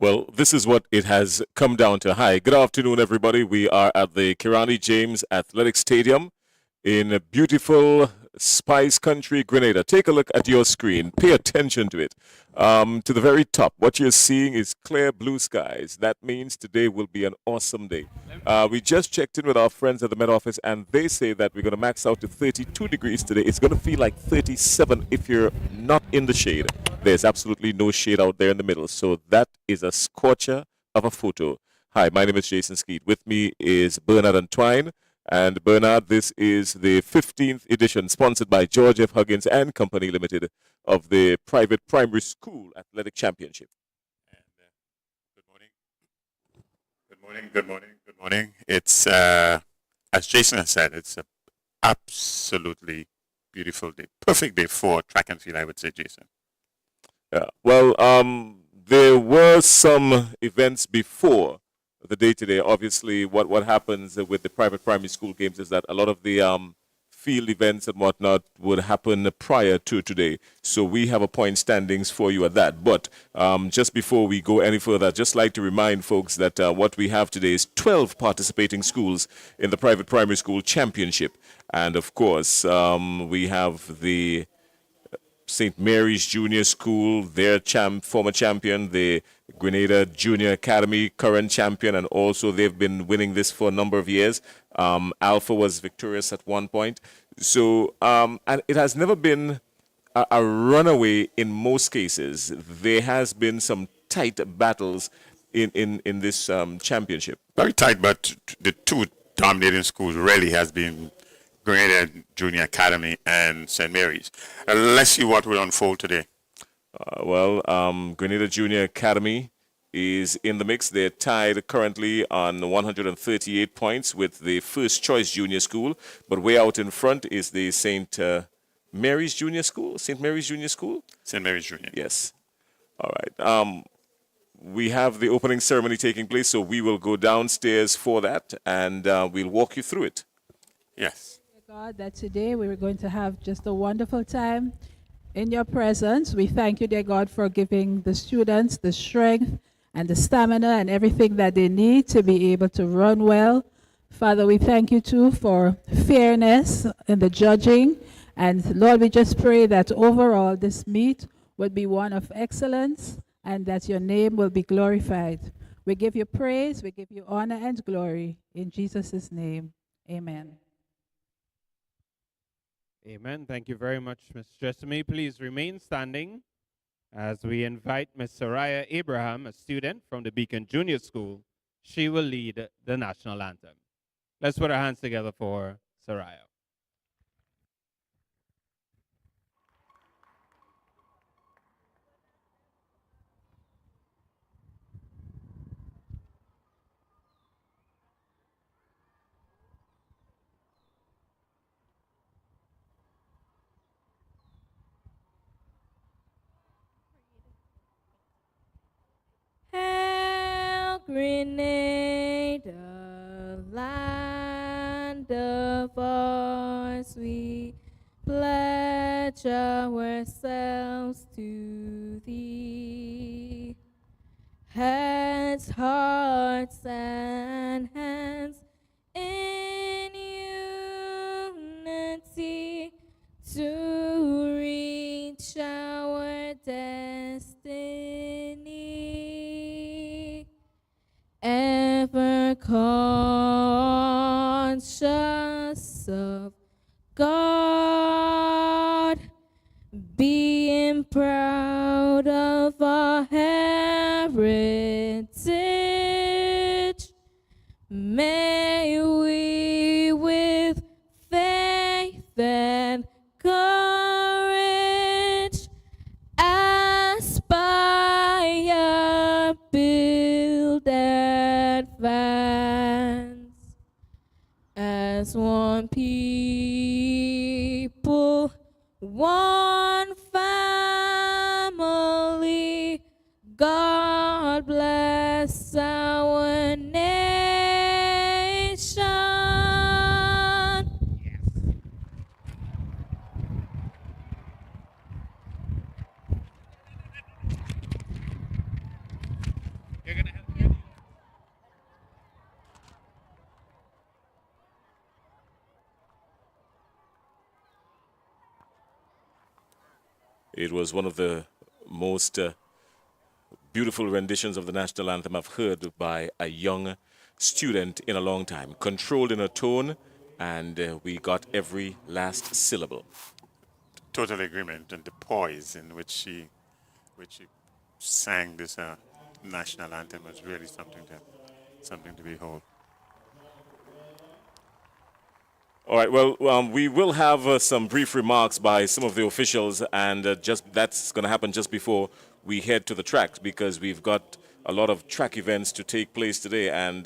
Well, this is what it has come down to. Hi, good afternoon, everybody. We are at the Kirani James Athletic Stadium in beautiful Spice Country, Grenada. Take a look at your screen. Pay attention to it. To the very top, what you're seeing is clear blue skies. That means today will be an awesome day. We just checked in with our friends at the Met Office, and they say that we're going to max out to 32 degrees today. It's going to feel like 37 if you're not in the shade. There's absolutely no shade out there in the middle. So that is a scorcher of a photo. Hi, my name is Jason Skeet. With me is Bernard and Twine. And Bernard, this is the 15th edition, sponsored by George F. Huggins and Company Limited, of the Private Primary School Athletic Championship. And good morning. Good morning, good morning, good morning. It's, as Jason has said, it's an absolutely beautiful day. Perfect day for track and field, I would say, Jason. Yeah. Well, there were some events before the day today. Obviously, what happens with the private primary school games is that a lot of the field events and whatnot would happen prior to today. So we have a point standings for you at that. But just before we go any further, I'd just like to remind folks that what we have today is 12 participating schools in the private primary school championship. And of course, we have the St. Mary's Junior School, their former champion, the Grenada Junior Academy, current champion, and also they've been winning this for a number of years. Alpha was victorious at one point. So, and it has never been a runaway in most cases. There has been some tight battles in this championship. Very tight, but the two dominating schools really has been Grenada Junior Academy and St. Mary's. Let's see what will unfold today. Grenada Junior Academy is in the mix. They're tied currently on 138 points with the First Choice Junior School, but way out in front is the St. Mary's Junior School. St. Mary's Junior School? St. Mary's Junior. Yes. All right. We have the opening ceremony taking place, so we will go downstairs for that, and we'll walk you through it. Yes. God, that today we were going to have just a wonderful time in your presence. We thank you, dear God, for giving the students the strength and the stamina and everything that they need to be able to run well. Father, we thank you too for fairness in the judging. And Lord, we just pray that overall this meet would be one of excellence and that your name will be glorified. We give you praise, we give you honor and glory. In Jesus' name, amen. Amen. Thank you very much, Ms. Jessamy. Please remain standing as we invite Ms. Soraya Abraham, a student from the Beacon Junior School. She will lead the national anthem. Let's put our hands together for Soraya. Hail, Grenada, land of ours, we pledge ourselves to thee. Heads, hearts, and hands in unity to reach our destiny. Ever conscious of God, being proud of our heritage, may we with faith and courage aspire, build, advance as one people, one family. God bless our nation. It was one of the most beautiful renditions of the national anthem I've heard by a young student in a long time. Controlled in her tone, and we got every last syllable. Total agreement, and the poise in which she sang this national anthem was really something to behold. All right. Well, we will have some brief remarks by some of the officials, and just that's going to happen just before we head to the tracks, because we've got a lot of track events to take place today, and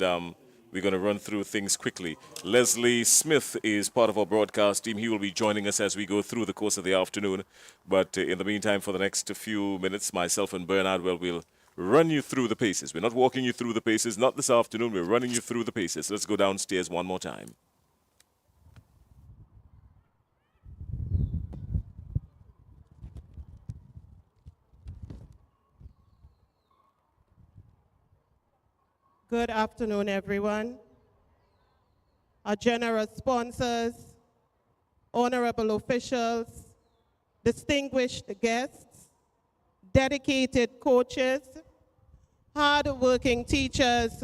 we're going to run through things quickly. Leslie Smith is part of our broadcast team. He will be joining us as we go through the course of the afternoon. But in the meantime, for the next few minutes, myself and Bernard will run you through the paces. We're not walking you through the paces, not this afternoon. We're running you through the paces. Let's go downstairs one more time. Good afternoon, everyone. Our generous sponsors, honorable officials, distinguished guests, dedicated coaches, hard-working teachers,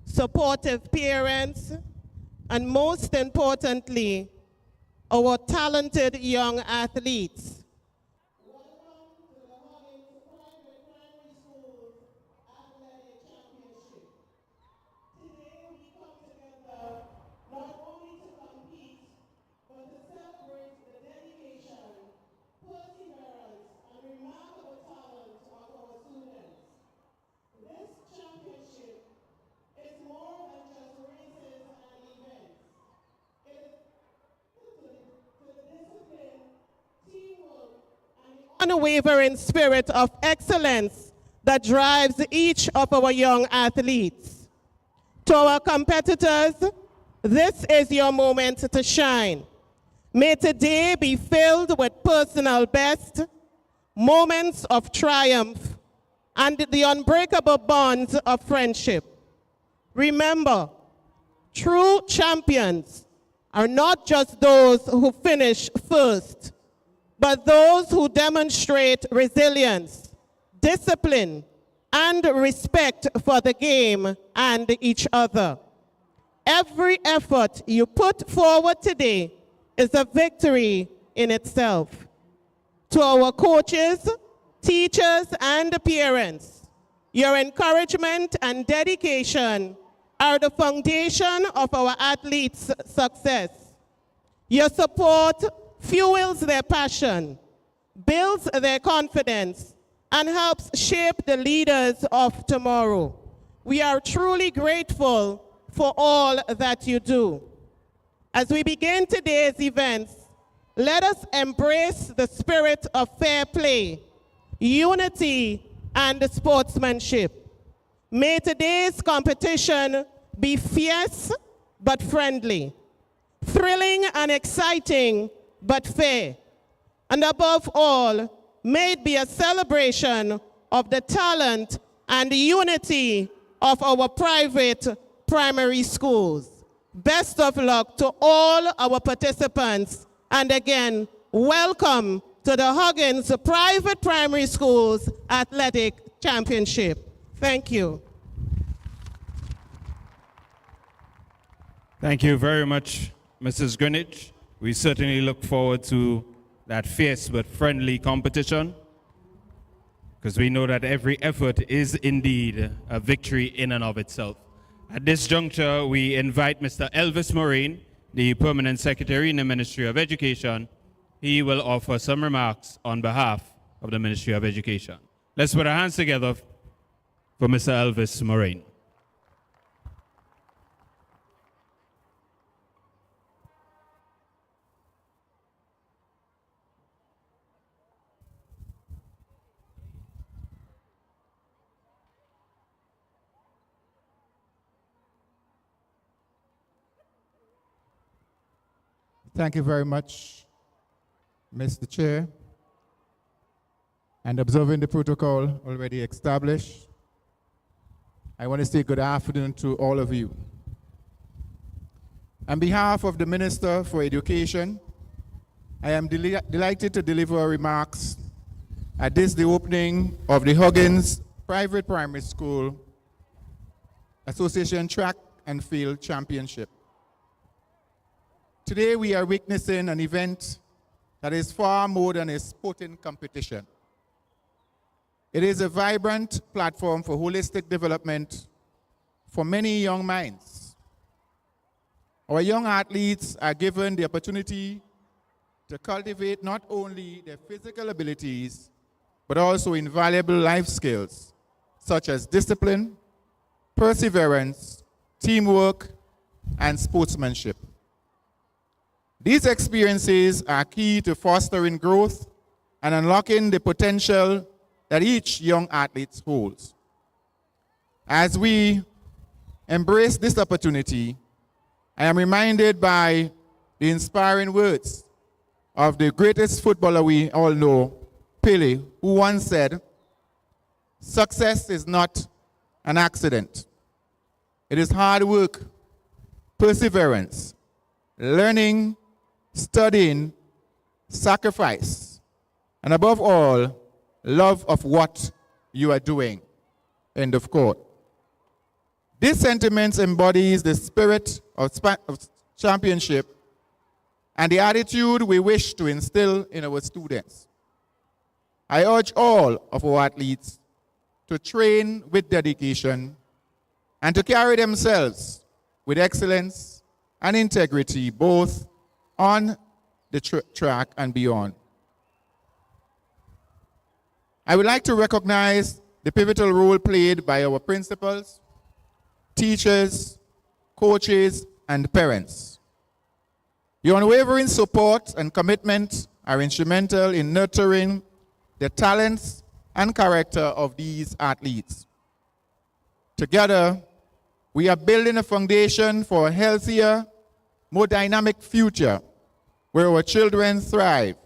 supportive parents, and most importantly, our talented young athletes. Welcome to the Huggins Private Primary School Athletic Championship. Today we come together not only to compete, but to celebrate the dedication, perseverance, and remarkable talent of our students. This championship is more than just races and events. It is to the discipline, teamwork, and the unwavering spirit of excellence that drives each of our young athletes. To our competitors, this is your moment to shine. May today be filled with personal best, moments of triumph, and the unbreakable bonds of friendship. Remember, true champions are not just those who finish first, but those who demonstrate resilience, discipline, and respect for the game and each other. Every effort you put forward today is a victory in itself. To our coaches, teachers, and parents, your encouragement and dedication are the foundation of our athletes' success. Your support fuels their passion, builds their confidence, and helps shape the leaders of tomorrow. We are truly grateful for all that you do. As we begin today's events, let us embrace the spirit of fair play, unity, and sportsmanship. May today's competition be fierce but friendly, thrilling and exciting but fair, and above all, may it be a celebration of the talent and unity of our private primary schools. Best of luck to all our participants, and again, welcome to the Huggins Private Primary Schools Athletic Championship. Thank you. Thank you very much, Mrs. Greenwich. We certainly look forward to that fierce but friendly competition, because we know that every effort is indeed a victory in and of itself. At this juncture, we invite Mr. Elvis Moraine, the Permanent Secretary in the Ministry of Education. He will offer some remarks on behalf of the Ministry of Education. Let's put our hands together for Mr. Elvis Moraine. Thank you very much, Mr. Chair. And observing the protocol already established, I want to say good afternoon to all of you. On behalf of the Minister for Education, I am delighted to deliver remarks at this, the opening of the Huggins Private Primary School Association Track and Field Championship. Today we are witnessing an event that is far more than a sporting competition. It is a vibrant platform for holistic development for many young minds. Our young athletes are given the opportunity to cultivate not only their physical abilities, but also invaluable life skills, such as discipline, perseverance, teamwork, and sportsmanship. These experiences are key to fostering growth and unlocking the potential that each young athlete holds. As we embrace this opportunity, I am reminded by the inspiring words of the greatest footballer we all know, Pele, who once said, "Success is not an accident. It is hard work, perseverance, learning, studying, sacrifice, and above all, love of what you are doing." End of quote. This sentiment embodies the spirit of championship and the attitude we wish to instill in our students. I urge all of our athletes to train with dedication and to carry themselves with excellence and integrity, both on the track and beyond. I would like to recognize the pivotal role played by our principals, teachers, coaches, and parents. Your unwavering support and commitment are instrumental in nurturing the talents and character of these athletes. Together, we are building a foundation for a healthier, more dynamic future where our children thrive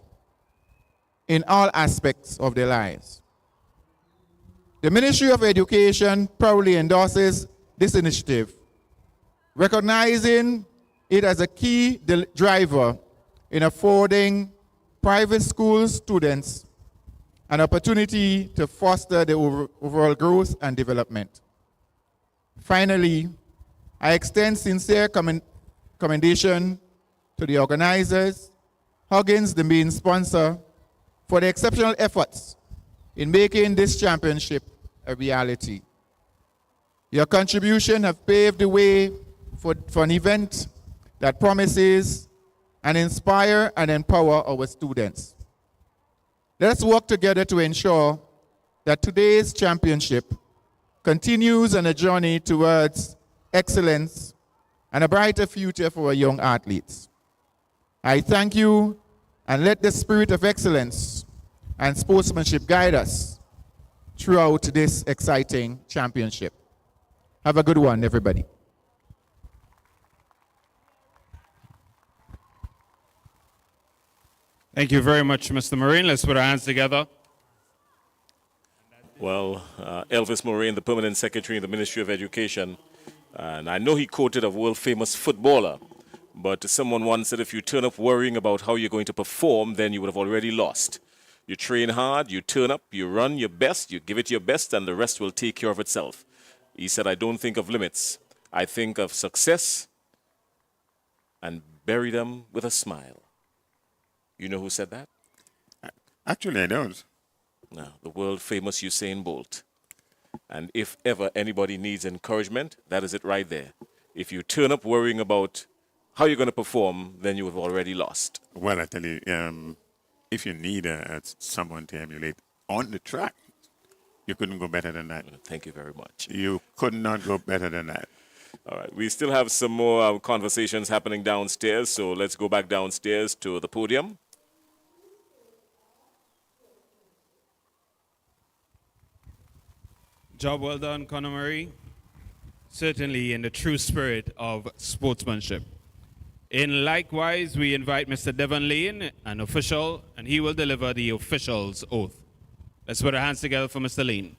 in all aspects of their lives. The Ministry of Education proudly endorses this initiative, recognizing it as a key driver in affording private school students an opportunity to foster their overall growth and development. Finally, I extend sincere commendation to the organizers, Huggins, the main sponsor, for the exceptional efforts in making this championship a reality. Your contribution have paved the way for an event that promises and inspire and empower our students. Let us work together to ensure that today's championship continues on a journey towards excellence and a brighter future for our young athletes. I thank you, and let the spirit of excellence and sportsmanship guide us throughout this exciting championship. Have a good one, everybody. Thank you very much, Mr. Marine. Let's put our hands together. Well, Elvis Moraine, the permanent secretary in the Ministry of Education, and I know he quoted a world-famous footballer, but someone once said if you turn up worrying about how you're going to perform, then you would have already lost. You train hard, you turn up, you run your best, you give it your best, and the rest will take care of itself. He said, I don't think of limits. I think of success and bury them with a smile. You know who said that? Actually, I don't. No, the world-famous Usain Bolt. And if ever anybody needs encouragement, that is it right there. If you turn up worrying about how you're going to perform, then you have already lost. Well, I tell you, if you need someone to emulate on the track, you couldn't go better than that. Thank you very much. You could not go better than that. All right, we still have some more conversations happening downstairs, so let's go back downstairs to the podium. Job well done, Conor Murray. Certainly in the true spirit of sportsmanship. In likewise, we invite Mr. Devon Lane, an official, and he will deliver the official's oath. Let's put our hands together for Mr. Lane.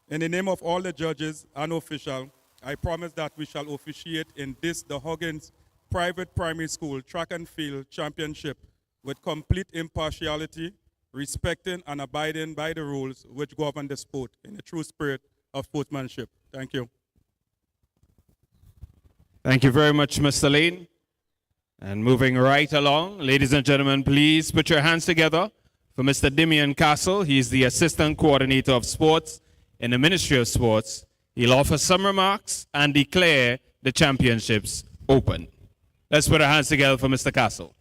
In the name of all the judges and officials I promise that we shall officiate in this, the Huggins Private Primary School Track and Field Championship with complete impartiality, respecting and abiding by the rules which govern the sport in a true spirit of sportsmanship. Thank you. Thank you very much, Mr. Lane. And moving right along, ladies and gentlemen, please put your hands together for Mr. Damian Castle. He's the Assistant Coordinator of Sports in the Ministry of Sports. He'll offer some remarks and declare the championships open. Let's put our hands together for Mr. Castle.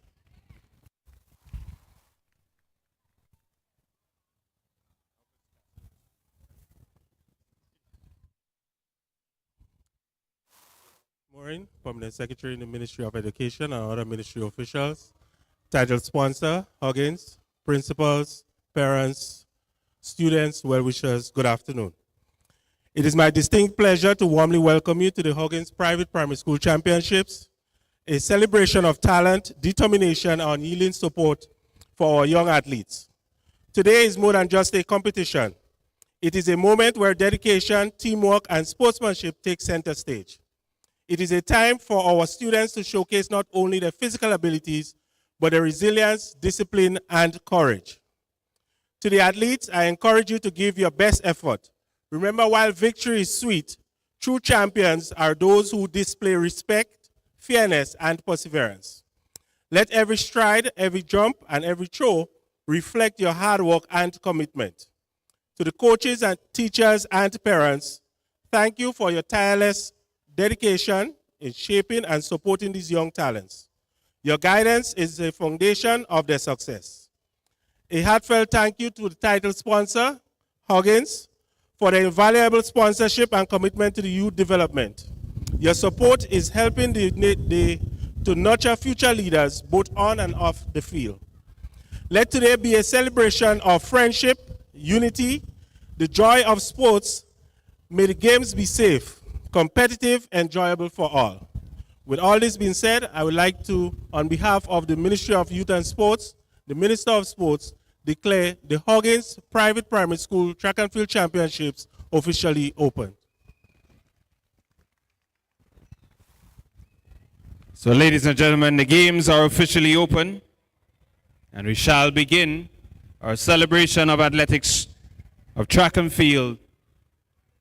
Maureen, Permanent Secretary in the Ministry of Education and other ministry officials, title sponsor, Huggins, principals, parents, students, well-wishers, good afternoon. It is my distinct pleasure to warmly welcome you to the Huggins Private Primary School Championships, a celebration of talent, determination, and unyielding support for our young athletes. Today is more than just a competition. It is a moment where dedication, teamwork, and sportsmanship take center stage. It is a time for our students to showcase not only their physical abilities, but their resilience, discipline, and courage. To the athletes, I encourage you to give your best effort. Remember, while victory is sweet, true champions are those who display respect, fairness, and perseverance. Let every stride, every jump, and every throw reflect your hard work and commitment. To the coaches and teachers and parents, thank you for your tireless dedication in shaping and supporting these young talents. Your guidance is the foundation of their success. A heartfelt thank you to the title sponsor, Huggins, for their invaluable sponsorship and commitment to the youth development. Your support is helping to nurture future leaders both on and off the field. Let today be a celebration of friendship, unity, the joy of sports. May the games be safe, competitive, enjoyable for all. With all this being said, I would like to, on behalf of the Ministry of Youth and Sports, the Minister of Sports, declare the Huggins Private Primary School Track and Field Championships officially open. So, ladies and gentlemen, the games are officially open, and we shall begin our celebration of athletics, of track and field,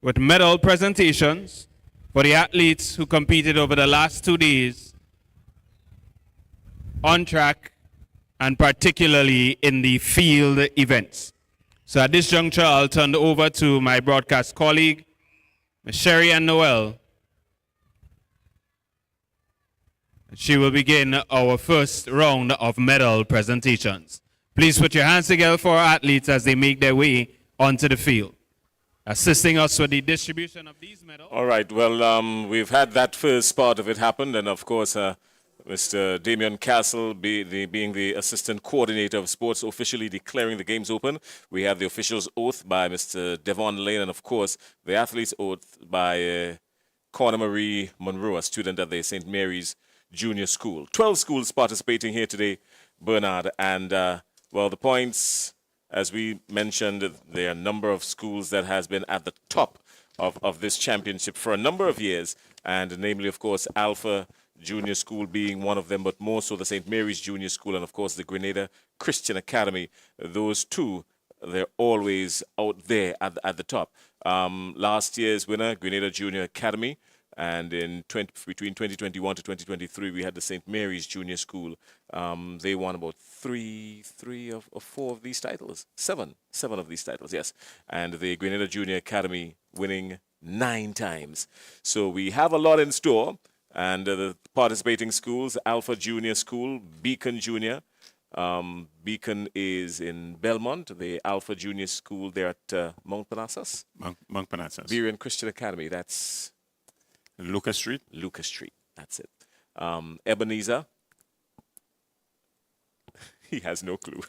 with medal presentations for the athletes who competed over the last 2 days on track and particularly in the field events. So at this juncture, I'll turn over to my broadcast colleague, Ms. Sherry Ann Noel. She will begin our first round of medal presentations. Please put your hands together for our athletes as they make their way onto the field. Assisting us with the distribution of these medals. All right, well, we've had that first part of it happen, and of course, Mr. Damian Castle being the Assistant Coordinator of Sports, officially declaring the games open. We have the officials' oath by Mr. Devon Lane, and of course, the athletes' oath by Corna Marie Monroe, a student at the St. Mary's Junior School. 12 schools participating here today, Bernard, and, well, the points, as we mentioned, there are a number of schools that has been at the top of this championship for a number of years, and namely, of course, Alpha Junior School being one of them, but more so the St. Mary's Junior School and, of course, the Grenada Christian Academy. Those two, they're always out there at the top. Last year's winner, Grenada Junior Academy, and between 2021 to 2023, we had the St. Mary's Junior School. They won about three or four of these titles. Seven of these titles, yes. And the Grenada Junior Academy winning 9 times. So we have a lot in store. And the participating schools, Alpha Junior School, Beacon Junior. Beacon is in Belmont. The Alpha Junior School, they're at Mount Parnassus. Mount Parnassus. Berean Christian Academy, that's Lucas Street. Lucas Street, that's it. Ebenezer, he has no clue.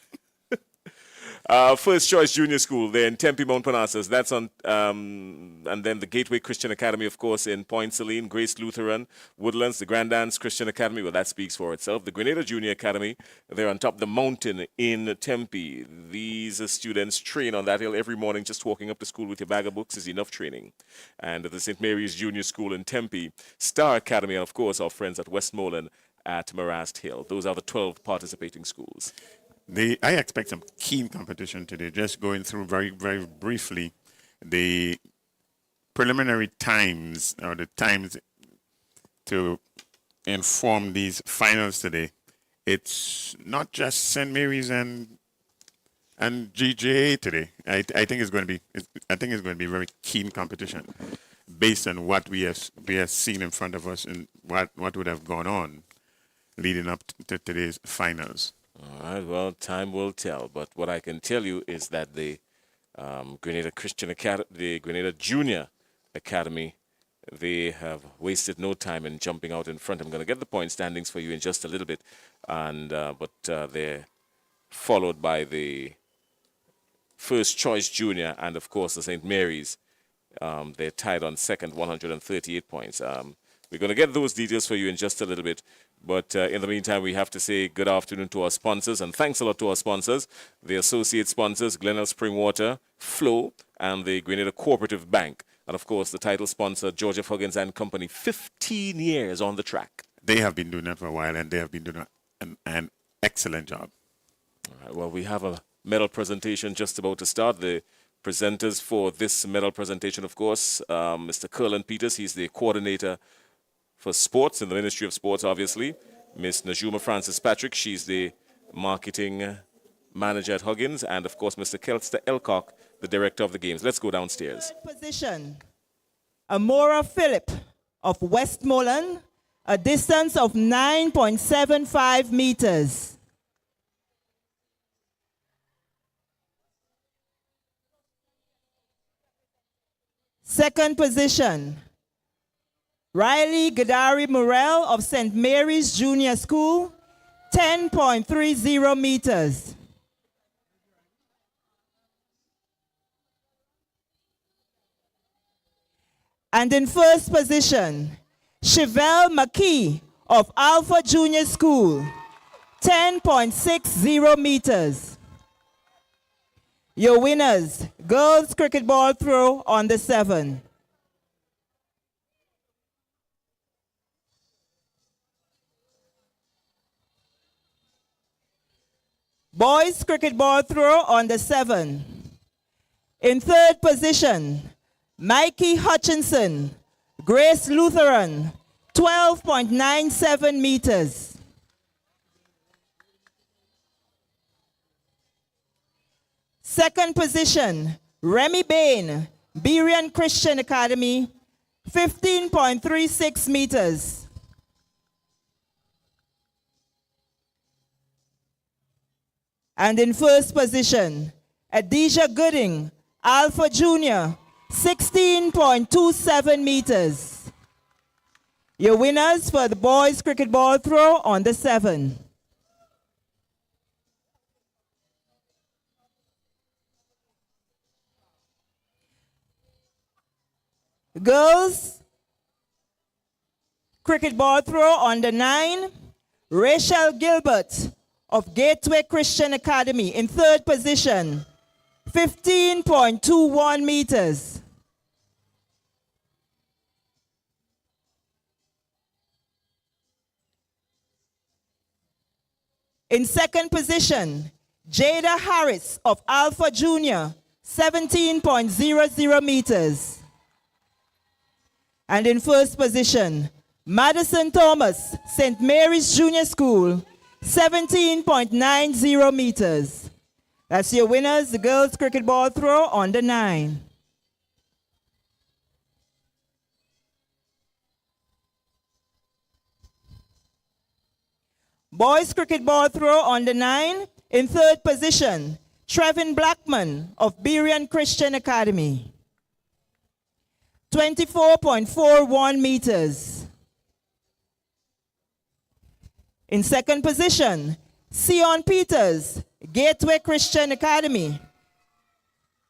First Choice Junior School there in Tempe, Mount Parnassus. That's on, and then the Gateway Christian Academy, of course, in Point Celine, Grace Lutheran, Woodlands, the Grand Dance Christian Academy. Well, that speaks for itself. The Grenada Junior Academy, they're on top of the mountain in Tempe. These students train on that hill every morning. Just walking up to school with your bag of books is enough training. And at the St. Mary's Junior School in Tempe, Star Academy, and of course, our friends at Westmoreland at Marast Hill. Those are the 12 participating schools. I expect some keen competition today. Just going through very, very briefly the preliminary times or the times to inform these finals today. It's not just St. Mary's and GJA today. I think it's going to be very keen competition based on what we have seen in front of us and what would have gone on leading up to today's finals. All right, well, time will tell. But what I can tell you is that the Grenada Christian Academy, the Grenada Junior Academy, they have wasted no time in jumping out in front. I'm going to get the point standings for you in just a little bit, and but they're followed by the First Choice Junior and, of course, the St. Mary's. They're tied on second, 138 points. We're going to get those details for you in just a little bit. But in the meantime, we have to say good afternoon to our sponsors, and thanks a lot to our sponsors, the associate sponsors, Glenelg Spring Water, Flow, and the Grenada Cooperative Bank. And, of course, the title sponsor, Georgia Huggins and Company, 15 years on the track. They have been doing that for a while, and they have been doing an excellent job. All right, well, we have a medal presentation just about to start. The presenters for this medal presentation, of course, Mr. Curlin Peters, he's the coordinator for sports in the Ministry of Sports, obviously. Miss Najuma Francis Patrick, she's the marketing manager at Huggins. And, of course, Mr. Kelster Elcock, the director of the games. Let's go downstairs. Third position, Amora Phillip of Westmoreland, a distance of 9.75 meters. Second position, Riley Gadari Morel of St. Mary's Junior School, 10.30 meters. And in first position, Chevelle McKee of Alpha Junior School, 10.60 meters. Your winners, girls cricket ball throw on the 7. Boys cricket ball throw on the 7. In third position, Mikey Hutchinson, Grace Lutheran, 12.97 meters. Second position, Remy Bain, Berean Christian Academy, 15.36 meters. And in first position, Adisha Gooding, Alpha Junior, 16.27 meters. Your winners for the boys cricket ball throw on the 7. Girls cricket ball throw on the 9, Rachel Gilbert of Gateway Christian Academy in third position, 15.21 meters. In second position, Jada Harris of Alpha Junior, 17.00 meters. And in first position, Madison Thomas, St. Mary's Junior School, 17.90 meters. That's your winners, the girls cricket ball throw on the 9. Boys cricket ball throw on the 9. In third position, Trevin Blackman of Berean Christian Academy, 24.41 meters. In second position, Sion Peters, Gateway Christian Academy,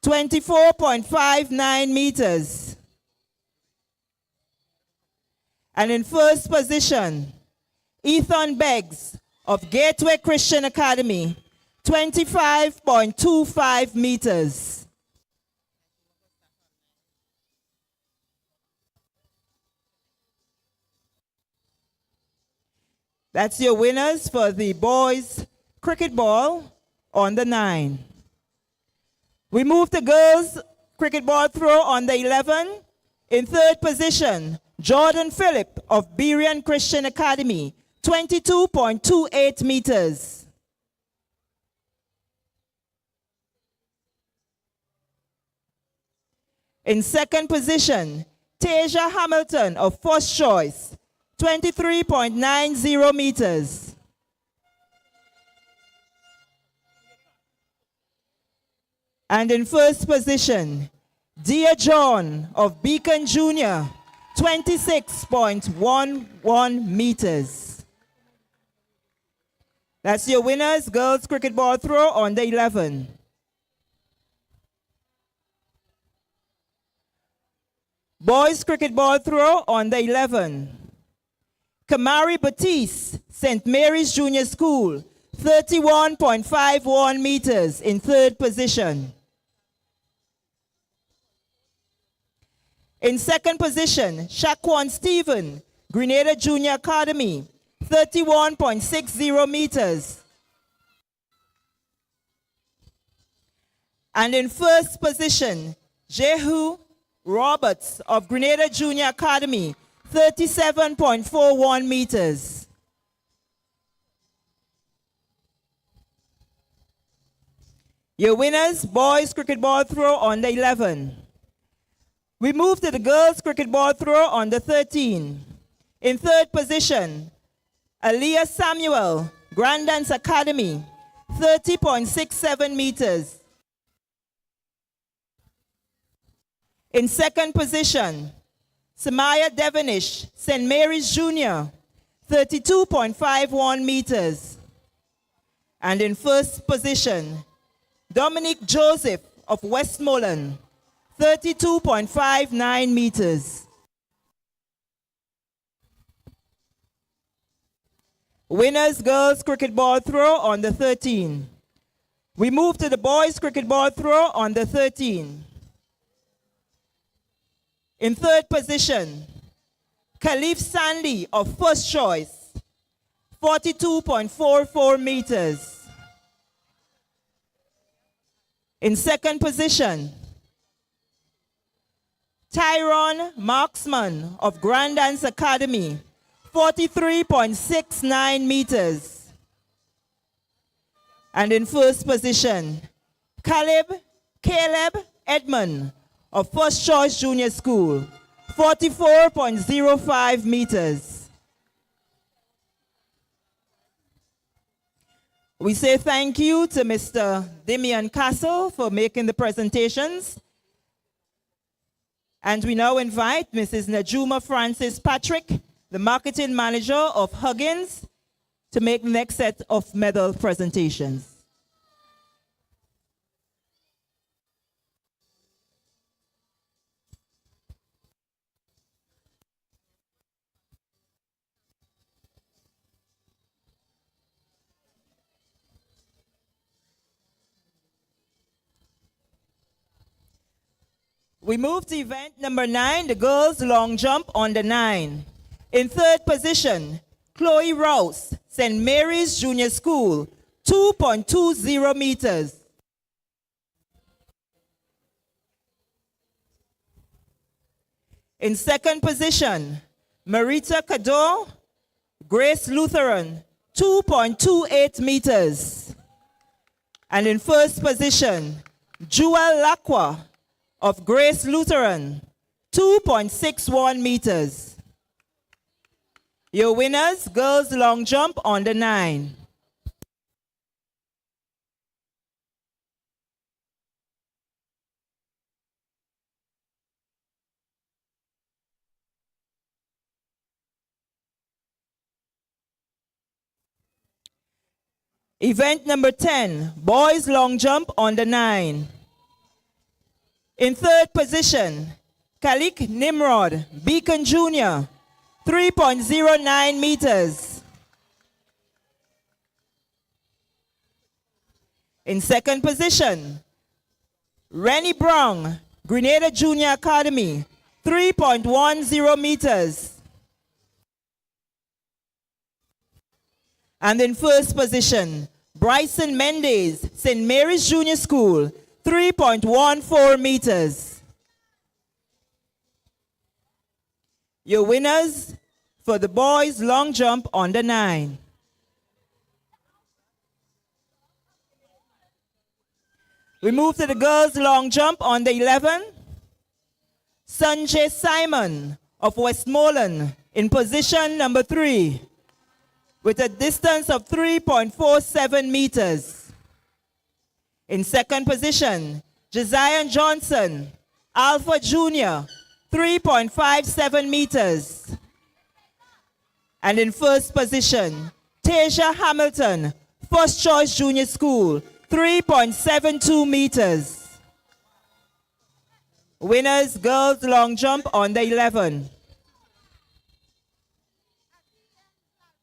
24.59 meters. And in first position, Ethan Beggs of Gateway Christian Academy, 25.25 meters. That's your winners for the boys cricket ball on the 9. We move to girls cricket ball throw on the 11. In third position, Jordan Phillip of Berean Christian Academy, 22.28 meters. In second position, Tasia Hamilton of First Choice, 23.90 meters. And in first position, Dia John of Beacon Junior, 26.11 meters. That's your winners, girls cricket ball throw on the 11. Boys cricket ball throw on the 11. Kamari Batiste, St. Mary's Junior School, 31.51 meters in third position. In second position, Shaquan Stephen, Grenada Junior Academy, 31.60 meters. And in first position, Jehu Roberts of Grenada Junior Academy, 37.41 meters. Your winners, boys cricket ball throw on the 11. We move to the girls cricket ball throw on the 13. In third position, Aliyah Samuel, Grandance Academy, 30.67 meters. In second position, Samaya Devonish, St. Mary's Junior, 32.51 meters. And in first position, Dominic Joseph of Westmoreland, 32.59 meters. Winners girls cricket ball throw on the 13. We move to the boys cricket ball throw on the 13. In third position, Khalif Sandy of First Choice, 42.44 meters. In second position, Tyron Marksman of Grandance Academy, 43.69 meters. And in first position, Caleb Edmond of First Choice Junior School, 44.05 meters. We say thank you to Mr. Damian Castle for making the presentations. And we now invite Mrs. Najuma Francis Patrick, the marketing manager of Huggins, to make the next set of medal presentations. We move to event number 9, the girls long jump on the 9. In third position, Chloe Rouse, St. Mary's Junior School, 2.20 meters. In second position, Marita Cador, Grace Lutheran, 2.28 meters. And in first position, Jewel Lacqua of Grace Lutheran, 2.61 meters. Your winners, girls long jump on the 9. Event number 10, boys long jump on the 9. In third position, Kalik Nimrod, Beacon Junior, 3.09 meters. In second position, Rennie Brown, Grenada Junior Academy, 3.10 meters. And in first position, Bryson Mendez, St. Mary's Junior School, 3.14 meters. Your winners for the boys long jump on the 9. We move to the girls long jump on the 11. Sanjay Simon of Westmoreland in position number 3 with a distance of 3.47 meters. In second position, Josiah Johnson, Alpha Junior, 3.57 meters. And in first position, Tasia Hamilton, First Choice Junior School, 3.72 meters. Winners, girls long jump on the 11.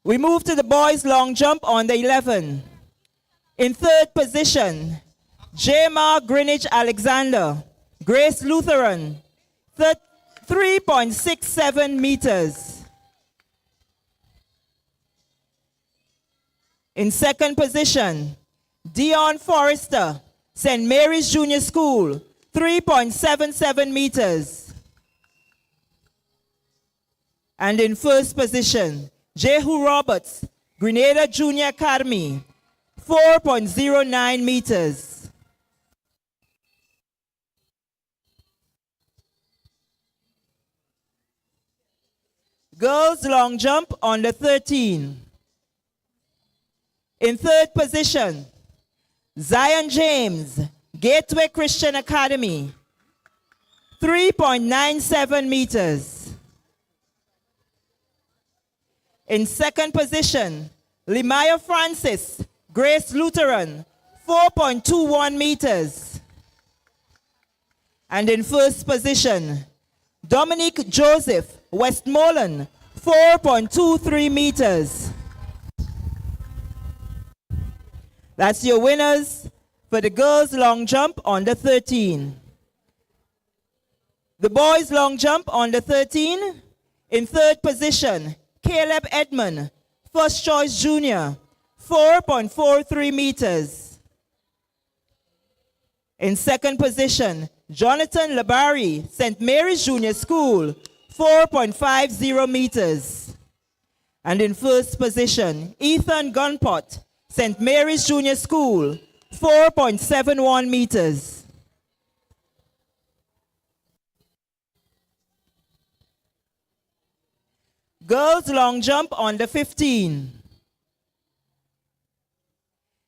We move to the boys long jump on the 11. In third position, Jamar Greenwich Alexander, Grace Lutheran, 3.67 meters. In second position, Dion Forrester, St. Mary's Junior School, 3.77 meters. And in first position, Jehu Roberts, Grenada Junior Academy, 4.09 meters. Girls long jump on the 13. In third position, Zion James, Gateway Christian Academy, 3.97 meters. In second position, Limaya Francis, Grace Lutheran, 4.21 meters. And in first position, Dominique Joseph, Westmoreland, 4.23 meters. That's your winners for the girls long jump on the 13. The boys long jump on the 13. In third position, Caleb Edmond, First Choice Junior, 4.43 meters. In second position, Jonathan Labari, St. Mary's Junior School, 4.50 meters. And in first position, Ethan Gunpot, St. Mary's Junior School, 4.71 meters. Girls long jump on the 15.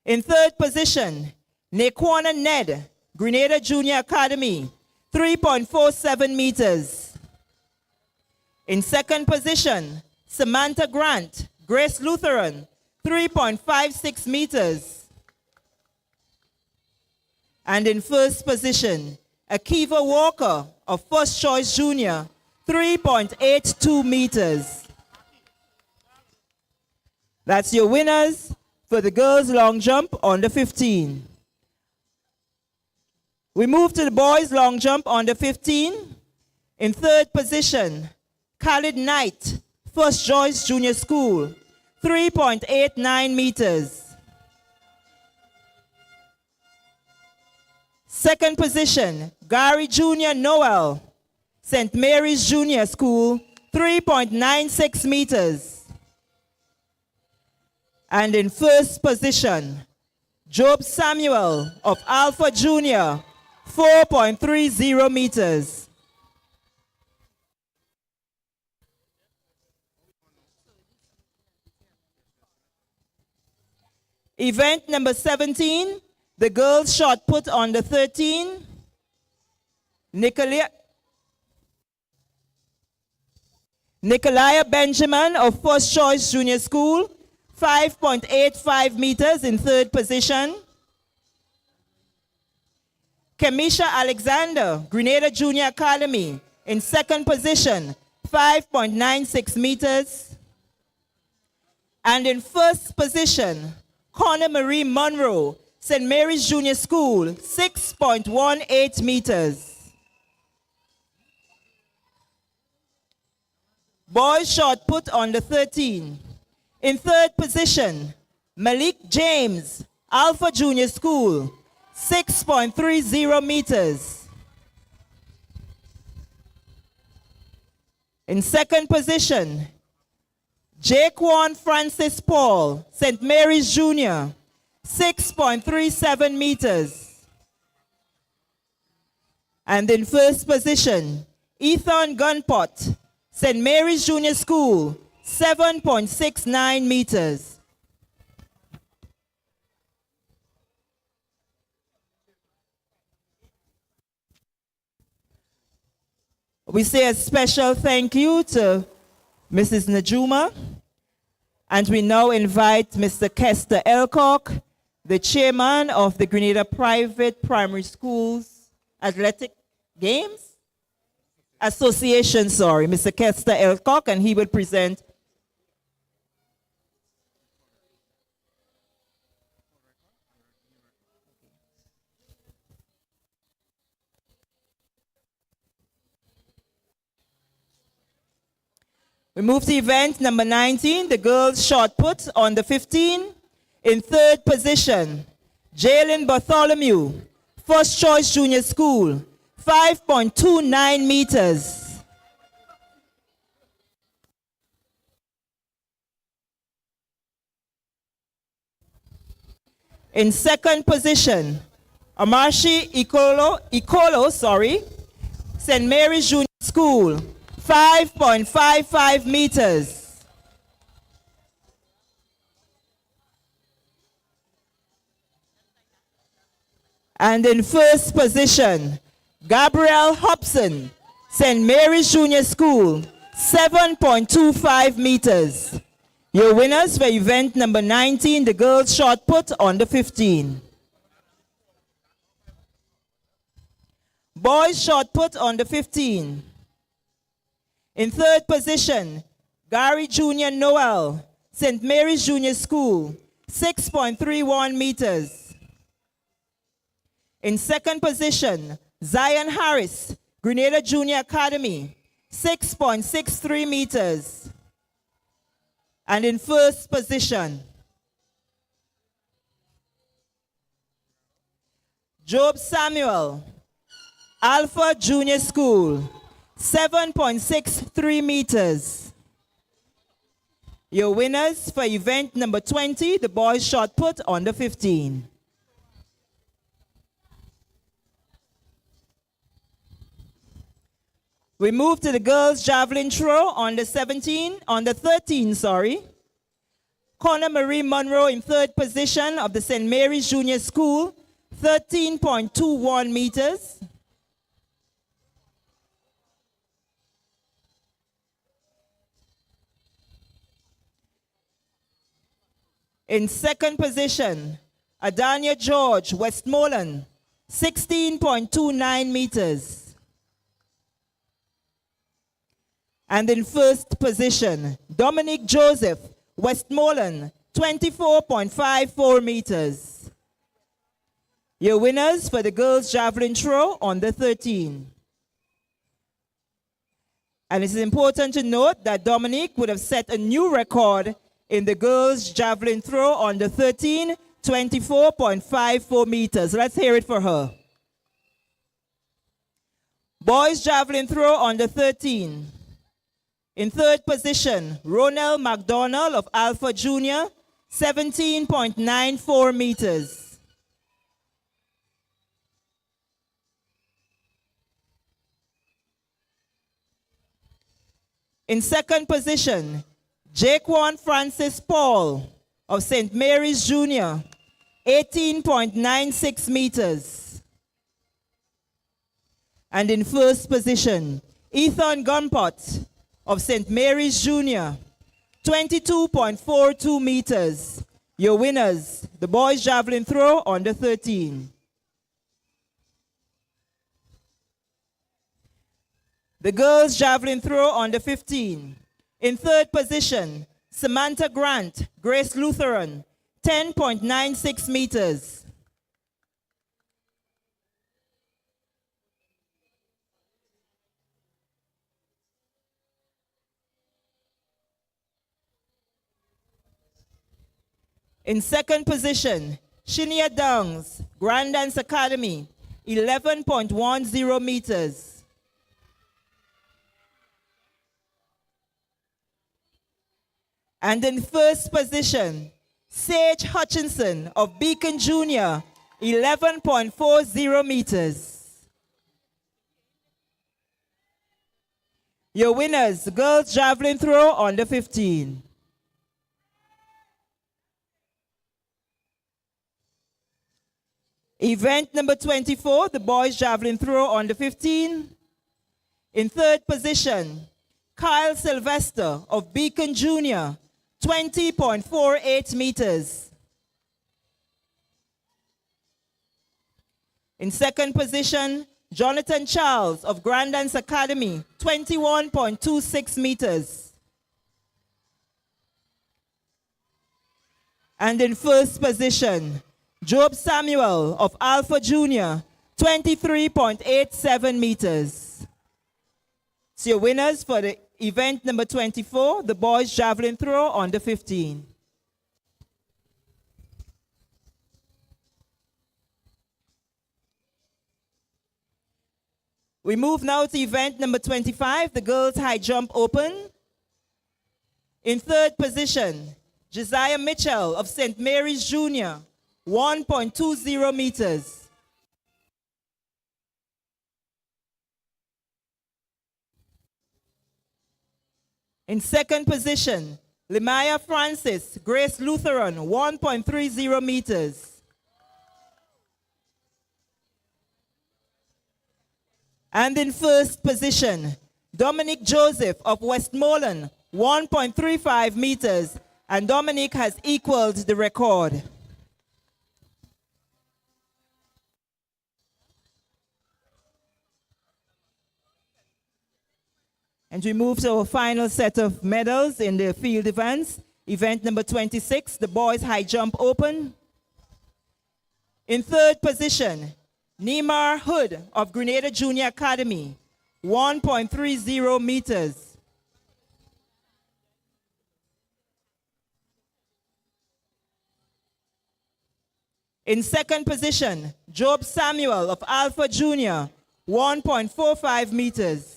In third position, Naquana Ned, Grenada Junior Academy, 3.47 meters. In second position, Samantha Grant, Grace Lutheran, 3.56 meters. And in first position, Akiva Walker of First Choice Junior, 3.82 meters. That's your winners for the girls long jump on the 15. We move to the boys long jump on the 15. In third position, Khalid Knight, First Choice Junior School, 3.89 meters. Second position, Gary Junior Noel, St. Mary's Junior School, 3.96 meters. And in first position, Job Samuel of Alpha Junior, 4.30 meters. Event number 17, the girls shot put on the 13. Nicolaya Benjamin of First Choice Junior School, 5.85 meters in third position. Kemisha Alexander, Grenada Junior Academy, in second position, 5.96 meters. And in first position, Connor Marie Monroe, St. Mary's Junior School, 6.18 meters. Boys shot put on the 13. In third position, Malik James, Alpha Junior School, 6.30 meters. In second position, Jaquan Francis Paul, St. Mary's Junior, 6.37 meters. And in first position, Ethan Gunpot, St. Mary's Junior School, 7.69 meters. We say a special thank you to Mrs. Najuma, and we now invite Mr. Kester Elcock, the chairman of the Grenada Private Primary Schools Athletic Games Association, Mr. Kester Elcock, and he will present. We move to event number 19, the girls shot put on the 15. In third position, Jalen Bartholomew, First Choice Junior School, 5.29 meters. In second position, Amarshi Ikolo, St. Mary's Junior School, 5.55 meters. And in first position, Gabrielle Hobson, St. Mary's Junior School, 7.25 meters. Your winners for event number 19, the girls shot put on the 15. Boys shot put on the 15. In third position, Gary Junior Noel, St. Mary's Junior School, 6.31 meters. In second position, Zion Harris, Grenada Junior Academy, 6.63 meters. And in first position, Job Samuel, Alpha Junior School, 7.63 meters. Your winners for event number 20, the boys shot put on the 15. We move to the girls' javelin throw on the 13, Connor Marie Monroe in third position of the St. Mary's Junior School, 13.21 meters. In second position, Adania George, Westmoreland, 16.29 meters. And in first position, Dominic Joseph, Westmoreland, 24.54 meters. Your winners for the girls' javelin throw on the 13. And it's important to note that Dominic would have set a new record in the girls' javelin throw on the 13, 24.54 meters. Let's hear it for her. Boys' javelin throw on the 13. In third position, Ronell McDonald of Alpha Junior, 17.94 meters. In second position, Jaquan Francis Paul of St. Mary's Junior, 18.96 meters. And in first position, Ethan Gunpot of St. Mary's Junior, 22.42 meters. Your winners, the boys javelin throw under 13. The girls javelin throw under 15. In third position, Samantha Grant, Grace Lutheran, 10.96 meters. In second position, Shinia Downs, Grand Dance Academy, 11.10 meters. And in first position, Sage Hutchinson of Beacon Junior, 11.40 meters. Your winners, girls javelin throw under 15. Event number 24, the boys javelin throw under 15. In third position, Kyle Sylvester of Beacon Junior, 20.48 meters. In second position, Jonathan Charles of Grand Dance Academy, 21.26 meters. And in first position, Job Samuel of Alpha Junior, 23.87 meters. So your winners for the event number 24, the boys javelin throw under 15. We move now to event number 25, the girls high jump open. In third position, Josiah Mitchell of St. Mary's Junior, 1.20 meters. In second position, Lemaya Francis, Grace Lutheran, 1.30 meters. And in first position, Dominic Joseph of Westmoreland, 1.35 meters. And Dominic has equaled the record. And we move to our final set of medals in the field events. Event number 26, the boys high jump open. In third position, Neymar Hood of Grenada Junior Academy, 1.30 meters. In second position, Job Samuel of Alpha Junior, 1.45 meters.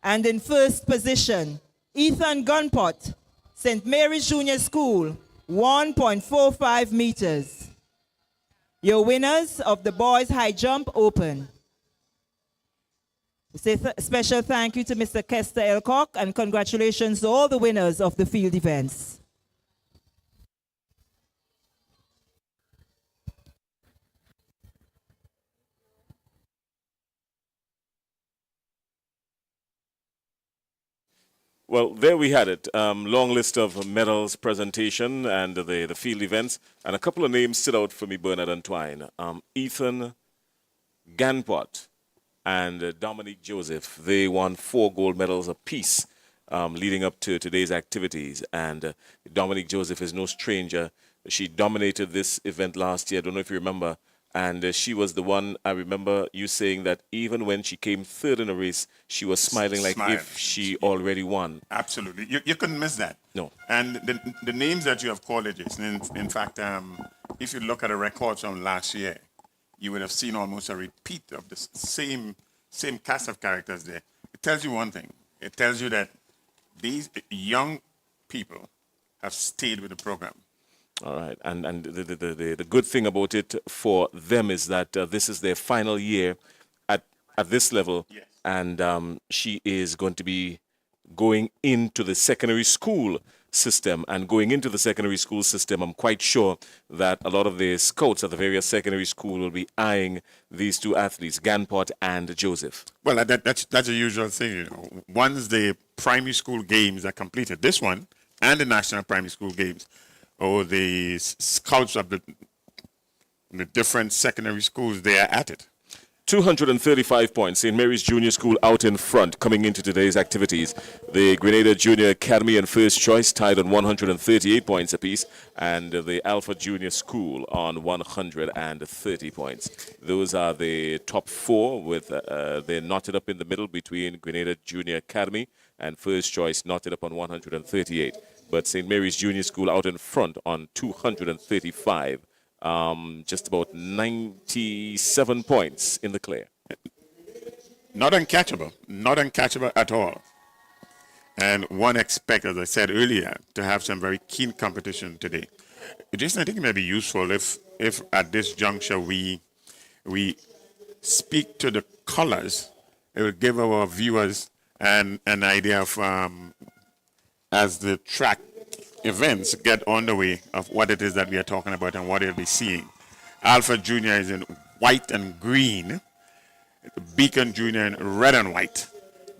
And in first position, Ethan Gunpot, St. Mary's Junior School, 1.45 meters. Your winners of the boys high jump open. We say special thank you to Mr. Kester Elcock and congratulations to all the winners of the field events. Well, there we had it. Long list of medals presentation and the field events. And a couple of names stood out for me, Bernard and Twine. Ethan Ganpot and Dominic Joseph. They won 4 gold medals apiece leading up to today's activities. And Dominic Joseph is no stranger. She dominated this event last year. I don't know if you remember. And she was the one, I remember you saying that even when she came third in a race, she was smiling like if she already won. Absolutely. You couldn't miss that. No. And the names that you have called it, Jason, in fact, if you look at the records from last year, you would have seen almost a repeat of the same cast of characters there. It tells you one thing. It tells you that these young people have stayed with the program. All right, and the good thing about it for them is that this is their final year at this level, Yes. and she is going to be going into the secondary school system and going into the secondary school system, I'm quite sure that a lot of the scouts at the various secondary schools will be eyeing these two athletes, Ganpot and Joseph. Well, that's a usual thing, you know. Once the primary school games are completed, this one and the national primary school games, or the scouts of the different secondary schools, they are at it. 235 points. St. Mary's Junior School out in front coming into today's activities. The Grenada Junior Academy and First Choice tied on 138 points apiece, and the Alpha Junior School on 130 points. Those are the top four, with they're knotted up in the middle between Grenada Junior Academy and First Choice, knotted up on 138. But St. Mary's Junior School out in front on 235. Just about 97 points in the clear. Not uncatchable at all. And one expects, as I said earlier, to have some very keen competition today. Jason, I think it may be useful if at this juncture we speak to the colors. It will give our viewers an idea of, as the track events get on the way, of what it is that we are talking about and what you'll be seeing. Alpha Junior is in white and green. Beacon Junior in red and white.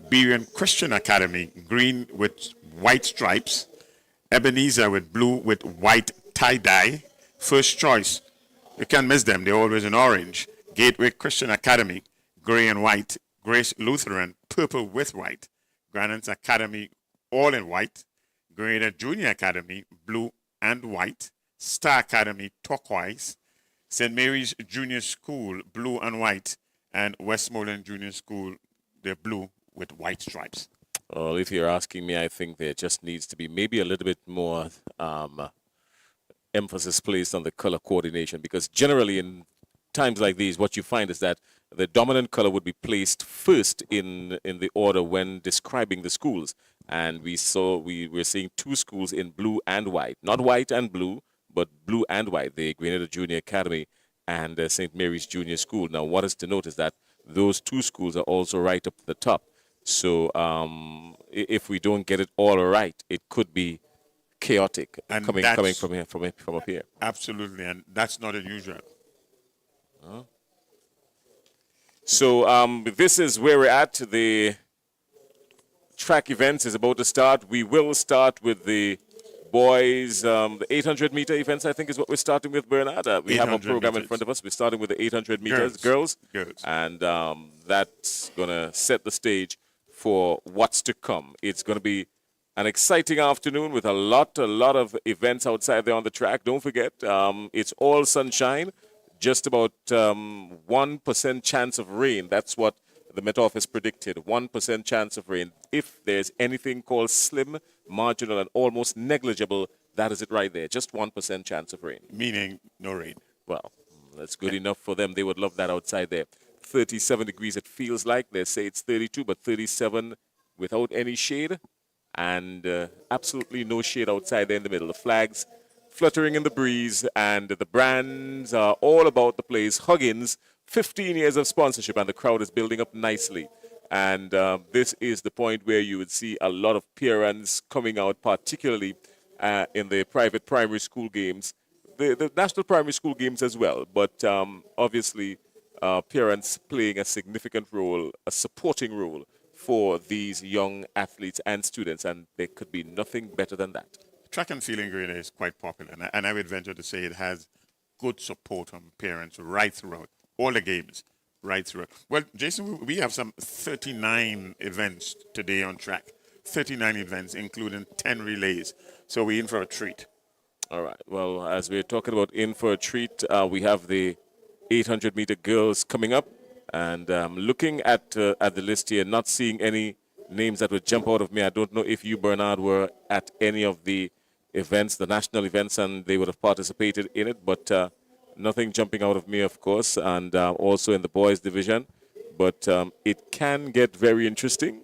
Berean Christian Academy, green with white stripes. Ebenezer with blue with white tie-dye. First Choice, you can't miss them, they're always in orange. Gateway Christian Academy, gray and white. Grace Lutheran, purple with white. Granance Academy, all in white. Grenada Junior Academy, blue and white. Star Academy, turquoise. St. Mary's Junior School, blue and white. And Westmoreland Junior School, they're blue with white stripes. Well, if you're asking me, I think there just needs to be maybe a little bit more emphasis placed on the color coordination, because generally in times like these, what you find is that the dominant color would be placed first in the order when describing the schools. And we're seeing two schools in blue and white, not white and blue, but blue and white, the Grenada Junior Academy and St. Mary's Junior School. Now, what is to note is that those two schools are also right up at the top. So if we don't get it all right, it could be chaotic And coming from up here. Absolutely, and that's not unusual. So this is where we're at. The track events is about to start. We will start with the boys, the 800-meter events, I think, is what we're starting with, Bernard. We have a program in front of us. We're starting with the 800 meters, girls. And that's going to set the stage for what's to come. It's going to be an exciting afternoon with a lot of events outside there on the track. Don't forget, it's all sunshine. Just about 1% chance of rain. That's what the Met Office predicted, 1% chance of rain. If there's anything called slim, marginal, and almost negligible, that is it right there. Just 1% chance of rain. Meaning no rain. Well, that's good enough for them. They would love that outside there. 37 degrees it feels like. They say it's 32, but 37 without any shade. And absolutely no shade outside there in the middle. The flags fluttering in the breeze, and the brands are all about the place. Huggins, 15 years of sponsorship, and the crowd is building up nicely. And this is the point where you would see a lot of parents coming out, particularly in the private primary school games, the national primary school games as well. But obviously, parents playing a significant role, a supporting role for these young athletes and students, and there could be nothing better than that. Track and field in Grenada is quite popular, and I would venture to say it has good support from parents right throughout, all the games, right throughout. Well, Jason, we have some 39 events today on track, 39 events, including 10 relays, so we're in for a treat. All right, well, as we're talking about in for a treat, we have the 800-meter girls coming up, and looking at the list here, not seeing any names that would jump out of me. I don't know if you, Bernard, were at any of the events, the national events, and they would have participated in it, but nothing jumping out of me, of course, and also in the boys division. But it can get very interesting,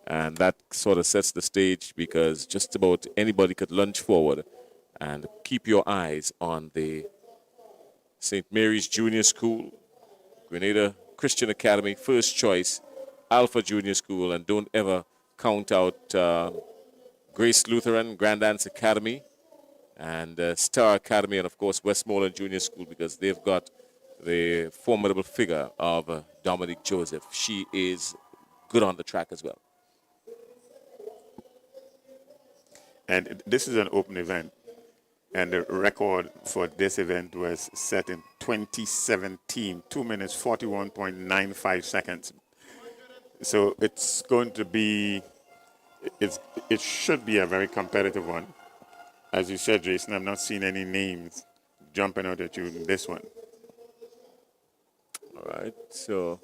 and that sort of sets the stage, because just about anybody could lunge forward. And keep your eyes on the St. Mary's Junior School, Grenada Christian Academy, First Choice, Alpha Junior School, and don't ever count out Grace Lutheran, Grand Dance Academy, and Star Academy, and of course Westmoreland Junior School, because they've got the formidable figure of Dominique Joseph. She is good on the track as well. And this is an open event. And the record for this event was set in 2017, 2 minutes, 41.95 seconds. So it's going to be, it should be a very competitive one. As you said, Jason, I've not seen any names jumping out at you in this one. All right, so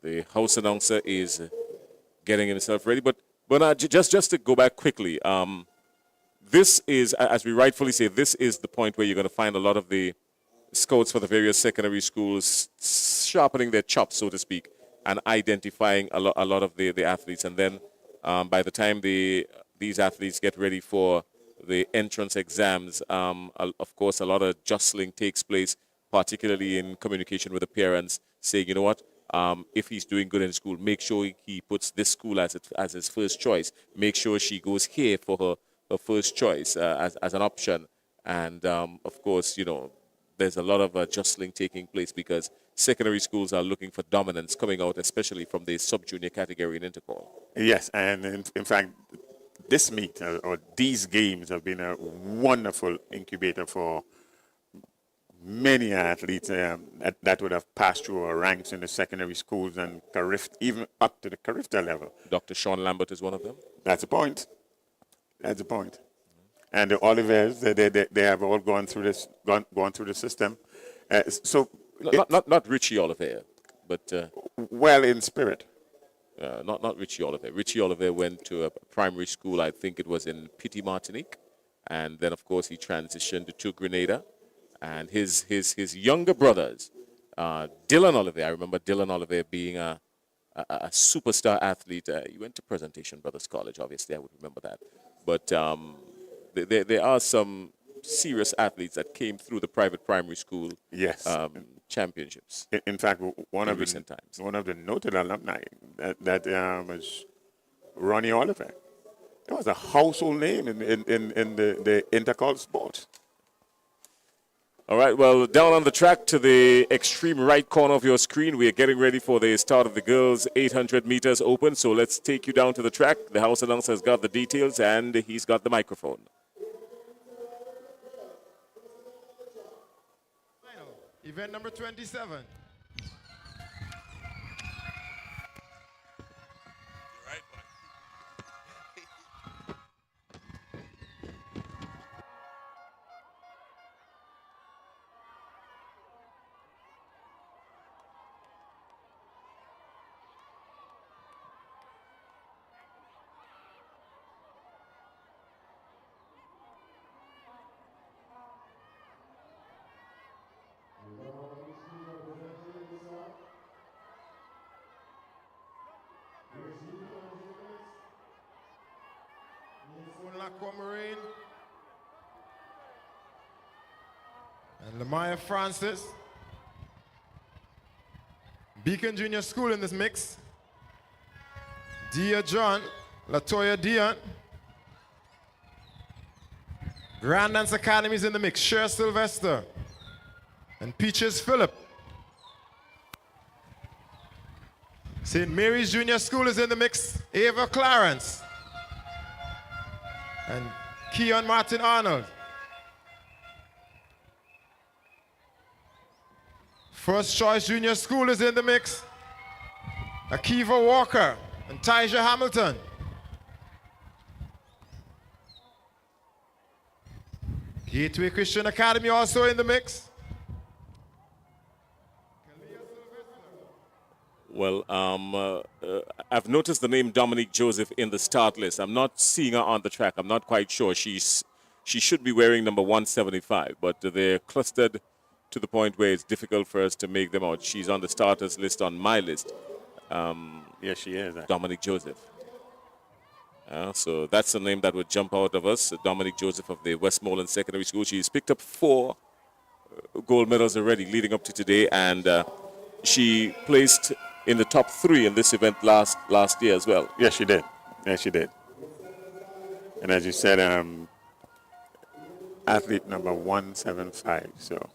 the house announcer is getting himself ready. But just to go back quickly, this is, as we rightfully say, this is the point where you're going to find a lot of the scouts for the various secondary schools sharpening their chops, so to speak, and identifying a lot of the athletes. And then by the time these athletes get ready for the entrance exams, of course, a lot of jostling takes place, particularly in communication with the parents, saying, you know what, if he's doing good in school, make sure he puts this school as his first choice. Make sure she goes here for her first choice as an option. And, of course, you know, there's a lot of jostling taking place because secondary schools are looking for dominance coming out, especially from the sub-junior category in Intercall. Yes, and in fact, this meet or these games have been a wonderful incubator for many athletes that would have passed through our ranks in the secondary schools and even up to the Carifta level. Dr. Sean Lambert is one of them. That's the point. That's the point. And the Olivers, they have all gone through this, gone through the system. Not Richie Oliver, but well in spirit. Not Richie Oliver. Richie Oliver went to a primary school, I think it was in Pity, Martinique, and then of course he transitioned to Grenada. And his younger brothers, Dylan Oliver, I remember Dylan Oliver being a superstar athlete. He went to Presentation Brothers College, obviously, I would remember that. But there are some serious athletes that came through the private primary school championships. In fact, one of recent times. One of the noted alumni that was Ronnie Oliver. It was a household name in the intercall sport. All right, well, down on the track to the extreme right corner of your screen, we are getting ready for the start of the girls' 800 meters open. So let's take you down to the track. The house announcer has got the details, and he's got the microphone. Event number 27. Aquamarine and Lamaya Francis. Beacon Junior School in this mix. Dia John, Latoya Dion. Grand Dance Academy is in the mix. Cher Sylvester and Peaches Phillip. St. Mary's Junior School is in the mix. Ava Clarence and Keon Martin Arnold. First Choice Junior School is in the mix. Akiva Walker and Tyja Hamilton. Gateway Christian Academy also in the mix. Well, I've noticed the name Dominique Joseph in the start list. I'm not seeing her on the track. I'm not quite sure. She should be wearing number 175, but they're clustered to the point where it's difficult for us to make them out. She's on the starters list on my list. Yes, she is. Dominique Joseph. So that's the name that would jump out of us. Dominique Joseph of the Westmoreland Secondary School. She's picked up 4 gold medals already leading up to today, and she placed in the top 3 in this event last year as well. Yes, she did. Yes, she did. And as you said, athlete number 175. So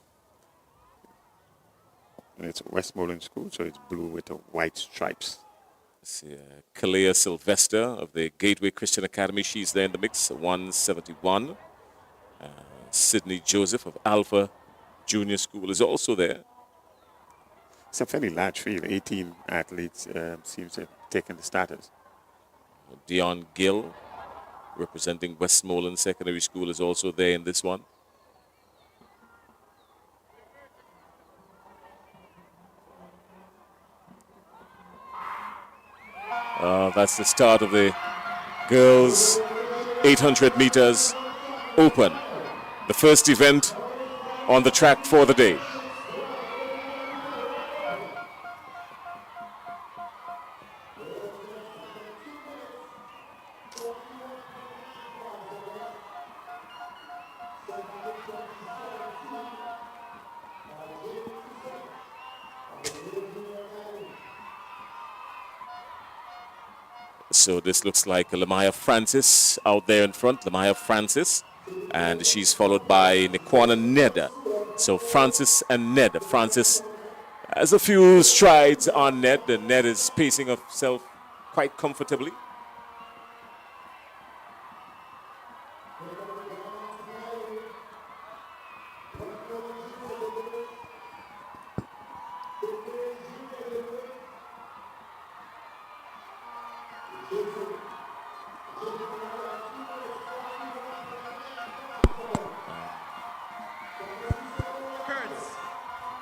and it's Westmoreland School, so it's blue with the white stripes. See, Kalea Sylvester of the Gateway Christian Academy, she's there in the mix, 171. Sydney Joseph of Alpha Junior School is also there. It's a fairly large field. 18 athletes seems to have taken the starters. Dion Gill, representing Westmoreland Secondary School, is also there in this one. That's the start of the girls' 800 meters open, the first event on the track for the day. So this looks like Lamaya Francis out there in front, Lamaya Francis, and she's followed by Nikwana Neda. So Francis and Ned. Francis has a few strides on Ned, and Ned is pacing himself quite comfortably.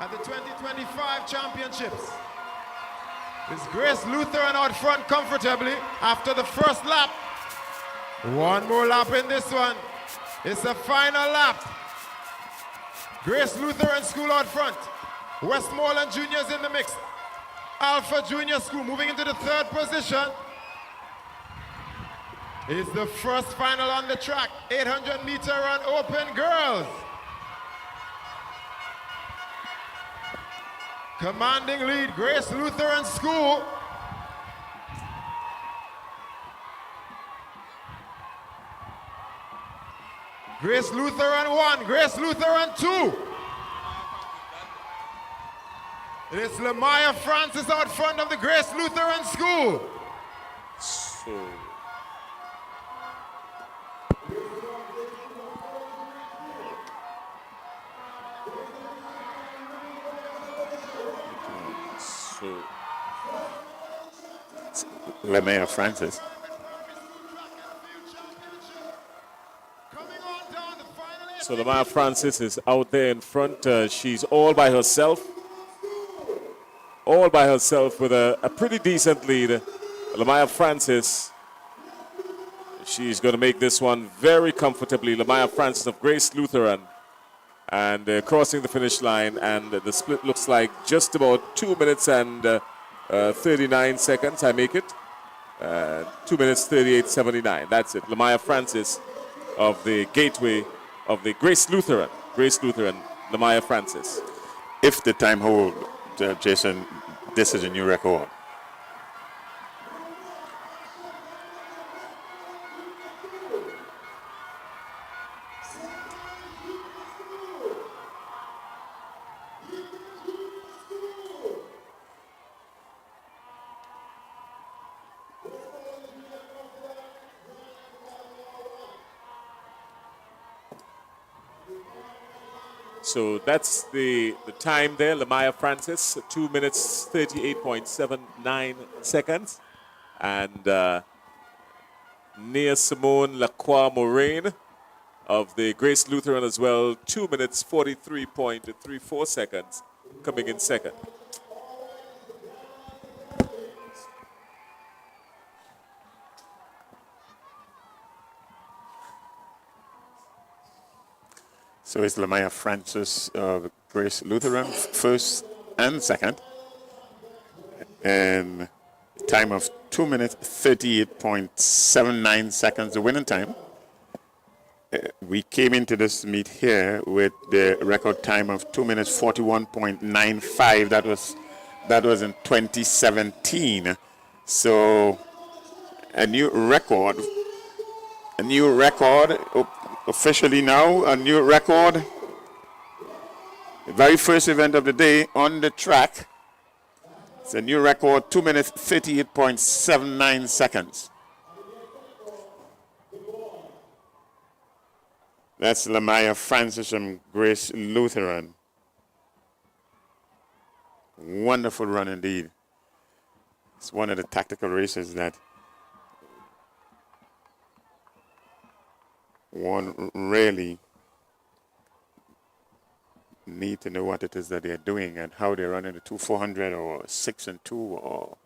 At the 2025 championships. It's Grace Lutheran out front comfortably after the first lap. One more lap in this one. It's the final lap. Grace Lutheran School out front. Westmoreland Juniors in the mix. Alpha Junior School moving into the third position. It's the first final on the track. 800-meter run open girls. Commanding lead, Grace Lutheran School. Grace Lutheran 1, Grace Lutheran 2. It's Lamaya Francis out front of the Grace Lutheran School. Lamaya Francis. So Lamaya Francis is out there in front. She's all by herself. All by herself with a pretty decent lead. Lamaya Francis, she's going to make this one very comfortably. Lamaya Francis of Grace Lutheran. And crossing the finish line, and the split looks like just about 2 minutes and 39 seconds. I make it 2 minutes 38:79. That's it. Lamaya Francis of the Gateway of the Grace Lutheran, Lamaya Francis. If the time hold, Jason, this is a new record. So that's the time there. Lamaya Francis, 2 minutes 38.79 seconds. And Nia Simone Lacroix Moraine of the Grace Lutheran as well, 2 minutes 43.34 seconds, coming in second. So it's Lamaya Francis of Grace Lutheran, first and second. And time of 2 minutes, 38.79 seconds, the winning time. We came into this meet here with the record time of 2 minutes, 41.95. That was in 2017. So a new record A new record, officially now, a new record. The very first event of the day on the track. It's a new record, 2 minutes 38.79 seconds. That's Lamaya Francis from Grace Lutheran. Wonderful run indeed. It's one of the tactical races that one really need to know what it is that they're doing and how they're running the 2-400 or 6 and 2 or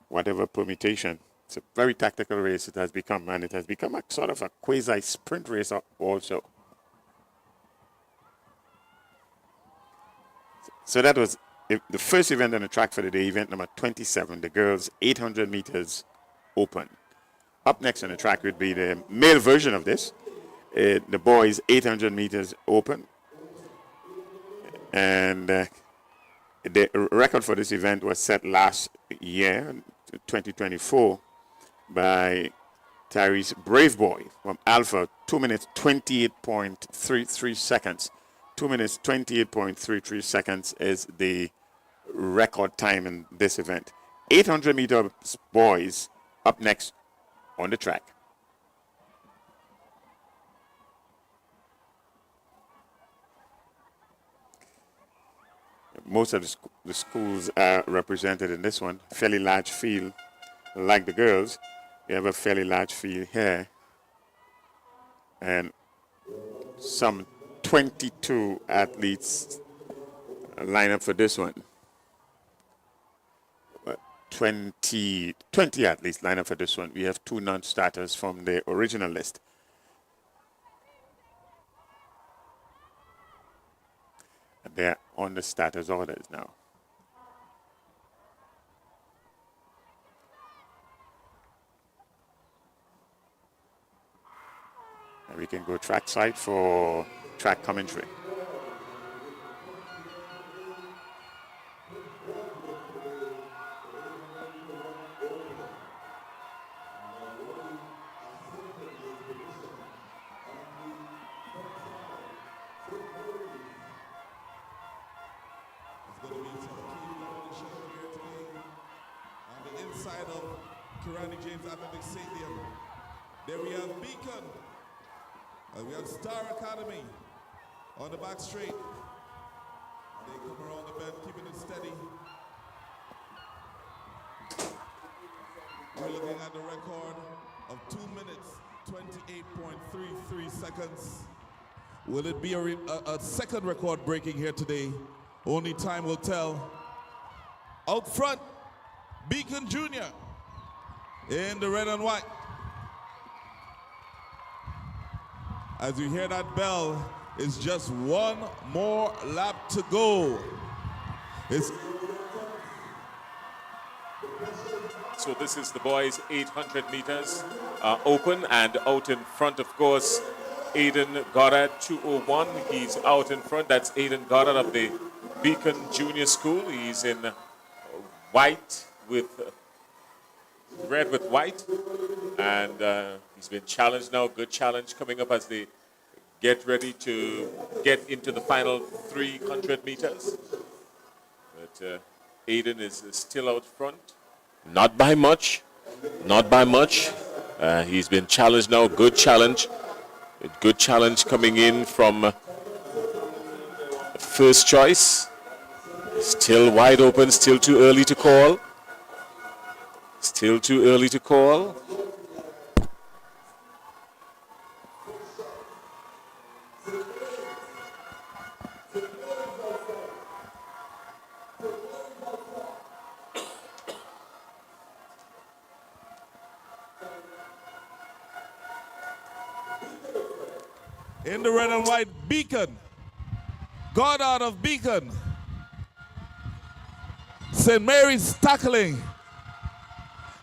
whatever permutation. It's a very tactical race it has become, and it has become a sort of a quasi sprint race also. So that was the first event on the track for the day, event number 27, the girls 800 meters open. Up next on the track would be the male version of this, the boys 800 meters open. And the record for this event was set last year, 2024, by Tyrese Braveboy from Alpha, 2 minutes 28.33 seconds. 2 minutes 28.33 seconds is the record time in this event. 800 meter boys up next on the track. Most of the schools are represented in this one. Fairly large field, like the girls. We have a fairly large field here. And some 22 athletes line up for this one. 20 athletes line up for this one. We have 2 non-starters from the original list. And they're on the starters orders now. And we can go track side for track commentary. Inside of Kirani James Athletic Stadium. There we have Beacon. We have Star Academy on the back straight. They come around the bend, keeping it steady. We're looking at the record of 2 minutes, 28.33 seconds. Will it be a second record breaking here today? Only time will tell. Out front, Beacon Jr. in the red and white. As you hear that bell, it's just one more lap to go. So this is the boys' 800 meters open, and out in front, of course, Aiden Goddard, 201. He's out in front. That's Aiden Goddard of the Beacon Junior School. He's in white with red with white, and he's been challenged now. Good challenge coming up as they get ready to get into the final 300 meters. But Aiden is still out front, not by much, not by much. He's been challenged now. Good challenge coming in from first choice. Still wide open, still too early to call. Still too early to call. In the red and white, Beacon. Goddard of Beacon. St. Mary's tackling.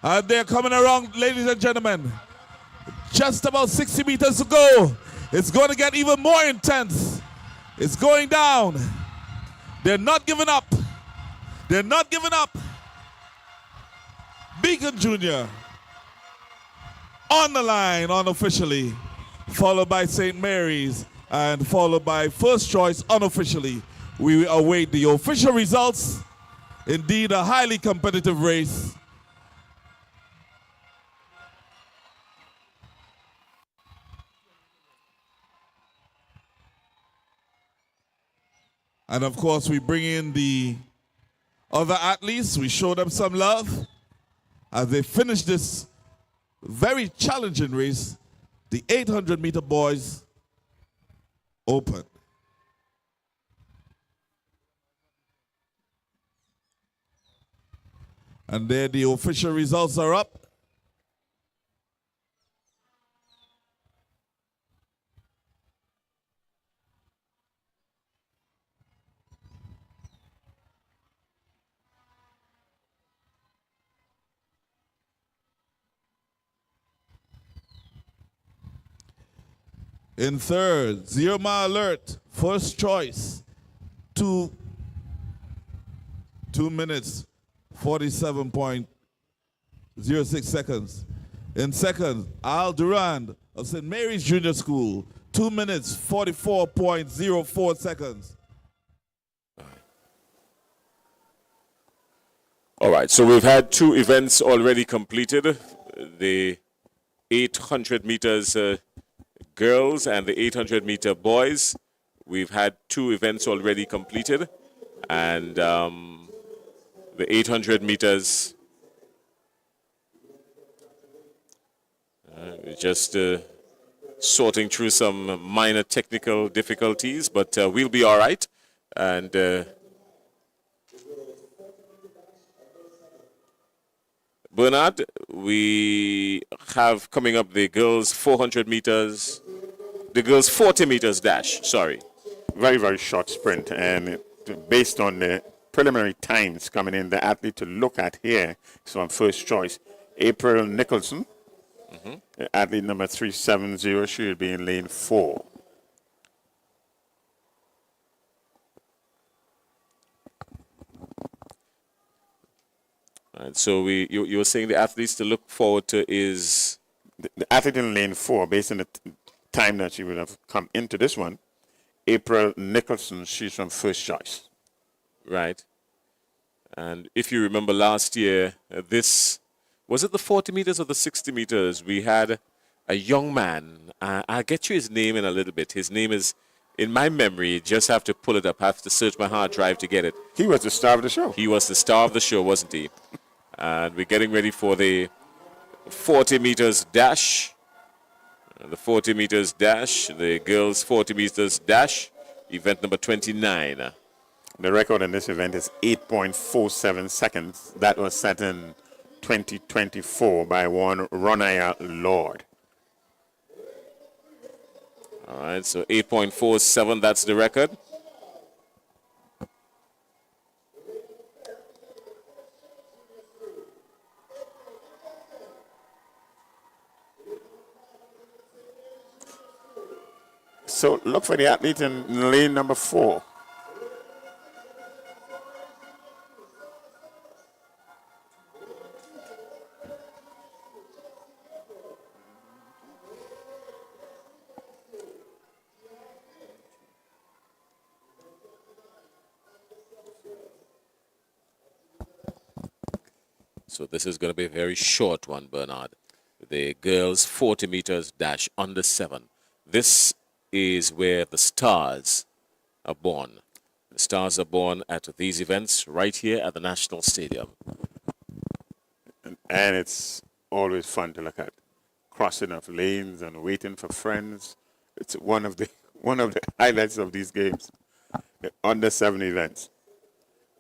And they're coming around, ladies and gentlemen. Just about 60 meters to go. It's going to get even more intense. It's going down. They're not giving up. They're not giving up. Beacon Jr. on the line unofficially, followed by St. Mary's, and followed by First Choice unofficially. We await the official results. Indeed, a highly competitive race. And of course, we bring in the other athletes. We show them some love as they finish this very challenging race, the 800-meter boys open. And there the official results are up. In third, 0 Mile Alert, First Choice, 2 minutes, 47.06 seconds. In second, Al Durand of St. Mary's Junior School, 2 minutes, 44.04 seconds. All right, so we've had 2 events already completed. The 800 meters girls and the 800-meter boys. We've had 2 events already completed. And the 800 meters, we're just sorting through some minor technical difficulties, but we'll be all right. And Bernard, we have coming up the girls 400 meters, the girls 40 meters dash, sorry. Very, very short sprint. And based on the preliminary times coming in, the athlete to look at here is on First Choice, April Nicholson. Athlete number 370, she will be in lane 4. All right, so you were saying the athletes to look forward to is The athlete in lane 4, based on the time that she would have come into this one, April Nicholson, she's from First Choice. right. And if you remember last year, was it the 40 meters or the 60 meters? We had a young man. I'll get you his name in a little bit. His name is, in my memory, just have to pull it up. I have to search my hard drive to get it. He was the star of the show. He was the star of the show, wasn't he? And we're getting ready for the 40 meters dash. The 40 meters dash, the girls 40 meters dash, event number 29. The record in this event is 8.47 seconds. That was set in 2024 by one Ronaya Lord. All right, so 8.47, that's the record. So look for the athlete in lane number 4. So this is going to be a very short one, Bernard. The girls 40 meters dash under 7. This is where the stars are born. The stars are born at these events right here at the National Stadium. And it's always fun to look at. Crossing of lanes and waiting for friends. It's one of the highlights of these games. The under 7 events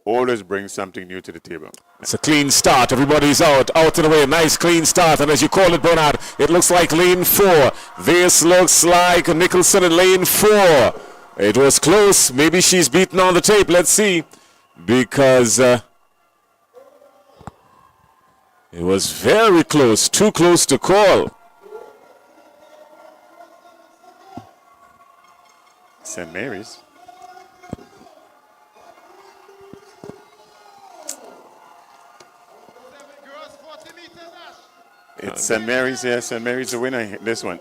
always bring something new to the table. It's a clean start. Everybody's out and away. Nice clean start. And as you call it, Bernard, it looks like lane 4. This looks like Nicholson in lane 4. It was close. Maybe she's beaten on the tape. Let's see. Because it was very close. Too close to call. St. Mary's. It's St. Mary's here. St. Mary's the winner, this one.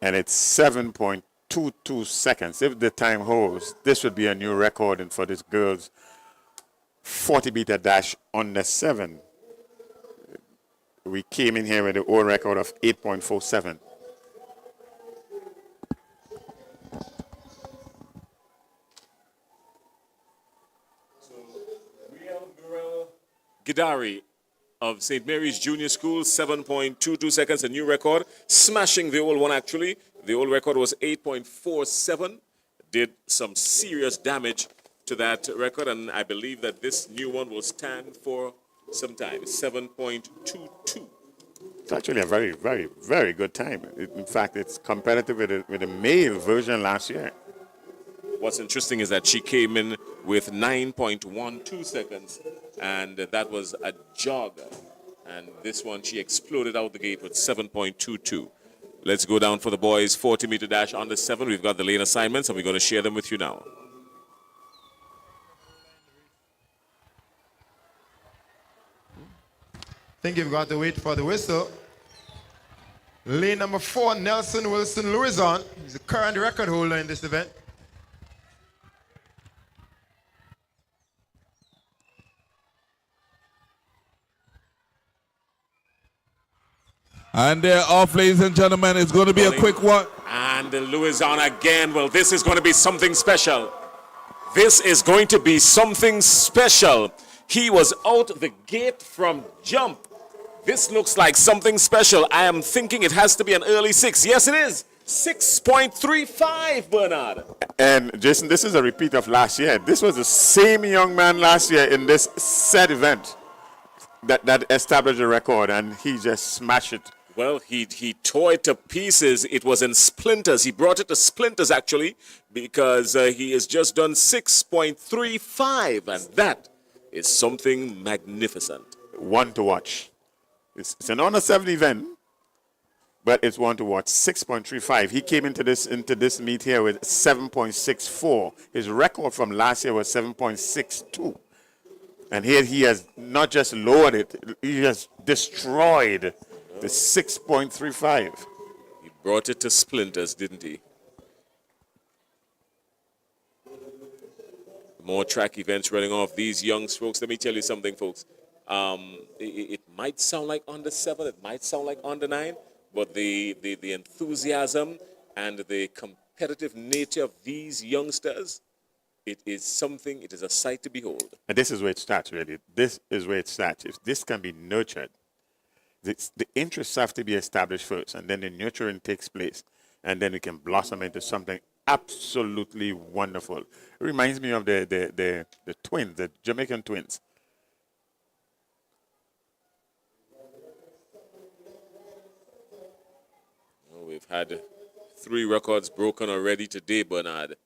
And it's 7.22 seconds. If the time holds, this would be a new record for this girl's 40-meter dash under 7. We came in here with the old record of 8.47. Gidari of St. Mary's Junior School, 7.22 seconds, a new record, smashing the old one actually. The old record was 8.47, did some serious damage to that record, and I believe that this new one will stand for some time, 7.22. It's actually a very, very, very good time. In fact, it's competitive with the male version last year. What's interesting is that she came in with 9.12 seconds, and that was a jogger. And this one, she exploded out the gate with 7.22. Let's go down for the boys' 40-meter dash under 7. We've got the lane assignments, and we're going to share them with you now. Think you've got to wait for the whistle. Lane number 4, Nelson Wilson Louison. He's the current record holder in this event. And they're off, ladies and gentlemen. It's going to be a quick one. And Louison again. Well, this is going to be something special. This is going to be something special. He was out the gate from jump. This looks like something special. I am thinking it has to be an early 6. Yes, it is. 6.35, Bernard. And Jason, this is a repeat of last year. This was the same young man last year in this said event that established a record, and he just smashed it. Well, he tore it to pieces. It was in splinters. He brought it to splinters, actually, because he has just done 6.35, and that is something magnificent. One to watch. It's an under 7 event, but it's one to watch. 6.35. He came into this meet here with 7.64. His record from last year was 7.62. And here he has not just lowered it, he has destroyed the 6.35. He brought it to splinters, didn't he? More track events running off. These young folks, let me tell you something, folks. It might sound like under 7, it might sound like under 9, but the enthusiasm and the competitive nature of these youngsters, it is something, it is a sight to behold. And this is where it starts, really. This is where it starts. If this can be nurtured, the interests have to be established first, and then the nurturing takes place, and then it can blossom into something absolutely wonderful. It reminds me of the twins, the Jamaican twins. We've had 3 records broken already today, Bernard.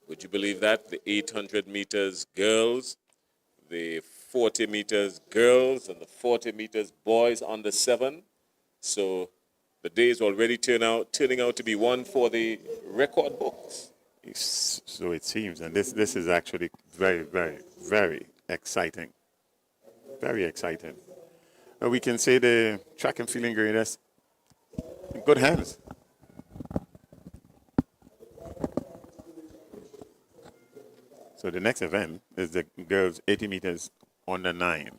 Would you believe that? The 800 meters girls, the 40 meters girls, and the 40 meters boys under 7. So the day is already turning out to be one for the record books. So it seems, and this is actually very, very, very exciting. Very exciting. We can say the track and field graders in good hands. So the next event is the girls 80 meters under 9.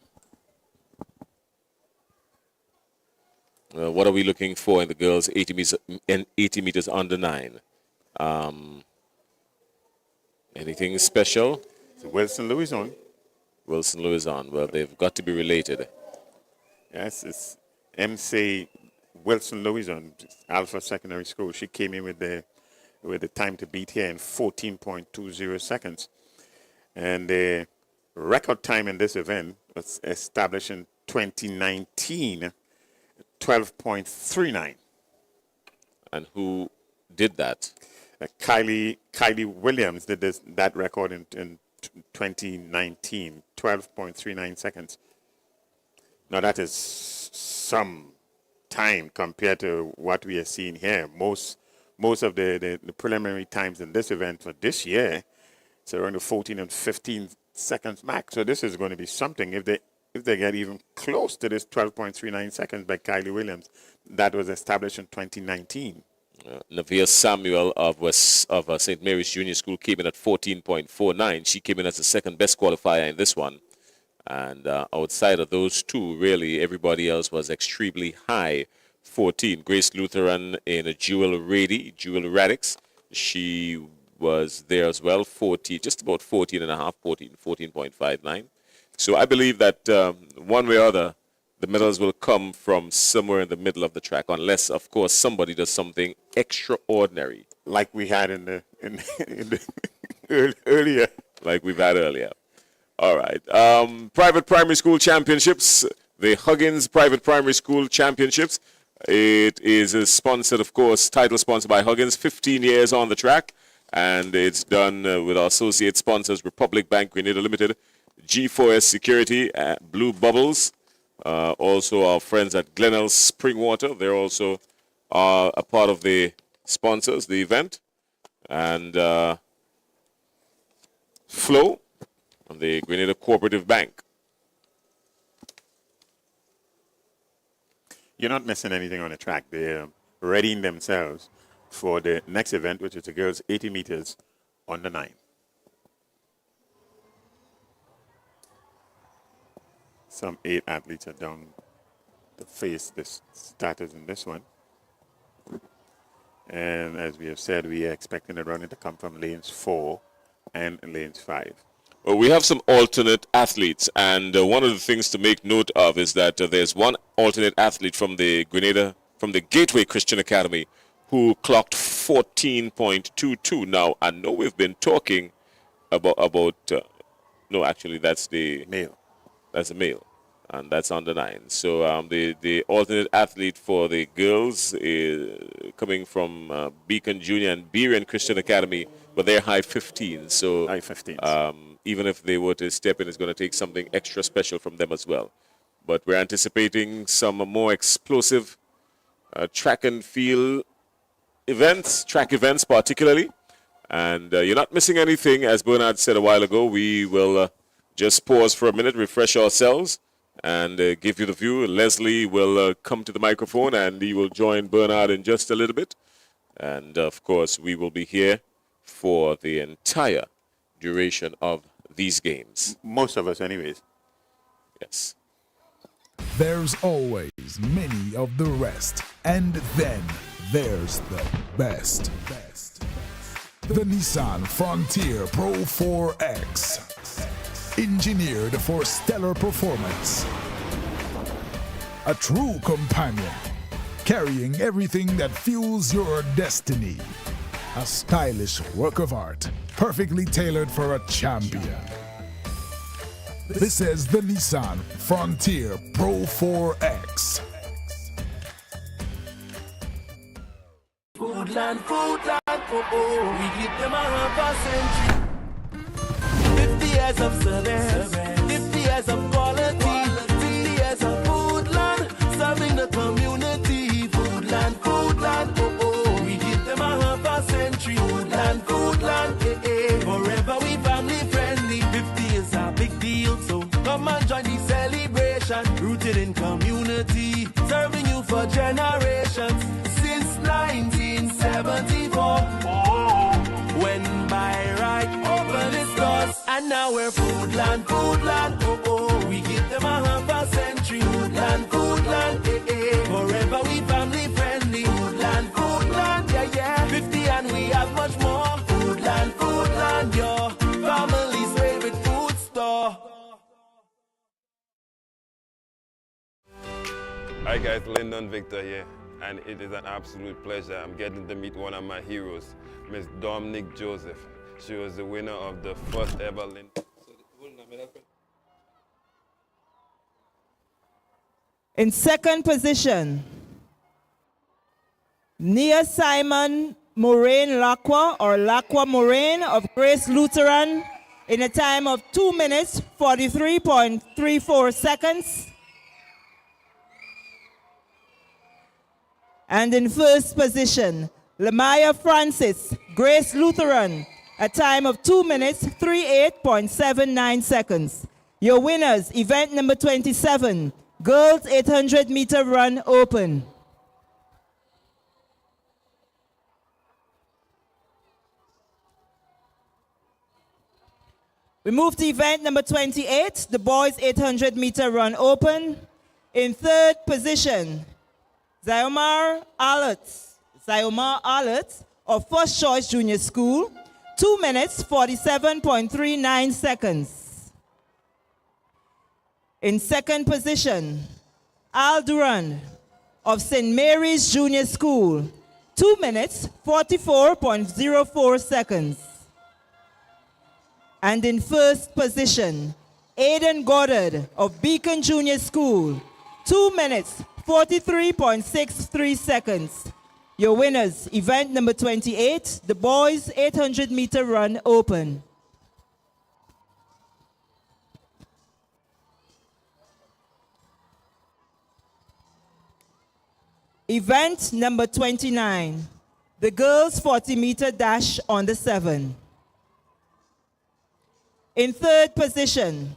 What are we looking for in the girls 80 meters under 9? Anything special? So Wilson Louison. Wilson Louison. Well, they've got to be related. Yes, it's MC Wilson Louison, Alpha Secondary School. She came in with the time to beat here in 14.20 seconds. And the record time in this event was established in 2019, 12.39. And who did that? Kylie Williams did that record in 2019, 12.39 seconds. Now that is some time compared to what we are seeing here. Most most of the preliminary times in this event for this year, it's around the 14 and 15 seconds max. So this is going to be something. If they get even close to this 12.39 seconds by Kylie Williams, that was established in 2019. Navia Samuel of St. Mary's Junior School came in at 14.49. She came in as the second best qualifier in this one. And outside of those two, really, everybody else was extremely high. 14. Grace Lutheran in a Jewel Radix. She was there as well, 14, just about 14 and a half, 14.59. So I believe that one way or other, the medals will come from somewhere in the middle of the track, unless, of course, somebody does something extraordinary, like we had in the earlier. Like we've had earlier. All right. Private primary school championships, the Huggins Private Primary School Championships. It is sponsored, of course, title sponsored by Huggins, 15 years on the track, and it's done with our associate sponsors, Republic Bank, Grenada Limited, G4S Security, Blue Bubbles, also our friends at Glenelg Springwater. They're also a part of the sponsors, the event, and Flow, and the Grenada Cooperative Bank. You're not missing anything on the track. They're readying themselves for the next event, which is the girls 80 meters on the 9. Some 8 athletes are down to face the starters in this one. And as we have said, we are expecting the running to come from lanes 4 and lanes 5. Well, we have some alternate athletes, and one of the things to make note of is that there's one alternate athlete from the Gateway Christian Academy who clocked 14.22. Now, I know we've been talking about no, actually, that's the male. That's a male, and that's under 9. So the alternate athlete for the girls is coming from Beacon Junior and Berean Christian Academy, but they're high 15. So high 15s. Even if they were to step in, it's going to take something extra special from them as well. But we're anticipating some more explosive track and field events, track events particularly. And you're not missing anything. As Bernard said a while ago, we will just pause for a minute, refresh ourselves, and give you the view. Leslie will come to the microphone, and he will join Bernard in just a little bit. And, of course, we will be here for the entire duration of these games. Most of us anyways. Yes. There's always many of the rest, and then there's the best. The Nissan Frontier Pro 4X. Engineered for stellar performance. A true companion, carrying everything that fuels your destiny. A stylish work of art, perfectly tailored for a champion. This is the Nissan Frontier Pro 4X. Foodland, we give them a half a century. 50 years of service, 50 years of quality, 50 years of Foodland, serving the community. Foodland, we give them a half a century. Foodland, forever we family friendly. 50 is a big deal, so come and join the celebration. Rooted in community, serving you for generations. Since 1974, when by right opened its doors, and now we're Foodland, we give them a half a century. Foodland, forever we family friendly. Foodland, yeah, 50 and we have much more. Foodland, your family's favorite food store. Hi guys, Lyndon Victor here, and it is an absolute pleasure. I'm getting to meet one of my heroes, Miss Dominique Joseph. She was the winner of the first ever In second position, Nia Simon Moraine Lacqua, or Lacqua Moraine of Grace Lutheran, in a time of 2 minutes, 43.34 seconds. And in first position, Lamaya Francis, Grace Lutheran, a time of 2 minutes, 38.79 seconds. Your winners, event number 27, Girls 800 meter run open. We move to event number 28, the boys 800 meter run open. In third position, Zyomar Alet of First Choice Junior School, 2 minutes, 47.39 seconds. In second position, Al Duran of St. Mary's Junior School, 2 minutes, 44.04 seconds. And in first position, Aidan Goddard of Beacon Junior School, 2 minutes, 43.63 seconds. Your winners, event number 28, the boys 800 meter run open. Event number 29, the girls 40 meter dash on the 7. In third position,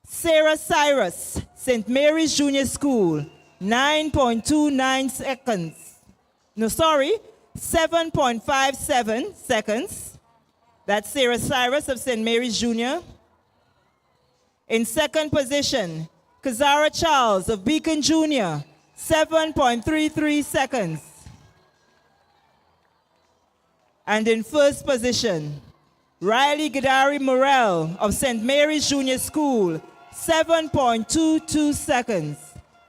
Sarah Cyrus, St. Mary's Junior School, 9.29 seconds. No, sorry, 7.57 seconds. That's Sarah Cyrus of St. Mary's Junior. In second position, Kazara Charles of Beacon Junior, 7.33 seconds. And in first position, Riley Gadari Morel of St. Mary's Junior School, 7.22 seconds.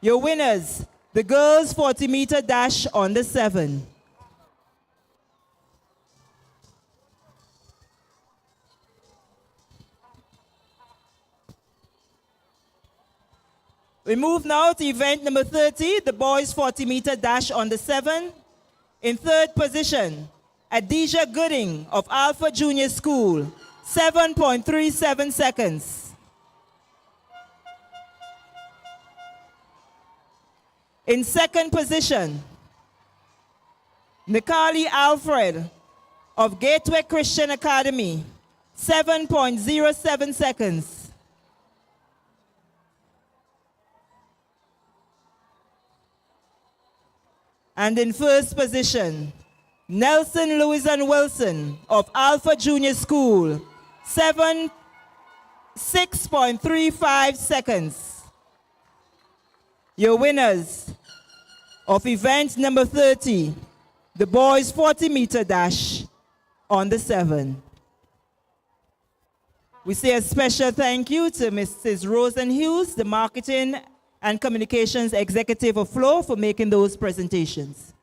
Your winners, the girls 40 meter dash on the 7. We move now to event number 30, the boys 40 meter dash on the 7. In third position, Adija Gooding of Alpha Junior School, 7.37 seconds. In second position, Nikali Alfred of Gateway Christian Academy, 7.07 seconds. And in first position, Nelson Lewis and Wilson of Alpha Junior School, 6.35 seconds. Your winners of event number 30, the boys 40 meter dash on the 7. We say a special thank you to Mrs. Rosen Hughes, the Marketing and Communications Executive of Flow, for making those presentations.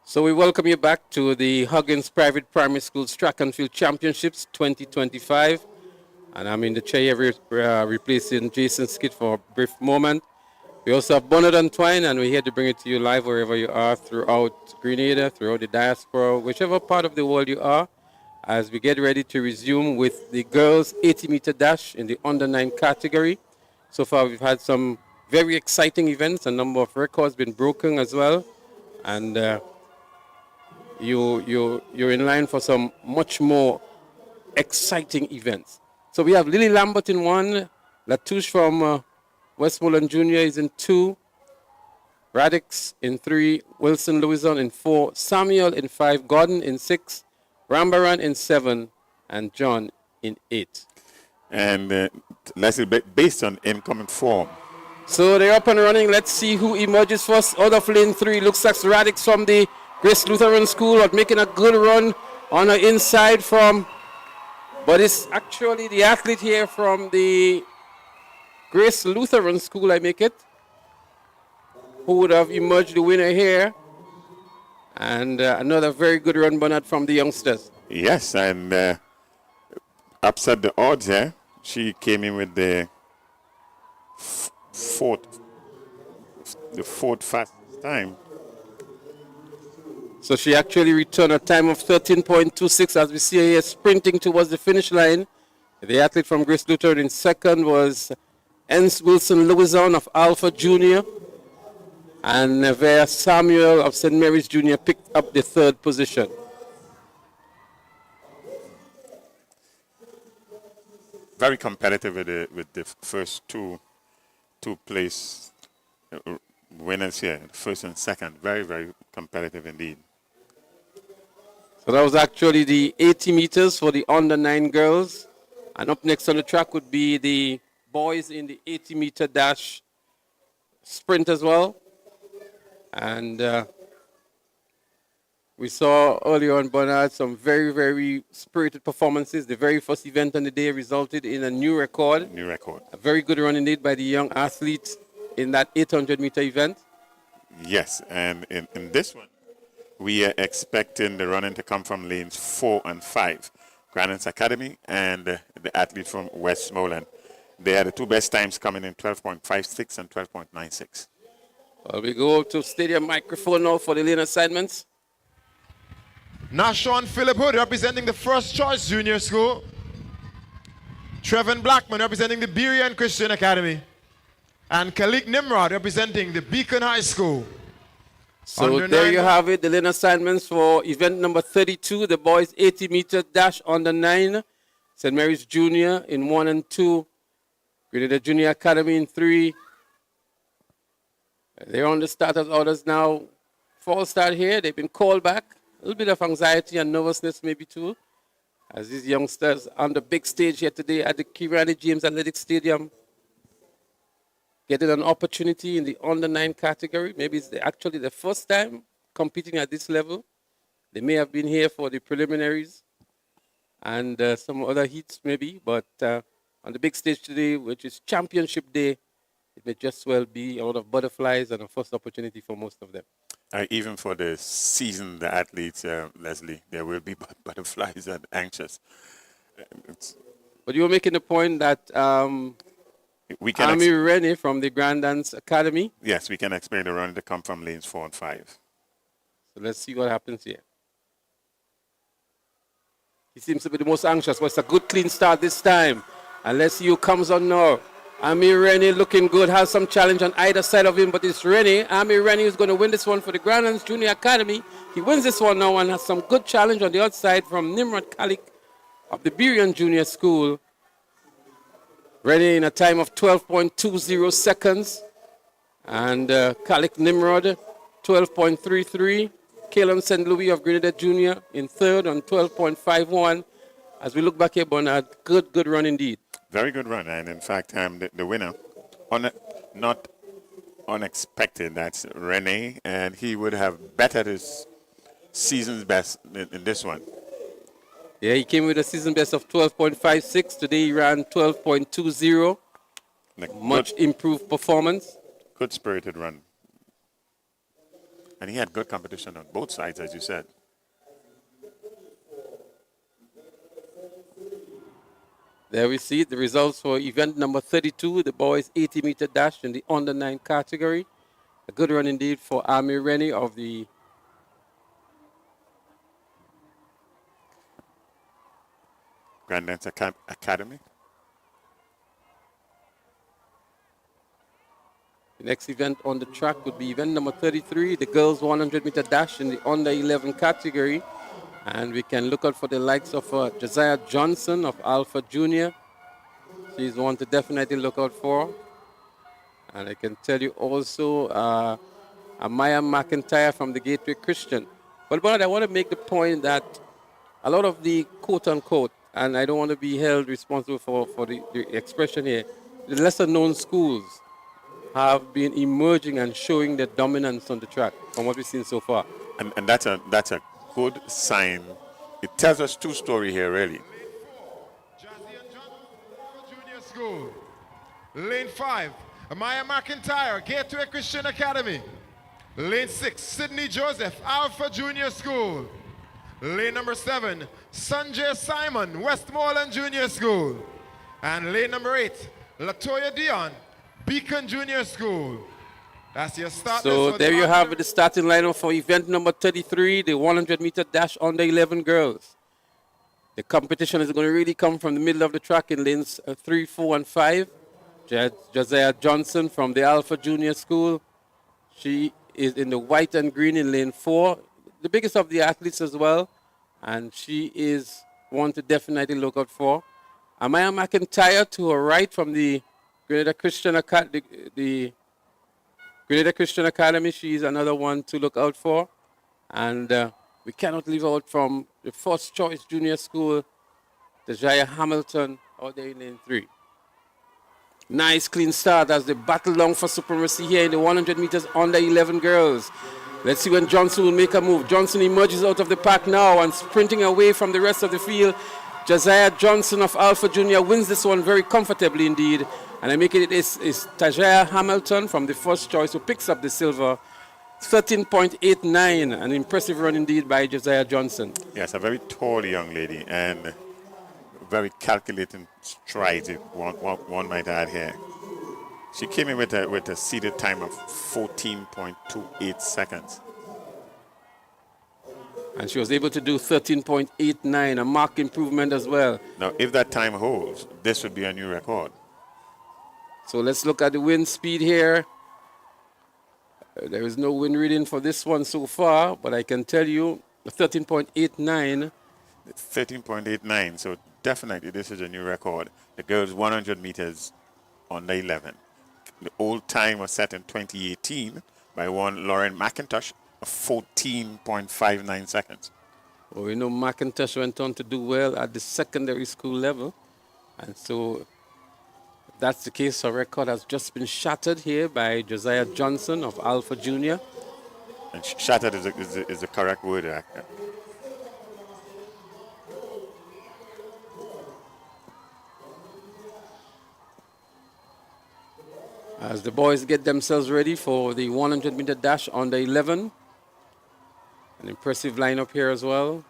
So we welcome you back to the Huggins Private Primary Schools Track and Field Championships 2025. And I'm in the chair replacing Jason Skid for a brief moment. We also have Bonnet and Twine, and we're here to bring it to you live wherever you are throughout Grenada, throughout the diaspora, whichever part of the world you are, as we get ready to resume with the girls 80 meter dash in the under 9 category. So far we've had some very exciting events. A number of records been broken as well, and you're in line for some much more exciting events. So we have Lily Lambert in 1, Latouche from Westmoreland Junior is in 2, Radix in 3, Wilson Louison in 4, Samuel in 5, Gordon in 6, Rambaran in 7, and John in 8. And Leslie, based on incoming form. So they're up and running. Let's see who emerges first. Out of lane 3, looks like Radix from the Grace Lutheran School, but making a good run on the inside from, but it's actually the athlete here from the Grace Lutheran School, I make it, who would have emerged the winner here. And another very good run, Bernard, from the youngsters. Yes, and upset the odds here. She came in with the fourth fastest time. So she actually returned a time of 13.26 as we see her here sprinting towards the finish line. The athlete from Grace Lutheran in second was Enns Wilson Louison of Alpha Junior. And Nevea Samuel of St. Mary's Junior picked up the third position. Very competitive with the first two place winners here, first and second. Very, very competitive indeed. So that was actually the 80 meters for the under 9 girls. And up next on the track would be the boys in the 80 meter dash sprint as well. And we saw earlier on, Bernard, some very, very spirited performances. The very first event on the day resulted in a new record. New record. A very good run indeed by the young athletes in that 800 meter event. Yes, and in this one, we are expecting the running to come from lanes 4 and 5. Grandins Academy and the athlete from Westmoreland. They are the two best times coming in 12.56 and 12.96. Well, we go to stadium microphone now for the lane assignments. Nashon Philip Hood representing the First Choice Junior School. Trevin Blackman representing the Berean Christian Academy. And Khalik Nimrod representing the Beacon High School. So Under there 9. you have it, the lane assignments for event number 32, the boys 80 meter dash under 9. St. Mary's Junior in 1 and 2. Grenada Junior Academy in 3. They're on the starters orders now. False start here, they've been called back. A little bit of anxiety and nervousness maybe too, as these youngsters on the big stage here today at the Kirani James Athletic Stadium getting an opportunity in the under 9 category. Maybe it's actually the first time competing at this level. They may have been here for the preliminaries and some other heats maybe, but on the big stage today, which is championship day, it may just well be a lot of butterflies and a first opportunity for most of them. Even for the seasoned athletes, Leslie, there will be butterflies and anxious. But you were making the point that we can Ami Rennie from the Grand Dance Academy. Yes, we can expect the run to come from lanes 4 and 5. So let's see what happens here. He seems to be the most anxious, but it's a good clean start this time. And let's see who comes on now. Ami Rennie looking good, has some challenge on either side of him, but it's Rennie. Ami Rennie is going to win this one for the Grandlands Junior Academy. He wins this one now and has some good challenge on the outside from Nimrod Khalik of the Berean Junior School. Rennie in a time of 12.20 seconds. And Khalik Nimrod, 12.33. Kalen St. Louis of Grenada Junior in third on 12.51. As we look back here, Bernard, good run indeed. Very good run, and in fact, the winner, not unexpected, that's Rene, and he would have bettered his season's best in this one. Yeah, he came with a season best of 12.56. Today he ran 12.20. Much improved performance. Good spirited run. And he had good competition on both sides, as you said. There we see the results for event number 32, the boys 80 meter dash in the under 9 category. A good run indeed for Ami Rennie of the Grand Dance Academy. The next event on the track would be event number 33, the girls 100-meter dash in the under 11 category. And we can look out for the likes of Josiah Johnson of Alpha Junior. She's one to definitely look out for. And I can tell you also Amaya McIntyre from the Gateway Christian. But I want to make the point that a lot of the quote-unquote, and I don't want to be held responsible for the expression here, the lesser-known schools have been emerging and showing their dominance on the track from what we've seen so far. And that's a good sign. It tells us two stories here, really. Junior School. Lane 5, Amaya McIntyre, Gateway Christian Academy. Lane 6, Sydney Joseph, Alpha Junior School. Lane number 7, Sanjay Simon, Westmoreland Junior School. And lane number 8, Latoya Dion, Beacon Junior School. That's your start. So there you have the starting lineup for event number 33, the 100-meter dash under 11 girls. The competition is going to really come from the middle of the track in lanes 3, 4, and 5. Josiah Johnson from the Alpha Junior School. She is in the white and green in lane 4, the biggest of the athletes as well. And she is one to definitely look out for. Amaya McIntyre to her right from the Grenada Christian Grenada Christian Academy. She's another one to look out for. And we cannot leave out from the First Choice Junior School, the Jaya Hamilton, out there in lane 3. Nice clean start as they battle long for supremacy here in the 100 meters under 11 girls. Let's see when Johnson will make a move. Johnson emerges out of the pack now and sprinting away from the rest of the field. Josiah Johnson of Alpha Junior wins this one very comfortably indeed. And I make it is Tajaya Hamilton from the First Choice who picks up the silver. 13.89, an impressive run indeed by Josiah Johnson. Yes, a very tall young lady and very calculating strides, one might add here. She came in with a seeded time of 14.28 seconds. And she was able to do 13.89, a marked improvement as well. Now, if that time holds, this would be a new record. So let's look at the wind speed here. There is no wind reading for this one so far, but I can tell you 13.89. 13.89, so definitely this is a new record. The girls 100 meters under 11. The old time was set in 2018 by one Lauren McIntosh of 14.59 seconds. Well, we know McIntosh went on to do well at the secondary school level. And so if that's the case, her record has just been shattered here by Josiah Johnson of Alpha Junior. And shattered is the correct word. As the boys get themselves ready for the 100-meter dash under 11. An impressive lineup here as well.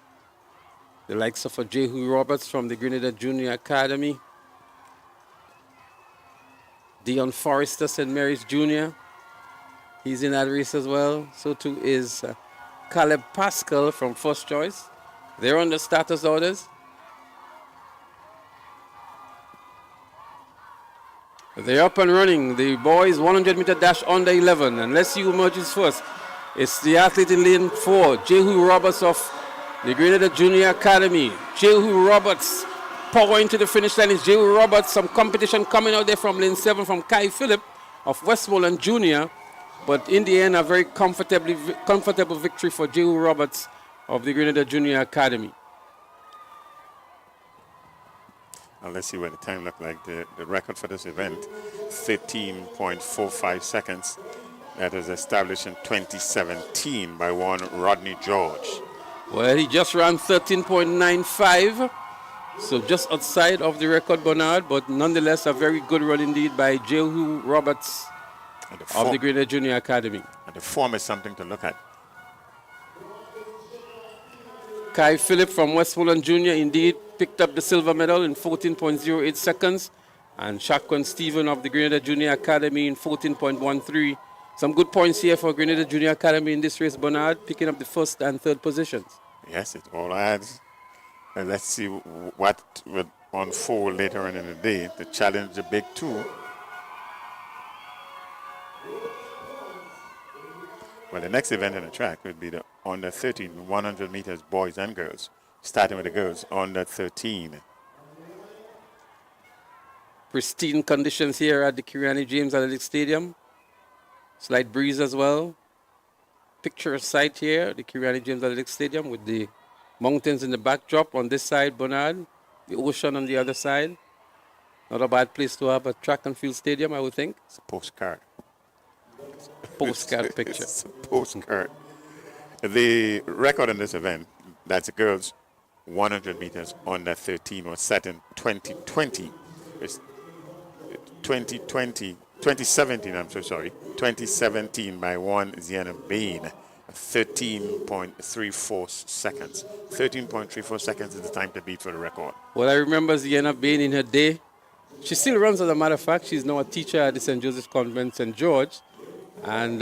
The likes of Jehu Roberts from the Grenada Junior Academy. Dion Forrester, St. Mary's Junior. He's in that race as well. So too is Caleb Pascal from First Choice. They're on the status orders. They're up and running. The boys 100-meter dash under 11. And let's see who emerges first. It's the athlete in lane 4, Jehu Roberts of the Grenada Junior Academy. Jehu Roberts power into the finish line. It's Jehu Roberts. Some competition coming out there from lane 7 from Kai Phillip of Westmoreland Junior. But in the end, a very comfortable victory for Jehu Roberts of the Grenada Junior Academy. Now let's see what the time looked like. The record for this event, 13.45 seconds. That was established in 2017 by one Rodney George. Well, he just ran 13.95, so just outside of the record, Bernard, but nonetheless a very good run indeed by Jehu Roberts of the Grenada Junior Academy. And the form is something to look at. Kai Phillip from Westmoreland Junior indeed picked up the silver medal in 14.08 seconds, and Shaquan Stephen of the Grenada Junior Academy in 14.13. Some good points here for Grenada Junior Academy in this race, Bernard, picking up the first and third positions. Yes, it all adds. And let's see what will unfold later on in the day to challenge the big two. Well, the next event on the track would be the under 13 100 meters boys and girls. Starting with the girls, under 13. Pristine conditions here at the Kirani James Athletic Stadium. Slight breeze as well. Picture site here, the Kirani James Athletic Stadium with the mountains in the backdrop on this side, Bernard. The ocean on the other side. Not a bad place to have a track and field stadium, I would think. It's a postcard. Postcard picture. It's a postcard. The record in this event, that's the girls 100 meters under 13, was set in 2020. It's 2017, I'm so sorry. 2017 by one Ziana Bain. 13.34 seconds. 13.34 seconds is the time to beat for the record. Well, I remember Ziana Bain in her day. She still runs, as a matter of fact. She's now a teacher at the St. Joseph's Convent, St. George. And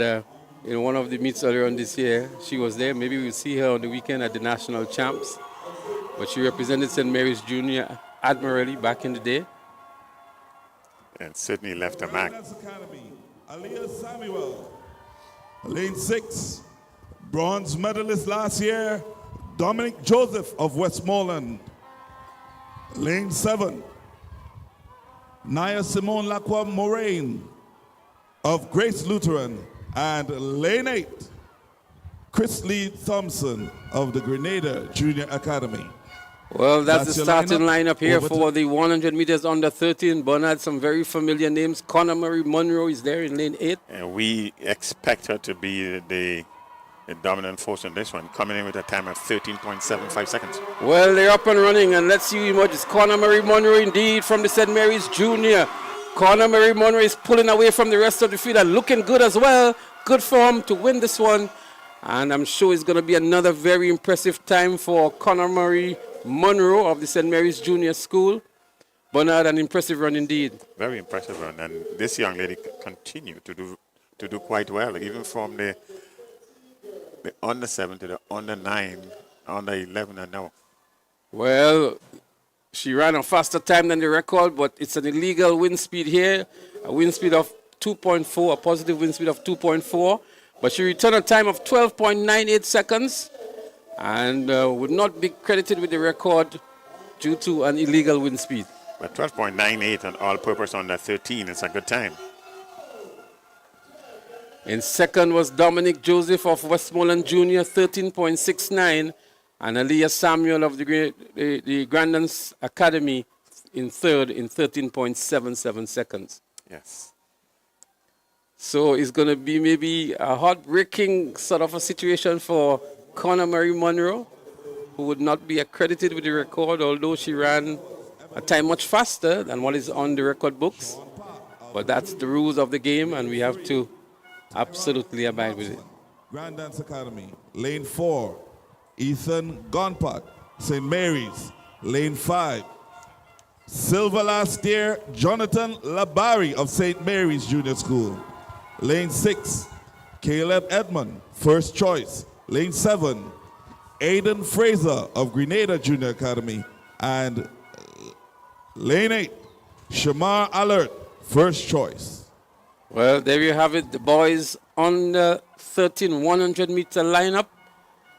in one of the meets earlier on this year, she was there. Maybe we'll see her on the weekend at the National Champs. But she represented St. Mary's Junior admirably back in the day. And certainly left a mark. Academy, Aliyah Samuel. Lane 6, bronze medalist last year, Dominic Joseph of Westmoreland. Lane 7, Naya Simone Lacroix Moraine of Grace Lutheran. And lane 8, Chris Lee Thompson of the Grenada Junior Academy. Well, that's the your starting lineup here Over for the 100 meters under 13. Bernard, some very familiar names. Connor Marie Monroe is there in lane 8. And we expect her to be the dominant force in this one, coming in with a time of 13.75 seconds. Well, they're up and running, and let's see who emerges. Connor Marie Monroe, indeed, from the St. Mary's Junior. Connor Marie Monroe is pulling away from the rest of the field and looking good as well. Good form to win this one. And I'm sure it's going to be another very impressive time for Connor Marie Monroe of the St. Mary's Junior School. Bernard, an impressive run indeed. Very impressive run, and this young lady continued to do quite well, even from the under 7 to the under 9, under 11, and now. Well, she ran a faster time than the record, but it's an illegal wind speed here, a wind speed of 2.4, a positive wind speed of 2.4, but she returned a time of 12.98 seconds and would not be credited with the record due to an illegal wind speed. But 12.98 on all-purpose under 13, it's a good time. In second was Dominic Joseph of Westmoreland Junior, 13.69, and Aliyah Samuel of the Grandins Academy in third in 13.77 seconds. Yes. So it's going to be maybe a heartbreaking sort of a situation for Connor Marie Monroe, who would not be accredited with the record, although she ran a time much faster than what is on the record books. But that's the rules of the game, and we have to absolutely abide with it. Grand Dance Academy, lane 4, Ethan Gonpat, St. Mary's. Lane 5, silver last year, Jonathan Labari of St. Mary's Junior School. Lane 6, Caleb Edmond, first choice. Lane 7, Aiden Fraser of Grenada Junior Academy. And lane 8, Shamar Alert, first choice. Well, there you have it, the boys on the 13 100-meter lineup.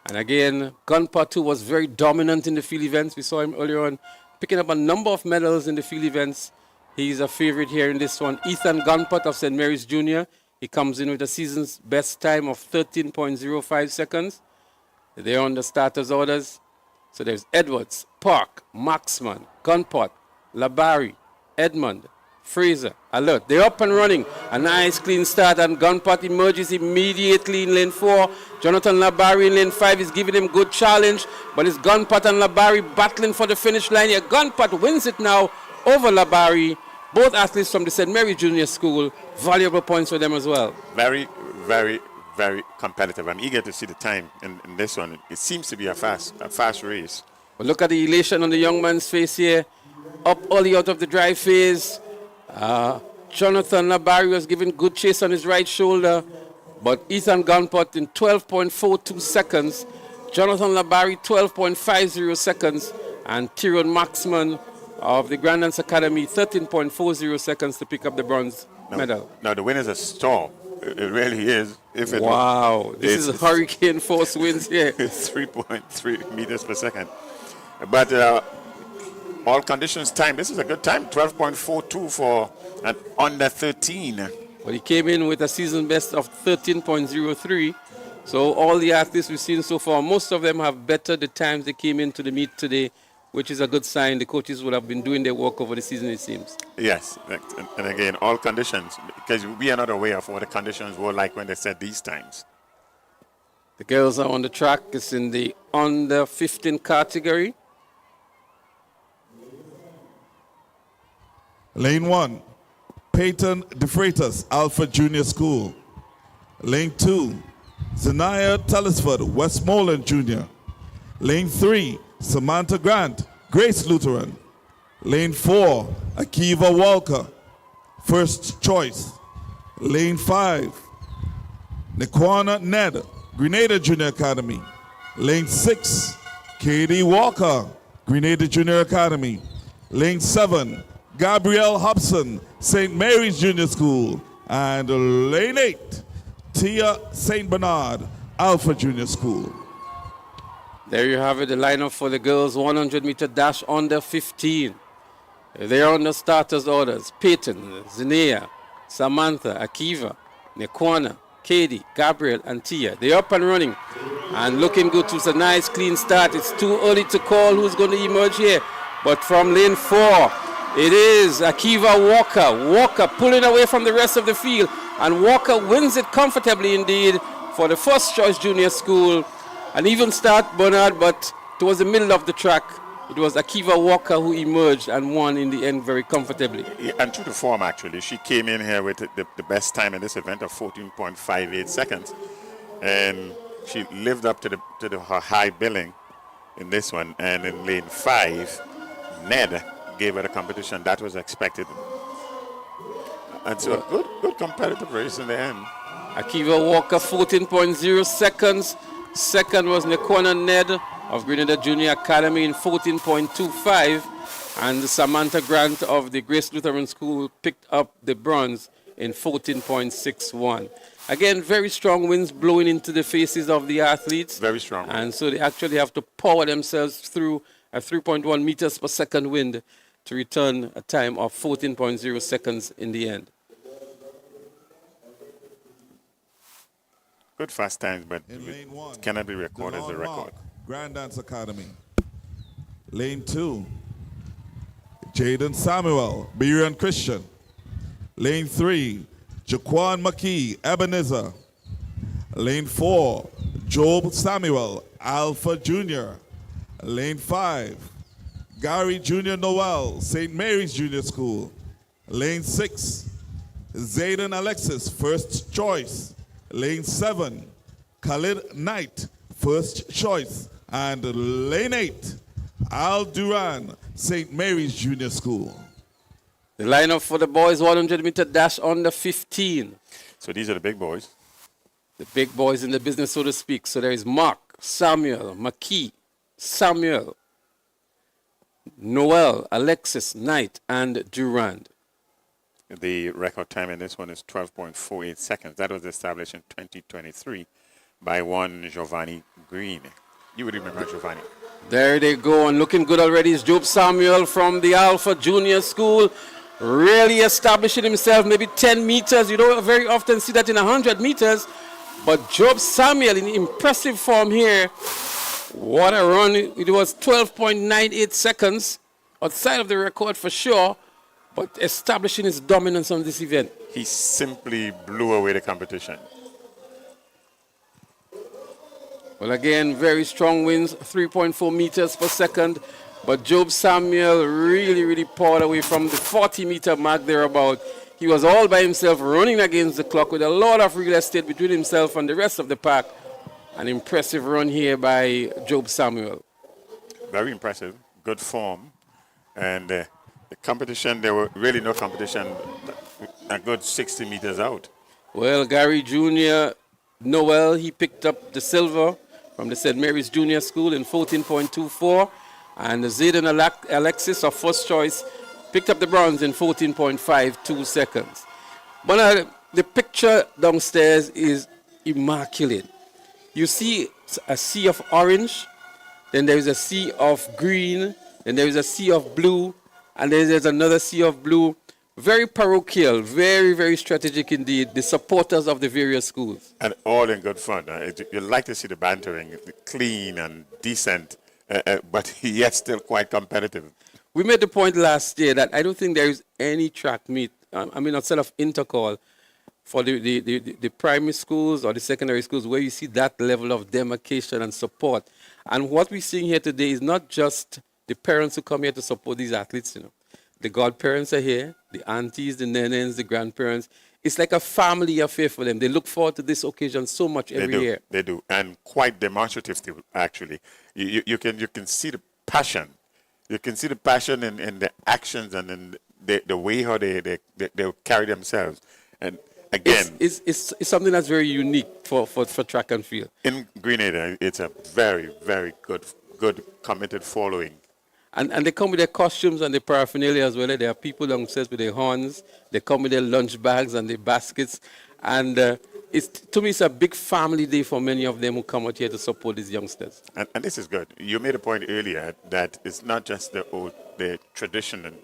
And again, Gunpatu was very dominant in the field events. We saw him earlier on picking up a number of medals in the field events. He's a favorite here in this one. Ethan Gunpat of St. Mary's Junior. He comes in with a season's best time of 13.05 seconds. They're on the starters' orders. So there's Edwards, Park, Maxman, Gunpot, Labari, Edmond, Fraser, Alert. They're up and running. A nice clean start, and Gunpot emerges immediately in lane 4. Jonathan Labari in lane 5 is giving him good challenge, but it's Gunpot and Labari battling for the finish line here. Gunpot wins it now over Labari. Both athletes from the St. Mary Junior School. Valuable points for them as well. Very, very, very competitive. I'm eager to see the time in this one. It seems to be a fast race. But look at the elation on the young man's face here. Up early out of the drive phase. Jonathan Labari was giving good chase on his right shoulder, but Ethan Gunpot in 12.42 seconds, Jonathan Labari 12.50 seconds, and Tyrone Maxman of the Grandins Academy 13.40 seconds to pick up the bronze medal. Now the winners are Storr. It really is. If it Wow, this is it's hurricane force winds here. It's 3.3 meters per second. But all conditions time, this is a good time, 12.42 for an under 13. Well, he came in with a season best of 13.03. So all the athletes we've seen so far, most of them have bettered the times they came into the meet today, which is a good sign. The coaches would have been doing their work over the season, it seems. Yes, and again, all conditions, because we are not aware of what the conditions were like when they set these times. The girls are on the track. It's in the under 15 category. Lane 1, Peyton DeFreitas, Alpha Junior School. Lane 2, Zanaya Telesford, Westmoreland Junior. Lane 3, Samantha Grant, Grace Lutheran. Lane 4, Akiva Walker, First Choice. Lane 5, Nikwana Ned, Grenada Junior Academy. Lane 6, Katie Walker, Grenada Junior Academy. Lane 7, Gabrielle Hobson, St. Mary's Junior School. And lane 8, Tia St. Bernard, Alpha Junior School. There you have it, the lineup for the girls 100-meter dash under 15. They're on the starters' orders. Peyton, Zinea, Samantha, Akiva, Nekwana, Katie, Gabriel, and Tia. They're up and running and looking good. It's a nice, clean start. It's too early to call who's going to emerge here. But from lane 4, it is Akiva Walker. Walker pulling away from the rest of the field. And Walker wins it comfortably indeed for the First Choice Junior School. An even start, Bernard, but towards the middle of the track, it was Akiva Walker who emerged and won in the end very comfortably. Yeah, and true to form, actually. She came in here with the best time in this event of 14.58 seconds. And she lived up to her high billing in this one. And in lane 5, Ned gave her the competition that was expected. And so a good competitive race in the end. Akiva Walker, 14.0 seconds. Second was Nekwana Ned of Grenada Junior Academy in 14.25. And Samantha Grant of the Grace Lutheran School picked up the bronze in 14.61. Again, very strong winds blowing into the faces of the athletes. Very strong. And so they actually have to power themselves through a 3.1 meters per second wind to return a time of 14.0 seconds in the end. Good fast times, but it cannot be recorded as a record. Grand Dance Academy. Lane 2, Jaden Samuel, Berean Christian. Lane 3, Jaquan McKee, Ebenezer. Lane 4, Job Samuel, Alpha Junior. Lane 5, Gary Junior Noel, St. Mary's Junior School. Lane 6, Zayden Alexis, First Choice. Lane 7, Khalid Knight, First Choice. And lane 8, Al Duran, St. Mary's Junior School. The lineup for the boys 100-meter dash under 15. So these are the big boys. The big boys in the business, so to speak. So there is Mark, Samuel, McKee, Samuel, Noel, Alexis, Knight, and Durand. The record time in this one is 12.48 seconds. That was established in 2023 by one Giovanni Green. You would remember Giovanni. There they go, and looking good already is Job Samuel from the Alpha Junior School. Really establishing himself, maybe 10 meters. You don't very often see that in 100 meters. But Job Samuel in impressive form here. What a run. It was 12.98 seconds. Outside of the record for sure. But establishing his dominance on this event. He simply blew away the competition. Well, again, very strong winds, 3.4 meters per second. But Job Samuel really poured away from the 40-meter mark thereabout. He was all by himself running against the clock with a lot of real estate between himself and the rest of the pack. An impressive run here by Job Samuel. Very impressive. Good form. And the competition, there were really no competition a good 60 meters out. Well, Gary Jr. Noel, he picked up the silver from the St. Mary's Junior School in 14.24. And Zayden Alexis of First Choice picked up the bronze in 14.52 seconds. But the picture downstairs is immaculate. You see a sea of orange, then there is a sea of green, then there is a sea of blue, and then there's another sea of blue. Very parochial, very, very strategic indeed, the supporters of the various schools. And all in good fun. You like to see the bantering, clean and decent, but yet still quite competitive. We made the point last year that I don't think there is any track meet, outside of intercall, for the primary schools or the secondary schools where you see that level of demarcation and support. And what we're seeing here today is not just the parents who come here to support these athletes, The godparents are here, the aunties, the nenes, the grandparents. It's like a family affair for them. They look forward to this occasion so much every year. They do, and quite demonstrative too, actually. You can see the passion. You can see the passion in the actions and in the way how they carry themselves. And again, it's something that's very unique for track and field. In Grenada, it's a very, very good committed following. And they come with their costumes and their paraphernalia as well. There are people downstairs with their horns. They come with their lunch bags and their baskets. And to me, it's a big family day for many of them who come out here to support these youngsters. And this is good. You made a point earlier that it's not just the tradition.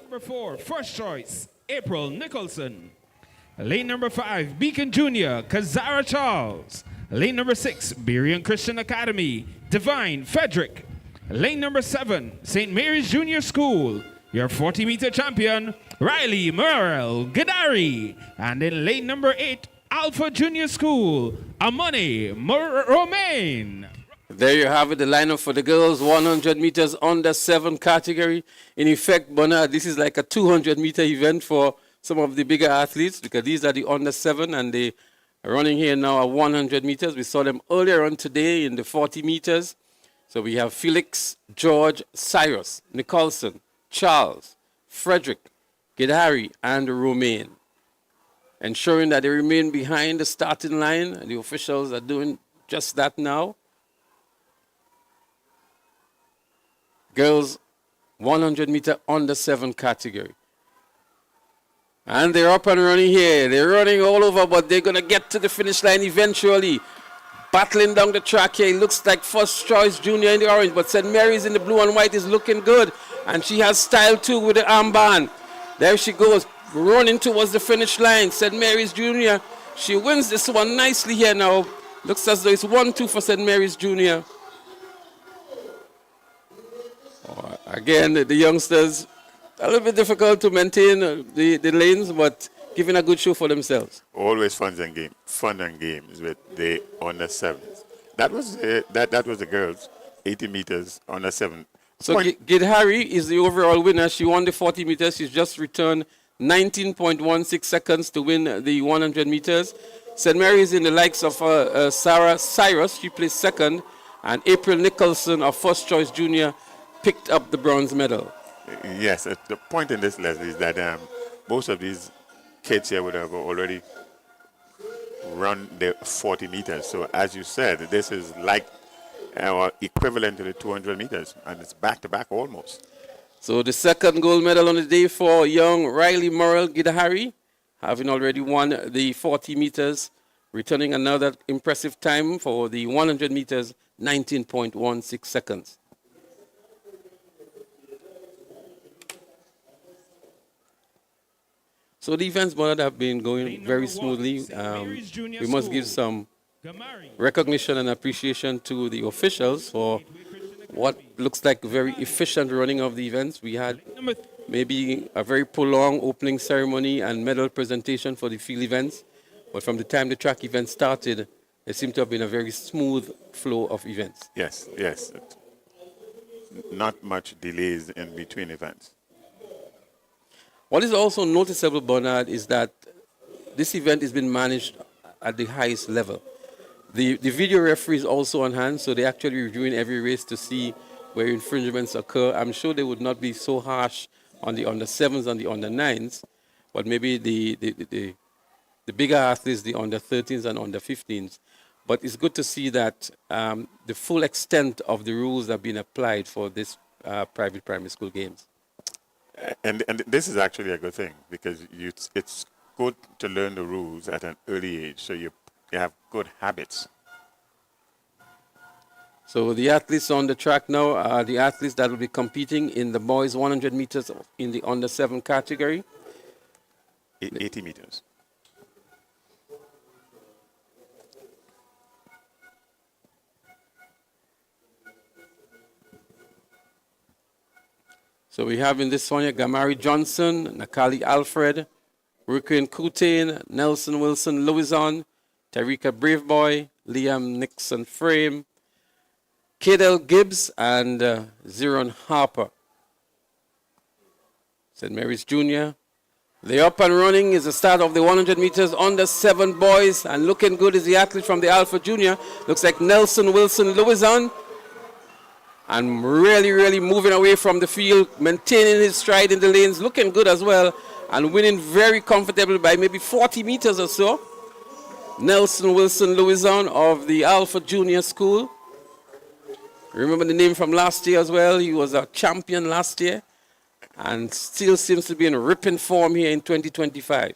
Number 4, first choice, April Nicholson. Lane number 5, Beacon Junior, Kazara Charles. Lane number 6, Berean Christian Academy, Divine Frederick. Lane number 7, St. Mary's Junior School, your 40-meter champion, Riley Murrell Gadari. And in lane number 8, Alpha Junior School, Amani Romain. There you have it, the lineup for the girls, 100 meters under 7 category. In effect, Bernard, this is like a 200-meter event for some of the bigger athletes because these are the under 7 and they are running here now at 100 meters. We saw them earlier on today in the 40 meters. So we have Felix, George, Cyrus, Nicholson, Charles, Frederick, Gidhari, and Romain. Ensuring that they remain behind the starting line. And the officials are doing just that now. Girls, 100 meter under 7 category. And they're up and running here. They're running all over, but they're going to get to the finish line eventually. Battling down the track here. It looks like first choice junior in the orange, but St. Mary's in the blue and white is looking good. And she has style too with the armband. There she goes, running towards the finish line. St. Mary's Junior. She wins this one nicely here now. Looks as though it's 1-2 for St. Mary's Junior. Again, the youngsters, a little bit difficult to maintain the lanes, but giving a good show for themselves. Always fun and games with the under 7s. That was the girls, 80 meters under 7. So Gidhari is the overall winner. She won the 40 meters. She's just returned 19.16 seconds to win the 100 meters. St. Mary's in the likes of Sarah Cyrus. She placed second. And April Nicholson, our first choice junior, picked up the bronze medal. Yes, the point in this, Leslie, is that most of these kids here would have already run the 40 meters. So as you said, this is like equivalent to the 200 meters, and it's back-to-back almost. So the second gold medal on the day for young Riley Murrell Gidhari, having already won the 40 meters, returning another impressive time for the 100 meters, 19.16 seconds. So the events, Bernard, have been going very smoothly. We must give some recognition and appreciation to the officials for what looks like a very efficient running of the events. We had maybe a very prolonged opening ceremony and medal presentation for the field events. But from the time the track event started, there seemed to have been a very smooth flow of events. Yes. Not much delays in between events. What is also noticeable, Bernard, is that this event has been managed at the highest level. The video referee is also on hand, so they're actually reviewing every race to see where infringements occur. I'm sure they would not be so harsh on the under 7s and the under 9s, but maybe the bigger athletes, the under 13s and under 15s. But it's good to see that the full extent of the rules have been applied for this private primary school games. And this is actually a good thing because it's good to learn the rules at an early age so you have good habits. So the athletes on the track now are the athletes that will be competing in the boys 100 meters in the under 7 category. 80 meters. So we have in this one here Gamari Johnson, Nakali Alfred, Rukin Kutain, Nelson Wilson Louison, Tarika Braveboy, Liam Nixon Frame, Kadel Gibbs, and Ziron Harper. St. Mary's Jr. The up and running is the start of the 100 meters under 7 boys, and looking good is the athlete from the Alpha Junior. Looks like Nelson Wilson Louison. And really moving away from the field, maintaining his stride in the lanes, looking good as well, and winning very comfortably by maybe 40 meters or so. Nelson Wilson Louison of the Alpha Junior School. Remember the name from last year as well. He was a champion last year and still seems to be in ripping form here in 2025.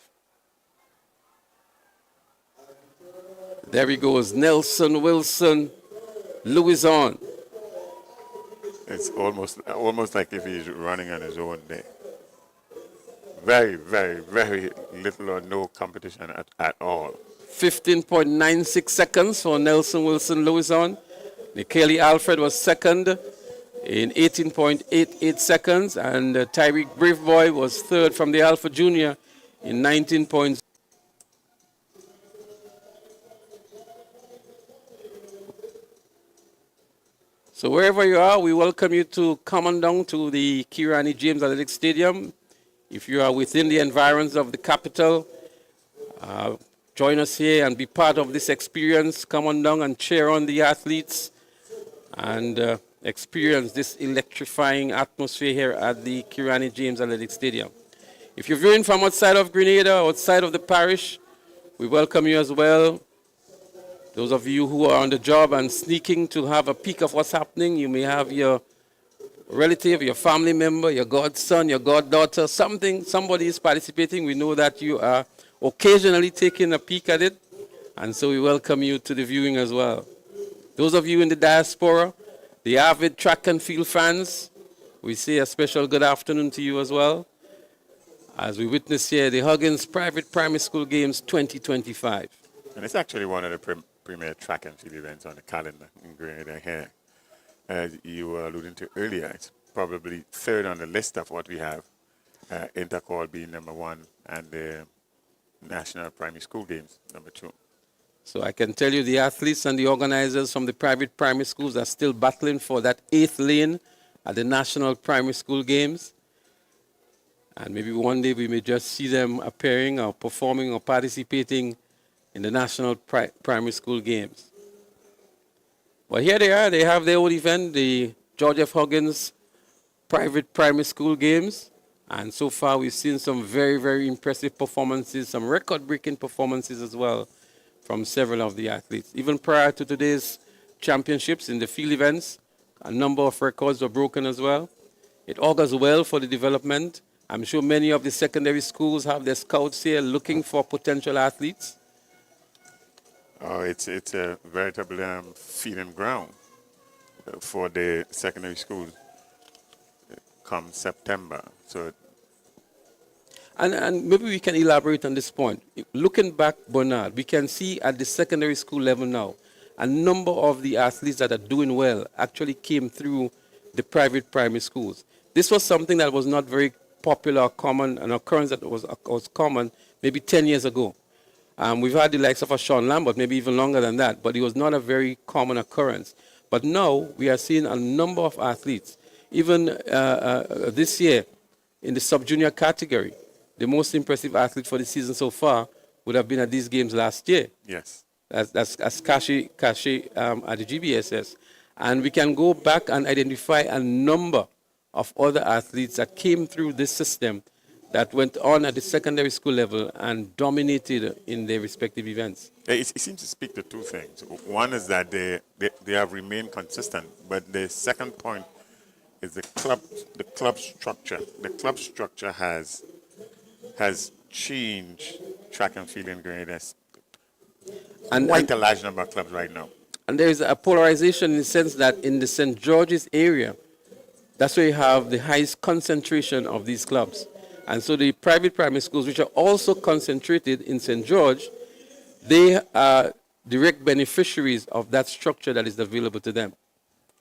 There he goes, Nelson Wilson Louison. It's almost like if he's running on his own day. Very little or no competition at all. 15.96 seconds for Nelson Wilson Louison. Nikeli Alfred was second in 18.88 seconds, and Tyreek Braveboy was third from the Alpha Junior in 19. So wherever you are, we welcome you to come on down to the Kirani James Athletic Stadium. If you are within the environs of the capital, join us here and be part of this experience. Come on down and cheer on the athletes and experience this electrifying atmosphere here at the Kirani James Athletic Stadium. If you're viewing from outside of Grenada, outside of the parish, we welcome you as well. Those of you who are on the job and sneaking to have a peek of what's happening, you may have your relative, your family member, your godson, your goddaughter, somebody is participating. We know that you are occasionally taking a peek at it, and so we welcome you to the viewing as well. Those of you in the diaspora, the avid track and field fans, we say a special good afternoon to you as well, as we witness here the Huggins Private Primary School Games 2025. And it's actually one of the premier track and field events on the calendar in Grenada here. As you were alluding to earlier, it's probably third on the list of what we have, Intercall being number 1 and the National Primary School Games number 2. So I can tell you the athletes and the organizers from the private primary schools are still battling for that 8th lane at the National Primary School Games. And maybe one day we may just see them appearing or performing or participating in the National Primary School Games. But here they are. They have their own event, the George F. Huggins Private Primary School Games. And so far we've seen some very impressive performances, some record-breaking performances as well from several of the athletes. Even prior to today's championships in the field events, a number of records were broken as well. It augurs well for the development. I'm sure many of the secondary schools have their scouts here looking for potential athletes. Oh, it's a veritable feeding ground for the secondary schools come September. So, and maybe we can elaborate on this point. Looking back, Bernard, we can see at the secondary school level now, a number of the athletes that are doing well actually came through the private primary schools. This was something that was not very popular or common, an occurrence that was common maybe 10 years ago. We've had the likes of a Sean Lambert, maybe even longer than that, but it was not a very common occurrence. But now we are seeing a number of athletes, even this year in the sub-junior category. The most impressive athlete for the season so far would have been at these games last year. Yes. That's Kashi at the GPPSA. And we can go back and identify a number of other athletes that came through this system that went on at the secondary school level and dominated in their respective events. It seems to speak to two things. One is that they have remained consistent, but the second point is the club structure. The club structure has changed track and field in Grenada. And Quite a large number of clubs right now. And there is a polarization in the sense that in the St. George's area, that's where you have the highest concentration of these clubs. And so the private primary schools, which are also concentrated in St. George, they are direct beneficiaries of that structure that is available to them.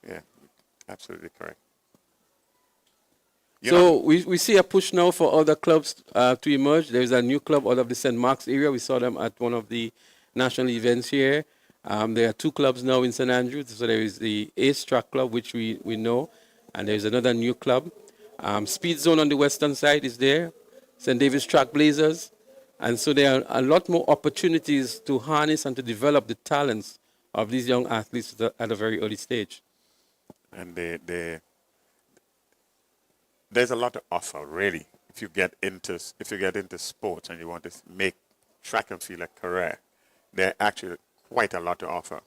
Yeah, absolutely correct. So we see a push now for other clubs to emerge. There is a new club out of the St. Mark's area. We saw them at one of the national events here. There are two clubs now in St. Andrews. So there is the Ace Track Club, which we know, and there's another new club. Speed Zone on the western side is there, St. David's Track Blazers. And so there are a lot more opportunities to harness and to develop the talents of these young athletes at a very early stage. And there's a lot to offer, really. If you get into sports and you want to make track and field a career, there are actually quite a lot to offer.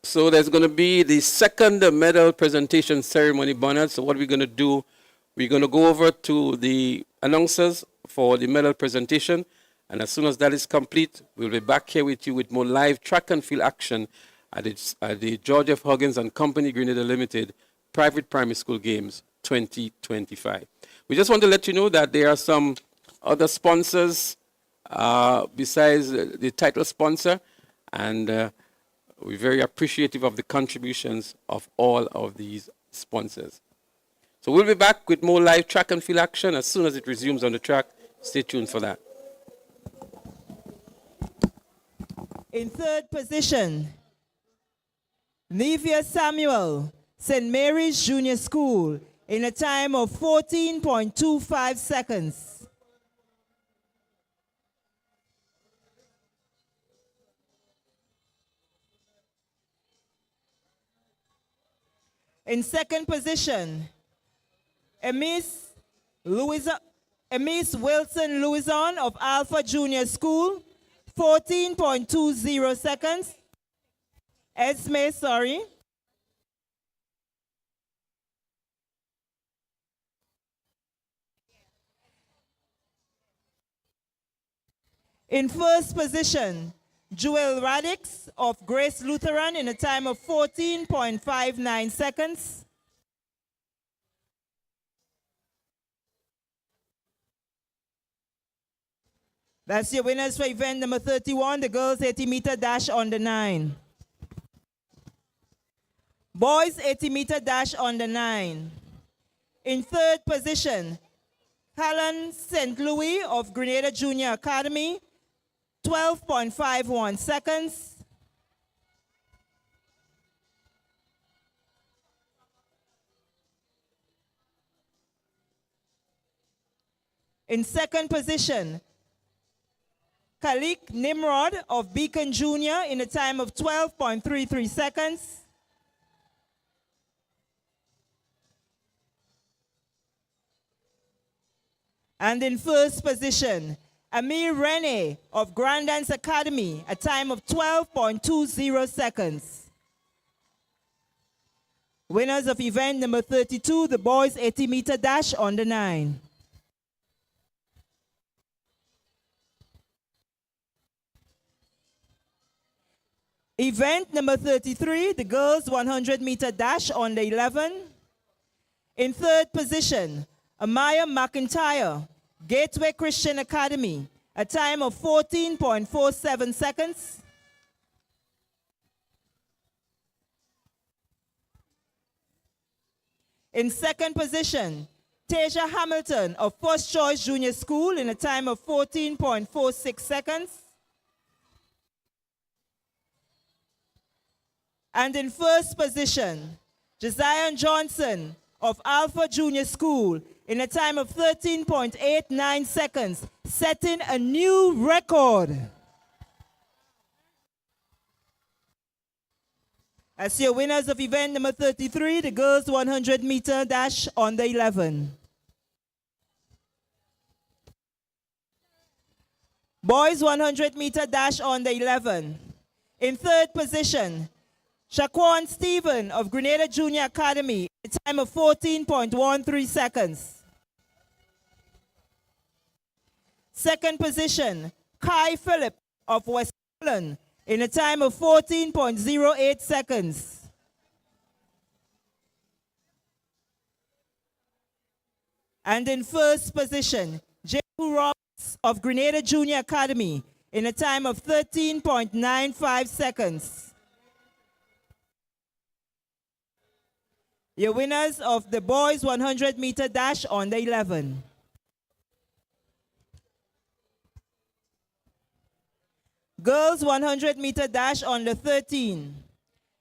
So there's going to be the second medal presentation ceremony, Bernard. So what we're going to do, we're going to go over to the announcers for the medal presentation. And as soon as that is complete, we'll be back here with you with more live track and field action at the George F. Huggins and Company Grenada Limited Private Primary School Games 2025. We just want to let you know that there are some other sponsors besides the title sponsor, and we're very appreciative of the contributions of all of these sponsors. So we'll be back with more live track and field action as soon as it resumes on the track. Stay tuned for that. In third position, Nevia Samuel, St. Mary's Junior School, in a time of 14.25 seconds. In second position, Emis Wilson Louison of Alpha Junior School, 14.20 seconds. Esme, sorry. In first position, Joel Radix of Grace Lutheran in a time of 14.59 seconds. That's your winners for event number 31, the girls 80-meter dash on the 9. Boys 80-meter dash on the 9. In third position, Helen St. Louis of Grenada Junior Academy, 12.51 seconds. In second position, Khalik Nimrod of Beacon Junior in a time of 12.33 seconds. And in first position, Amir Rene of Grand Dance Academy, a time of 12.20 seconds. Winners of event number 32, the boys 80-meter dash on the 9. Event number 33, the girls 100-meter dash on the 11. In third position, Amaya McIntyre, Gateway Christian Academy, a time of 14.47 seconds. In second position, Tasia Hamilton of First Choice Junior School in a time of 14.46 seconds. And in first position, Josiah Johnson of Alpha Junior School in a time of 13.89 seconds, setting a new record. As your winners of event number 33, the girls 100-meter dash on the 11. Boys 100-meter dash on the 11. In third position, Shaquan Stephen of Grenada Junior Academy, a time of 14.13 seconds. Second position, Kai Phillip of West Holland in a time of 14.08 seconds. And in first position, J.P. Roberts of Grenada Junior Academy in a time of 13.95 seconds. Your winners of the boys 100-meter dash on the 11. Girls 100-meter dash on the 13.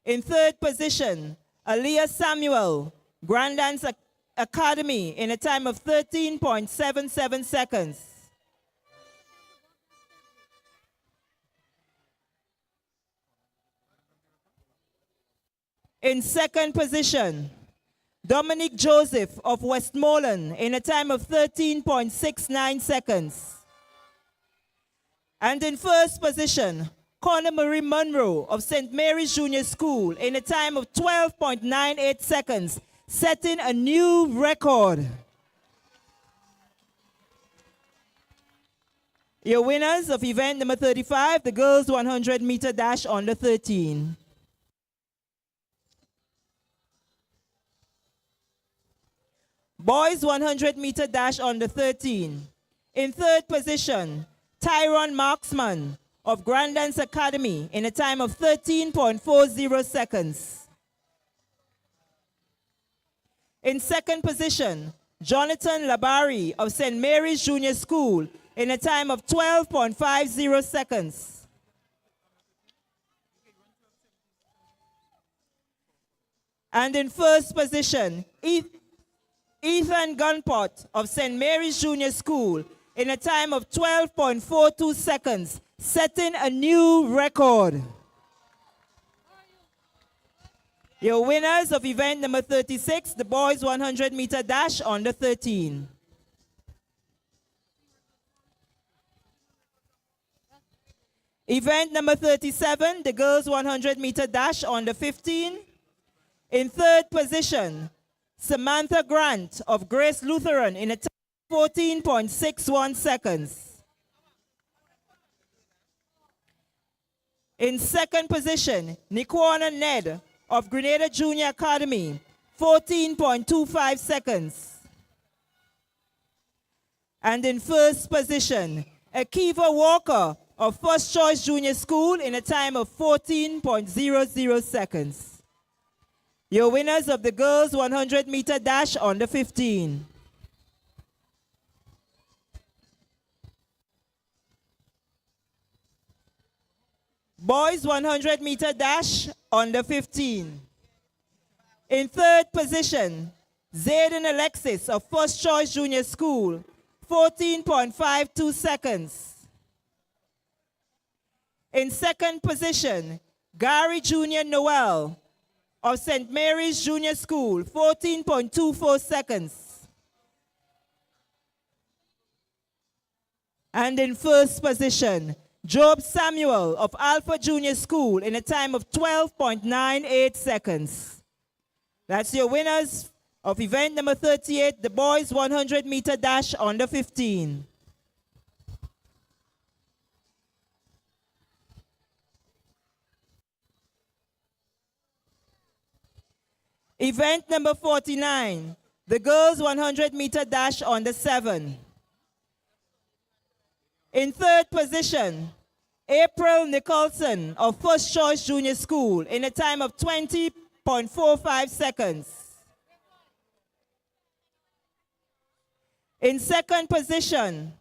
In third position, Aliyah Samuel, Grandance Academy in a time of 13.77 seconds. In second position, Dominic Joseph of Westmoreland in a time of 13.69 seconds. And in first position, Connor Marie Monroe of St. Mary's Junior School in a time of 12.98 seconds, setting a new record. Your winners of event number 35, the girls 100-meter dash on the 13. Boys 100-meter dash on the 13. In third position, Tyron Marksman of Grandance Academy in a time of 13.40 seconds. In second position, Jonathan Labari of St. Mary's Junior School in a time of 12.50 seconds. And in first position, Ethan Gunpot of St. Mary's Junior School in a time of 12.42 seconds, setting a new record. Your winners of event number 36, the boys 100-meter dash on the 13. Event number 37, the girls 100-meter dash on the 15. In third position, Samantha Grant of Grace Lutheran in a time of 14.61 seconds. In second position, Nikwana Ned of Grenada Junior Academy, 14.25 seconds. And in first position, Akiva Walker of First Choice Junior School in a time of 14.00 seconds. Your winners of the girls 100-meter dash on the 15. Boys 100-meter dash on the 15. In third position, Zayden Alexis of First Choice Junior School, 14.52 seconds. In second position, Gary Junior Noel of St. Mary's Junior School, 14.24 seconds. And in first position, Job Samuel of Alpha Junior School in a time of 12.98 seconds. That's your winners of event number 38, the boys 100-meter dash on the 15. Event number 49, the girls 100-meter dash on the 7. In third position, April Nicholson of First Choice Junior School in a time of 20.45 seconds. In second position,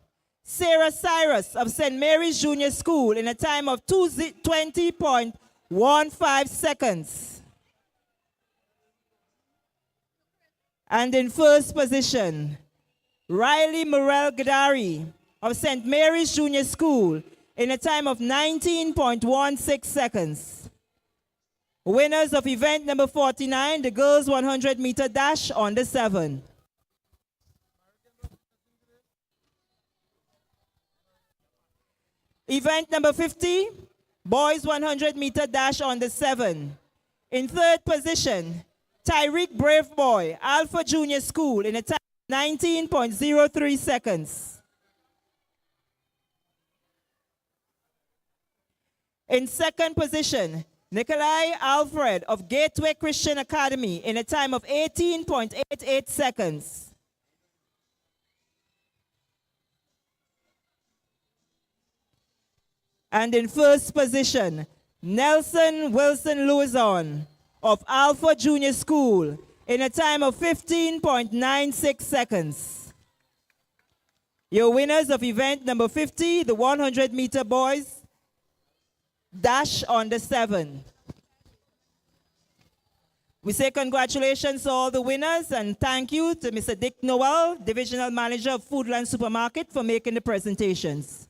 Sarah Cyrus of St. Mary's Junior School in a time of 20.15 seconds. And in first position, Riley Morel Gadari of St. Mary's Junior School in a time of 19.16 seconds. Winners of event number 49, the girls 100-meter dash on the 7. Event number 50, boys 100-meter dash on the 7. In third position, Tyreek Brave Boy, Alpha Junior School, in a time of 19.03 seconds. In second position, Nikolai Alfred of Gateway Christian Academy, in a time of 18.88 seconds. And in first position, Nelson Wilson Louison of Alpha Junior School, in a time of 15.96 seconds. Your winners of event number 50, the 100-meter boys dash on the 7. We say congratulations to all the winners and thank you to Mr. Dick Noel, Divisional Manager of Foodland Supermarket, for making the presentations.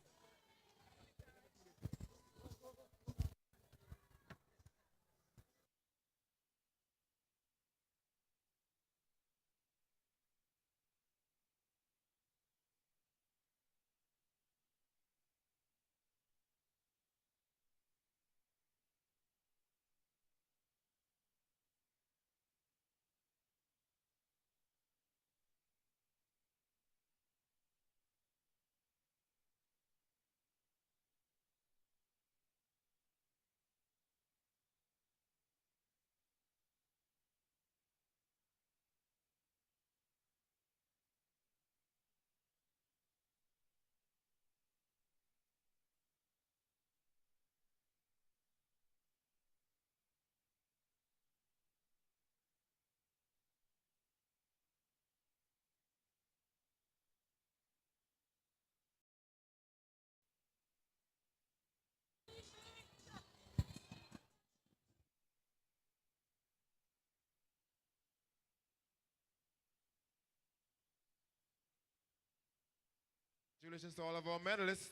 Congratulations to all of our medalists.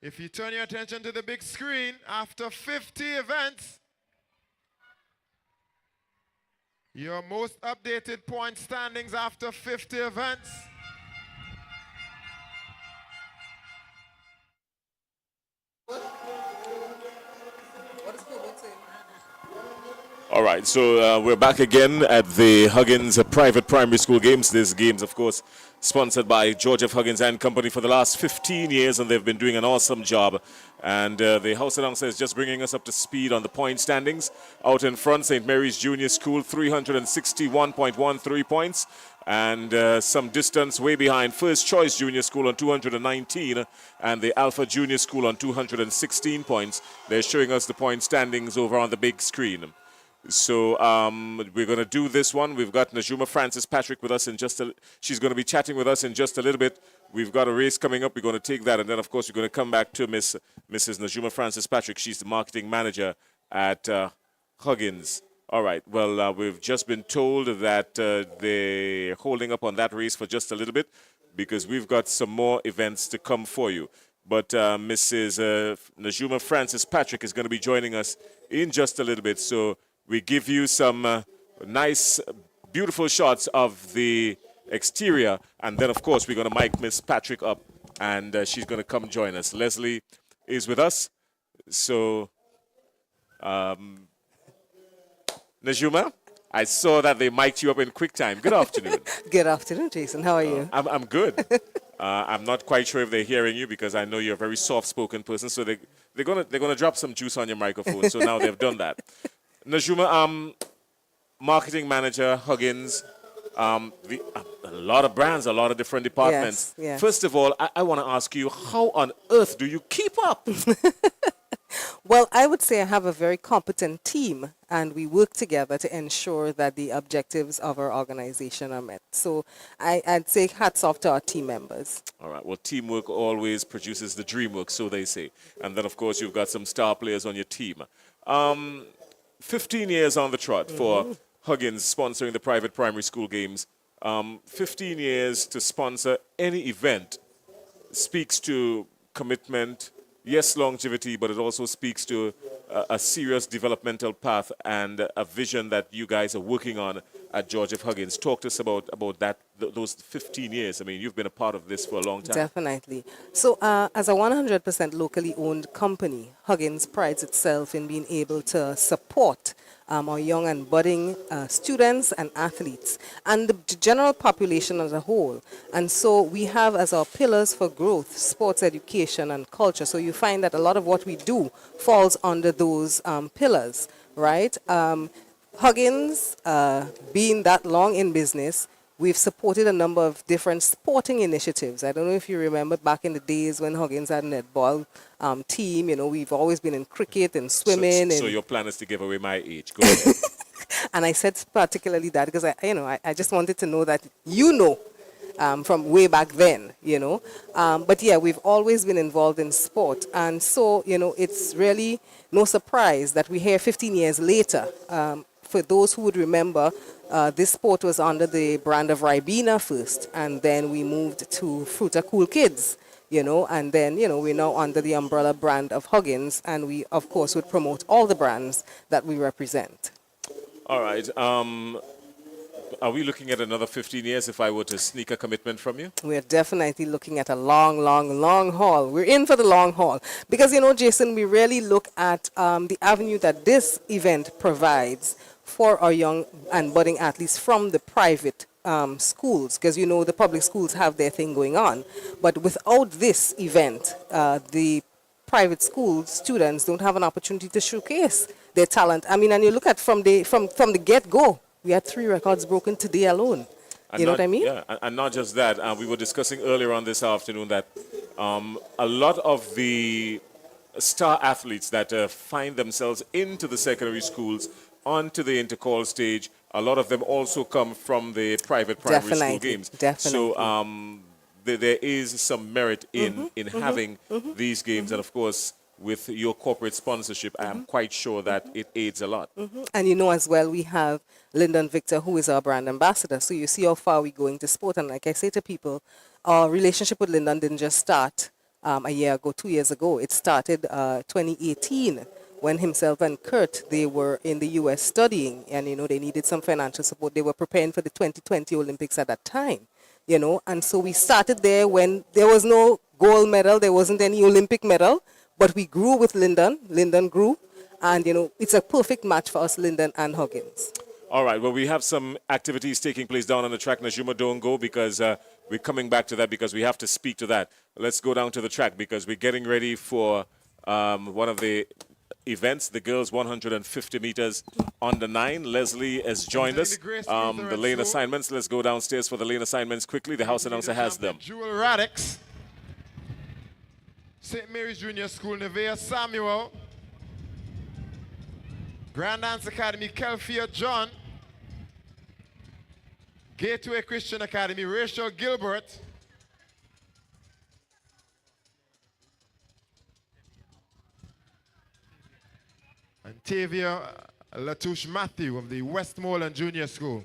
If you turn your attention to the big screen, after 50 events, your most updated point standings after 50 events. All right, so we're back again at the Huggins Private Primary School Games. These games, of course, sponsored by George F. Huggins and Company for the last 15 years, and they've been doing an awesome job. And the house announcer is just bringing us up to speed on the point standings. Out in front, St. Mary's Junior School, 361.13 points. And some distance way behind First Choice Junior School on 219 and the Alpha Junior School on 216 points. They're showing us the point standings over on the big screen. So we're going to do this one. We've got Najuma Francis Patrick with us in she's going to be chatting with us in just a little bit. We've got a race coming up. We're going to take that. And then, of course, we're going to come back to Mrs. Najuma Francis Patrick. She's the marketing manager at Huggins. All right. Well, we've just been told that they're holding up on that race for just a little bit because we've got some more events to come for you. But Mrs. Najuma Francis Patrick is going to be joining us in just a little bit. So we give you some nice, beautiful shots of the exterior. And then, of course, we're going to mic Miss Patrick up, and she's going to come join us. Leslie is with us. So, Najuma, I saw that they mic'd you up in quick time. Good afternoon. Good afternoon, Jason. How are you? I'm good. I'm not quite sure if they're hearing you because I know you're a very soft-spoken person. So they're gonna drop some juice on your microphone. So now they've done that. Najuma, marketing manager, Huggins, a lot of brands, a lot of different departments. Yes, yes. First of all, I want to ask you, how on earth do you keep up? Well, I would say I have a very competent team, and we work together to ensure that the objectives of our organization are met. So I'd say hats off to our team members. All right. Well, teamwork always produces the dream work, so they say. And then, of course, you've got some star players on your team. 15 years on the trot for Huggins sponsoring the private primary school games. 15 years to sponsor any event speaks to commitment, yes, longevity, but it also speaks to a serious developmental path and a vision that you guys are working on at George F. Huggins. Talk to us about that those 15 years. I mean, you've been a part of this for a long time. Definitely. So, as a 100% locally owned company, Huggins prides itself in being able to support our young and budding students and athletes and the general population as a whole. And so we have as our pillars for growth, sports education and culture. So you find that a lot of what we do falls under those pillars, right? Huggins, being that long in business, we've supported a number of different sporting initiatives. I don't know if you remember back in the days when Huggins had a netball team. You know, we've always been in cricket and swimming. So your plan is to give away my age. Go ahead. And I said particularly that because I just wanted to know that from way back then, But yeah, we've always been involved in sport. And so, it's really no surprise that we're here 15 years later. For those who would remember, this sport was under the brand of Ribena first, and then we moved to Fruita Cool Kids, and then, we're now under the umbrella brand of Huggins, and we, of course, would promote all the brands that we represent. All right. Are we looking at another 15 years if I were to sneak a commitment from you? We're definitely looking at a long, long, long haul. We're in for the long haul. Because, Jason, we really look at the avenue that this event provides for our young and budding athletes from the private schools. Because, the public schools have their thing going on. But without this event, the private school students don't have an opportunity to showcase their talent. I mean, and you look at from the get-go, we had 3 records broken today alone. You know what I mean? Yeah, and not just that. We were discussing earlier on this afternoon that a lot of the star athletes that find themselves into the secondary schools, onto the intercall stage, a lot of them also come from the private primary school games. Definitely. So there is some merit in having these games, and of course, with your corporate sponsorship, I am quite sure that it aids a lot. And as well, we have Lyndon Victor, who is our brand ambassador. So you see how far we go into sport. And like I say to people, our relationship with Lyndon didn't just start a year ago, 2 years ago. It started 2018 when himself and Kurt, they were in the U.S. studying. And, they needed some financial support. They were preparing for the 2020 Olympics at that time. And so we started there when there was no gold medal. There wasn't any Olympic medal. But we grew with Lyndon. Lyndon grew. And, it's a perfect match for us, Lyndon and Huggins. All right. Well, we have some activities taking place down on the track. Najuma, don't go because we're coming back to that because we have to speak to that. Let's go down to the track because we're getting ready for one of the events, the girls 150 meters on the 9. Leslie has joined us. The lane assignments. Let's go downstairs for the lane assignments quickly. The house announcer has them. Jewel Radix, St. Mary's Junior School, Nevaeh Samuel, Grand Dance Academy, Kelfia John, Gateway Christian Academy, Rachel Gilbert, and Tavia Latouche Matthew of the Westmoreland Junior School.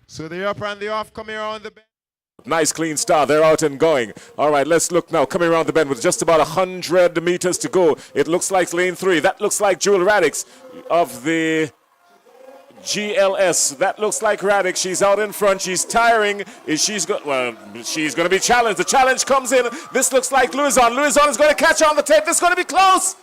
So they're up and they're off, coming around the bend. Nice clean start. They're out and going. All right, let's look now. Coming around the bend with just about 100 meters to go. It looks like lane 3. That looks like Jewel Radix of the GLS. That looks like Radix. She's out in front. She's tiring. She's going to be challenged. The challenge comes in. This looks like Louison. Louison is going to catch on the tape. This is going to be close.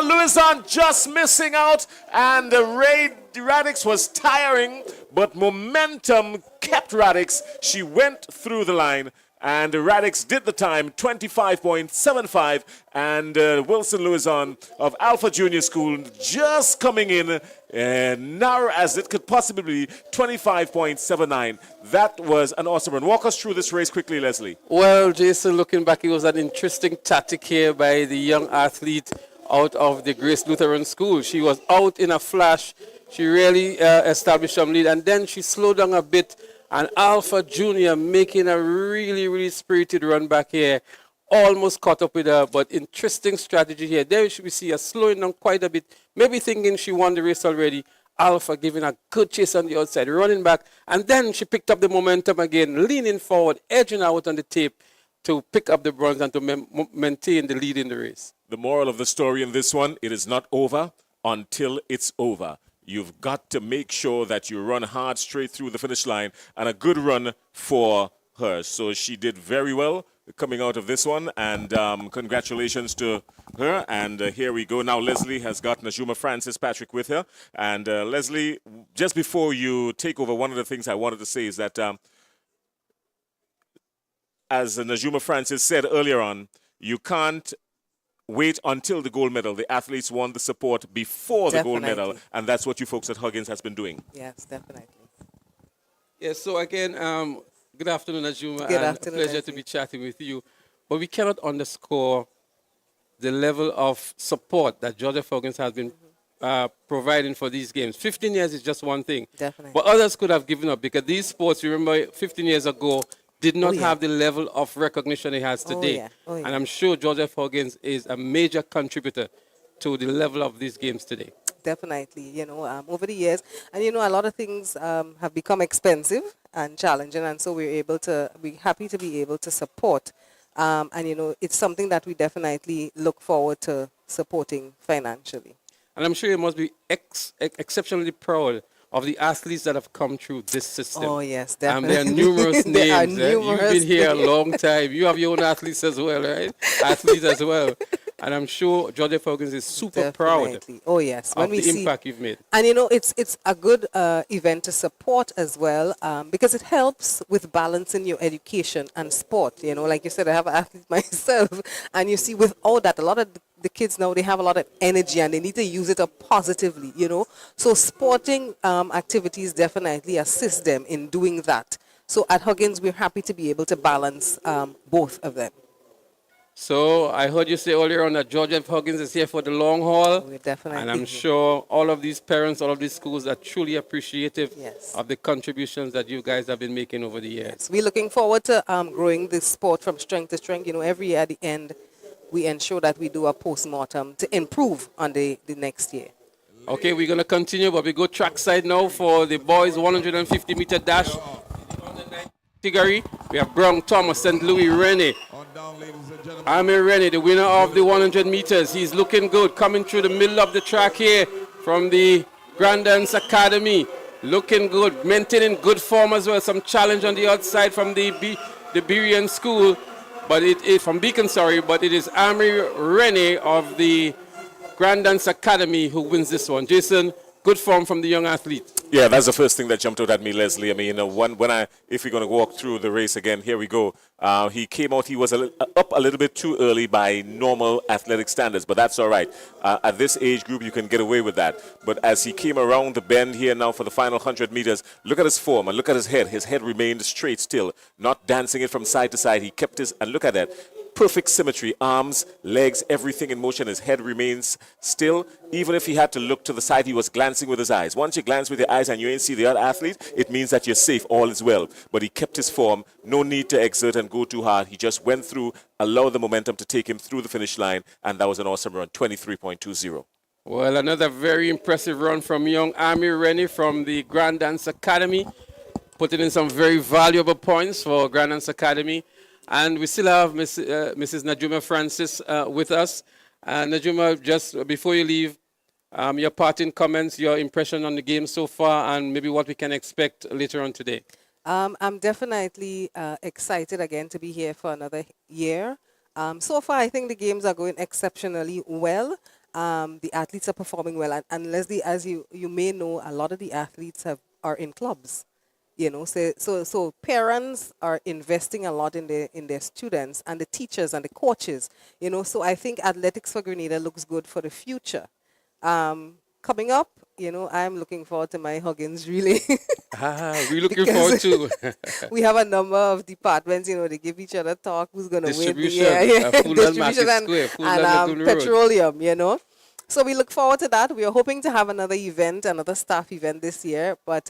Louison just missing out, and Radix was tiring, but momentum kept Radix. She went through the line, and Radix did the time, 25.75, and Wilson Louison of Alpha Junior School just coming in narrow as it could possibly be, 25.79. That was an awesome run. Walk us through this race quickly, Leslie. Well, Jason, looking back, it was an interesting tactic here by the young athlete out of the Grace Lutheran School. She was out in a flash. She really established some lead, and then she slowed down a bit, and Alpha Junior making a really, really spirited run back here. almost caught up with her, but interesting strategy here. There we see her slowing down quite a bit, maybe thinking she won the race already. Alpha giving a good chase on the outside, running back, and then she picked up the momentum again, leaning forward, edging out on the tape to pick up the bronze and to maintain the lead in the race. The moral of the story in this one, it is not over until it's over. You've got to make sure that you run hard straight through the finish line, and a good run for her. So she did very well coming out of this one, and congratulations to her. And here we go. Now Leslie has got Najuma Francis Patrick with her. And Leslie, just before you take over, one of the things I wanted to say is that as Najuma Francis said earlier on, you can't wait until the gold medal. The athletes want the support before the gold medal, and that's what you folks at Huggins has been doing. Yes, definitely. Yes, so again, good afternoon, Najuma. Good afternoon, Pleasure to be chatting with you. But we cannot underscore the level of support that Georgia Huggins has been providing for these games. 15 years is just one thing. Definitely. But others could have given up because these sports, remember, 15 years ago, did not have the level of recognition it has today. And I'm sure Georgia Huggins is a major contributor to the level of these games today. Definitely, you know, over the years, and you know, a lot of things have become expensive and challenging, and so we're happy to be able to support. And you know, it's something that we definitely look forward to supporting financially. And I'm sure you must be exceptionally proud of the athletes that have come through this system. Oh, yes, definitely. There are numerous names. There are numerous You've been here a long time. You have your own athletes as well, right? Athletes as well. And I'm sure Georgia Huggins is super proud of the impact you've made. And you know, it's a good event to support as well, because it helps with balancing your education and sport. You know, like you said, I have an athlete myself, and you see with all that, a lot of the kids now, they have a lot of energy and they need to use it up positively, you know. So sporting activities definitely assist them in doing that. So at Huggins, we're happy to be able to balance both of them. So I heard you say earlier on that Georgia Huggins is here for the long haul. We're definitely. And I'm sure all of these parents, all of these schools are truly appreciative of the contributions that you guys have been making over the years. We're looking forward to growing this sport from strength to strength. You know, every year at the end, we ensure that we do a post-mortem to improve on the next year. Okay, we're going to continue, but we go trackside now for the boys 150-meter dash. Category, we have Brown Thomas, St. Louis Rennie. Amir Rennie, the winner of the 100 meters. He's looking good, coming through the middle of the track here from the Grandance Academy. Looking good, maintaining good form as well. Some challenge on the outside from the Berean School. But it is from Beacon, but it is Amir Rennie of the Grandance Academy who wins this one. Jason, good form from the young athlete. Yeah, that's the first thing that jumped out at me, Leslie. I mean, if we're going to walk through the race again, here we go. He came out, he was up a little bit too early by normal athletic standards, but that's all right. At this age group, you can get away with that. But as he came around the bend here now for the final 100 meters, look at his form and look at his head. His head remained straight still, not dancing it from side to side. He kept his, and look at that. Perfect symmetry, arms, legs, everything in motion. His head remains still. Even if he had to look to the side, he was glancing with his eyes. Once you glance with your eyes and you ain't see the other athlete, it means that you're safe, all is well. But he kept his form, no need to exert and go too hard. He just went through, allowed the momentum to take him through the finish line, and that was an awesome run, 23.20. Well, another very impressive run from young Amir Rennie from the Grand Dance Academy, putting in some very valuable points for Grand Dance Academy. And we still have Mrs. Najuma Francis with us. Najuma, just before you leave, your parting comments, your impression on the game so far, and maybe what we can expect later on today. I'm definitely excited again to be here for another year. So far, I think the games are going exceptionally well. The athletes are performing well. And Leslie, as you may know, a lot of the athletes are in clubs. You know, so parents are investing a lot in their students, and the teachers and the coaches. You know, so I think athletics for Grenada looks good for the future. Coming up, you know, I'm looking forward to my Huggins relay. We're looking forward to. We have a number of departments. You know, they give each other talk who's going to win the distribution and petroleum. You know. So we look forward to that. We are hoping to have another event, another staff event this year, but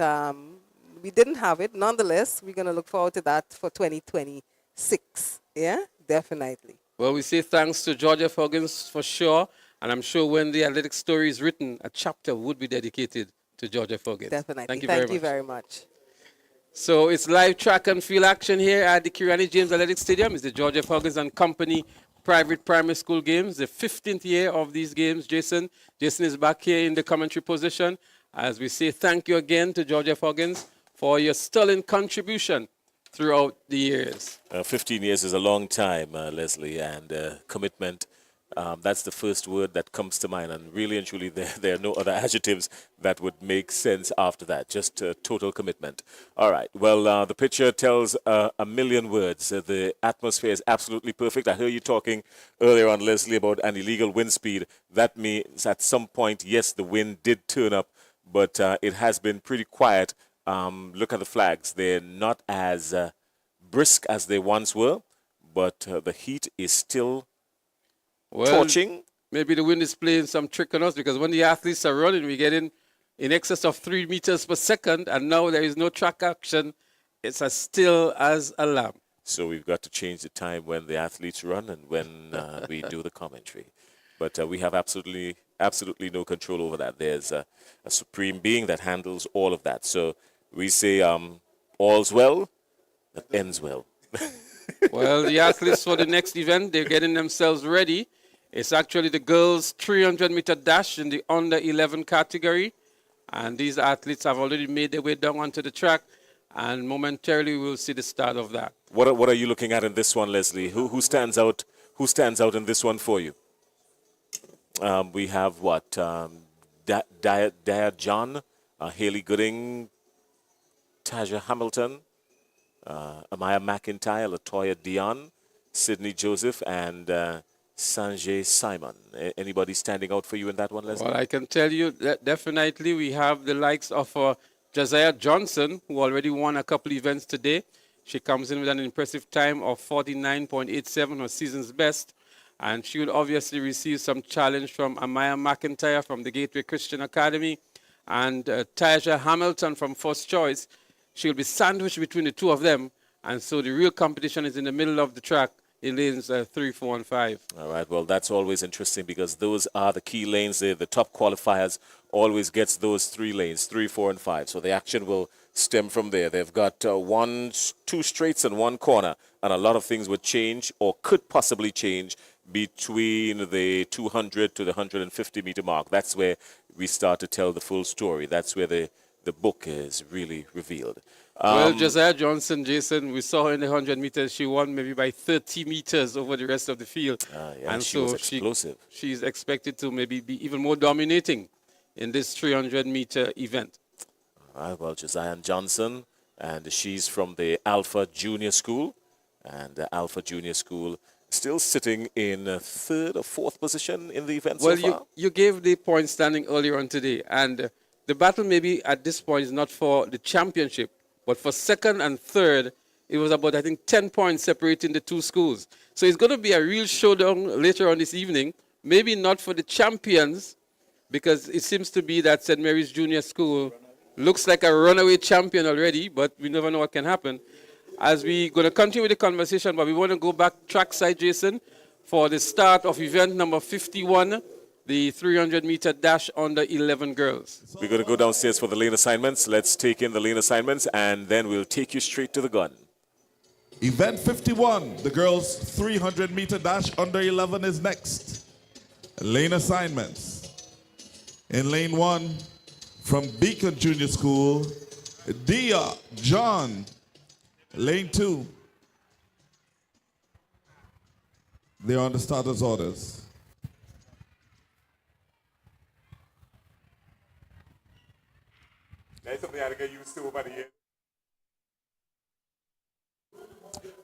we didn't have it. Nonetheless, we're going to look forward to that for 2026. Yeah, definitely. Well, we say thanks to George F. Huggins for sure. And I'm sure when the athletic story is written, a chapter would be dedicated to George F. Huggins. Definitely. Thank you Thank very you much. very much. So it's live track and field action here at the Kirani James Athletic Stadium. It's the George F. Huggins and Company Private Primary School Games, the 15th year of these games, Jason. Jason is back here in the commentary position as we say thank you again to George F. Huggins for your sterling contribution throughout the years. 15 years is a long time, Leslie, and commitment. That's the first word that comes to mind, and really and truly there are no other adjectives that would make sense after that, just total commitment. All right, well, the picture tells a million words. The atmosphere is absolutely perfect. I heard you talking earlier on, Leslie, about an illegal wind speed. That means at some point, yes, the wind did turn up, but it has been pretty quiet. Look at the flags. They're not as brisk as they once were, but the heat is still torching. Maybe the wind is playing some trick on us because when the athletes are running, we get in excess of 3 meters per second, and now there is no track action. It's as still as a lamb. So we've got to change the time when the athletes run and when we do the commentary. But we have absolutely no control over that. There's a supreme being that handles all of that. So we say all's well that ends well. Well, the athletes for the next event, they're getting themselves ready. It's actually the girls' 300-meter dash in the under-11 category. And these athletes have already made their way down onto the track. And momentarily, we'll see the start of that. What are you looking at in this one, Leslie? Who stands out? Who stands out in this one for you? We have what? Dia John, Haley Gooding, Taja Hamilton, Amaya McIntyre, Latoya Dion, Sydney Joseph, and Sanjay Simon. Anybody standing out for you in that one, Leslie? Well, I can tell you that definitely we have the likes of Josiah Johnson, who already won a couple events today. She comes in with an impressive time of 49.87, her season's best. And she would obviously receive some challenge from Amaya McIntyre from the Gateway Christian Academy and Taja Hamilton from First Choice. She'll be sandwiched between the two of them. And so the real competition is in the middle of the track in lanes 3, 4, and 5. All right, well, that's always interesting because those are the key lanes. The top qualifiers always gets those 3 lanes, 3, 4, and 5. So the action will stem from there. They've got 2 straights and 1 corner, and a lot of things would change or could possibly change between the 200 to the 150-meter mark. That's where we start to tell the full story. That's where the book is really revealed. Well, Josiah Johnson, Jason, we saw her in the 100 meters. She won maybe by 30 meters over the rest of the field. And she was explosive. She's expected to maybe be even more dominating in this 300-meter event. All right, well, Josiah Johnson, and she's from the Alpha Junior School. And the Alpha Junior School still sitting in 3rd or 4th position in the event so far. Well, you gave the point standing earlier on today. And the battle maybe at this point is not for the championship. But for 2nd and 3rd, it was about, I think, 10 points separating the 2 schools. So it's going to be a real showdown later on this evening. Maybe not for the champions, because it seems to be that St. Mary's Junior School looks like a runaway champion already, but we never know what can happen. As we're going to continue with the conversation, but we want to go back trackside, Jason, for the start of event number 51, the 300-meter dash under 11 girls. We're going to go downstairs for the lane assignments. Let's take in the lane assignments, and then we'll take you straight to the gun. Event 51, the girls' 300-meter dash under 11 is next. Lane assignments. In lane 1, from Beacon Junior School, Dia John. Lane 2, they're on the starters' orders. That's something I had to get used to over the years.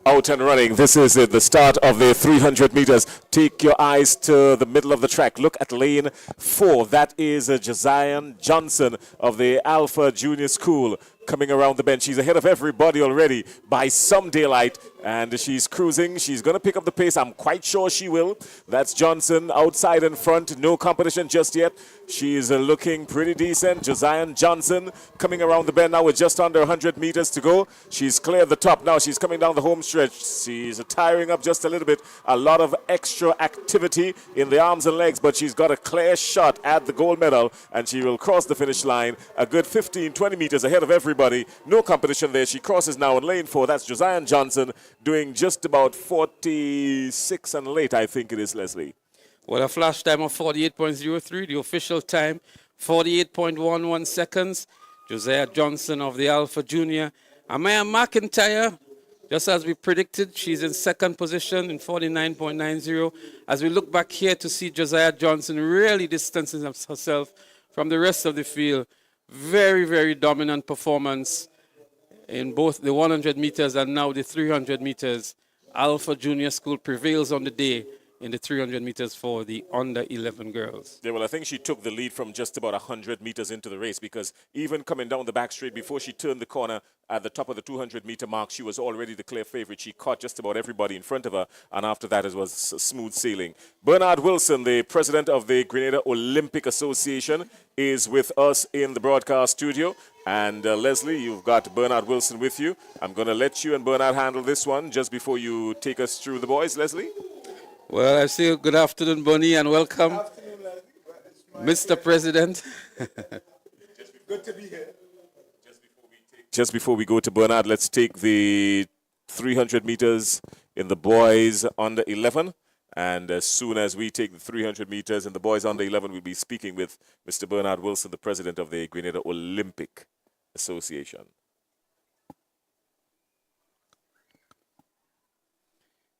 Out and running. This is the start of the 300 meters. take your eyes to the middle of the track. Look at lane 4. That is Josiah Johnson of the Alpha Junior School coming around the bend. She's ahead of everybody already by some daylight, and she's cruising. She's going to pick up the pace. I'm quite sure she will. That's Johnson outside in front. No competition just yet. She's looking pretty decent. Josiah Johnson coming around the bend now with just under 100 meters to go. She's cleared the top now. She's coming down the home stretch. She's tiring up just a little bit. A lot of extra activity in the arms and legs, but she's got a clear shot at the gold medal, and she will cross the finish line a good 15, 20 meters ahead of everybody. No competition there. She crosses now in lane 4. That's Josiah Johnson doing just about 46 and late, I think it is, Leslie. Well, a flash time of 48.03, the official time 48.11 seconds. Josiah Johnson of the Alpha Junior. Amaya McIntyre, just as we predicted, she's in second position in 49.90. As we look back here to see Josiah Johnson really distancing herself from the rest of the field. Very, very dominant performance in both the 100 meters and now the 300 meters. Alpha Junior School prevails on the day in the 300 meters for the under 11 girls. Yeah, well, I think she took the lead from just about 100 meters into the race, because even coming down the back straight before she turned the corner at the top of the 200-meter mark, she was already the clear favorite. She caught just about everybody in front of her, and after that it was smooth sailing. Bernard Wilson, the president of the Grenada Olympic Association, is with us in the broadcast studio. And Leslie, you've got Bernard Wilson with you. I'm going to let you and Bernard handle this one just before you take us through the boys. Leslie? Well, I say good afternoon, Bonnie, and welcome, Mr. President. Good to be here. Just before we go to Bernard, let's take the 300 meters in the boys under 11. And as soon as we take the 300 meters in the boys under 11, we'll be speaking with Mr. Bernard Wilson, the president of the Grenada Olympic Association.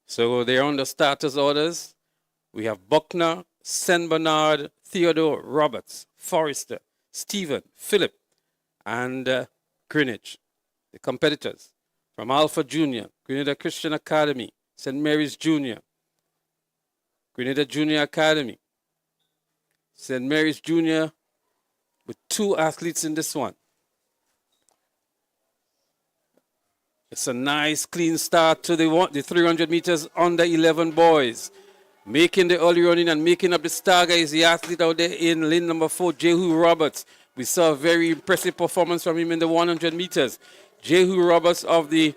So they're on the starters orders. We have Buckner, St. Bernard, Theodore, Roberts, Forrester, Stephen, Philip, and Greenwich. The competitors from Alpha Junior, Grenada Christian Academy, St. Mary's Junior, Grenada Junior Academy, St. Mary's Junior, with 2 athletes in this one. It's a nice, clean start to the 300 meters under 11 boys. Making the early running and making up the stagger is the athlete out there in lane number 4, Jehu Roberts. We saw a very impressive performance from him in the 100 meters. Jehu Roberts of the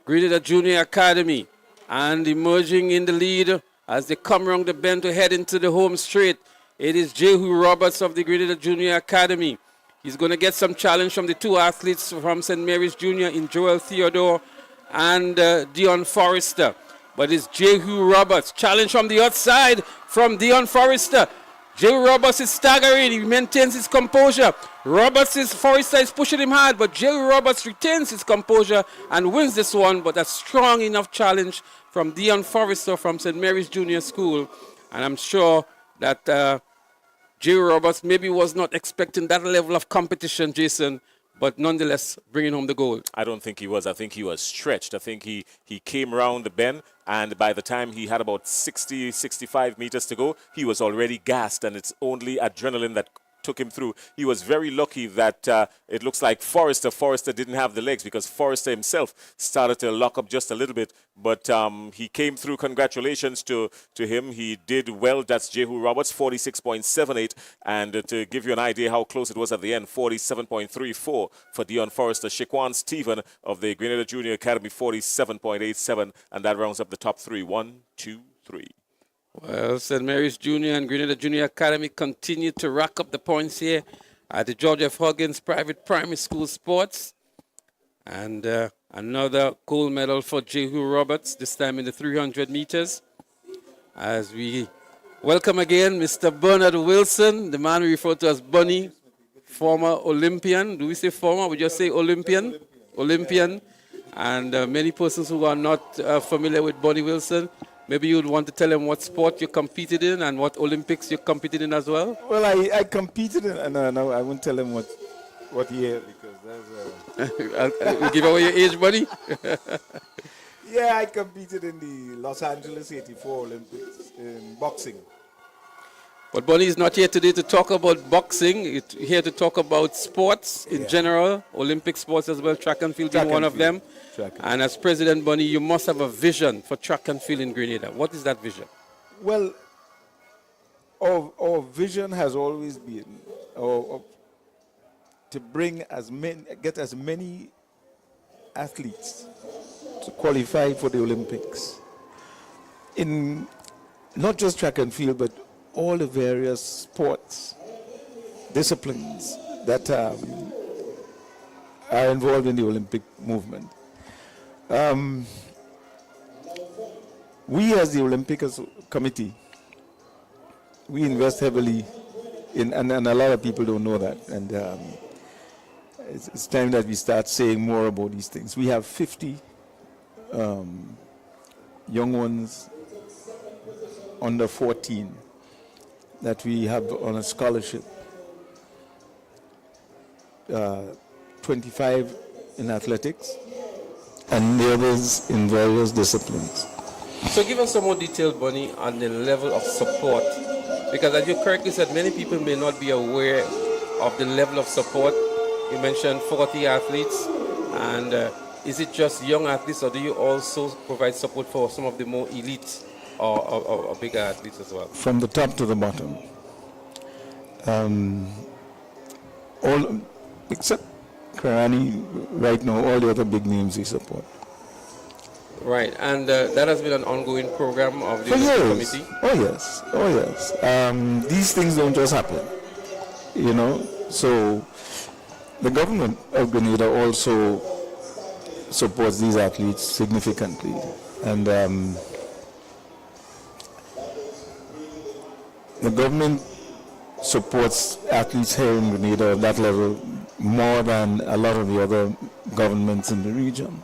Grenada Junior Academy. And emerging in the lead as they come around the bend to head into the home straight, it is Jehu Roberts of the Grenada Junior Academy. He's going to get some challenge from the 2 athletes from St. Mary's Junior in Joel Theodore and Dion Forrester. But it's Jehu Roberts. Challenge from the outside from Dion Forrester. Jehu Roberts is staggering. He maintains his composure. Forrester is pushing him hard, but Jehu Roberts retains his composure and wins this one. But a strong enough challenge from Dion Forrester from St. Mary's Junior School. And I'm sure that Jehu Roberts maybe was not expecting that level of competition, Jason, but nonetheless bringing home the gold. I don't think he was. I think he was stretched. I think he came around the bend, and by the time he had about 60, 65 meters to go, he was already gassed, and it's only adrenaline that took him through. He was very lucky that it looks like Forrester didn't have the legs, because Forrester himself started to lock up just a little bit, but he came through. Congratulations to him. He did well. That's Jehu Roberts, 46.78, and to give you an idea how close it was at the end, 47.34 for Dion Forrester. Shaquan Stephen of the Grenada Junior Academy, 47.87, and that rounds up the top 3. 1, 2, 3. Well, St. Mary's Junior and Grenada Junior Academy continue to rack up the points here at the George F. Huggins Private Primary School Sports. And another gold medal for Jehu Roberts, this time in the 300 meters. As we welcome again Mr. Bernard Wilson, the man we refer to as Bunny, former Olympian. Do we say former? We just say Olympian? Olympian. And many persons who are not familiar with Bunny Wilson, maybe you'd want to tell them what sport you competed in and what Olympics you competed in as well? Well, I competed in, no, I won't tell them what year, because that's... We'll give away your age, buddy. Yeah, I competed in the Los Angeles 84 Olympics in boxing. But Bonnie is not here today to talk about boxing. It's here to talk about sports in general, Olympic sports as well, track and field being one of them. And as President Bonnie, you must have a vision for track and field in Grenada. What is that vision? Well, our vision has always been to get as many athletes to qualify for the Olympics in not just track and field, but all the various sports disciplines that are involved in the Olympic movement. We as the Olympic Committee, we invest heavily in, and a lot of people don't know that, and it's time that we start saying more about these things. We have 50 young ones under 14 that we have on a scholarship, 25 in athletics, and the others in various disciplines. So give us some more detail, Bonnie, on the level of support. Because as you correctly said, many people may not be aware of the level of support. You mentioned 40 athletes, and is it just young athletes, or do you also provide support for some of the more elite or bigger athletes as well? From the top to the bottom. All except Karani, right now, all the other big names we support. Right, and that has been an ongoing program of the For years. committee? Oh yes, oh yes. These things don't just happen, you know. So the government of Grenada also supports these athletes significantly, and the government supports athletes here in Grenada at that level more than a lot of the other governments in the region.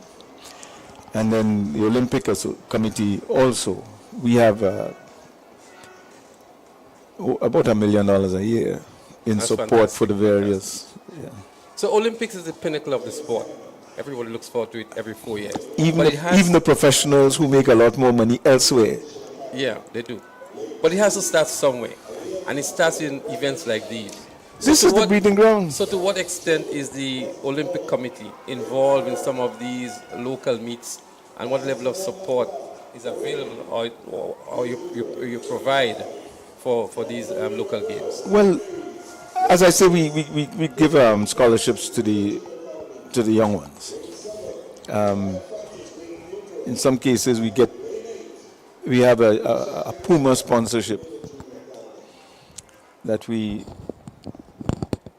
And then the Olympic Committee also, we have about $1 million a year in That's support fantastic. for the various. Yeah. So Olympics is the pinnacle of the sport. Everybody looks forward to it every 4 years. Even But it has- even the professionals who make a lot more money elsewhere. Yeah, they do. But it has to start somewhere. And it starts in events like these. This to is the breeding ground. So to what extent is the Olympic Committee involved in some of these local meets, and what level of support is available or you provide for these local games? Well, as I say, we give scholarships to the young ones. In some cases, we have a Puma sponsorship that we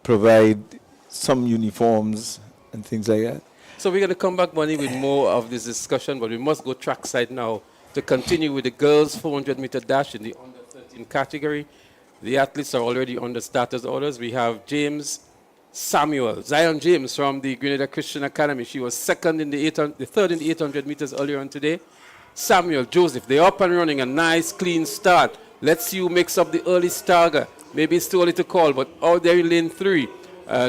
provide some uniforms and things like that. So we're going to come back, Bonnie, with more of this discussion, but we must go trackside now to continue with the girls' 400-meter dash in the under-13 category. The athletes are already on the starters orders. We have Zion James from the Grenada Christian Academy. She was third in the 800 meters earlier on today. Samuel, Joseph, they're up and running, a nice, clean start. Let's see who makes up the early stagger. Maybe it's too early to call, but out there in lane 3,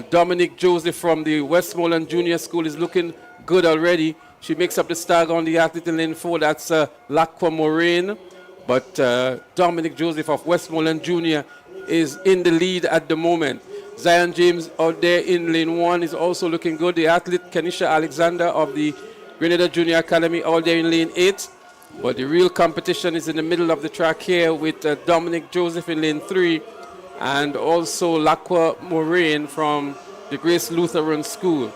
Dominic Joseph from the Westmoreland Junior School is looking good already. She makes up the stagger on the athlete in lane 4. That's Lacqua Moraine. But Dominic Joseph of Westmoreland Junior is in the lead at the moment. Zion James out there in lane 1 is also looking good. The athlete Kenisha Alexander of the Grenada Junior Academy out there in lane 8. But the real competition is in the middle of the track here with Dominic Joseph in lane 3 and also Lacqua Moraine from the Grace Lutheran School.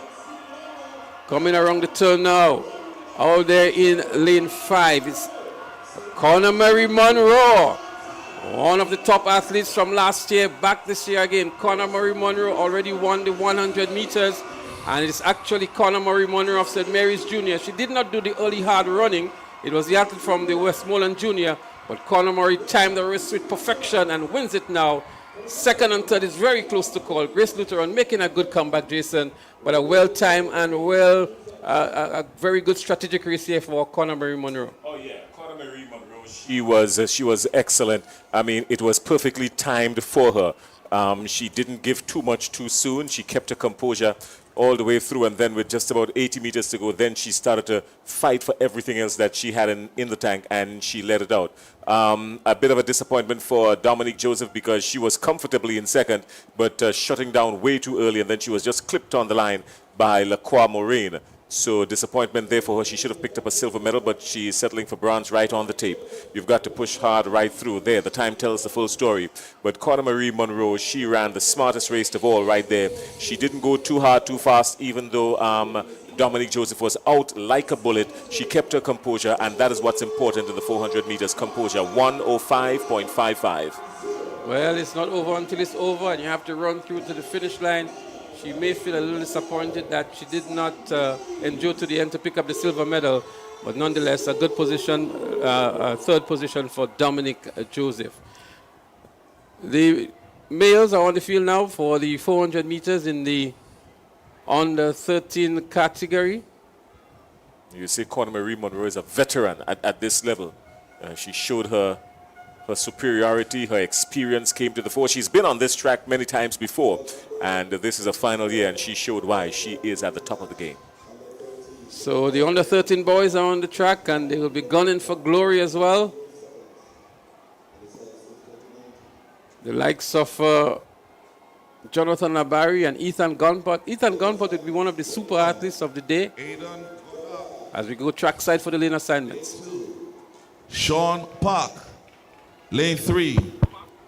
Coming around the turn now. Out there in lane 5 is Connor Murray Monroe, one of the top athletes from last year, back this year again. Connor Murray Monroe already won the 100 meters, and it's actually Connor Murray Monroe of St. Mary's Junior. She did not do the early hard running. It was the athlete from the Westmoreland Junior, but Connor Murray timed the race with perfection and wins it now. Second and third is very close to call. Grace Lutheran making a good comeback, Jason, but a well-timed and a very good strategic race here for Connor Murray Monroe. Oh yeah, Connor Marie Monroe. She was excellent. I mean, it was perfectly timed for her. She didn't give too much too soon. She kept her composure all the way through, and then with just about 80 meters to go, then she started to fight for everything else that she had in the tank, and she let it out. A bit of a disappointment for Dominique Joseph because she was comfortably in second, but shutting down way too early, and then she was just clipped on the line by Lacroix Moraine. So disappointment there for her. She should have picked up a silver medal, but she is settling for bronze right on the tape. You've got to push hard right through there. The time tells the full story. But Connor Marie Monroe, she ran the smartest race of all right there. She didn't go too hard, too fast, even though Dominique Joseph was out like a bullet. She kept her composure, and that is what's important in the 400 meters, composure. 1:05.55. Well, it's not over until it's over, and you have to run through to the finish line. She may feel a little disappointed that she did not endure to the end to pick up the silver medal, but nonetheless, a good position, third position for Dominique Joseph. The males are on the field now for the 400 meters in the under 13 category. You see, Connor Marie Monroe is a veteran at this level. She showed her superiority, her experience came to the fore. She's been on this track many times before, and this is a final year, and she showed why she is at the top of the game. So the under 13 boys are on the track, and they will be gunning for glory as well. The likes of Jonathan Labari and Ethan Gunpot. Ethan Gunpot will be one of the super athletes of the day as we go trackside for the lane assignments. Sean Park, lane 3.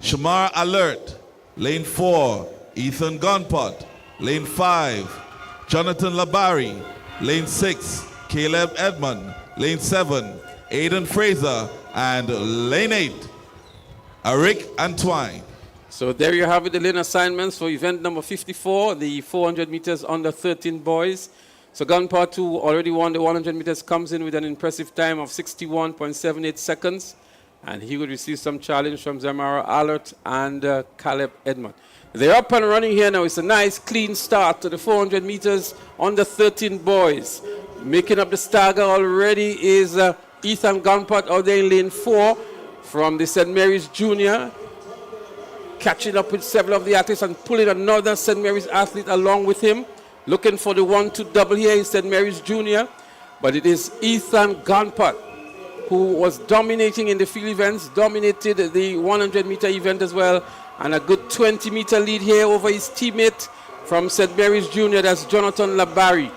Shamar Alert, lane 4. Ethan Gunpot, lane 5. Jonathan Labari, lane 6. Caleb Edmond, lane 7. Aiden Fraser, and lane 8. Eric Antoine. So there you have it, the lane assignments for event number 54, the 400 meters under 13 boys. So Gunpot, who already won the 100 meters, comes in with an impressive time of 61.78 seconds. And he will receive some challenge from Zamara Alert and Caleb Edmond. They're up and running here now. It's a nice, clean start to the 400 meters under 13 boys. Making up the stagger already is Ethan Gunpot out there in lane 4 from the St. Mary's Junior. Catching up with several of the athletes and pulling another St. Mary's athlete along with him. Looking for the 1-2 double here in St. Mary's Junior. But it is Ethan Gunpot who was dominating in the field events, dominated the 100-meter event as well, and a good 20-meter lead here over his teammate from St. Mary's Junior, that's Jonathan Labari.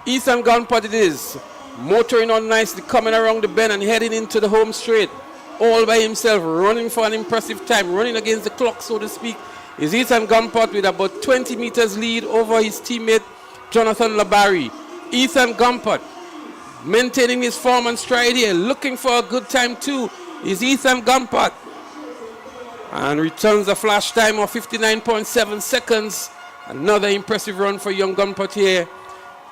Ethan Gunpot it is, motoring on nicely, coming around the bend and heading into the home straight, all by himself, running for an impressive time, running against the clock, so to speak, is Ethan Gunpot with about 20 meters lead over his teammate, Jonathan Labari. Ethan Gunpot maintaining his form and stride here, looking for a good time too, is Ethan Gunpot. And returns a flash time of 59.7 seconds. Another impressive run for young Gunpot here.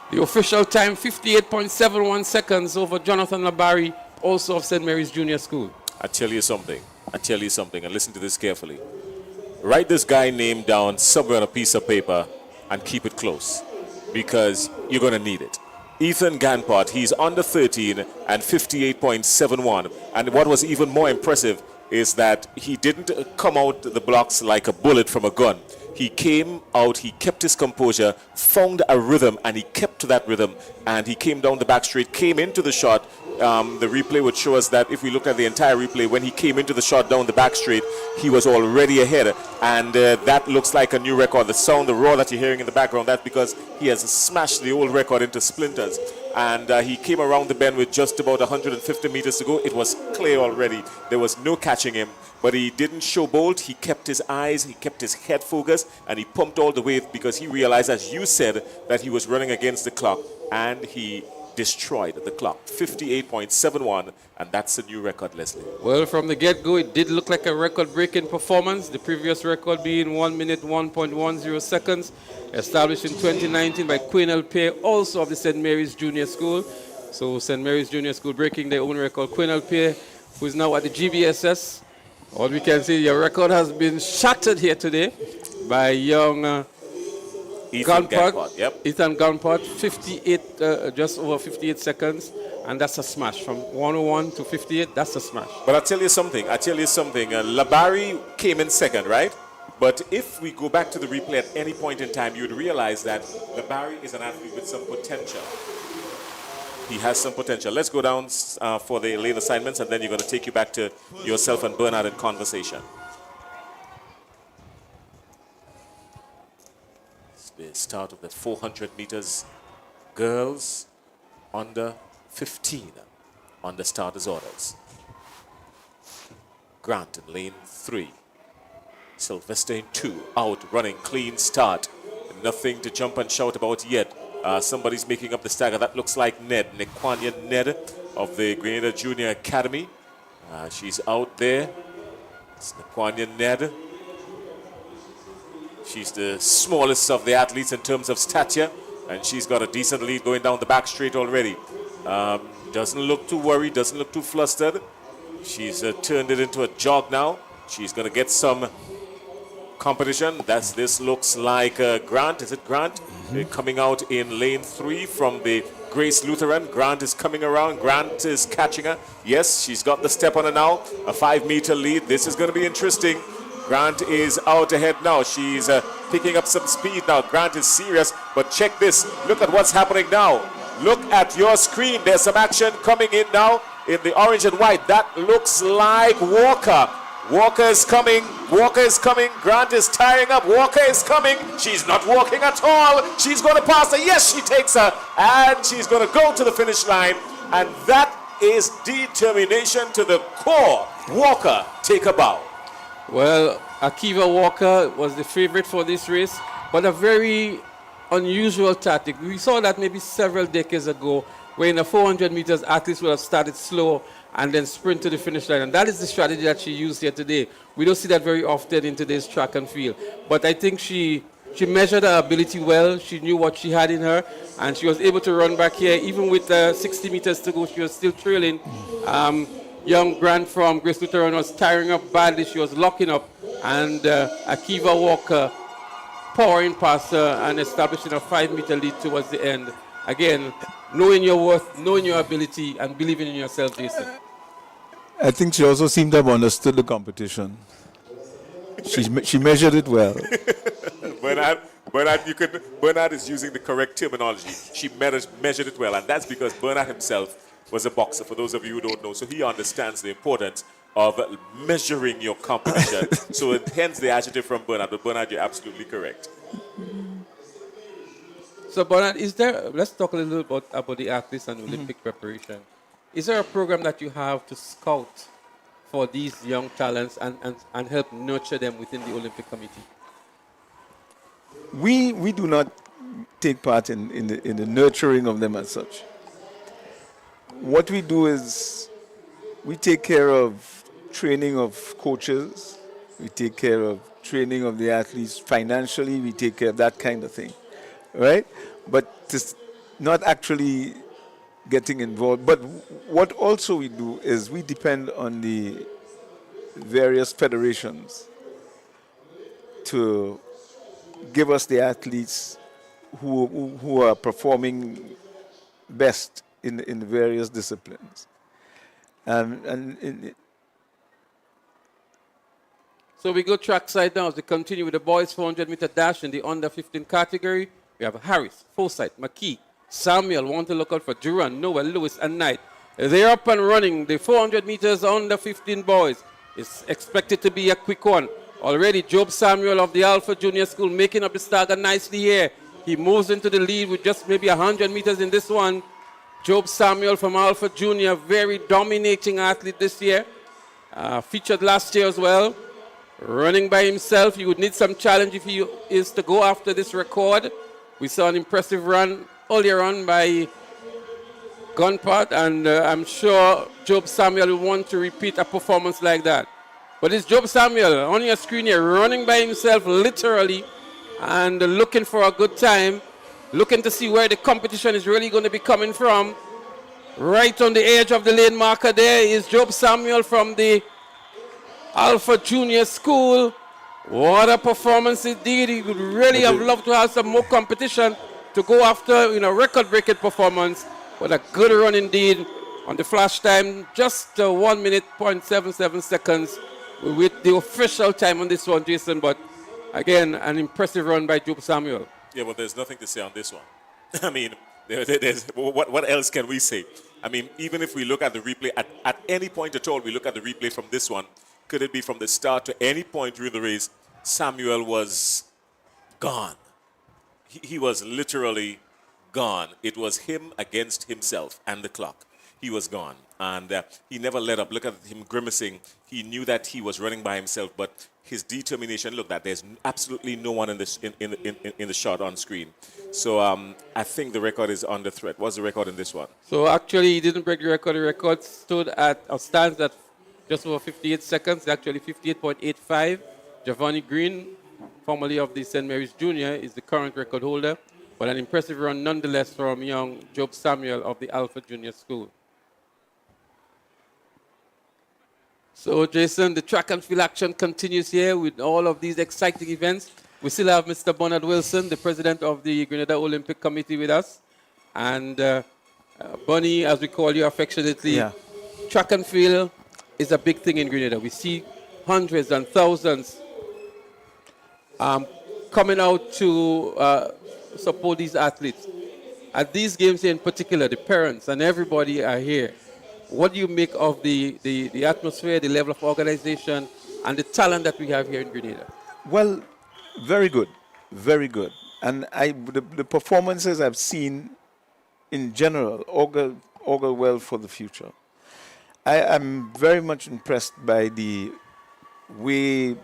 The official time, 58.71 seconds over Jonathan Labari, also of St. Mary's Junior School. I tell you something, and listen to this carefully. Write this guy name down somewhere on a piece of paper and keep it close, because you're going to need it. Ethan Gunpot, he's under 13 and 58.71. And what was even more impressive is that he didn't come out the blocks like a bullet from a gun. He came out, he kept his composure, found a rhythm, and he kept to that rhythm. And he came down the back straight, came into the shot. The replay would show us that if we look at the entire replay, when he came into the shot down the back straight, he was already ahead. And that looks like a new record. The sound, the roar that you're hearing in the background, that's because he has smashed the old record into splinters. And he came around the bend with just about 150 meters to go. It was clear already. There was no catching him. But he didn't showboat. He kept his eyes, he kept his head focused, and he pumped all the way because he realized, as you said, that he was running against the clock. And he destroyed the clock. 58.71, and that's a new record, Leslie. Well, from the get-go, it did look like a record-breaking performance. The previous record being 1 minute, 1.10 seconds, established in 2019 by Queen Elpie, also of the St. Mary's Junior School. So St. Mary's Junior School breaking their own record. Queen Elpie, who is now at the GBSS. All we can say, your record has been shattered here today by young Ethan Gunpot. Yep. Ethan Gunpot, 58, just over 58 seconds, and that's a smash. From 101 to 58, that's a smash. But I tell you something. Labari came in second, right? But if we go back to the replay at any point in time, you'd realize that Labari is an athlete with some potential. He has some potential. Let's go down for the lane assignments, and then you're going to take you back to yourself and Bernard in conversation. It's the start of the 400 meters. Girls under 15 on the starters' orders. Grant in lane 3. Sylvester in 2, out, running, clean start. Nothing to jump and shout about yet. Somebody's making up the stagger. That looks like Ned, Nequania Ned of the Grenada Junior Academy. She's out there. It's Nequania Ned. She's the smallest of the athletes in terms of stature, and she's got a decent lead going down the back straight already. Doesn't look too worried, doesn't look too flustered. She's turned it into a jog now. She's going to get some competition. This looks like Grant. Is it Grant? Coming out in lane 3 from the Grace Lutheran. Grant is coming around. Grant is catching her. Yes, she's got the step on her now. A 5-meter lead. This is going to be interesting. Grant is out ahead now. She's picking up some speed now. Grant is serious, but check this. Look at what's happening now. Look at your screen. There's some action coming in now in the orange and white. That looks like Walker. Walker is coming. Walker is coming. Grant is tying up. Walker is coming. She's not walking at all. She's going to pass her. Yes, she takes her. And she's going to go to the finish line. And that is determination to the core. Walker, take a bow. Well, Akiva Walker was the favorite for this race, but a very unusual tactic. We saw that maybe several decades ago, where in the 400 meters, athletes would have started slow and then sprint to the finish line. And that is the strategy that she used here today. We don't see that very often in today's track and field. But I think she measured her ability well. She knew what she had in her, and she was able to run back here. Even with 60 meters to go, she was still trailing. Young Grant from Grace Lutheran was tiring up badly. She was locking up. And Akiva Walker powering past her and establishing a 5-meter lead towards the end. Again, knowing your worth, knowing your ability, and believing in yourself, Jason. I think she also seemed to have understood the competition. She measured it well. Bernard is using the correct terminology. She measured it well, and that's because Bernard himself was a boxer, for those of you who don't know. So he understands the importance of measuring your competition. So hence the adjective from Bernard. But Bernard, you're absolutely correct. So Bernard, let's talk a little bit about the athletes and Olympic preparation. Is there a program that you have to scout for these young talents and help nurture them within the Olympic Committee? We do not take part in the nurturing of them as such. What we do is we take care of training of coaches, we take care of training of the athletes financially, we take care of that kind of thing, right? But it's not actually getting involved. But what also we do is we depend on the various federations to give us the athletes who are performing best in the various disciplines. So we go trackside now as we continue with the boys 400-meter dash in the under 15 category. We have Harris, Forsyth, McKee, Samuel, want to look out for Duran, Noel, Lewis, and Knight. They're up and running. The 400 meters under 15 boys is expected to be a quick one. Already Job Samuel of the Alpha Junior School making up the stagger nicely here. He moves into the lead with just maybe 100 meters in this one. Job Samuel from Alpha Junior, very dominating athlete this year. Featured last year as well. Running by himself, he would need some challenge if he is to go after this record. We saw an impressive run earlier on by Gunpot, and I'm sure Job Samuel will want to repeat a performance like that. But it's Job Samuel on your screen here, running by himself literally and looking for a good time, looking to see where the competition is really going to be coming from. Right on the edge of the lane marker there is Job Samuel from the Alpha Junior School. What a performance indeed. He would really have loved to have some more competition to go after, record-breaking performance. What a good run indeed on the flash time. Just 1 minute, 0.77 seconds with the official time on this one, Jason. But Again, an impressive run by Job Samuel. Yeah, well, there's nothing to say on this one. I mean, there's, what else can we say? I mean, even if we look at the replay, at any point at all, we look at the replay from this one, could it be from the start to any point during the race, Samuel was gone. He was literally gone. It was him against himself and the clock. He was gone. And he never let up. Look at him grimacing. He knew that he was running by himself, but his determination, look, that there's absolutely no one in the shot on screen. So I think the record is under threat. What's the record in this one? So actually, he didn't break the record. The record stands at just over 58 seconds, actually 58.85. Giovanni Green, formerly of the St. Mary's Junior, is the current record holder, but an impressive run nonetheless from young Job Samuel of the Alpha Junior School. So, Jason, the track and field action continues here with all of these exciting events. We still have Mr. Bernard Wilson, the president of the Grenada Olympic Committee, with us. And Bunny, as we call you affectionately, track and field is a big thing in Grenada. We see hundreds and thousands coming out to support these athletes. At these games in particular, the parents and everybody are here. What do you make of the atmosphere, the level of organization, and the talent that we have here in Grenada? Well, very good, very good. And the performances I've seen in general augur well for the future. I am very much impressed by the way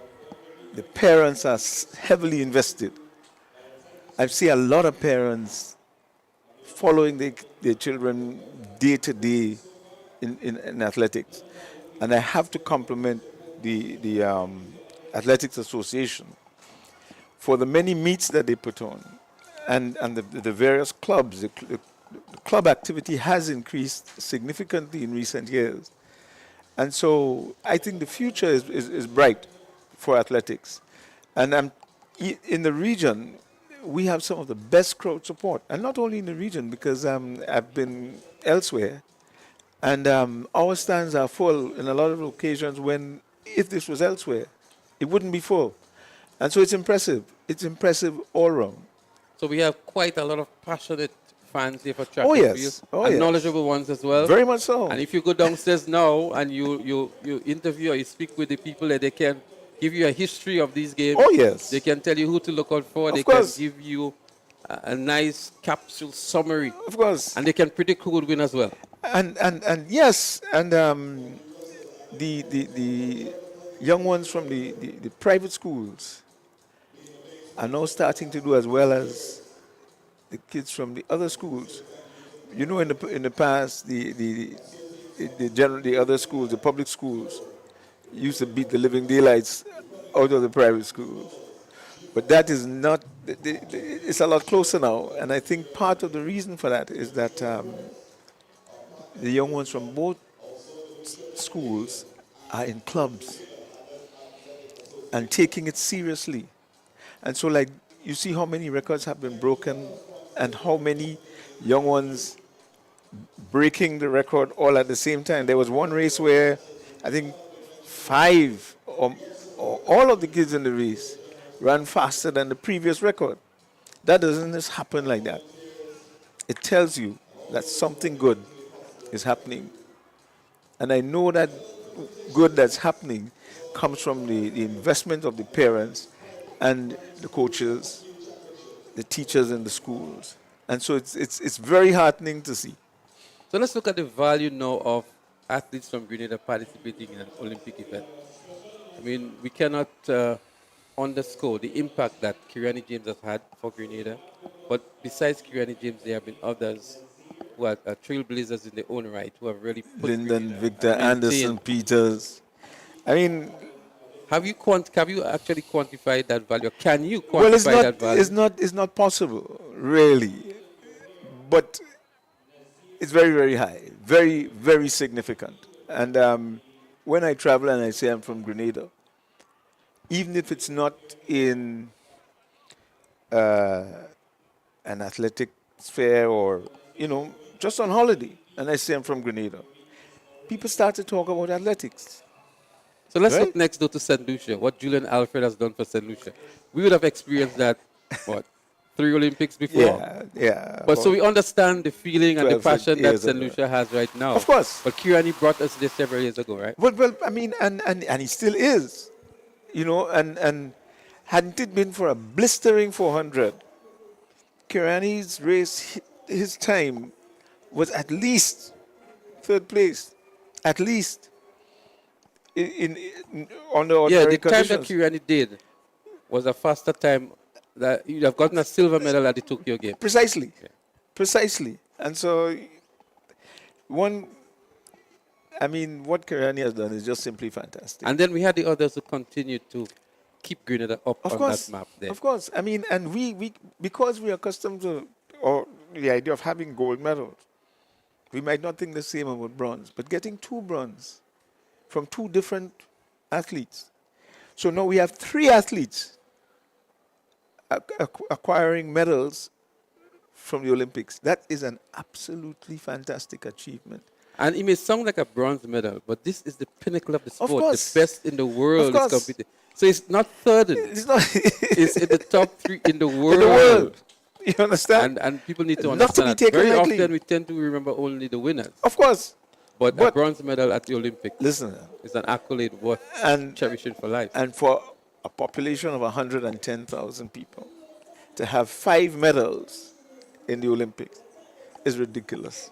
the parents are heavily invested. I see a lot of parents following their children day to day in athletics. And I have to compliment the Athletics Association for the many meets that they put on and the various clubs. The club activity has increased significantly in recent years. And so I think the future is bright for athletics. And in the region, we have some of the best crowd support. And not only in the region, because I've been elsewhere. And our stands are full in a lot of occasions when, if this was elsewhere, it wouldn't be full. And so it's impressive. It's impressive all around. So we have quite a lot of passionate fans here for track Oh, and yes. field, Oh, and yes. knowledgeable ones as well. Very much so. And if you go downstairs now and you interview or you speak with the people, that they can give you a history of these games. Oh, yes. They can tell you who to look out for. Of They course. can give you a nice capsule summary. Of course. And they can predict who would win as well. And yes, and the young ones from the private schools are now starting to do as well as the kids from the other schools. You know, in the past, the other schools, the public schools, used to beat the living daylights out of the private schools. But that is not. It's a lot closer now, and I think part of the reason for that is that the young ones from both schools are in clubs and taking it seriously. And so, like, you see how many records have been broken and how many young ones breaking the record all at the same time. There was one race where I think 5 or all of the kids in the race ran faster than the previous record. That doesn't just happen like that. It tells you that something good is happening. And I know that good that's happening comes from the investment of the parents and the coaches, the teachers in the schools. And so it's very heartening to see. So let's look at the value now of athletes from Grenada participating in an Olympic event. I mean, we cannot underscore the impact that Kirani James has had for Grenada. But besides Kirani James, there have been others who are trailblazers in their own right, who have really put Lyndon, Grenada Victor, and Anderson, maintained. Peters. I mean, have you actually quantified that value? Can you quantify well, that value? it's not possible, really. But it's very, very high, very, very significant. And when I travel and I say I'm from Grenada, even if it's not in an athletic sphere or, just on holiday, and I say I'm from Grenada, people start to talk about athletics. So let's Right? look next door to St. Lucia, what Julian Alfred has done for St. Lucia. We would have experienced that, what, 3 Olympics before? Yeah, yeah. But so we understand the feeling and the 12 passion that years St. ago. Lucia has right now. Of course. But Kirani brought us this several years ago, right? Well, I mean, and he still is, you know, and hadn't it been for a blistering 400, Kirani's race, his time was at least third place, at least in on the Yeah, ordinary the time that conditions. Kirani did was a faster time that you'd have gotten a silver medal at the Tokyo game. Precisely, precisely. And so, I mean, what Kirani has done is just simply fantastic. And then we had the others who continued to keep Grenada up Of on course, that map there. of course. I mean, and we because we are accustomed to or the idea of having gold medals, we might not think the same about bronze, but getting 2 bronze from 2 different athletes. So now we have 3 athletes acquiring medals from the Olympics. That is an absolutely fantastic achievement. And it may sound like a bronze medal, but this is the pinnacle of the sport. course. The best in the world Of is course. competing. So it's not third. It's not. It's in the top 3 in the world. In the world. You understand? And people need to Not to understand be that. taken Very lightly. often we tend to remember only the winners. Of course. But a bronze medal at the Olympics is an accolade worth cherishing for life. And for a population of 110,000 people, to have 5 medals in the Olympics is ridiculous.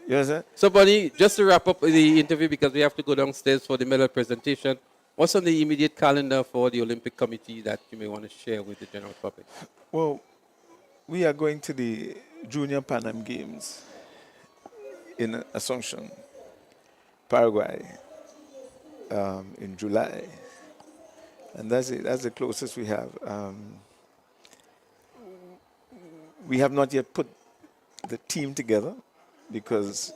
You understand? So, Bonnie, just to wrap up the interview, because we have to go downstairs for the medal presentation, what's on the immediate calendar for the Olympic Committee that you may want to share with the general public? Well, we are going to the Junior Pan Am Games in Asunción, Paraguay, in July. And that's it. That's the closest we have. We have not yet put the team together because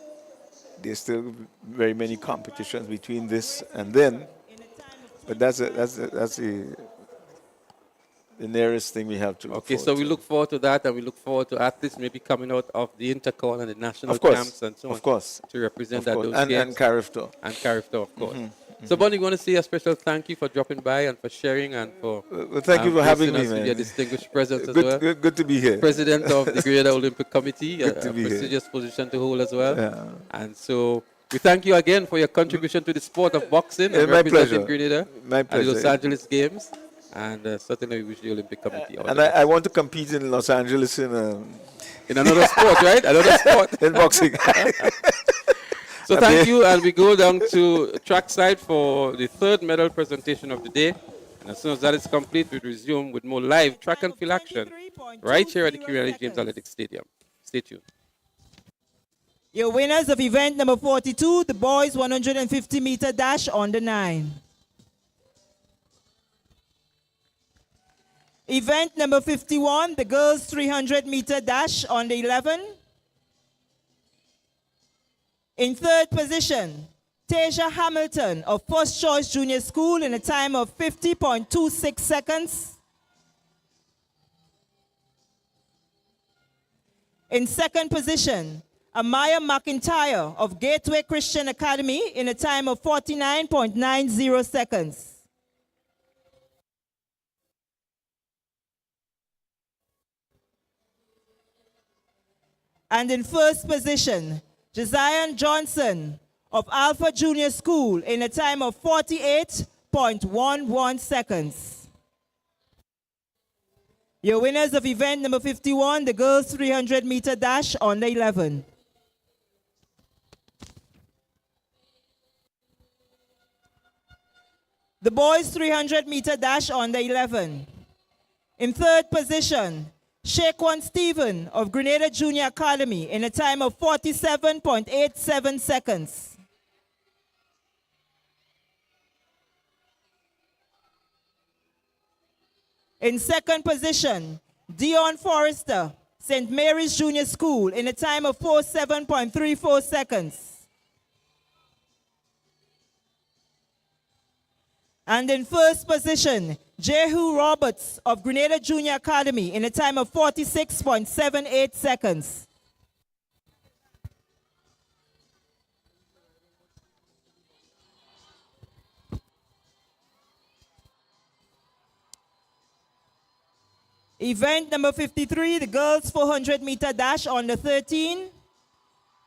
there's still very many competitions between this and then. But that's the nearest thing we have to look Okay, forward so we to. look forward to that, and we look forward to athletes maybe coming out of the intercall and the national Of course, camps and so on. of course. To represent Of that course. those And games. Carifto. And Carifto, of course. Mhm, So, Bonnie, we want to say a special thank you for dropping by and for sharing and for thank you for having gracing me, us with man. your distinguished presence as Good- well. good to be here. President of the Grenada Olympic Committee, Good a to be here. prestigious position to hold as well. Yeah. And so we thank you again for your contribution to the sport of boxing and My representing pleasure. Grenada My at the Los pleasure. Angeles Games. And certainly we wish the Olympic Committee all And the best. I want to compete in Los Angeles in another sport, right? Another sport. in boxing. So thank you, and we go down to trackside for the 3rd medal presentation of the day. And as soon as that is complete, we resume with more live track and field action right here at the Kirani James Athletics Stadium. Stay tuned. Your winners of event number 42, the boys 150-meter dash on the 9. Event number 51, the girls 300-meter dash on the 11. In 3rd position, Tasia Hamilton of First Choice Junior School in a time of 50.26 seconds. In 2nd position, Amaya McIntyre of Gateway Christian Academy in a time of 49.90 seconds. And in 1st position, Josiah Johnson of Alpha Junior School in a time of 48.11 seconds. Your winners of event number 51, the girls 300-meter dash on the 11. The boys 300-meter dash on the 11. In 3rd position, Shaquan Stephen of Grenada Junior Academy in a time of 47.87 seconds. In 2nd position, Dion Forrester, St. Mary's Junior School in a time of 47.34 seconds. And in 1st position, Jehu Roberts of Grenada Junior Academy in a time of 46.78 seconds. Event number 53, the girls 400-meter dash on the 13.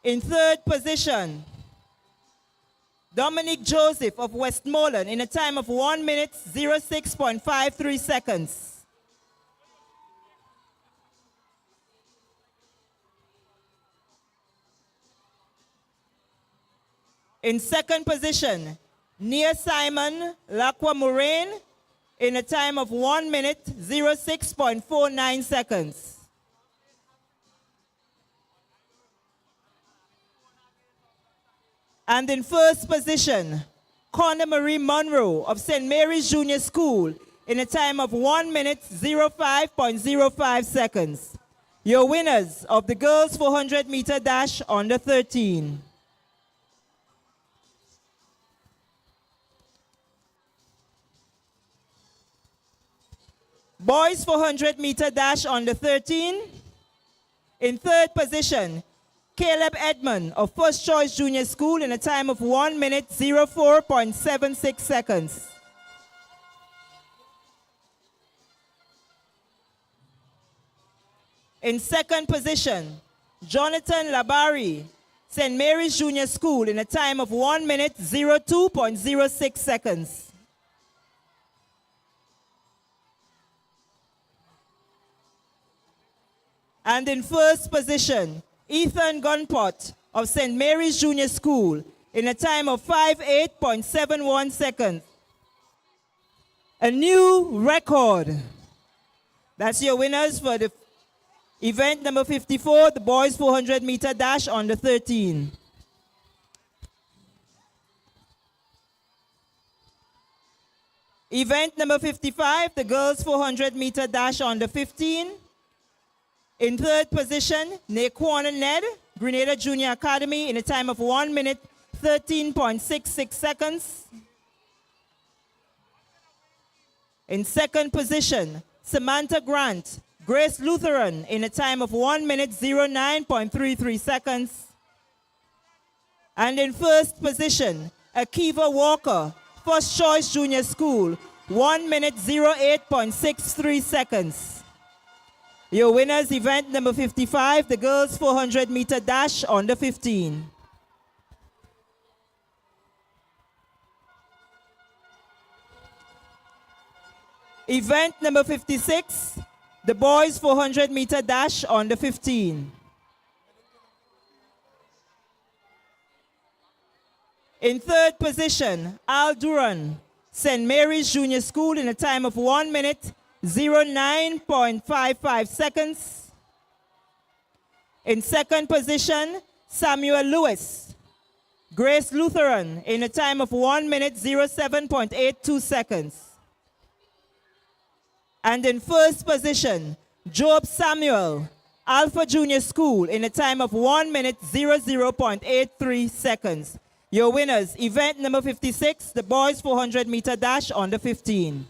In third position, Dominic Joseph of Westmoreland in a time of 1 minute 06.53 seconds. In second position, Nia Simon Lacqua Moraine in a time of 1 minute 06.49 seconds. And in first position, Connor Marie Monroe of St. Mary's Junior School in a time of 1 minute 05.05 seconds. Your winners of the girls 400-meter dash under 13. Boys 400-meter dash under 13. In third position, Caleb Edmond of First Choice Junior School in a time of 1 minute 04.76 seconds. In second position, Jonathan Labari, St. Mary's Junior School in a time of 1 minute 02.06 seconds. And in first position, Ethan Gunpot of St. Mary's Junior School in a time of 58.71 seconds. A new record. That's your winners for the event number 54, the boys 400-meter dash on the 13. Event number 55, the girls 400-meter dash on the 15. In third position, Naquan Ned, Grenada Junior Academy in a time of 1 minute 13.66 seconds. In second position, Samantha Grant, Grace Lutheran in a time of 1 minute 09.33 seconds. And in first position, Akiva Walker, First Choice Junior School, 1 minute 08.63 seconds. Your winners, event number 55, the girls 400-meter dash on the 15. Event number 56, the boys 400-meter dash on the 15. In third position, Al Duran, St. Mary's Junior School in a time of 1 minute 09.55 seconds. In second position, Samuel Lewis, Grace Lutheran in a time of 1 minute 07.82 seconds. And in first position, Job Samuel, Alpha Junior School in a time of 1 minute 00.83 seconds. Your winners, event number 56, the boys 400-meter dash on the 15.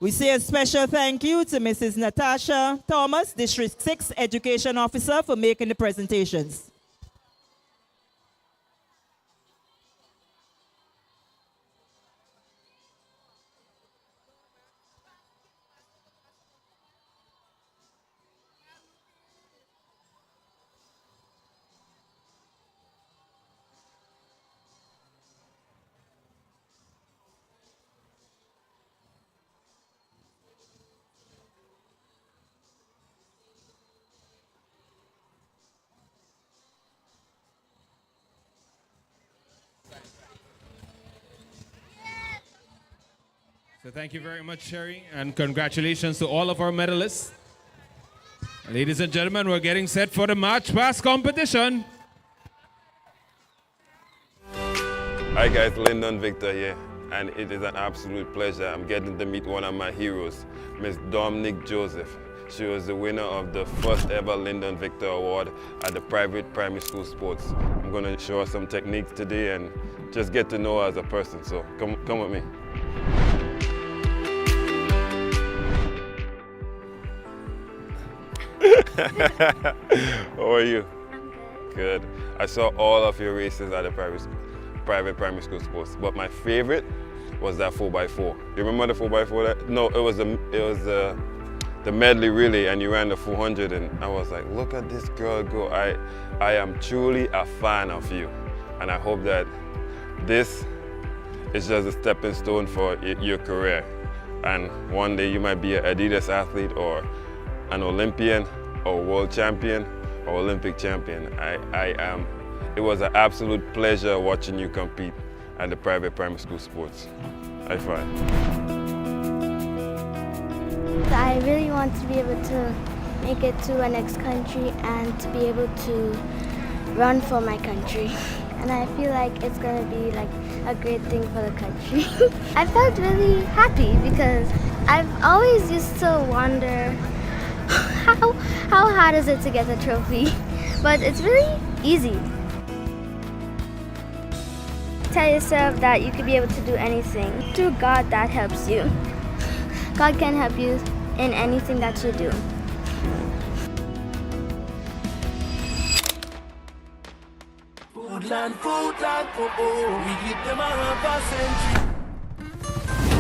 We say a special thank you to Mrs. Natasha Thomas, District 6 Education Officer, for making the presentations. So thank you very much, Sherry, and congratulations to all of our medalists. Ladies and gentlemen, we're getting set for the March Past competition. Hi guys, Lyndon Victor here, and it is an absolute pleasure. I'm getting to meet one of my heroes, Miss Dominic Joseph. She was the winner of the first ever Lyndon Victor Award at the private primary school sports. I'm going to show her some techniques today and just get to know her as a person, so come with me. How are you? I'm good. Good. I saw all of your races at the private primary school sports. But my favorite was that 4x4. You remember the 4x4? No, it was the medley relay, and you ran the 400, and I was like, look at this girl go. I am truly a fan of you, and I hope that this is just a stepping stone for your career. And one day you might be an Adidas athlete or an Olympian or world champion or Olympic champion. It was an absolute pleasure watching you compete at the private primary school sports. High five. I really want to be able to make it to a next country and to be able to run for my country. And I feel like it's going to be like a great thing for the country. I felt really happy because I've always used to wonder how hard is it to get the trophy, but it's really easy. Tell yourself that you could be able to do anything. Through God, that helps you. God can help you in anything that you do. Foodland, oh oh, we give them a half a century.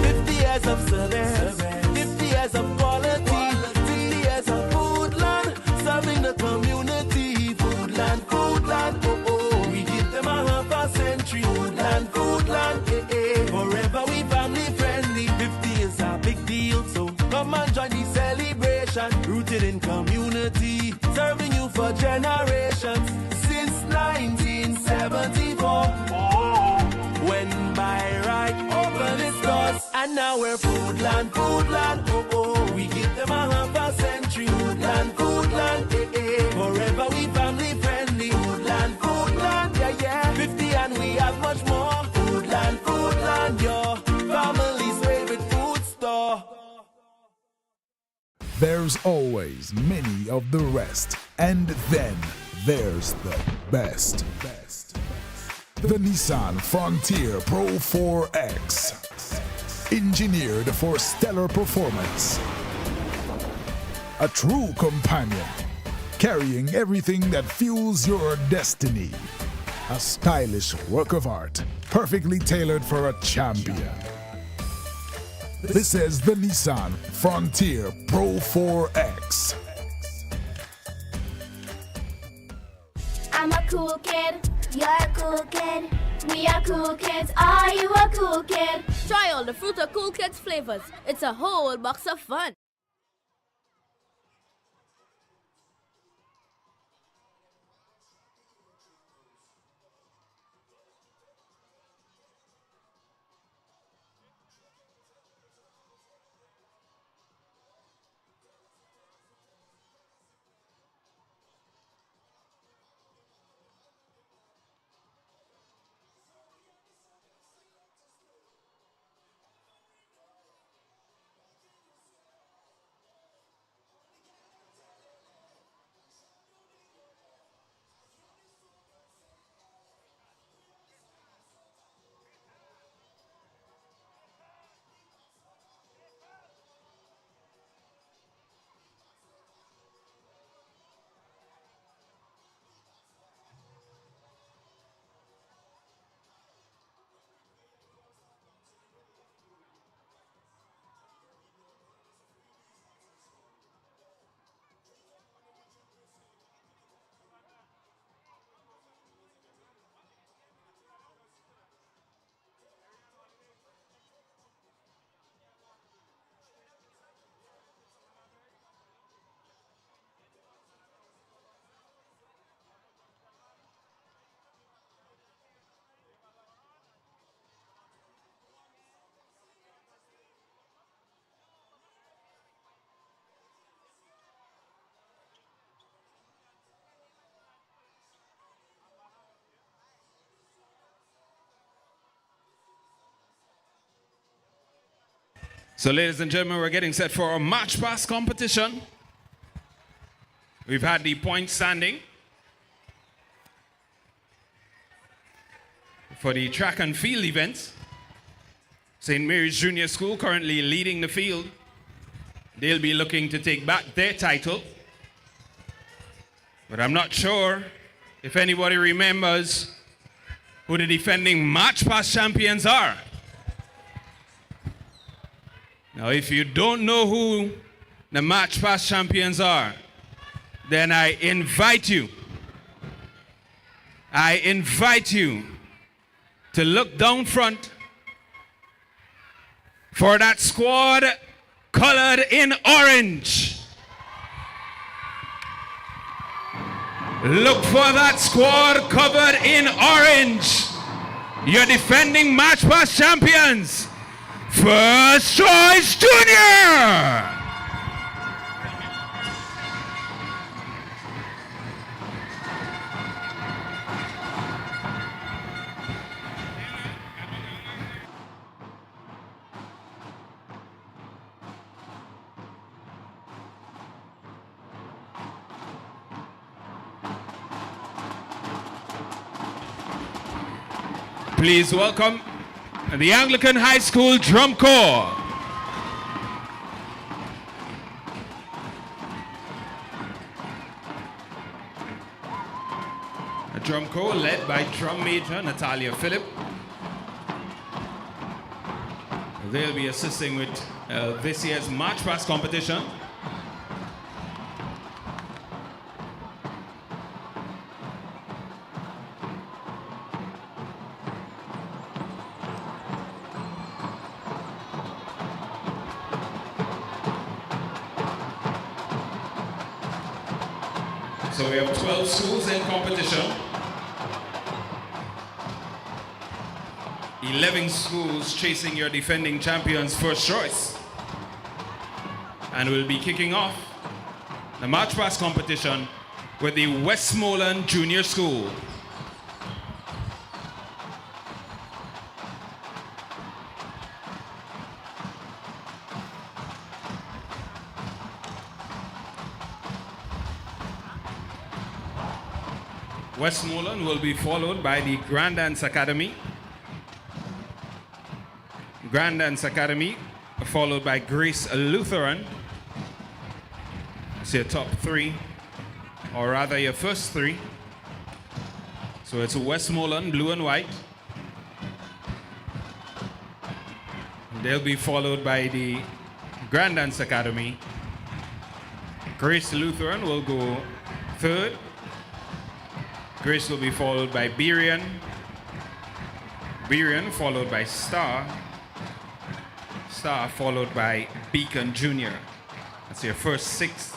50 years of service, 50 years of quality, 50 years of Foodland, serving the community. Foodland, oh oh, we give them a half a century. Foodland, eh eh, forever we family friendly. 50 is a big deal, so come and join the celebration. Rooted in community, serving you for generations. Since 1974, when by right opened its doors, and now we're Foodland, oh oh, we give them a half a century. Foodland, eh eh, forever we family friendly. Foodland, yeah yeah, 50 and we have much more. Foodland, your family's favorite food store. There's always many of the rest, and then there's the best. The Nissan Frontier Pro 4X. Engineered for stellar performance. A true companion, carrying everything that fuels your destiny. A stylish work of art, perfectly tailored for a champion. This is the Nissan Frontier Pro 4X. I'm a cool kid, you're a cool kid, we are cool kids, are you a cool kid? Try all the Fruit of Cool Kids flavors. It's a whole box of fun. So, ladies and gentlemen, we're getting set for a march pass competition. We've had the point standing for the track and field events. St. Mary's Junior School currently leading the field. They'll be looking to take back their title. But I'm not sure if anybody remembers who the defending March Past champions are. Now, if you don't know who the March Past champions are, then I invite you to look down front for that squad colored in orange. Look for that squad covered in orange. Your defending March Past champions, First Choice Junior. Please welcome the Anglican High School Drum Corps. A drum corps led by drum major Natalia Phillip. They'll be assisting with this year's March Past competition. So we have 12 schools in competition. 11 schools chasing your defending champions First Choice. And we'll be kicking off the March Past competition with the Westmoreland Junior School. Westmoreland will be followed by the Grand Dance Academy. Grand Dance Academy, followed by Grace Lutheran. It's your top three, or rather your first three. So it's Westmoreland, blue and white. They'll be followed by the Grand Dance Academy. Grace Lutheran will go third. Grace will be followed by Berean. Berean followed by Star. Star followed by Beacon Junior. That's your first 6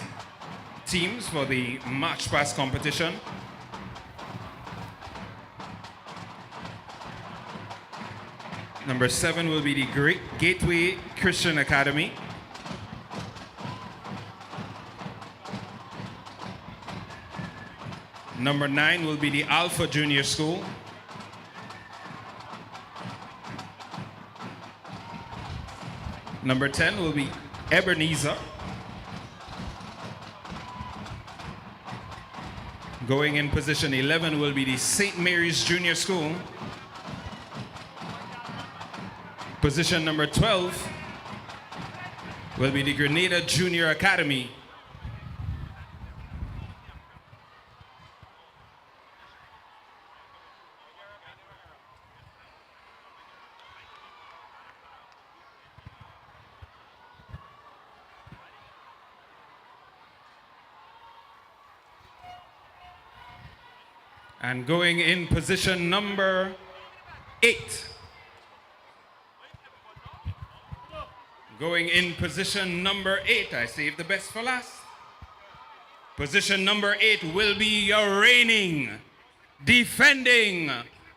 teams for the March Past competition. Number 7 will be the Gateway Christian Academy. Number 9 will be the Alpha Junior School. Number 10 will be Ebenezer. Going in position 11 will be the St. Mary's Junior School. Position number 12 will be the Grenada Junior Academy. And going in position number 8. Going in position number 8. I saved the best for last. Position number 8 will be your reigning, defending,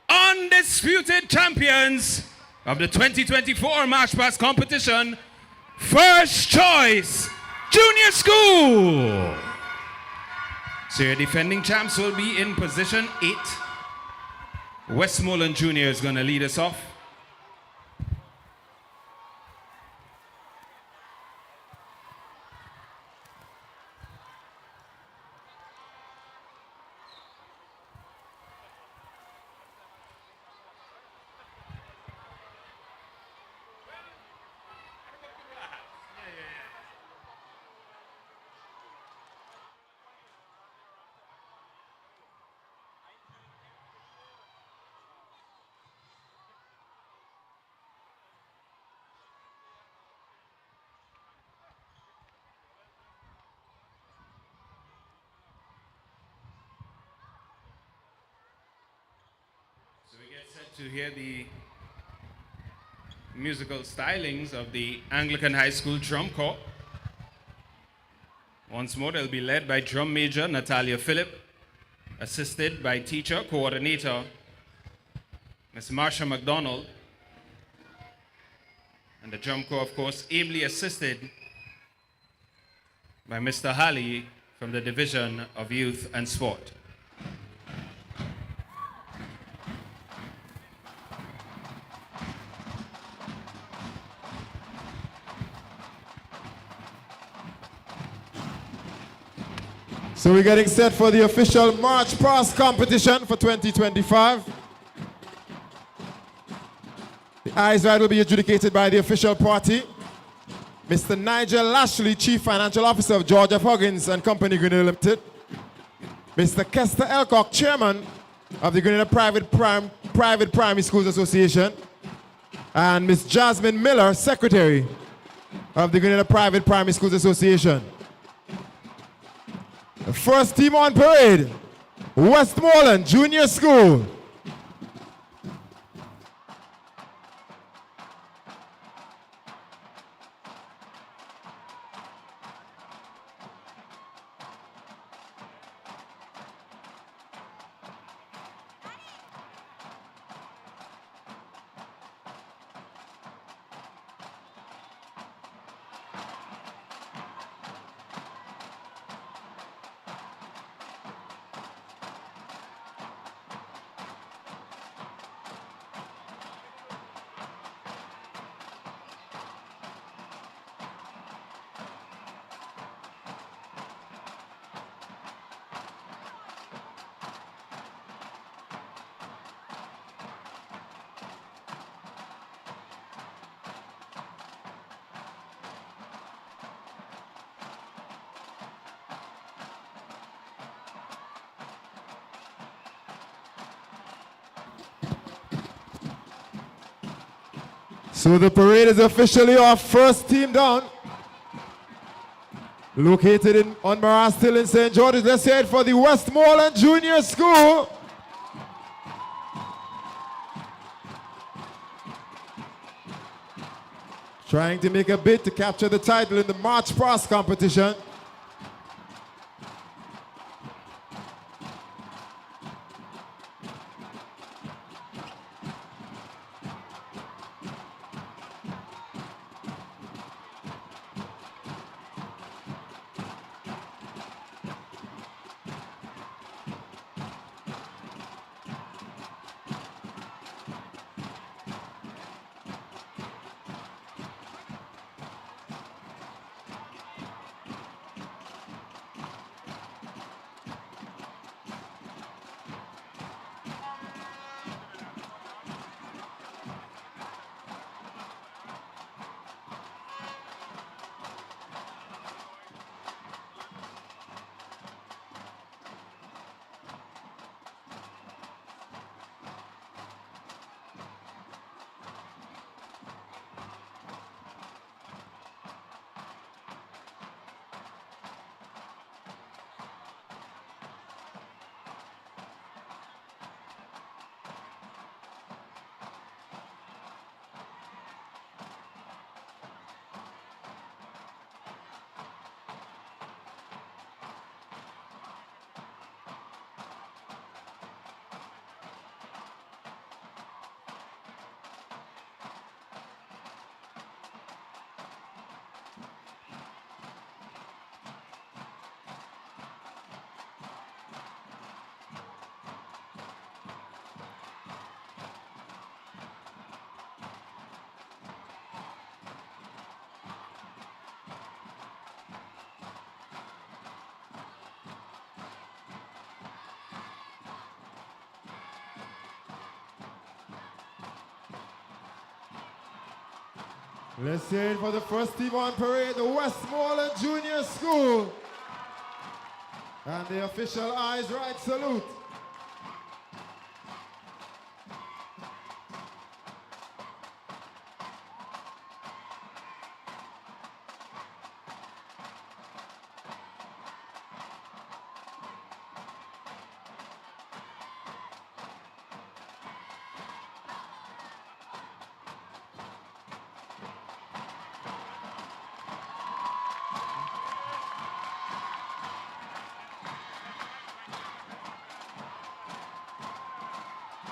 undisputed champions of the 2024 March Past competition, First Choice Junior School. So your defending champs will be in position 8. Westmoreland Junior is going to lead us off. to hear the musical stylings of the Anglican High School Drum Corps. Once more, they'll be led by Drum Major Natalia Phillip, assisted by Teacher Coordinator Ms. Marsha McDonald, and the Drum Corps, of course, ably assisted by Mr. Halley from the Division of Youth and Sport. So we're getting set for the official March Past competition for 2025. The eyes ride will be adjudicated by the official party. Mr. Nigel Lashley, Chief Financial Officer of George F. Huggins and Company Grenada Limited. Mr. Kester Elcock, Chairman of the Grenada Private Primary Schools Association. And Ms. Jasmine Miller, Secretary of the Grenada Private Primary Schools Association. The first team on parade, Westmoreland Junior School. So the parade is officially off. First team down. Located on Maras Hill in St. George's. Let's head for the Westmoreland Junior School. Trying to make a bid to capture the title in the March Past competition. Let's head for the first team on parade, the Westmoreland Junior School. And the official eyes right salute.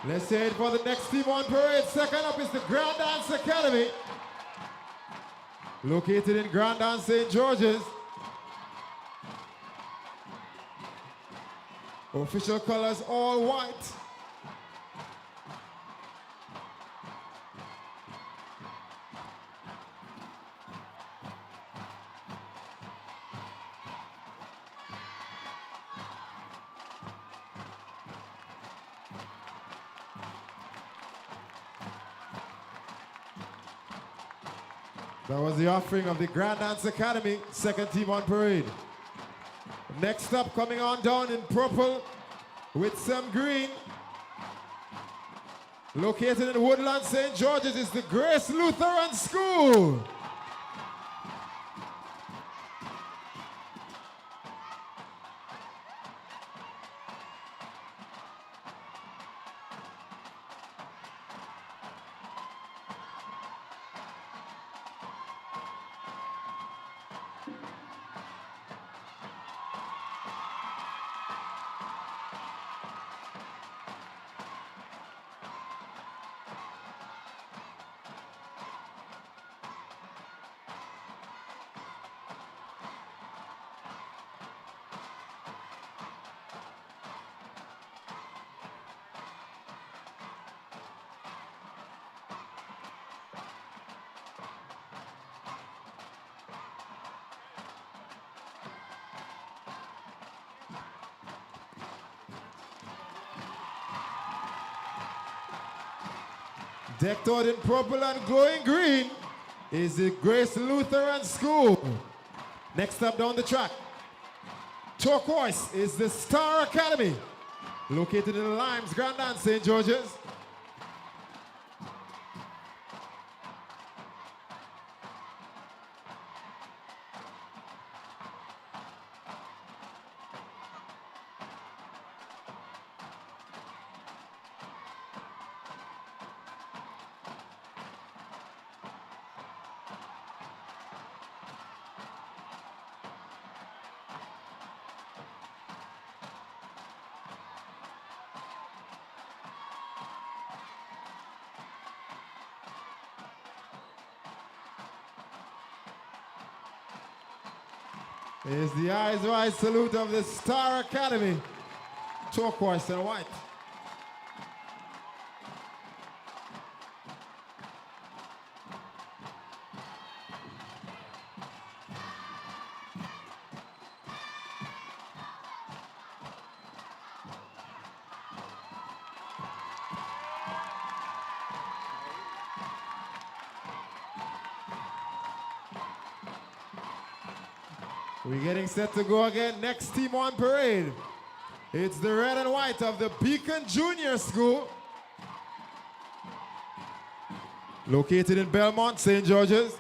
Let's say it for the next team on parade. Second up is the Grand Dance Academy, located in Grenada, St. George's. Official colors all white. That was the offering of the Grand Dance Academy, second team on parade. Next up, coming on down in purple with some green, located in Woodland, St. George's, is the Grace Lutheran School. Decked out in purple and glowing green is the Grace Lutheran School. Next up down the track, turquoise is the Star Academy, located in Limes, Grenada, St. George's. Is the eyes wide salute of the Star Academy, turquoise and white. We're getting set to go again. Next team on parade. It's the red and white of the Beacon Junior School, located in Belmont, St. George's.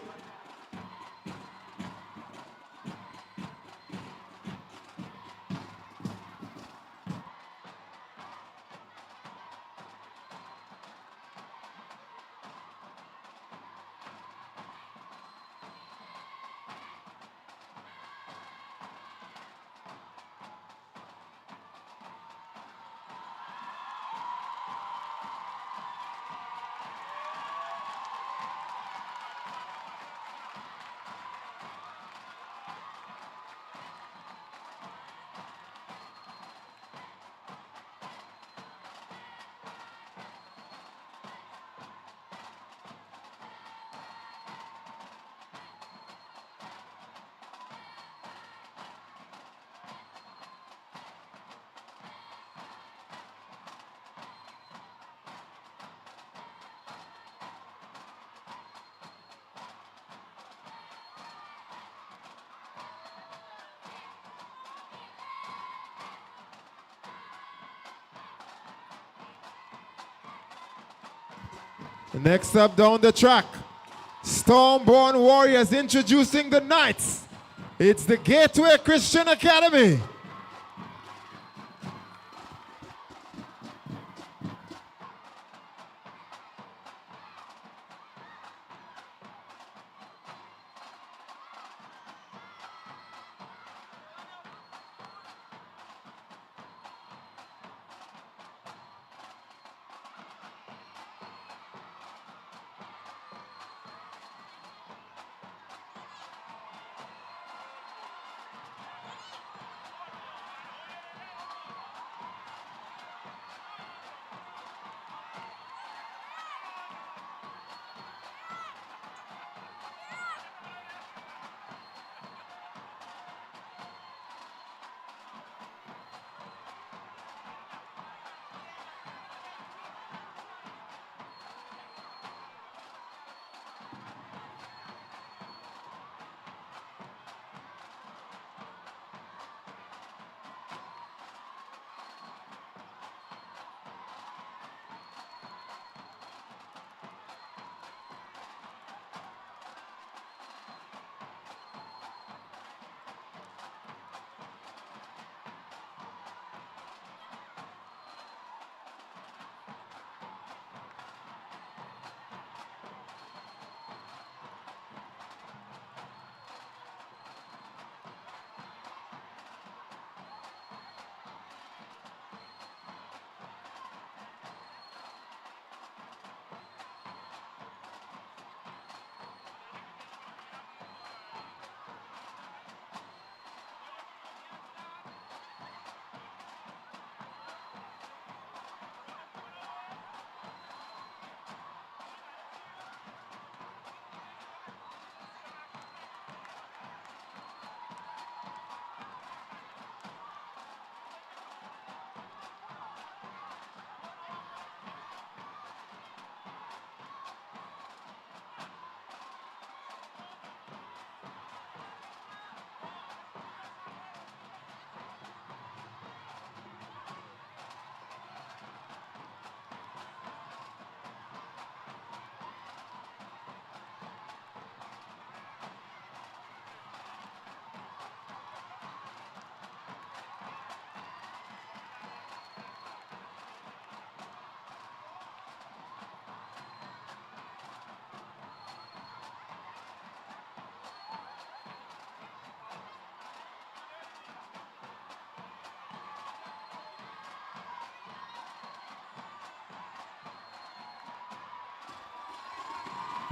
Next up down the track, Stormborn Warriors introducing the Knights. It's the Gateway Christian Academy.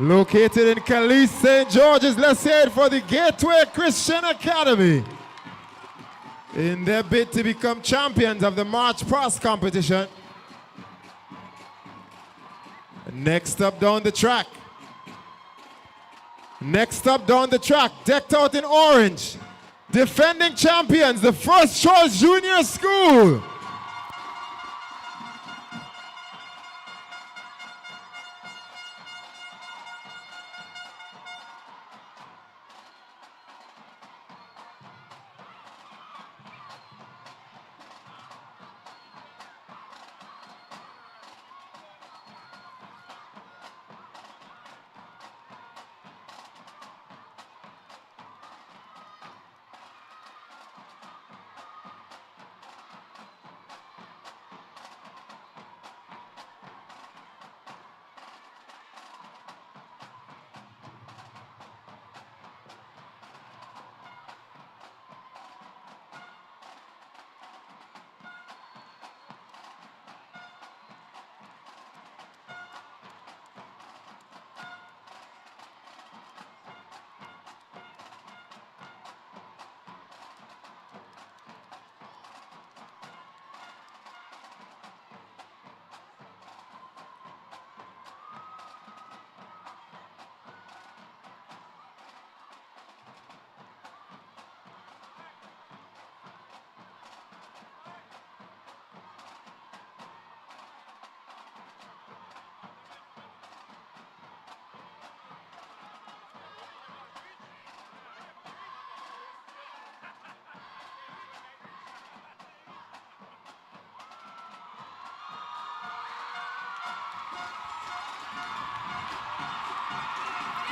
Located in Calais, St. George's, let's hear it for the Gateway Christian Academy. In their bid to become champions of the March Past competition. Next up down the track. Next up down the track, decked out in orange. Defending champions, the First Choice Junior School.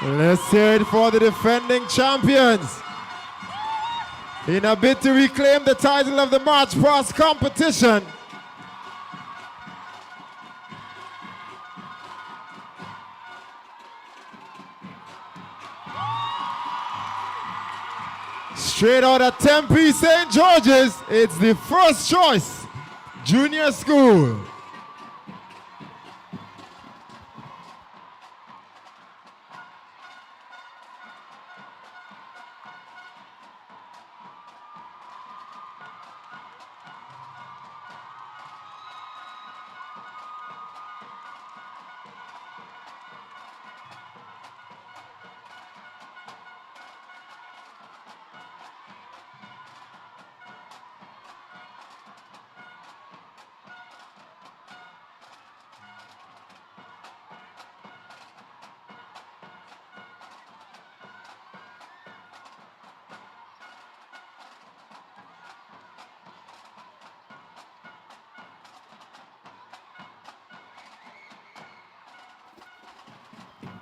Let's hear it for the defending champions. In a bid to reclaim the title of the March Past competition. Straight out of Tempe, St. George's, it's the First Choice Junior School.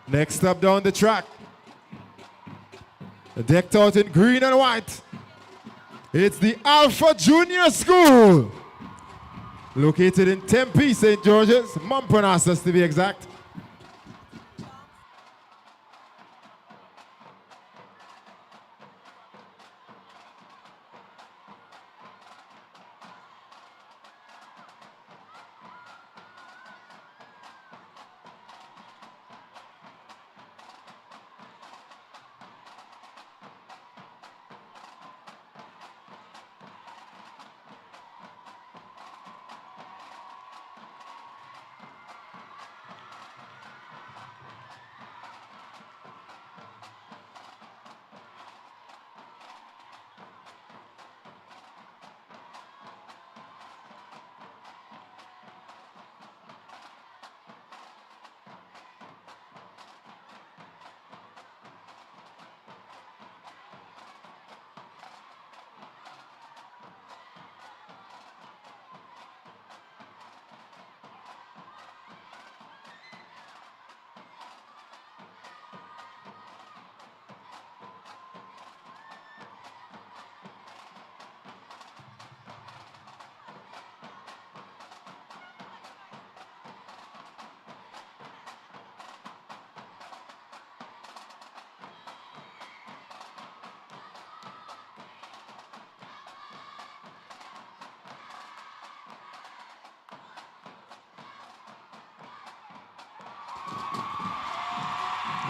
Next up down the track, decked out in green and white, it's the Alpha Junior School, located in Tempe, St. George's, Montparnasse to be exact.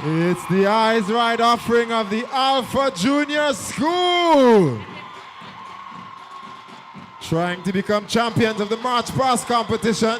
It's the Eyes Right offering of the Alpha Junior School. Trying to become champions of the March Past competition.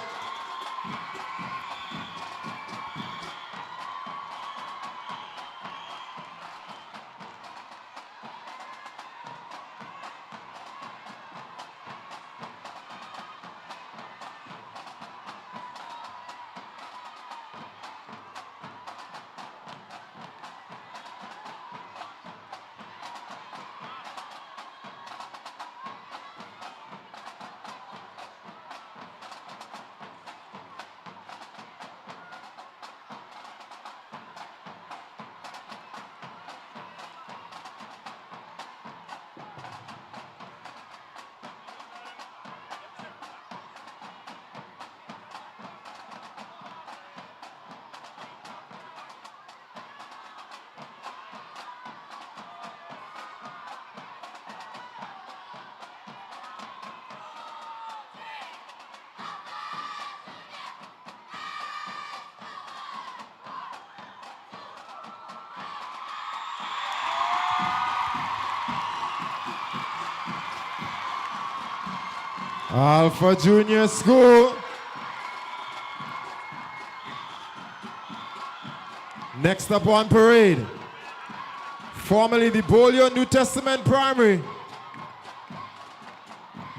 Alpha Junior School. Next up on parade, formerly the Bolio New Testament Primary.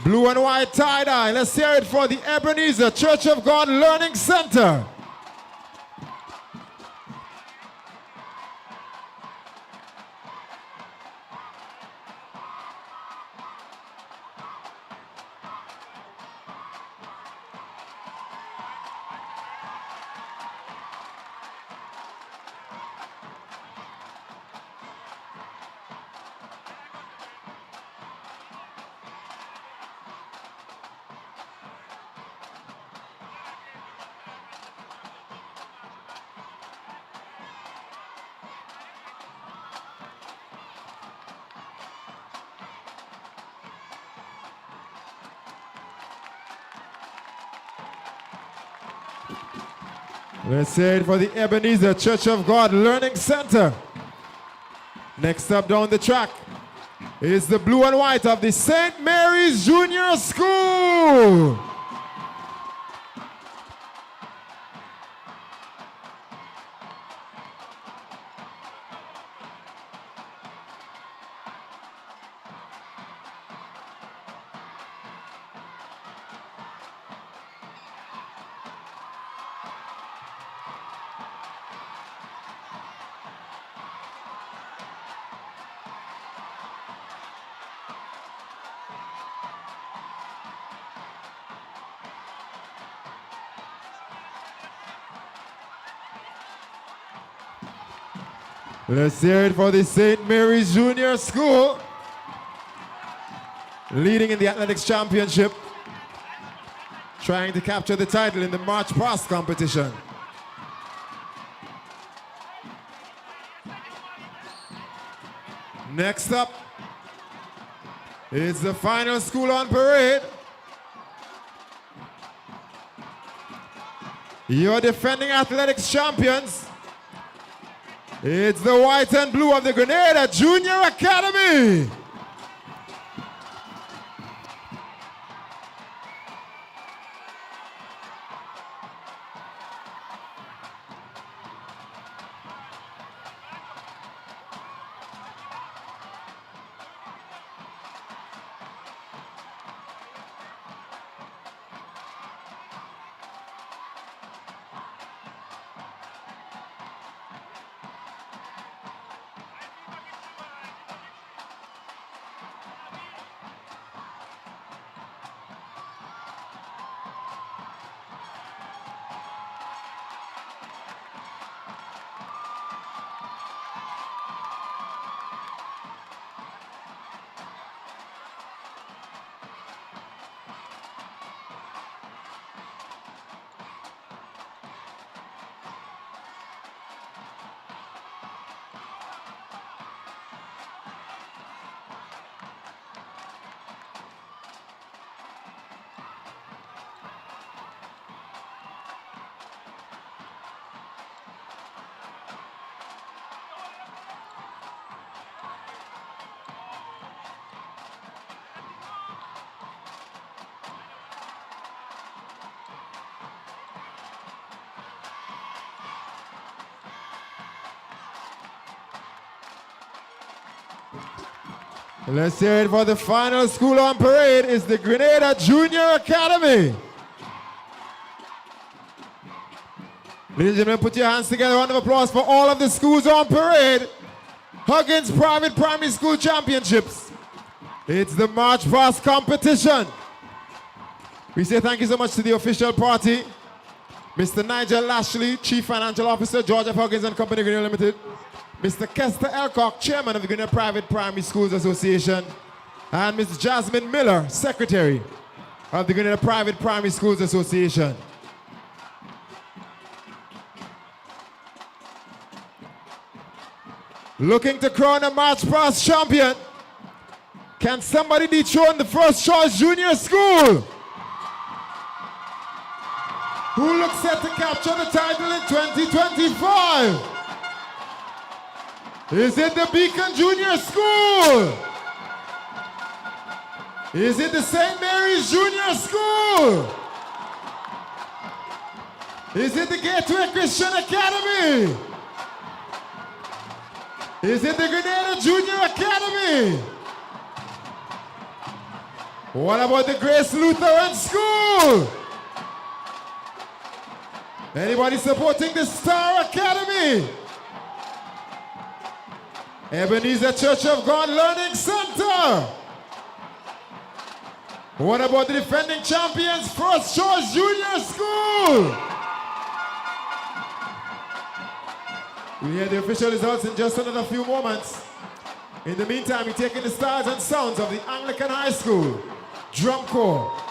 Blue and white tie-dye. Let's hear it for the Ebenezer Church of God Learning Center. Let's hear it for the Ebenezer Church of God Learning Center. Next up down the track is the blue and white of the St. Mary's Junior School. Let's hear it for the St. Mary's Junior School, leading in the athletics championship, trying to capture the title in the March Past competition. Next up is the final school on parade. Your defending athletics champions. It's the white and blue of the Grenada Junior Academy. Let's hear it for the final school on parade. It's the Grenada Junior Academy. Ladies and gentlemen, put your hands together. Round of applause for all of the schools on parade. Huggins Private Primary School Championships. It's the March Past competition. We say thank you so much to the official party. Mr. Nigel Lashley, Chief Financial Officer, George F. Huggins and Company Grenada Limited. Mr. Kester Elcock, Chairman of the Grenada Private Primary Schools Association. And Ms. Jasmine Miller, Secretary of the Grenada Private Primary Schools Association. Looking to crown a March Past champion. Can somebody dethrone the First Choice Junior School? Who looks set to capture the title in 2025? Is it the Beacon Junior School? Is it the St. Mary's Junior School? Is it the Gateway Christian Academy? Is it the Grenada Junior Academy? What about the Grace Lutheran School? Anybody supporting the Star Academy? Ebenezer Church of God Learning Center? What about the defending champions, First Choice Junior School? We'll hear the official results in just another few moments. In the meantime, we're taking the styles and sounds of the Anglican High School Drum Corps.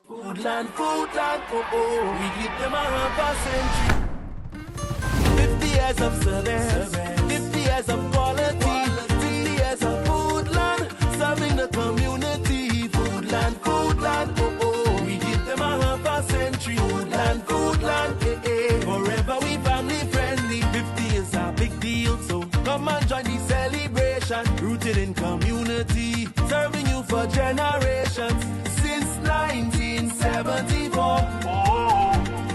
Foodland, foodland, oh oh, we give them a half a century. 50 years of service, 50 years of quality, 50 years of foodland, serving the community. Foodland, foodland, oh oh, we give them a half a century. Foodland, foodland, eh eh, forever we family friendly. 50 is a big deal, so come and join the celebration. Rooted in community, serving you for generations. Since 1974,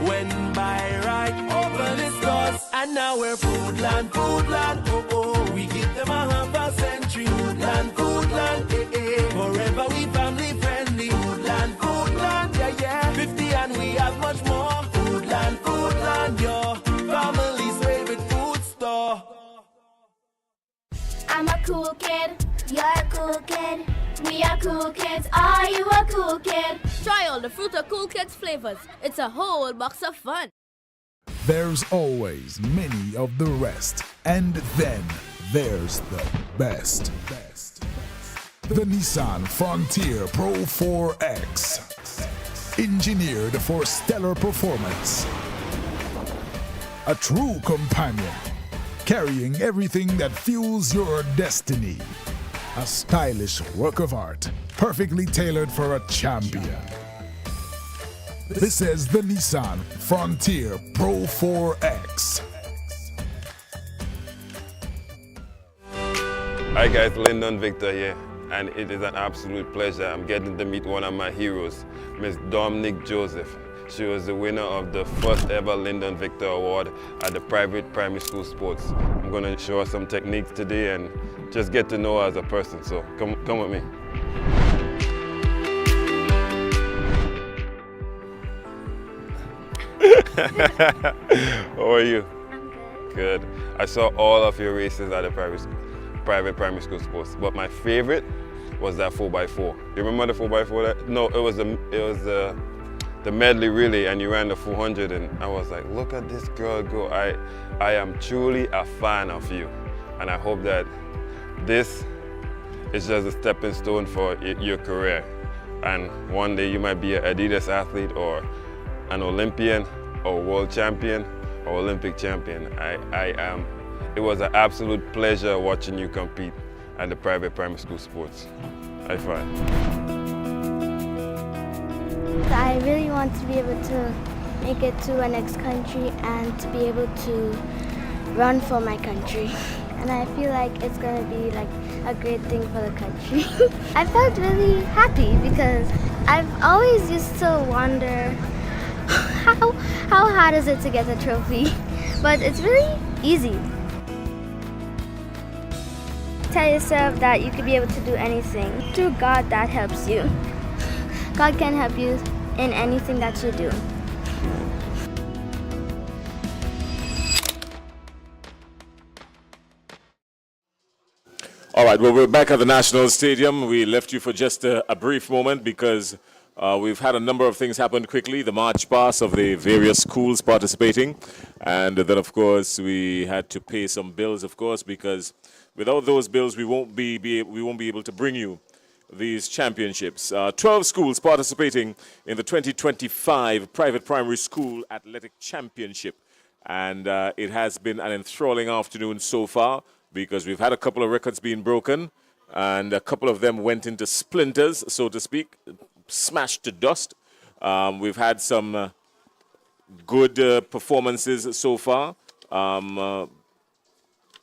when by right opened its doors, and now we're foodland, foodland, oh oh, we give them a half a century. Foodland, foodland, eh eh, forever we family friendly. Foodland, foodland, yeah yeah, 50 and we have much more. Foodland, foodland, your family's favorite food store. I'm a cool kid. You're a cool kid. We are cool kids. Are you a cool kid? Try all the Fruit of Cool Kids flavors. It's a whole box of fun. There's always many of the rest, and then there's the best. The Nissan Frontier Pro 4X, engineered for stellar performance. A true companion, carrying everything that fuels your destiny. A stylish work of art, perfectly tailored for a champion. This is the Nissan Frontier Pro 4X. Hi guys, Lyndon Victor here, and it is an absolute pleasure. I'm getting to meet one of my heroes, Miss Dominique Joseph. She was the winner of the first ever Lyndon Victor Award at the private primary school sports. I'm going to show her some techniques today and just get to know her as a person, so come with me. How are you? I'm Good. I saw all of your races at the private primary school sports, but my favorite was that 4x4. You remember the 4x4? No, it was the medley relay, and you ran the 400, and I was like, look at this girl go. I am truly a fan of you, and I hope that this is just a stepping stone for your career, and one day you might be an Adidas athlete or an Olympian or world champion or Olympic champion. It was an absolute pleasure watching you compete at the private primary school sports. High five. I really want to be able to make it to a next country and to be able to run for my country. And I feel like it's going to be like a great thing for the country. I felt really happy because I've always used to wonder how hard is it to get a trophy, but it's really easy. Tell yourself that you could be able to do anything through God that helps you. God can help you in anything that you do. All right, well, we're back at the National Stadium. We left you for just a brief moment because we've had a number of things happen quickly. The march past of the various schools participating. And then, of course, we had to pay some bills, of course, because without those bills, we won't be able to bring you these championships. 12 schools participating in the 2025 Private Primary School Athletic Championship. And it has been an enthralling afternoon so far, because we've had a couple of records being broken, and a couple of them went into splinters, so to speak, smashed to dust. We've had some good performances so far,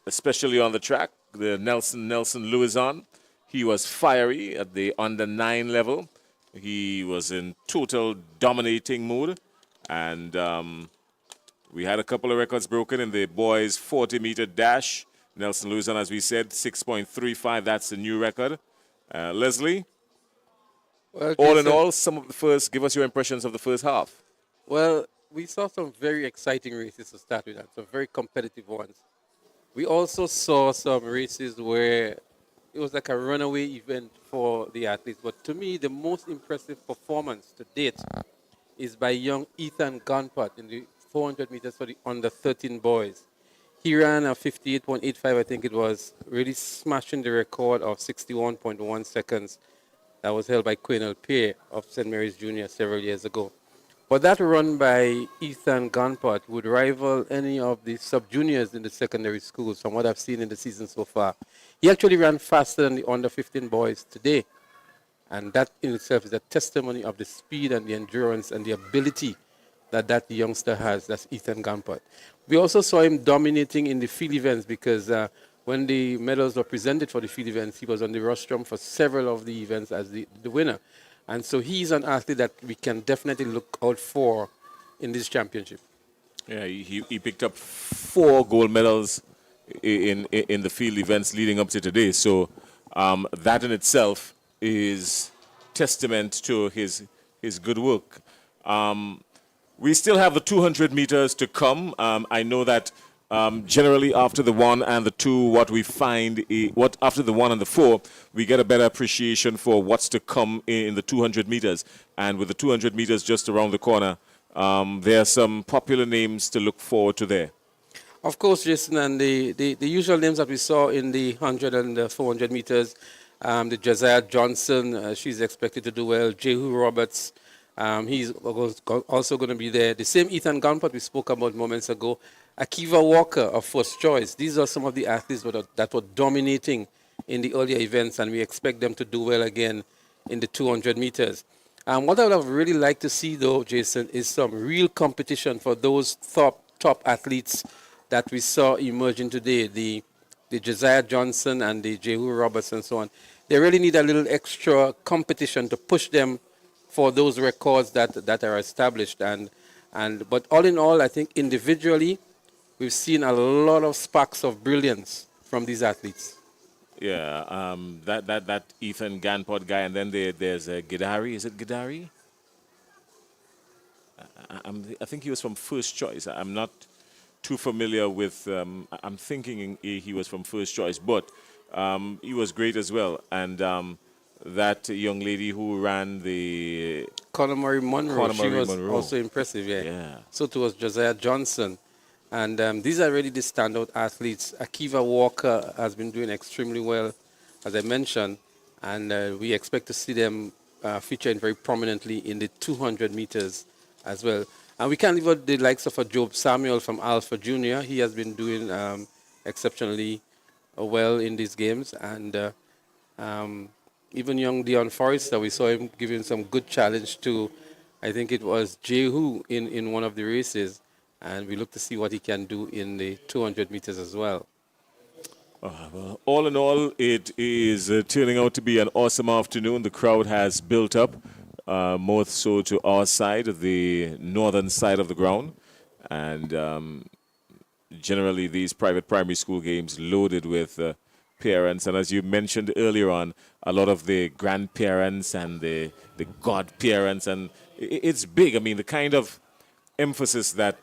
especially on the track. The Nelson Louison, he was fiery at the under 9 level. He was in total dominating mood, and we had a couple of records broken in the boys' 40-meter dash. Nelson Louison, as we said, 6.35. That's a new record. Leslie, well, all in all, give us your impressions of the first half. Well, we saw some very exciting races to start with, and some very competitive ones. We also saw some races where it was like a runaway event for the athletes. But to me, the most impressive performance to date is by young Ethan Gunpot in the 400 meters for the under 13 boys. He ran a 58.85, I think it was, really smashing the record of 61.1 seconds. that was held by Quaynell Peer of St. Mary's Junior several years ago. But that run by Ethan Gunpot would rival any of the sub-juniors in the secondary schools from what I've seen in the season so far. He actually ran faster than the under-15 boys today. And that in itself is a testimony of the speed and the endurance and the ability that that youngster has. That's Ethan Gunpot. We also saw him dominating in the field events because when the medals were presented for the field events, he was on the rostrum for several of the events as the winner. And so he's an athlete that we can definitely look out for in this championship. Yeah, he picked up 4 gold medals in the field events leading up to today. So that in itself is testament to his good work. We still have the 200 meters to come. I know that generally after the 1 and the 2, what we find, after the 1 and the 4, we get a better appreciation for what's to come in the 200 meters. And with the 200 meters just around the corner, there are some popular names to look forward to there. Of course, Jason, and the usual names that we saw in the 100 and the 400 meters, the Josiah Johnson, she's expected to do well. Jehu Roberts, he's also going to be there. The same Ethan Gunpot we spoke about moments ago. Akiva Walker of First Choice. These are some of the athletes that were dominating in the earlier events, and we expect them to do well again in the 200 meters. What I would have really liked to see, though, Jason, is some real competition for those top athletes that we saw emerging today, the Josiah Johnson and the Jehu Roberts and so on. They really need a little extra competition to push them for those records that are established. But all in all, I think individually, we've seen a lot of sparks of brilliance from these athletes. Yeah, that Ethan Gunpot guy, and then there's Gidari. Is it Gidari? I think he was from First Choice. I'm not too familiar with. I'm thinking he was from First Choice, but he was great as well. And that young lady who ran the Conor Monroe, she was also impressive. Yeah. So too was Josiah Johnson. And these are really the standout athletes. Akiva Walker has been doing extremely well, as I mentioned, and we expect to see them featuring very prominently in the 200 meters as well. And we can't leave out the likes of Job Samuel from Alpha Junior. He has been doing exceptionally well in these games. And even young Dion Forrester, we saw him giving some good challenge to, I think it was Jehu in one of the races. And we look to see what he can do in the 200 meters as well. Well, all in all, it is turning out to be an awesome afternoon. The crowd has built up, more so to our side, the northern side of the ground. And generally, these private primary school games loaded with parents. And as you mentioned earlier on, a lot of the grandparents and the godparents. And it's big. I mean, the kind of emphasis that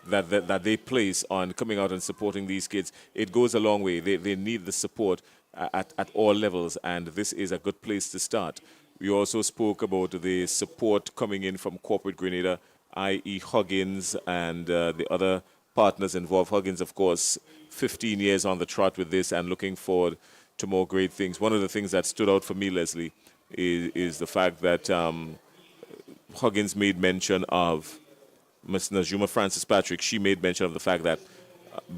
they place on coming out and supporting these kids, it goes a long way. They need the support at all levels, and this is a good place to start. We also spoke about the support coming in from corporate Grenada, i.e. Huggins and the other partners involved. Huggins, of course, 15 years on the trot with this and looking forward to more great things. One of the things that stood out for me, Leslie, is the fact that Huggins made mention of Ms. Najuma Francis Patrick. She made mention of the fact that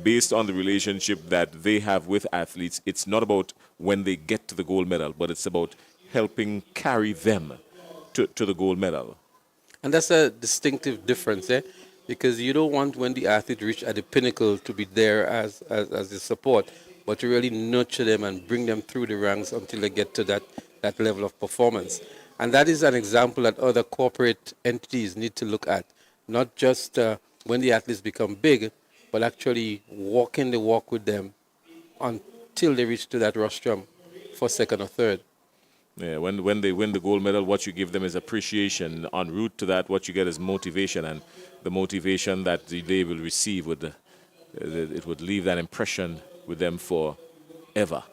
based on the relationship that they have with athletes, it's not about when they get to the gold medal, but it's about helping carry them to the gold medal. And that's a distinctive difference, because you don't want when the athlete reach at the pinnacle to be there as the support, but to really nurture them and bring them through the ranks until they get to that level of performance. And that is an example that other corporate entities need to look at. Not just when the athletes become big, but actually walking the walk with them until they reach to that rostrum for second or third. Yeah, when they win the gold medal, what you give them is appreciation. En route to that, what you get is motivation, and the motivation that they will receive it would leave that impression with them forever.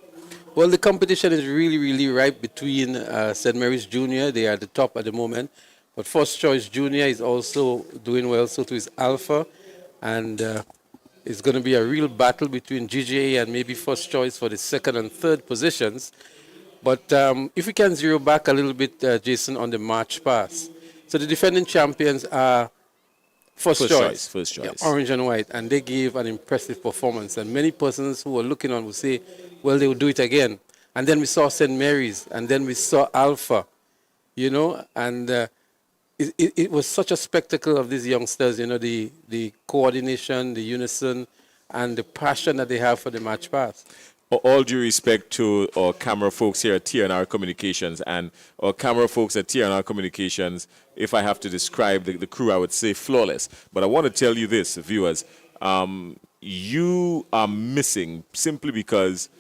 Well, the competition is really, really ripe between St. Mary's Junior. They are at the top at the moment. But First Choice Junior is also doing well, so too is Alpha. And it's going to be a real battle between GJA and maybe First Choice for the second and third positions. But if we can zero back a little bit, Jason, on the March pass. So the defending champions are first choice, yeah, orange and white, and they gave an impressive performance. And many persons who were looking on would say, well, they will do it again. And then we saw St. Mary's, and then we saw Alpha, you know, and it was such a spectacle of these youngsters, you know, the coordination, the unison, and the passion that they have for the match pass. All due respect to our camera folks here at TNR Communications and our camera folks at TNR Communications, if I have to describe the crew, I would say flawless. But I want to tell you this, viewers, you are missing simply because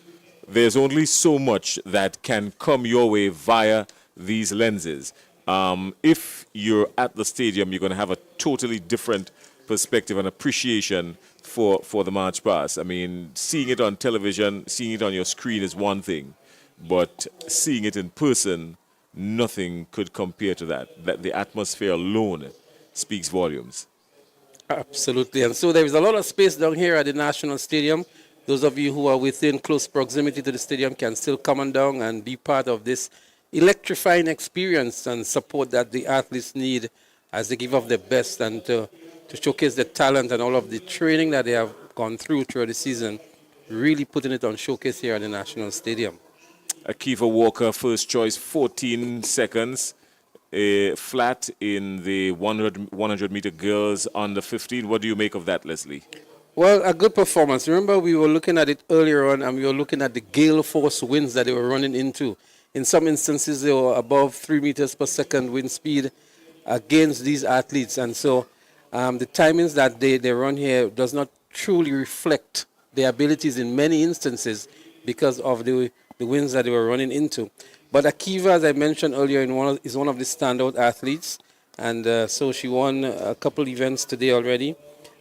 there's only so much that can come your way via these lenses. If you're at the stadium, you're going to have a totally different perspective and appreciation for the March Pass. I mean, seeing it on television, seeing it on your screen is one thing, but seeing it in person, nothing could compare to that. That the atmosphere alone speaks volumes. Absolutely. And so there is a lot of space down here at the National Stadium. Those of you who are within close proximity to the stadium can still come on down and be part of this electrifying experience and support that the athletes need as they give of their best and to showcase their talent and all of the training that they have gone through throughout the season, really putting it on showcase here at the National Stadium. Akiva Walker, first choice, 14 seconds. Flat in the 100-meter girls under 15. What do you make of that, Leslie? Well, a good performance. Remember, we were looking at it earlier on, and we were looking at the gale force winds that they were running into. In some instances, they were above 3 meters per second wind speed against these athletes. And so the timings that they run here does not truly reflect their abilities in many instances because of the winds that they were running into. But Akiva, as I mentioned earlier, is one of the standout athletes. And so she won a couple events today already.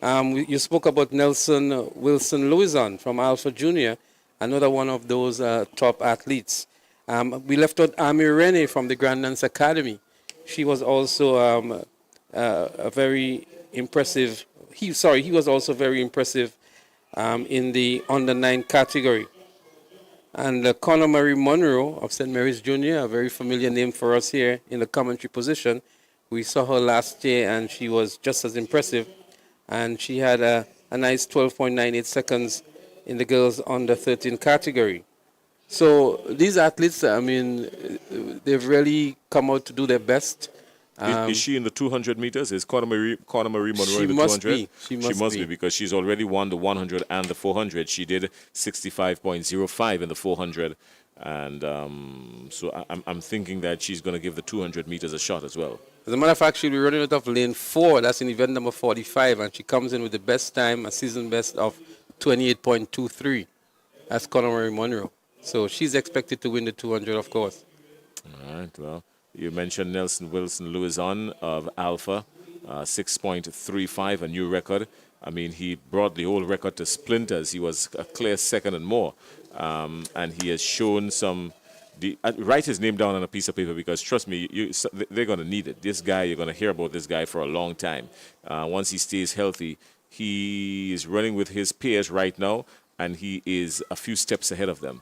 You spoke about Nelson Wilson Louison from Alpha Junior, another one of those top athletes. We left out Amir Rene from the Grandlands Academy. She was also a very impressive. He was also very impressive in the under 9 category. And Conor Marie Monroe of St. Mary's Junior, a very familiar name for us here in the commentary position. We saw her last year, and she was just as impressive. And she had a nice 12.98 seconds in the girls under 13 category. So these athletes, I mean, they've really come out to do their best. Is she in the 200 meters? Is Conor Marie Monroe in the 200? She must be because she's already won the 100 and the 400. She did 65.05 in the 400. And so I'm thinking that she's going to give the 200 meters a shot as well. As a matter of fact, she'll be running out of lane 4. That's in event number 45. And she comes in with the best time, a season best of 28.23. That's Conor Marie Monroe. So she's expected to win the 200, of course. All right, well, you mentioned Nelson Wilson Louison of Alpha, 6.35, a new record. I mean, he brought the old record to splinters. He was a clear second and more. And he has shown some... write his name down on a piece of paper because, trust me, they're going to need it. This guy, you're going to hear about this guy for a long time. Once he stays healthy, he is running with his peers right now, and he is a few steps ahead of them.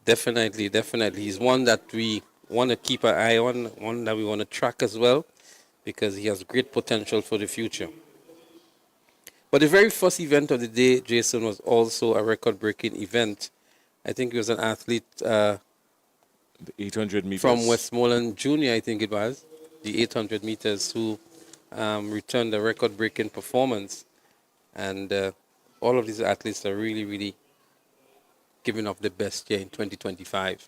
Definitely, definitely. He's one that we want to keep an eye on, one that we want to track as well, because he has great potential for the future. But the very first event of the day, Jason, was also a record-breaking event. I think it was an athlete the 800 meters. From Westmoreland Junior, I think it was, the 800 meters, who returned a record-breaking performance. And all of these athletes are really, really giving off the best here in 2025.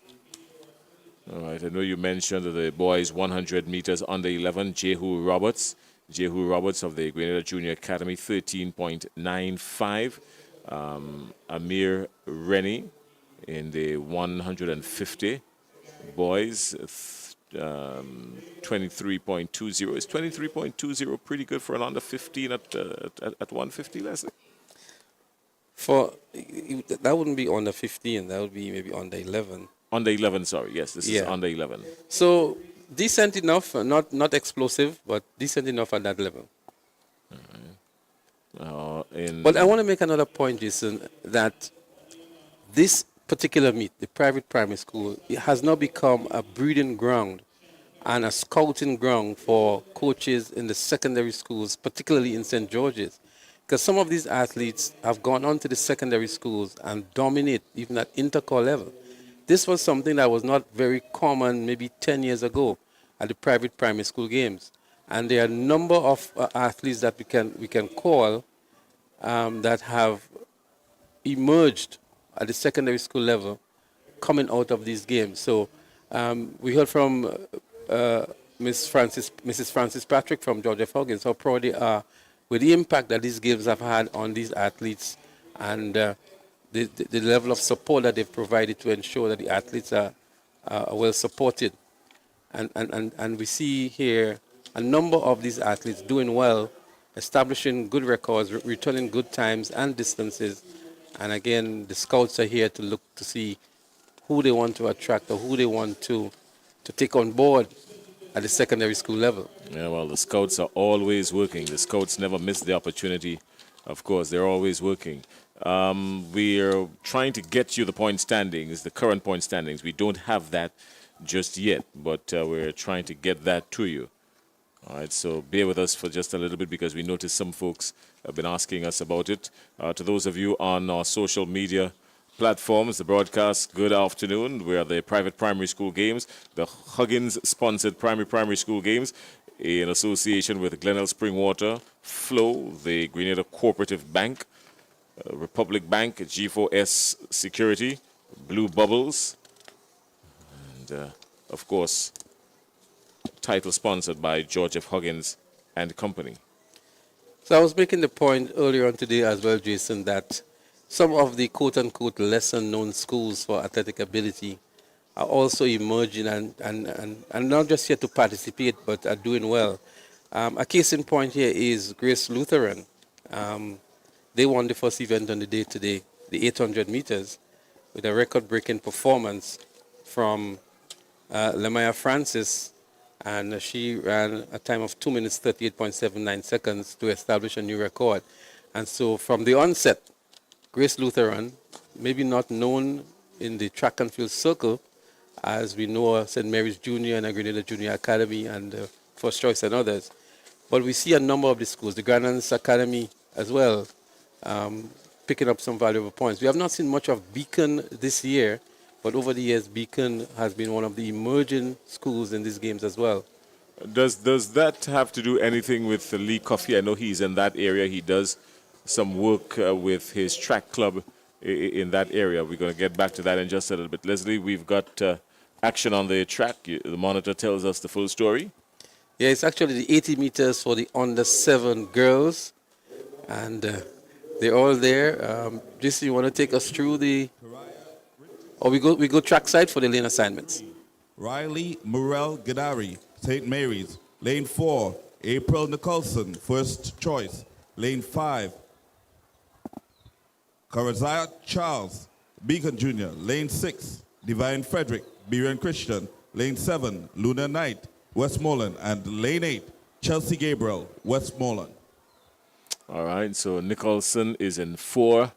All right, I know you mentioned the boys 100 meters under 11, Jehu Roberts. Jehu Roberts of the Grenada Junior Academy, 13.95. Amir Rennie in the 150 boys, 23.20. Is 23.20 pretty good for an under 15 at 150, Leslie? That wouldn't be under 15. That would be maybe under 11. Under 11, sorry. Yes, this is under 11. So decent enough, not explosive, but decent enough at that level. All right. But I want to make another point, Jason, that this particular meet, the private primary school, it has now become a breeding ground and a scouting ground for coaches in the secondary schools, particularly in St. George's. Because some of these athletes have gone on to the secondary schools and dominate even at intercore level. This was something that was not very common maybe 10 years ago at the private primary school games. And there are a number of athletes that we can call that have emerged at the secondary school level coming out of these games. So we heard from Mrs. Francis Patrick from George F. Huggins how proud they are with the impact that these games have had on these athletes and the level of support that they've provided to ensure that the athletes are well supported. And we see here a number of these athletes doing well, establishing good records, returning good times and distances. And again, the scouts are here to look to see who they want to attract or who they want to take on board at the secondary school level. Yeah, well, the scouts are always working. The scouts never miss the opportunity. Of course, they're always working. We're trying to get you the point standings, the current point standings. We don't have that just yet, but we're trying to get that to you. All right, so bear with us for just a little bit because we noticed some folks have been asking us about it. To those of you on our social media platforms, the broadcast, good afternoon. We are the private primary school games, the Huggins-sponsored primary school games in association with Glenelg Springwater, Flow, the Grenada Cooperative Bank, Republic Bank, G4S Security, Blue Bubbles, and, of course, title sponsored by George F. Huggins and Company. So I was making the point earlier on today as well, Jason, that some of the quote-unquote lesser-known schools for athletic ability are also emerging and not just here to participate, but are doing well. A case in point here is Grace Lutheran. They won the first event on the day today, the 800 meters, with a record-breaking performance from Lemaya Francis, and she ran a time of 2 minutes 38.79 seconds to establish a new record. And so from the onset, Grace Lutheran, maybe not known in the track and field circle, as we know St. Mary's Junior and Grenada Junior Academy and First Choice and others, but we see a number of the schools, the Grandlands Academy as well, picking up some valuable points. We have not seen much of Beacon this year, but over the years, Beacon has been one of the emerging schools in these games as well. Does that have to do anything with Lee Coffey? I know he's in that area. He does some work with his track club in that area. We're going to get back to that in just a little bit. Leslie, we've got action on the track. The monitor tells us the full story. Yeah, it's actually the 80 meters for the under-7 girls, and they're all there. Jason, you want to take us through the... Or we go trackside for the lane assignments. Riley Murrell Gadari, St. Mary's. Lane 4, April Nicholson, First Choice. Lane 5, Karazaya Charles, Beacon Jr. Lane 6, Divine Frederick, Berean Christian. Lane 7, Luna Knight, Westmoreland. And Lane 8, Chelsea Gabriel, Westmoreland. All right, so Nicholson is in 4,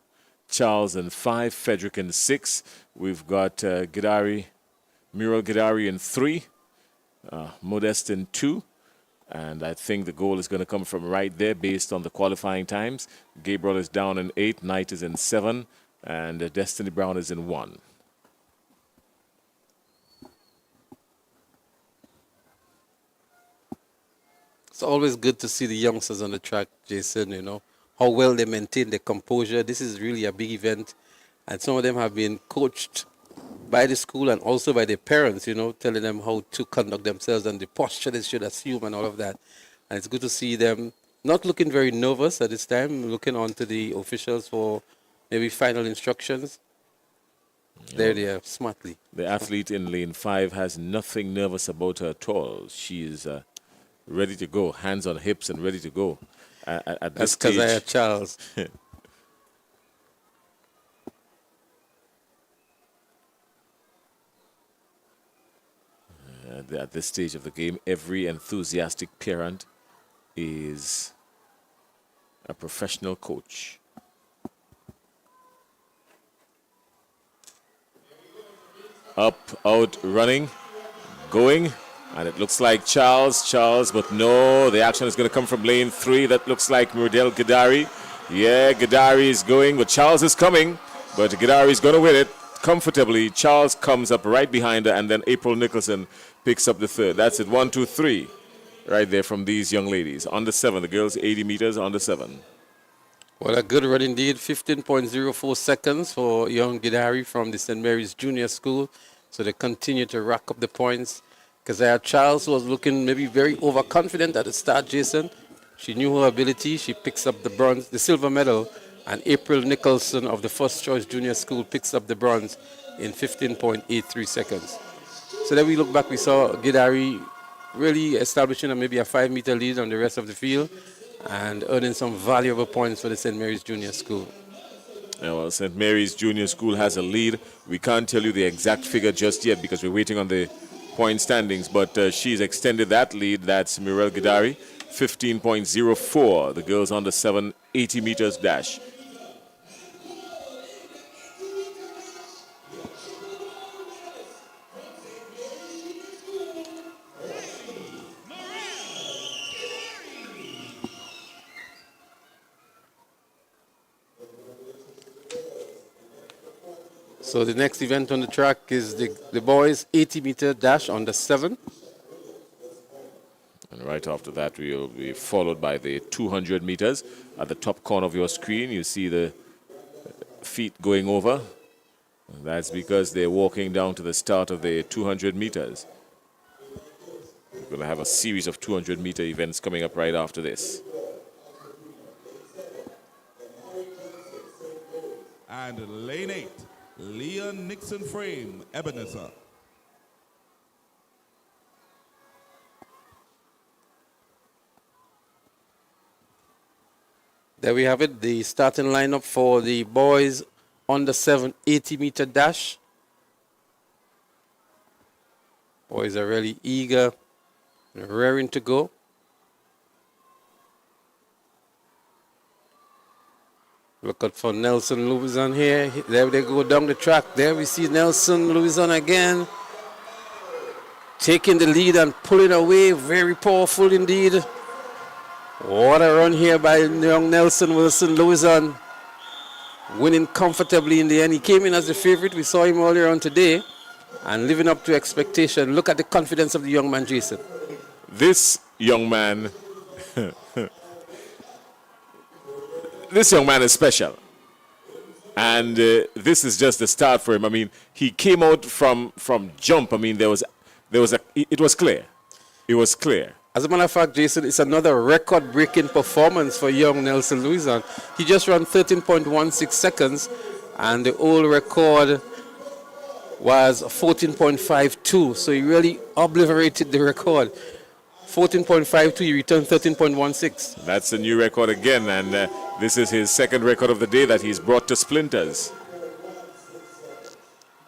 Charles in 5, Frederick in 6. We've got Muriel Gidari in 3, Modest in 2. And I think the goal is going to come from right there based on the qualifying times. Gabriel is down in 8, Knight is in 7, and Destiny Brown is in 1. It's always good to see the youngsters on the track, Jason, you know, how well they maintain their composure. This is really a big event, and some of them have been coached by the school and also by their parents, you know, telling them how to conduct themselves and the posture they should assume and all of that. And it's good to see them not looking very nervous at this time, looking on to the officials for maybe final instructions. There they are, smartly. The athlete in lane 5 has nothing nervous about her at all. She is ready to go, hands on hips and ready to go. At this stage, Kazaya Charles. At this stage of the game, every enthusiastic parent is a professional coach. Up, out, running, going. And it looks like Charles, but no, the action is going to come from lane 3. That looks like Murdel Gadari. Yeah, Gadari is going, but Charles is coming. But Gadari is going to win it comfortably. Charles comes up right behind her, and then April Nicholson picks up the third. That's it, 1, 2, 3, right there from these young ladies. Under 7, the girls 80 meters, under 7. Well, a good run indeed, 15.04 seconds for young Gidari from the St. Mary's Junior School. So they continue to rack up the points. Keziah Charles was looking maybe very overconfident at the start, Jason. She knew her ability. She picks up the silver medal. And April Nicholson of the First Choice Junior School picks up the bronze in 15.83 seconds. So then we look back, we saw Gidari really establishing maybe a 5-meter lead on the rest of the field and earning some valuable points for the St. Mary's Junior School. Yeah, well, St. Mary's Junior School has a lead. We can't tell you the exact figure just yet because we're waiting on the point standings, but she's extended that lead. That's Mirel Gidari, 15.04. The girls under 7, 80 meters dash. So the next event on the track is the boys 80-meter dash under 7. And right after that, we will be followed by the 200 meters. At the top corner of your screen, you see the feet going over. That's because they're walking down to the start of the 200 meters. We're going to have a series of 200-meter events coming up right after this. And lane 8, Leon Nixon Frame, Ebenezer. There we have it, the starting lineup for the boys under 7 80-meter dash. Boys are really eager and raring to go. Look out for Nelson Louison here. There they go down the track. There we see Nelson Louison again. Taking the lead and pulling away. Very powerful indeed. What a run here by young Nelson Wilson Louison. Winning comfortably in the end. He came in as the favorite. We saw him earlier on today. And living up to expectation. Look at the confidence of the young man, Jason. This young man... This young man is special, and this is just the start for him. I mean, he came out from jump. I mean, it was clear. It was clear. As a matter of fact, Jason, it's another record-breaking performance for young Nelson Louison. He just ran 13.16 seconds, and the old record was 14.52. So he really obliterated the record. 14.52, he returned 13.16. That's a new record again, and this is his second record of the day that he's brought to splinters.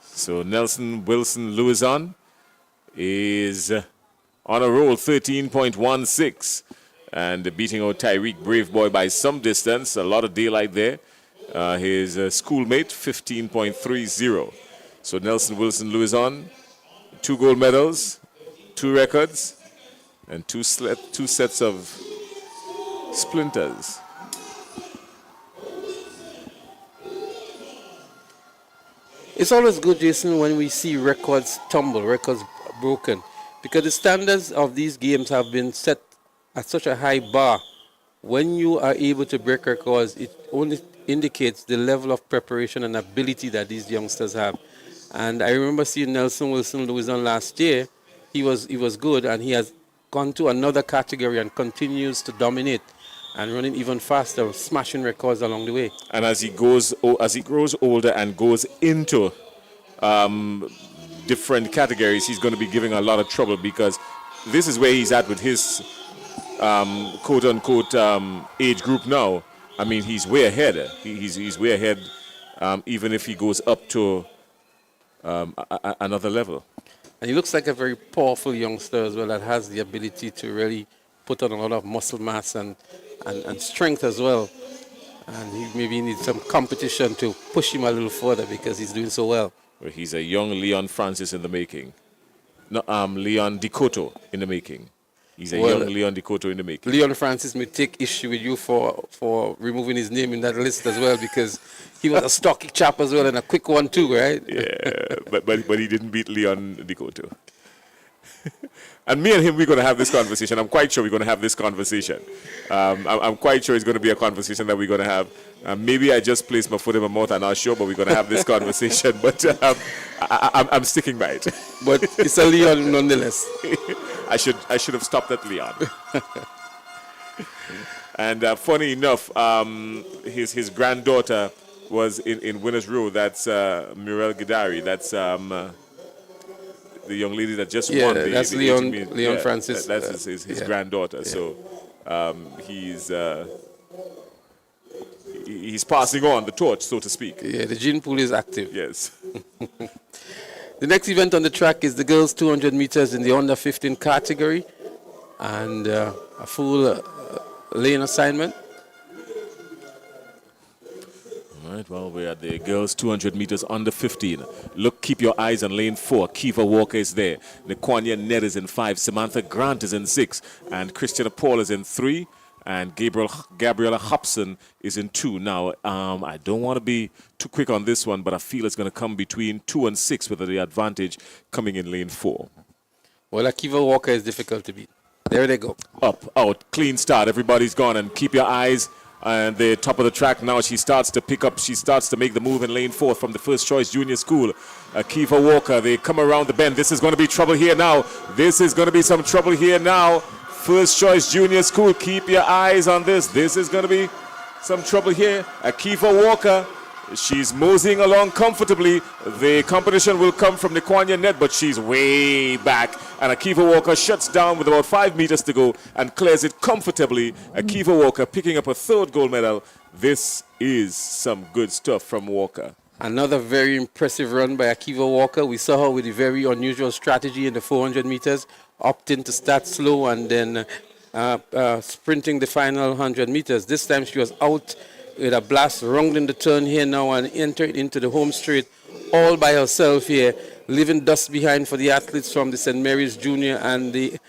So Nelson Wilson Louison is on a roll, 13.16, and beating out Tyreek Brave Boy by some distance, a lot of daylight there. His schoolmate, 15.30. So Nelson Wilson Louison, 2 gold medals, 2 records, and two sets of splinters. It's always good, Jason, when we see records tumble, records broken, because the standards of these games have been set at such a high bar. When you are able to break records, it only indicates the level of preparation and ability that these youngsters have. And I remember seeing Nelson Wilson Louison last year. He was good, and he has gone to another category and continues to dominate and running even faster, smashing records along the way. And as he grows older and goes into different categories, he's going to be giving a lot of trouble, because this is where he's at with his quote-unquote age group now. I mean, he's way ahead. He's way ahead, even if he goes up to another level. And he looks like a very powerful youngster as well, that has the ability to really put on a lot of muscle mass and strength as well. And he maybe needs some competition to push him a little further, because he's doing so well. Well, he's a young Leon Francis in the making. No, Leon Dikoto in the making. He's a young Leon Dikoto in the making. Leon Francis may take issue with you for removing his name in that list as well, because he was a stocky chap as well and a quick one too, right? Yeah, but he didn't beat Leon Dikoto. And me and him, we're going to have this conversation. I'm quite sure we're going to have this conversation. I'm quite sure it's going to be a conversation that we're going to have. Maybe I just placed my foot in my mouth. I'm not sure, but we're going to have this conversation. But I'm sticking by it. But it's a Leon nonetheless. I should have stopped at Leon. And funny enough, his granddaughter was in Winners Row. That's Muriel Gidari. That's the young lady that just won. That's Leon Francis. That's his granddaughter. Yeah. So he's passing on the torch, so to speak. Yeah, the gene pool is active. Yes. The next event on the track is the girls 200 meters in the under 15 category, and a full lane assignment. All right, well, we're at the girls 200 meters under 15. Look, keep your eyes on lane 4. Kiva Walker is there. Naquania Ned is in 5. Samantha Grant is in 6. And Christiana Paul is in 3. And Gabriella Hobson is in 2. Now, I don't want to be too quick on this one, but I feel it's going to come between 2 and 6 with the advantage coming in lane 4. Well, Akiva Walker is difficult to beat. There they go. Up, out, clean start. Everybody's gone. And keep your eyes and the top of the track now. She starts to pick up. She starts to make the move in lane 4 from the First Choice Junior School. Kiva Walker, they come around the bend. This is going to be trouble here now. This is going to be some trouble here now. First Choice Junior School, keep your eyes on this. This is going to be some trouble here. Kiva Walker, she's moseying along comfortably. The competition will come from Naquania Net, but she's way back. And Akiva Walker shuts down with about 5 meters to go and clears it comfortably. Akiva Walker picking up a 3rd gold medal. This is some good stuff from Walker. Another very impressive run by Akiva Walker. We saw her with a very unusual strategy in the 400 meters, opting to start slow and then sprinting the final 100 meters. This time she was out with a blast, wrangling the turn here now and entered into the home straight all by herself here, leaving dust behind for the athletes from the St. Mary's Junior and the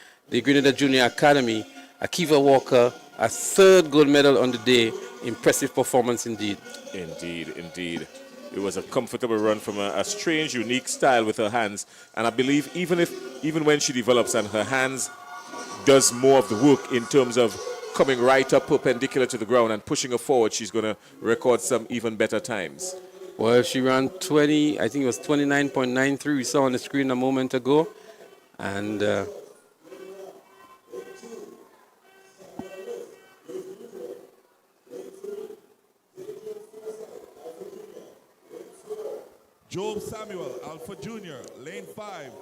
Grenada Junior Academy. Akiva Walker, a 3rd gold medal on the day. Impressive performance indeed. Indeed. It was a comfortable run from a strange, unique style with her hands. And I believe even when she develops and her hands does more of the work in terms of coming right up perpendicular to the ground and pushing her forward, she's going to record some even better times. Well, she ran 20, I think it was 29.93 we saw on the screen a moment ago. And Job Samuel, Alpha Jr., lane 5.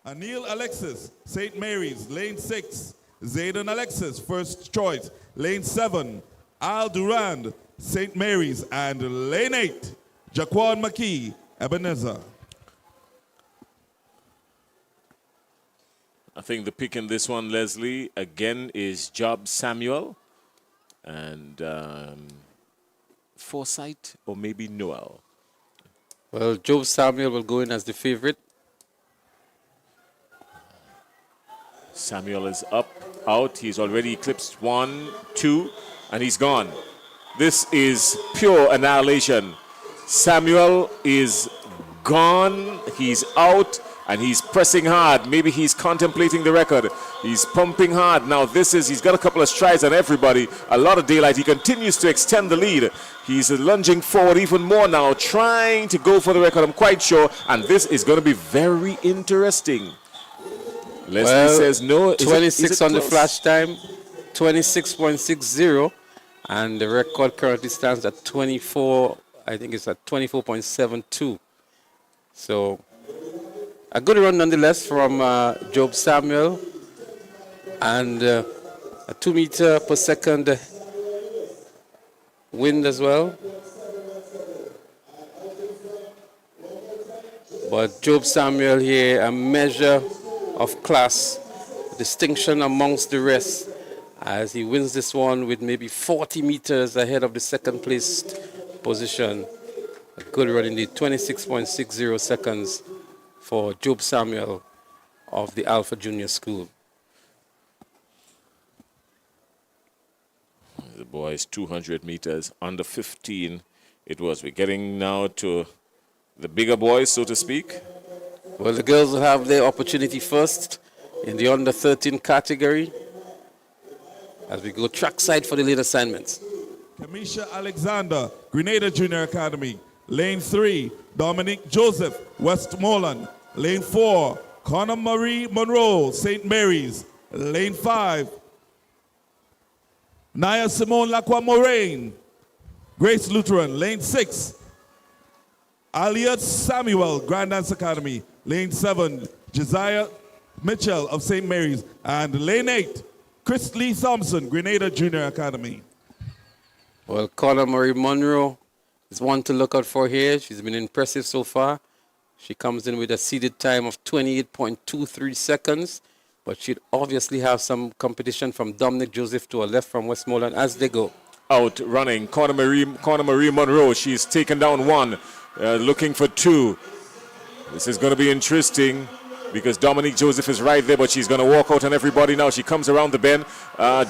Anil Alexis, St. Mary's, lane 6. Zayden Alexis, First Choice, lane 7. Al Durand, St. Mary's, and lane 8. Jaquan McKee, Ebenezer. I think the pick in this one, Leslie, again is Job Samuel and Forsyth or maybe Noel. Well, Job Samuel will go in as the favorite. Samuel is up, out. He's already eclipsed 1, 2, and he's gone. This is pure annihilation. Samuel is gone. He's out, and he's pressing hard. Maybe he's contemplating the record. He's pumping hard. Now he's got a couple of strides on everybody. A lot of daylight. He continues to extend the lead. He's lunging forward even more now, trying to go for the record, I'm quite sure. And this is going to be very interesting. Leslie says no. 26 on the flash time, 26.60. And the record currently stands at 24, I think it's at 24.72. So a good run nonetheless from Job Samuel. And a 2 meter per second wind as well. But Job Samuel here, a measure of class, distinction amongst the rest, as he wins this one with maybe 40 meters ahead of the second placed position. A good run indeed, 26.60 seconds for Job Samuel of the Alpha Junior School. The boys 200 meters under 15 it was. We're getting now to the bigger boys, so to speak. Well, the girls will have their opportunity first in the under 13 category as we go trackside for the lead assignments. Kamisha Alexander, Grenada Junior Academy. Lane 3, Dominic Joseph, Westmoreland. Lane 4, Connor Marie Monroe, St. Mary's. Lane 5, Naya Simone Lacroix Moraine, Grace Lutheran. Lane 6, Aliot Samuel, Grand Dance Academy. Lane 7, Josiah Mitchell of St. Mary's. And lane 8, Chris Lee Thompson, Grenada Junior Academy. Well, Connor Marie Monroe is one to look out for here. She's been impressive so far. She comes in with a seeded time of 28.23 seconds, but she'd obviously have some competition from Dominic Joseph to her left from Westmoreland as they go. Out running, Connor Marie Monroe. She's taken down one, looking for two. This is going to be interesting because Dominique Joseph is right there, but she's going to walk out on everybody now. She comes around the bend.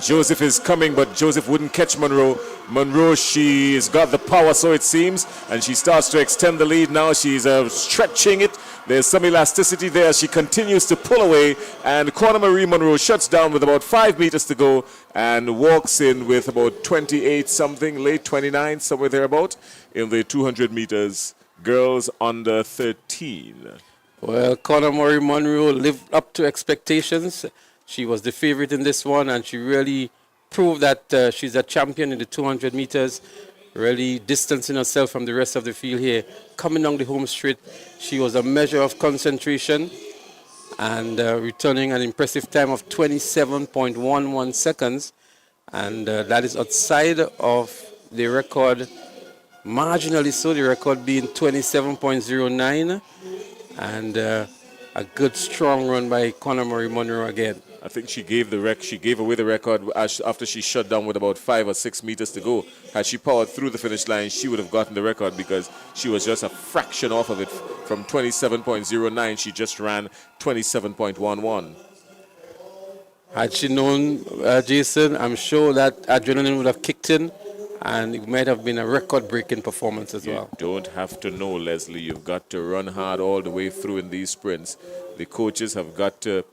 Joseph is coming, but Joseph wouldn't catch Monroe. Monroe, she's got the power, so it seems, and she starts to extend the lead now. She's stretching it. There's some elasticity there. She continues to pull away, and Connor Marie Monroe shuts down with about 5 meters to go and walks in with about 28 something, late 29, somewhere thereabout, in the 200 meters. Girls under 13. Well, Connor Marie Monroe lived up to expectations. She was the favorite in this one, and she really proved that she's a champion in the 200 meters, really distancing herself from the rest of the field here. Coming down the home straight, she was a measure of concentration and returning an impressive time of 27.11 seconds. And that is outside of the record, marginally so, the record being 27.09. And a good strong run by Connor Marie Monroe again. I think she gave away the record after she shut down with about 5 or 6 meters to go. Had she powered through the finish line, she would have gotten the record because she was just a fraction off of it. From 27.09, she just ran 27.11. Had she known, Jason, I'm sure that adrenaline would have kicked in, and it might have been a record-breaking performance as well. You don't have to know, Leslie. You've got to run hard all the way through in these sprints. The coaches have got to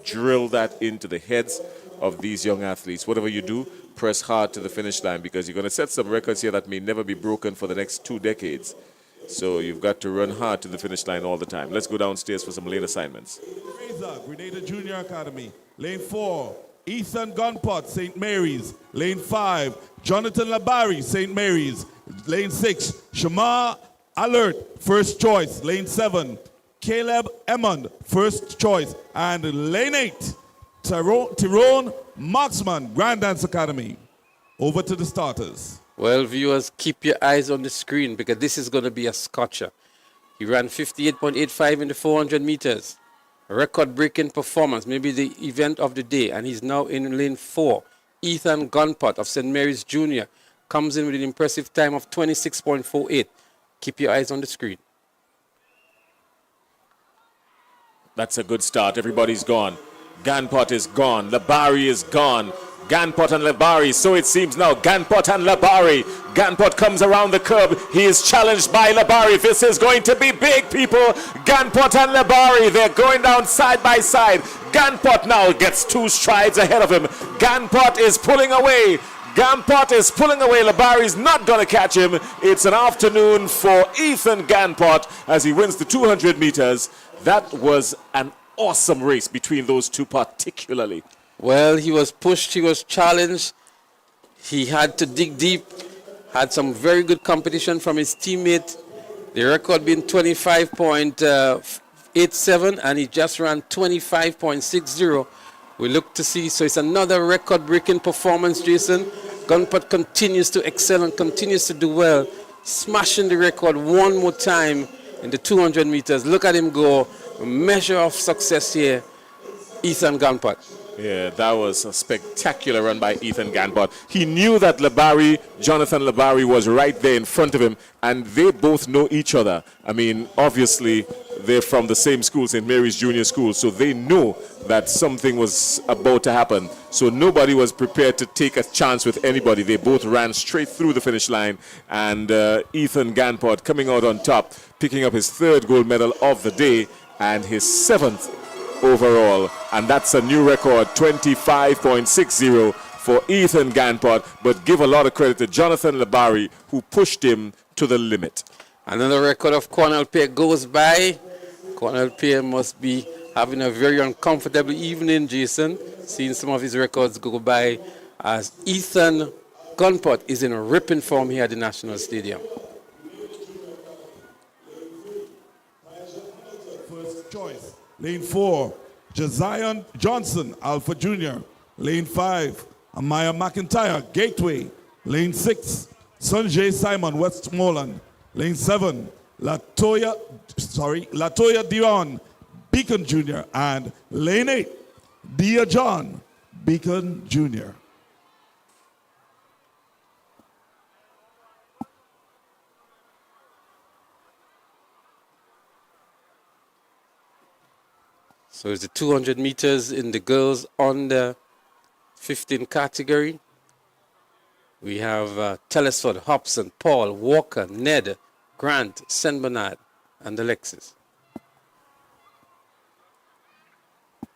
drill that into the heads of these young athletes. Whatever you do, press hard to the finish line because you're going to set some records here that may never be broken for the next 2 decades. So you've got to run hard to the finish line all the time. Let's go downstairs for some lane assignments. Grenada Junior Academy. Lane 4, Ethan Gunpot, St. Mary's. Lane 5, Jonathan Labari, St. Mary's. Lane 6, Shamar Alert, first choice. Lane 7, Caleb Emmond, first choice. And lane 8, Tyrone Marksman, Grand Dance Academy. Over to the starters. Well, viewers, keep your eyes on the screen because this is going to be a scotcher. He ran 58.85 in the 400 meters. A record-breaking performance, maybe the event of the day, and he's now in lane 4. Ethan Gunpot of St. Mary's Junior comes in with an impressive time of 26.48. Keep your eyes on the screen. That's a good start. Everybody's gone. Gunpot is gone. Labari is gone. Gunpot and Labari, so it seems now. Gunpot and Labari. Gunpot comes around the curb. He is challenged by Labari. This is going to be big, people. Gunpot and Labari, they're going down side by side. Gunpot now gets 2 strides ahead of him. Gunpot is pulling away. Gunpot is pulling away. Labari's not going to catch him. It's an afternoon for Ethan Gunpot as he wins the 200 meters. That was an awesome race between those two particularly. Well, he was pushed, he was challenged. He had to dig deep, had some very good competition from his teammate. The record being 25.87, and he just ran 25.60. We look to see, so it's another record-breaking performance, Jason. Gunpot continues to excel and continues to do well, smashing the record one more time in the 200 meters. Look at him go, a measure of success here, Ethan Gunpot. Yeah, that was a spectacular run by Ethan Ganpot. He knew that Jonathan Labari was right there in front of him, and they both know each other. I mean, obviously, they're from the same school, St. Mary's Junior School, so they know that something was about to happen. So nobody was prepared to take a chance with anybody. They both ran straight through the finish line, and Ethan Ganpot coming out on top, picking up his 3rd gold medal of the day and his 7th overall, and that's a new record, 25.60 for Ethan Ganpot, but give a lot of credit to Jonathan Labari, who pushed him to the limit. Another record of Cornell Pierre goes by. Cornell Pierre must be having a very uncomfortable evening, Jason, seeing some of his records go by, as Ethan Ganpot is in a ripping form here at the National Stadium. First choice. Lane 4, Josiah Johnson, Alpha Jr. Lane 5, Amaya McIntyre, Gateway. Lane 6, Sanjay Simon, Westmoreland. Lane 7, Latoya Dion, Beacon Jr. And Lane 8, Dia John, Beacon Jr. So it's the 200 meters in the girls under 15 category. We have Telesford, Hobson, Paul, Walker, Ned, Grant, St. Bernard, and Alexis. I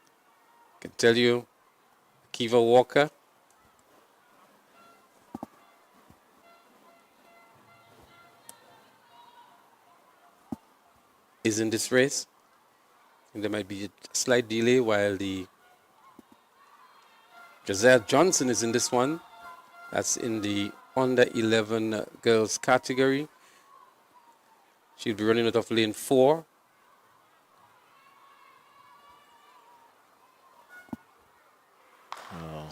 can tell you, Kiva Walker is in this race. And there might be a slight delay while the Josiah Johnson is in this one. That's in the under 11 girls category. She'll be running out of lane 4.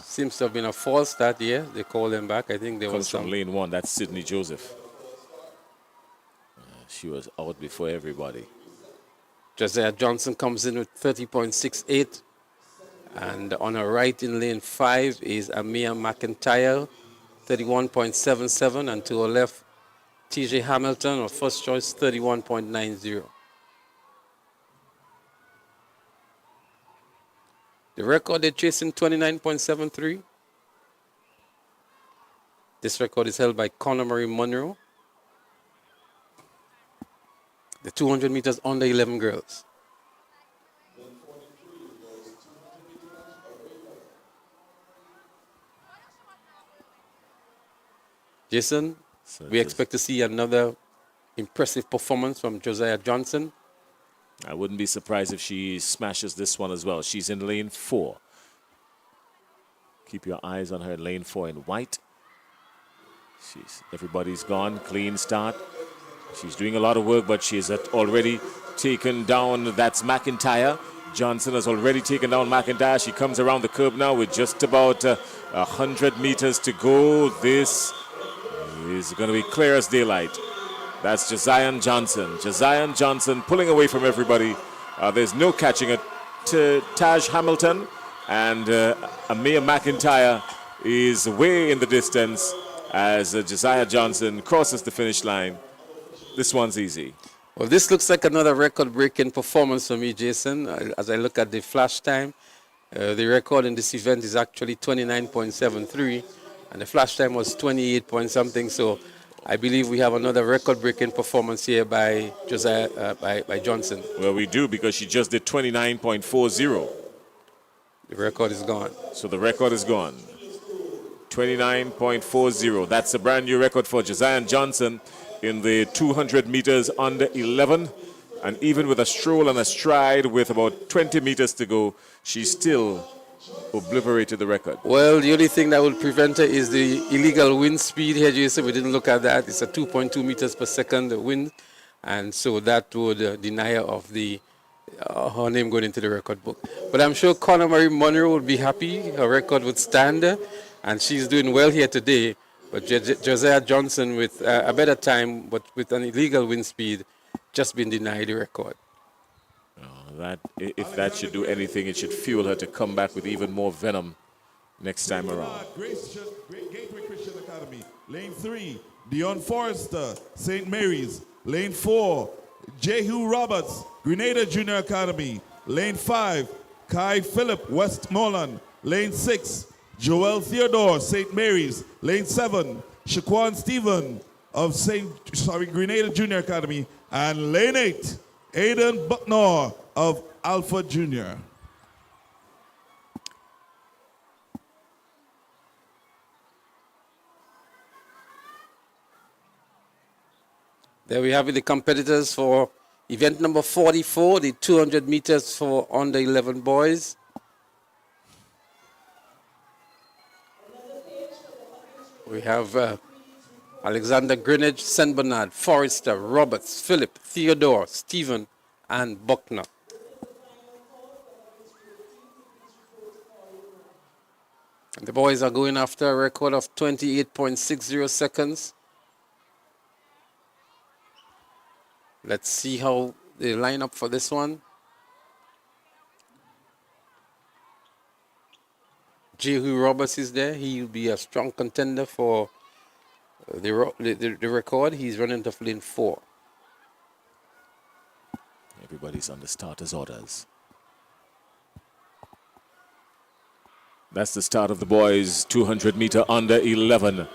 Seems to have been a false start here. They called them back. I think there was Comes from some lane 1. That's Sydney Joseph. She was out before everybody. Josiah Johnson comes in with 30.68. And on her right in lane 5 is Amia McIntyre, 31.77. And to her left, TJ Hamilton, her first choice, 31.90. The record they're chasing, 29.73. This record is held by Conor Marie Monroe. The 200 meters under 11 girls. Jason, we expect to see another impressive performance from Josiah Johnson. I wouldn't be surprised if she smashes this one as well. She's in lane 4. Keep your eyes on her in lane 4 in white. Everybody's gone. Clean start. She's doing a lot of work, but she's already taken down. That's McIntyre. Johnson has already taken down McIntyre. She comes around the curve now with just about 100 meters to go. This is going to be clear as daylight. That's Josiah Johnson. Josiah Johnson pulling away from everybody. There's no catching it to Taj Hamilton. And Amir McIntyre is way in the distance as Josiah Johnson crosses the finish line. This one's easy. Well, this looks like another record-breaking performance for me, Jason. As I look at the flash time, the record in this event is actually 29.73, and the flash time was 28 point something. So I believe we have another record-breaking performance here by Josiah, by Johnson. Well, we do, because she just did 29.40. The record is gone. So the record is gone. 29.40. That's a brand new record for Josiah Johnson in the 200 meters under 11. And even with a stroll and a stride with about 20 meters to go, she still obliterated the record. Well, the only thing that would prevent her is the illegal wind speed here, Jason. We didn't look at that. It's a 2.2 meters per second wind. And so that would deny her of the her name going into the record book. But I'm sure Conor Marie Monroe would be happy. Her record would stand. And she's doing well here today. But Josiah Johnson with a better time, but with an illegal wind speed, just been denied the record. If that should do anything, it should fuel her to come back with even more venom next time around. Gateway Christian Academy. Lane 3, Dion Forrester, St. Mary's. Lane 4, Jehu Roberts, Grenada Junior Academy. Lane 5, Kai Philip, Westmoreland. Lane 6, Joel Theodore, St. Mary's. Lane 7, Shaquan Stephen of Grenada Junior Academy. And lane 8, Aidan Bucknor of Alpha Junior. There we have it, the competitors for event number 44, the 200 meters for under 11 boys. We have Alexander Greenwich, St. Bernard, Forrester, Roberts, Philip, Theodore, Stephen, and Buckner. And the boys are going after a record of 28.60 seconds. Let's see how they line up for this one. Jehu Roberts is there. He will be a strong contender for the record. He's running to lane 4. Everybody's on the starter's orders. That's the start of the boys' 200 meter under 11.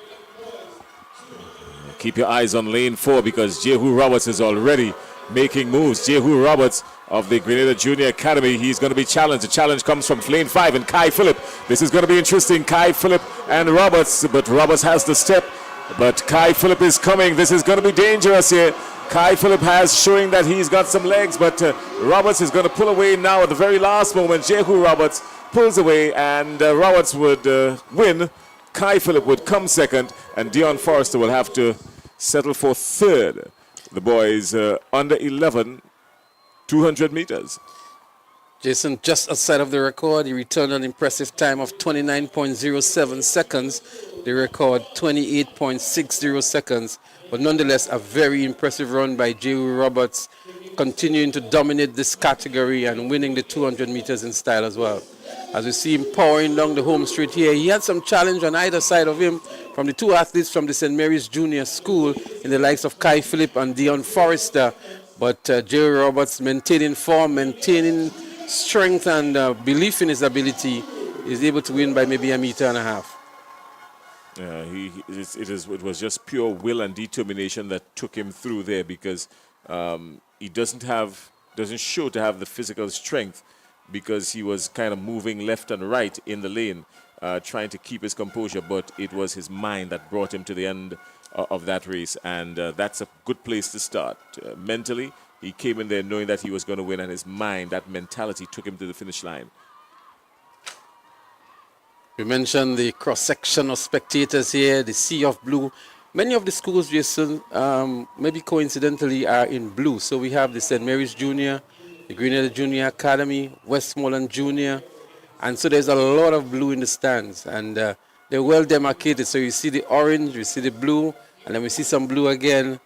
Keep your eyes on lane 4 because Jehu Roberts is already making moves. Jehu Roberts of the Grenada Junior Academy, he's going to be challenged. The challenge comes from lane 5 and Kai Philip. This is going to be interesting. Kai Philip and Roberts, but Roberts has the step. But Kai Philip is coming. This is going to be dangerous here. Kai Philip has showing that he's got some legs, but Roberts is going to pull away now at the very last moment. Jehu Roberts pulls away and Roberts would win. Kai Philip would come second and Dion Forrester will have to settle for third. The boys under 11, 200 meters. Jason, just outside of the record, he returned an impressive time of 29.07 seconds. The record, 28.60 seconds. But nonetheless, a very impressive run by Jehu Roberts, continuing to dominate this category and winning the 200 meters in style as well. As we see him powering down the home straight here, he had some challenge on either side of him from the two athletes from the St. Mary's Junior School in the likes of Kai Philip and Dion Forrester. But Jehu Roberts maintaining form, maintaining strength and belief in his ability, is able to win by maybe 1.5 meters. It was just pure will and determination that took him through there because he doesn't show to have the physical strength because he was kind of moving left and right in the lane, trying to keep his composure, but it was his mind that brought him to the end of that race, and that's a good place to start. Mentally, he came in there knowing that he was going to win, and his mind, that mentality, took him to the finish line. We mentioned the cross-section of spectators here, the sea of blue. Many of the schools, Jason, maybe coincidentally, are in blue. So we have the St. Mary's Junior, the Grenada Junior Academy, Westmoreland Junior, and so there's a lot of blue in the stands, and they're well demarcated. So you see the orange, you see the blue, and then we see some blue again,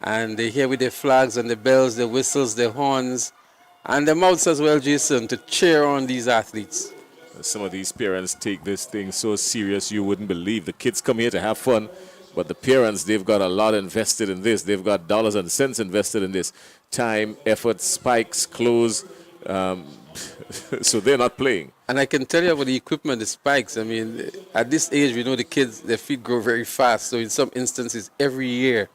and they're here with their flags and the bells, the whistles, the horns, and the mouths as well, Jason, to cheer on these athletes. Some of these parents take this thing so serious you wouldn't believe. The kids come here to have fun, but the parents, they've got a lot invested in this. They've got dollars and cents invested in this. Time, effort, spikes, clothes. So they're not playing. And I can tell you about the equipment, the spikes. I mean, at this age, we know the kids, their feet grow very fast. So in some instances, every year,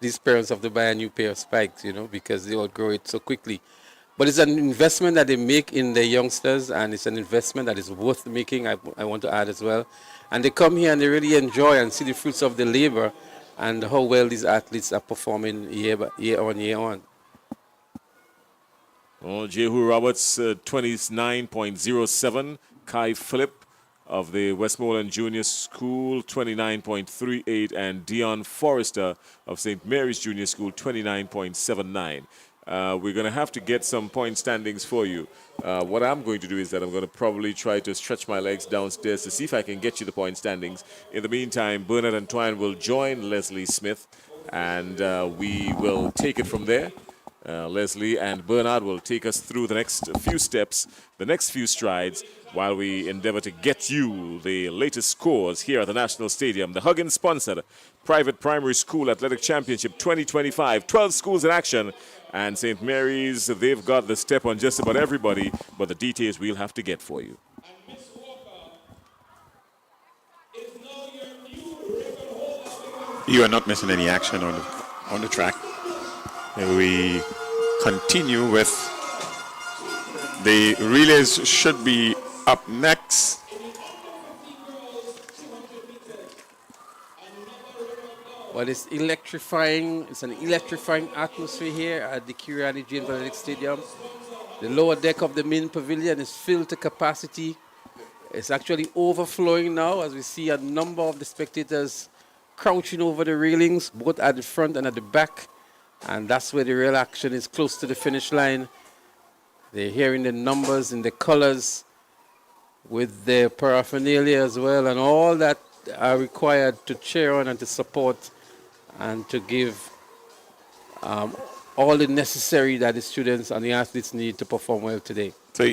these parents have to buy a new pair of spikes, because they outgrow it so quickly. But it's an investment that they make in their youngsters, and it's an investment that is worth making, I want to add as well. And they come here and they really enjoy and see the fruits of the labor and how well these athletes are performing year on. Well, Jehu Roberts, 29.07. Kai Philip of the Westmoreland Junior School, 29.38. And Dion Forrester of St. Mary's Junior School, 29.79. We're going to have to get some point standings for you. What I'm going to do is that I'm going to probably try to stretch my legs downstairs to see if I can get you the point standings. In the meantime, Bernard and Twine will join Leslie Smith, and we will take it from there. Leslie and Bernard will take us through the next few steps, the next few strides, while we endeavor to get you the latest scores here at the National Stadium. The Huggins-sponsored Private Primary School Athletic Championship 2025, 12 schools in action, and St. Mary's, they've got the step on just about everybody, but the details we'll have to get for you. You are not missing any action on the track. We continue with the relays should be up next. Well, it's electrifying. It's an electrifying atmosphere here at the Kiriani Jane Athletic Stadium. The lower deck of the main pavilion is filled to capacity. It's actually overflowing now as we see a number of the spectators crouching over the railings, both at the front and at the back. And that's where the real action is, close to the finish line. They're hearing the numbers and the colors with the paraphernalia as well, and all that are required to cheer on and to support and to give all the necessary that the students and the athletes need to perform well today. So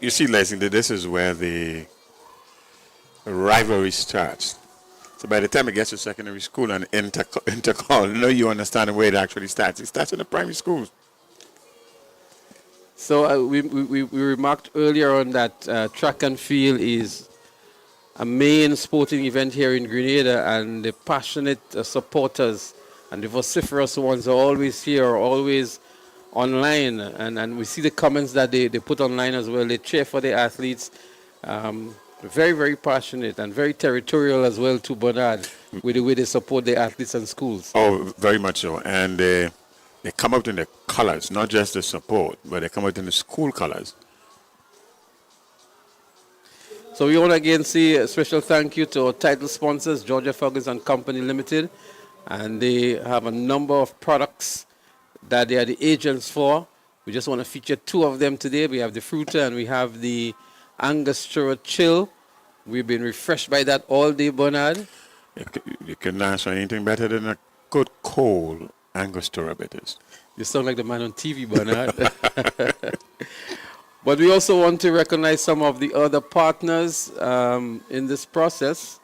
you see, Leslie, that this is where the rivalry starts. So by the time it gets to secondary school and intercall, now you understand where it actually starts. It starts in the primary schools. So we remarked earlier on that track and field is a main sporting event here in Grenada, and the passionate supporters and the vociferous ones are always here, always online, and we see the comments that they put online as well. They cheer for the athletes. Very, very passionate and very territorial as well to Bernard with the way they support the athletes and schools. Oh, very much so. And they come out in the colors, not just the support, but they come out in the school colors. So we want to again say a special thank you to our title sponsors, Georgia Huggins and Company Limited. And they have a number of products that they are the agents for. We just want to feature two of them today. We have the Fruiter and we have the Angostura Chill. We've been refreshed by that all day, Bernard. You couldn't ask for anything better than a good cold Angostura bitters. You sound like the man on TV, Bernard. But we also want to recognize some of the other partners in this process.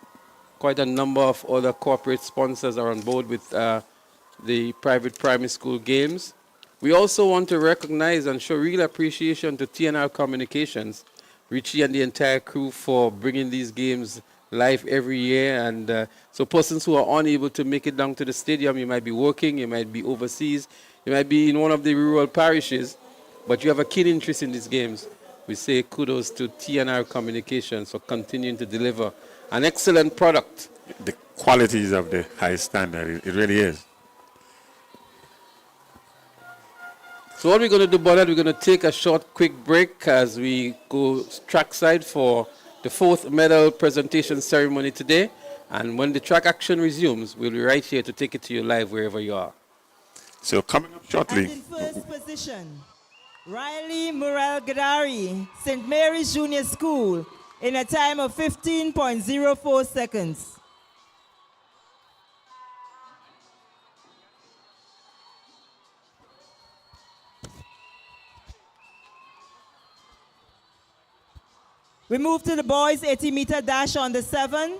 Quite a number of other corporate sponsors are on board with the private primary school games. We also want to recognize and show real appreciation to TNR Communications, Richie and the entire crew, for bringing these games live every year. And so persons who are unable to make it down to the stadium, you might be working, you might be overseas, you might be in one of the rural parishes, but you have a keen interest in these games. We say kudos to TNR Communications for continuing to deliver an excellent product. The quality is of the highest standard. It really is. So what we're going to do, Bernard, we're going to take a short, quick break as we go trackside for the fourth medal presentation ceremony today. And when the track action resumes, we'll be right here to take it to you live wherever you are. So coming up shortly. And in first position, Riley Murrell Gadari, St. Mary's Junior School, in a time of 15.04 seconds. We move to the boys 80-meter dash on the 7.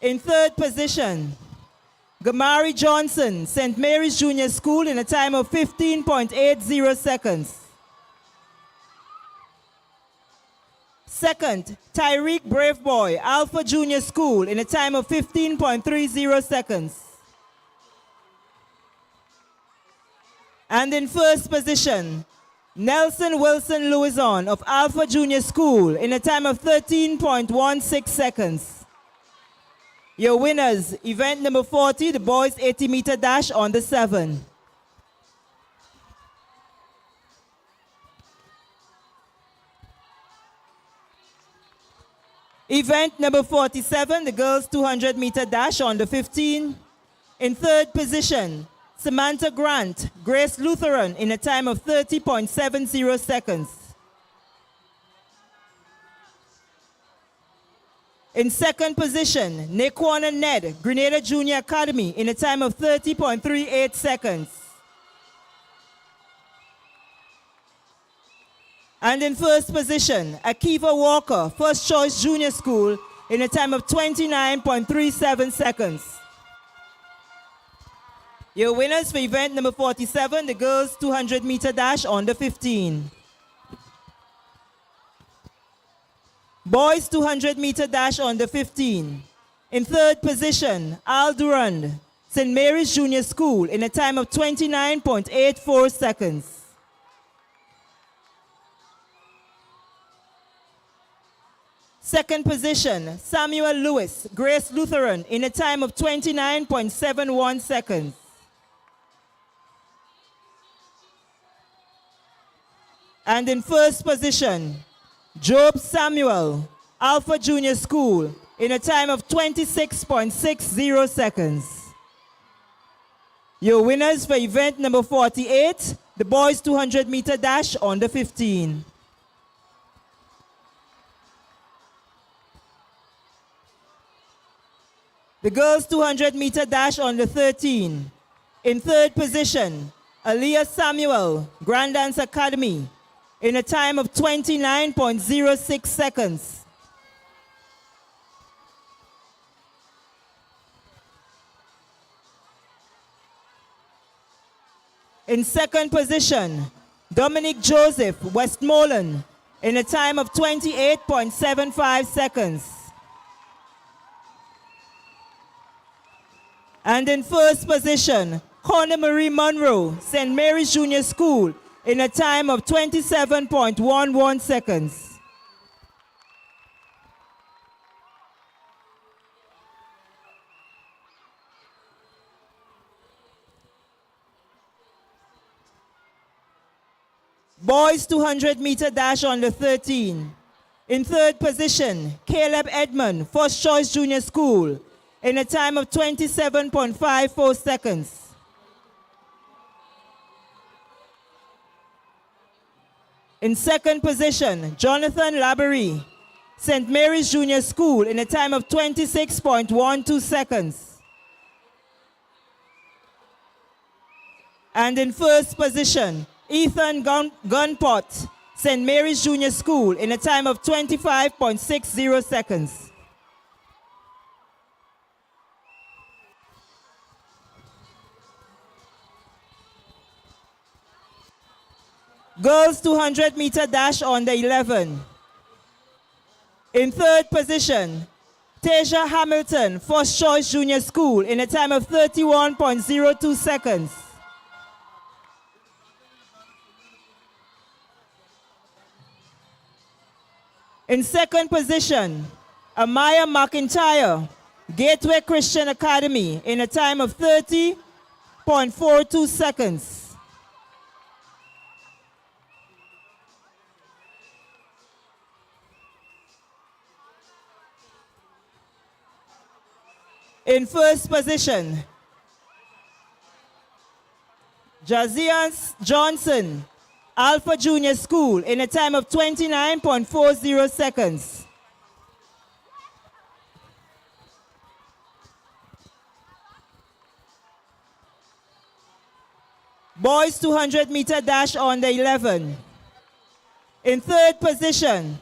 In third position, Gamari Johnson, St. Mary's Junior School, in a time of 15.80 seconds. Second, Tyreek Braveboy, Alpha Junior School, in a time of 15.30 seconds. And in first position, Nelson Wilson Louison of Alpha Junior School, in a time of 13.16 seconds. Your winners, event number 40, the boys 80-meter dash on the 7. Event number 47, the girls 200-meter dash on the 15. In third position, Samantha Grant, Grace Lutheran, in a time of 30.70 seconds. In second position, Naquan Ned, Grenada Junior Academy, in a time of 30.38 seconds. And in first position, Akiva Walker, First Choice Junior School, in a time of 29.37 seconds. Your winners for event number 47, the girls 200-meter dash under 15. Boys 200-meter dash under 15. In third position, Al Durand, St. Mary's Junior School, in a time of 29.84 seconds. Second position, Samuel Lewis, Grace Lutheran, in a time of 29.71 seconds. And in first position, Job Samuel, Alpha Junior School, in a time of 26.60 seconds. Your winners for event number 48, the boys 200-meter dash under 15. The girls 200-meter dash under 13. In third position, Aliyah Samuel, Grand Dance Academy, in a time of 29.06 seconds. In second position, Dominic Joseph, Westmoreland, in a time of 28.75 seconds. And in first position, Connor Marie Monroe, St. Mary's Junior School, in a time of 27.11 seconds. Boys 200-meter dash under 13. In third position, Caleb Edmond, First Choice Junior School, in a time of 27.54 seconds. In second position, Jonathan Labery, St. Mary's Junior School, in a time of 26.12 seconds. And in first position, Ethan Gunpot, St. Mary's Junior School, in a time of 25.60 seconds. Girls 200-meter dash under 11. In third position, Tasia Hamilton, First Choice Junior School, in a time of 31.02 seconds. In second position, Amaya McIntyre, Gateway Christian Academy, in a time of 30.42 seconds. In first position, Jazian Johnson, Alpha Junior School, in a time of 29.40 seconds. Boys 200-meter dash under 11. In third position,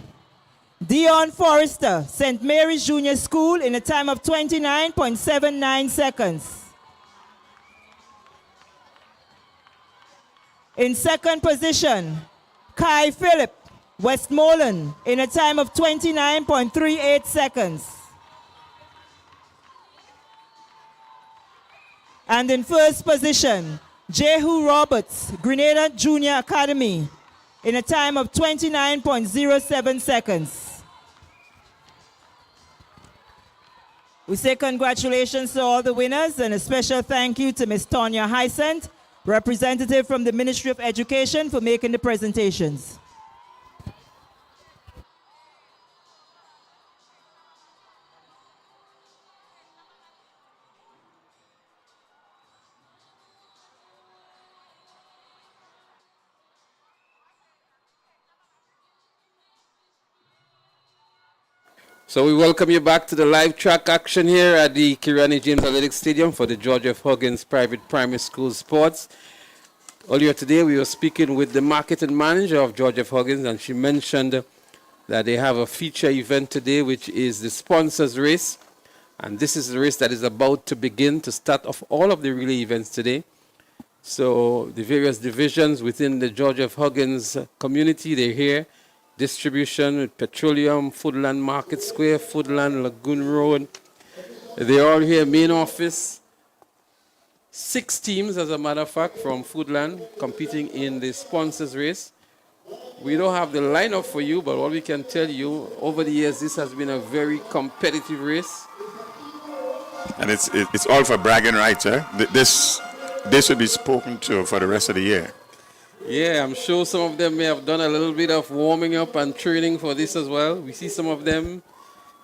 Dion Forrester, St. Mary's Junior School, in a time of 29.79 seconds. In second position, Kai Phillip, Westmoreland, in a time of 29.38 seconds. And in first position, Jehu Roberts, Grenada Junior Academy, in a time of 29.07 seconds. We say congratulations to all the winners and a special thank you to Ms. Tonya Hysent, representative from the Ministry of Education, for making the presentations. So we welcome you back to the live track action here at the Kirani James Athletic Stadium for the George F. Huggins Private Primary School Sports. Earlier today, we were speaking with the marketing manager of George F. Huggins, and she mentioned that they have a feature event today, which is the sponsors race. And this is the race that is about to begin to start off all of the relay events today. So the various divisions within the George F. Huggins community, they're here. Distribution with Petroleum, Foodland Market Square, Foodland Lagoon Road. They're all here, main office. 6 teams, as a matter of fact, from Foodland competing in the sponsors race. We don't have the lineup for you, but what we can tell you, over the years, this has been a very competitive race. And it's all for bragging rights, eh? This will be spoken to for the rest of the year. Yeah, I'm sure some of them may have done a little bit of warming up and training for this as well. We see some of them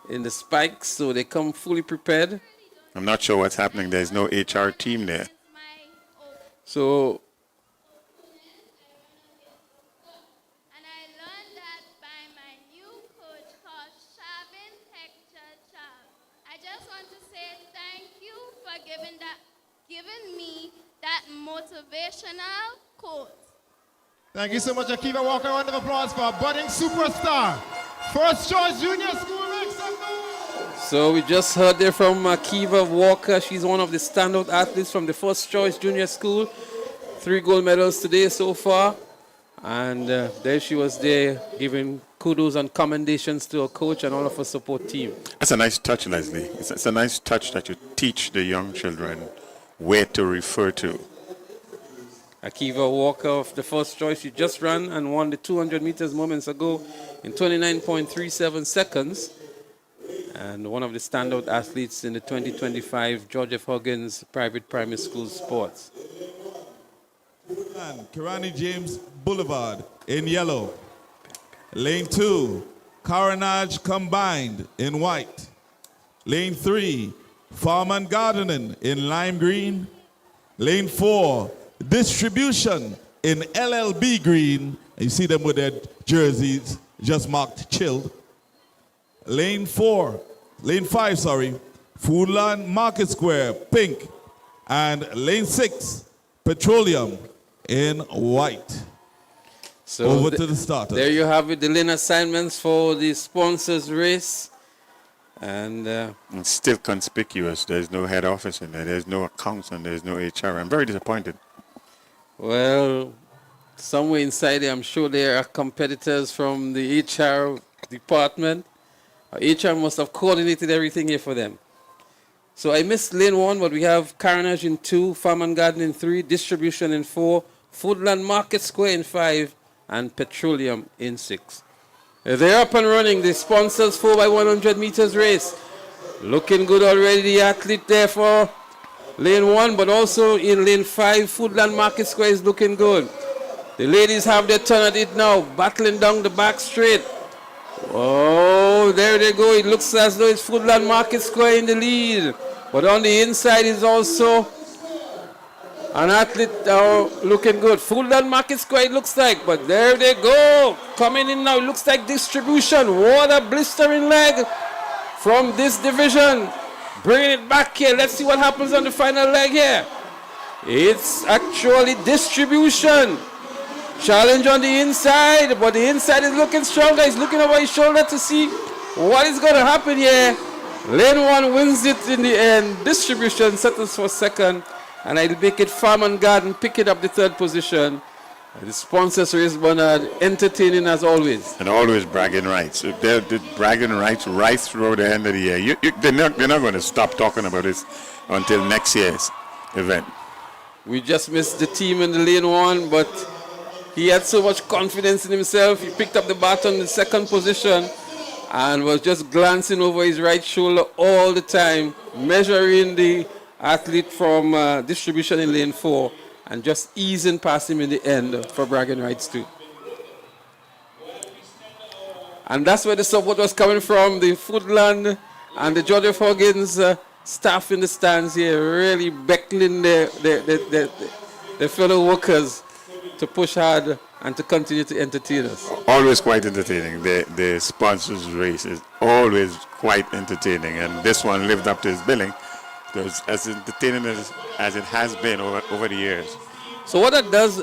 in the spikes, so they come fully prepared. I'm not sure what's happening. There's no HR team there. So giving me that motivational quote. Thank you so much, Akiva Walker. A round of applause for a budding superstar. First choice junior school, make some noise. So we just heard there from Akiva Walker. She's one of the standout athletes from the First Choice Junior School. 3 gold medals today so far. And there she was there giving kudos and commendations to her coach and all of her support team. That's a nice touch, Leslie. It's a nice touch that you teach the young children where to refer to. Akiva Walker of the First Choice, she just ran and won the 200 meters moments ago in 29.37 seconds. And one of the standout athletes in the 2025 George F. Huggins Private Primary School Sports. Kirani James Boulevard in yellow. Lane 2, Coronage Combined in white. Lane 3, Farm and Gardening in lime green. Lane 4, Distribution in LLB green. You see them with their jerseys just marked chilled. Lane 5, Foodland Market Square, pink. And lane 6, Petroleum in white. So over to the starters. There you have it, the lane assignments for the sponsors race. And it's still conspicuous. There's no head office in there. There's no accounts and there's no HR. I'm very disappointed. Well, somewhere inside there, I'm sure there are competitors from the HR department. HR must have coordinated everything here for them. So I missed lane 1, but we have Carnage in 2, Farm and Garden in 3, Distribution in 4, Foodland Market Square in 5, and Petroleum in 6. They're up and running, the sponsors 4x100 meters race. Looking good already, the athlete there for lane 1, but also in lane 5, Foodland Market Square is looking good. The ladies have their turn at it now, battling down the back straight. Oh, there they go. It looks as though it's Foodland Market Square in the lead. But on the inside is also an athlete looking good. Foodland Market Square it looks like, but there they go. Coming in now, it looks like Distribution. What a blistering leg from this division. Bringing it back here. Let's see what happens on the final leg here. It's actually Distribution. Challenge on the inside, but the inside is looking stronger. He's looking over his shoulder to see what is going to happen here. Lane 1 wins it in the end. Distribution settles for second, and I'll make it Farm and Garden picking up the 3rd position. The sponsors race, Bernard, entertaining as always. And always bragging rights. They're bragging rights right through the end of the year. They're not going to stop talking about this until next year's event. We just missed the team in the lane 1, but he had so much confidence in himself. He picked up the baton in the 2nd position and was just glancing over his right shoulder all the time, measuring the athlete from Distribution in lane 4 and just easing past him in the end for bragging rights too. And that's where the support was coming from, the Foodland and the George F. Huggins staff in the stands here, really beckling their fellow workers to push hard and to continue to entertain us. Always quite entertaining. The sponsors race is always quite entertaining, and this one lived up to its billing. It was as entertaining as it has been over the years. So what that does,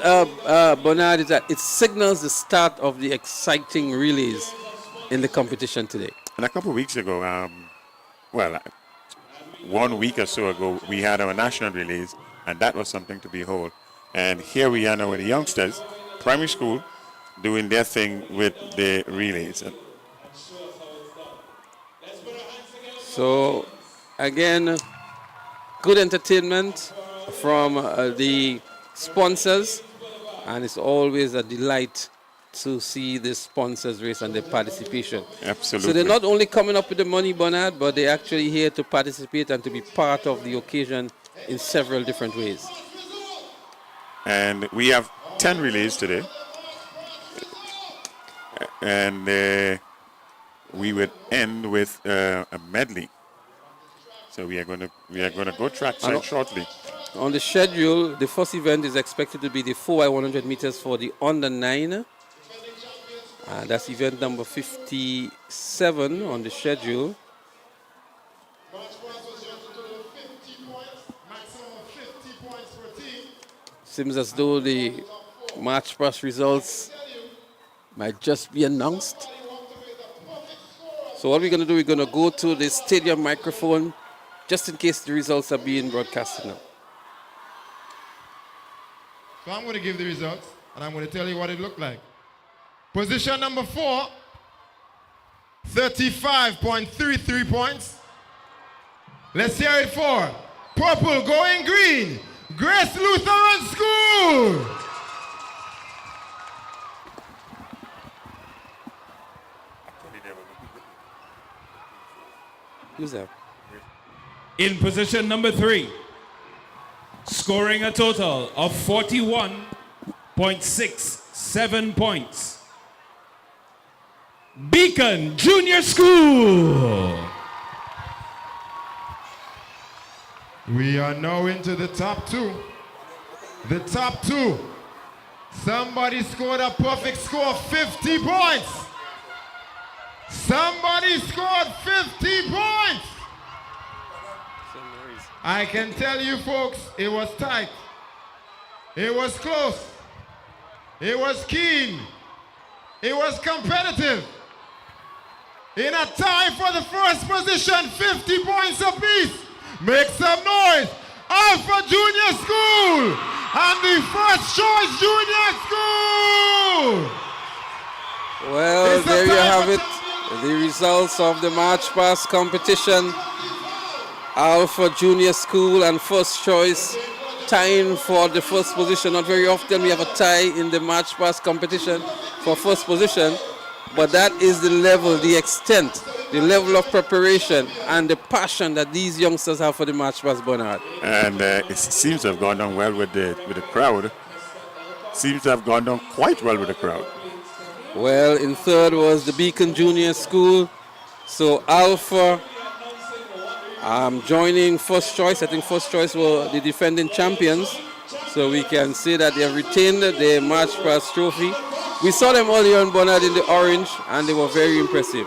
Bernard, is that it signals the start of the exciting relays in the competition today. And a couple of weeks ago, 1 week or so ago, we had our national relays, and that was something to behold. And here we are now with the youngsters, primary school, doing their thing with the relays. So, again, good entertainment from the sponsors, and it's always a delight to see the sponsors race and their participation. Absolutely. So they're not only coming up with the money, Bernard, but they're actually here to participate and to be part of the occasion in several different ways. And we have 10 relays today. And we would end with a medley. So we are going to go trackside shortly. On the schedule, the first event is expected to be the 4x100 meters for the under 9. That's event number 57 on the schedule. Seems as though the March past results might just be announced. So what we're going to do, we're going to go to the stadium microphone just in case the results are being broadcasted now. So I'm going to give the results, and I'm going to tell you what it looked like. Position number 4, 35.33 points. Let's hear it for purple going green, Grace Lutheran School. Who's that? In position number 3, scoring a total of 41.67 points, Beacon Junior School. We are now into the top 2. The top 2. Somebody scored a perfect score of 50 points. Somebody scored 50 points. I can tell you folks, it was tight. It was close. It was keen. It was competitive. In a tie for the first position, 50 points apiece. Make some noise. Alpha Junior School and the First Choice Junior School. Well, there you have it. The results of the March Past competition. Alpha Junior School and First Choice tying for the first position. Not very often we have a tie in the March Past competition for first position, but that is the level, the extent, the level of preparation and the passion that these youngsters have for the March Past, Bernard. And it seems to have gone down well with the crowd. Seems to have gone down quite well with the crowd. Well, in third was the Beacon Junior School. So Alpha joining First Choice. I think First Choice were the defending champions. So we can say that they have retained the March Past trophy. We saw them earlier on, Bernard, in the orange, and they were very impressive.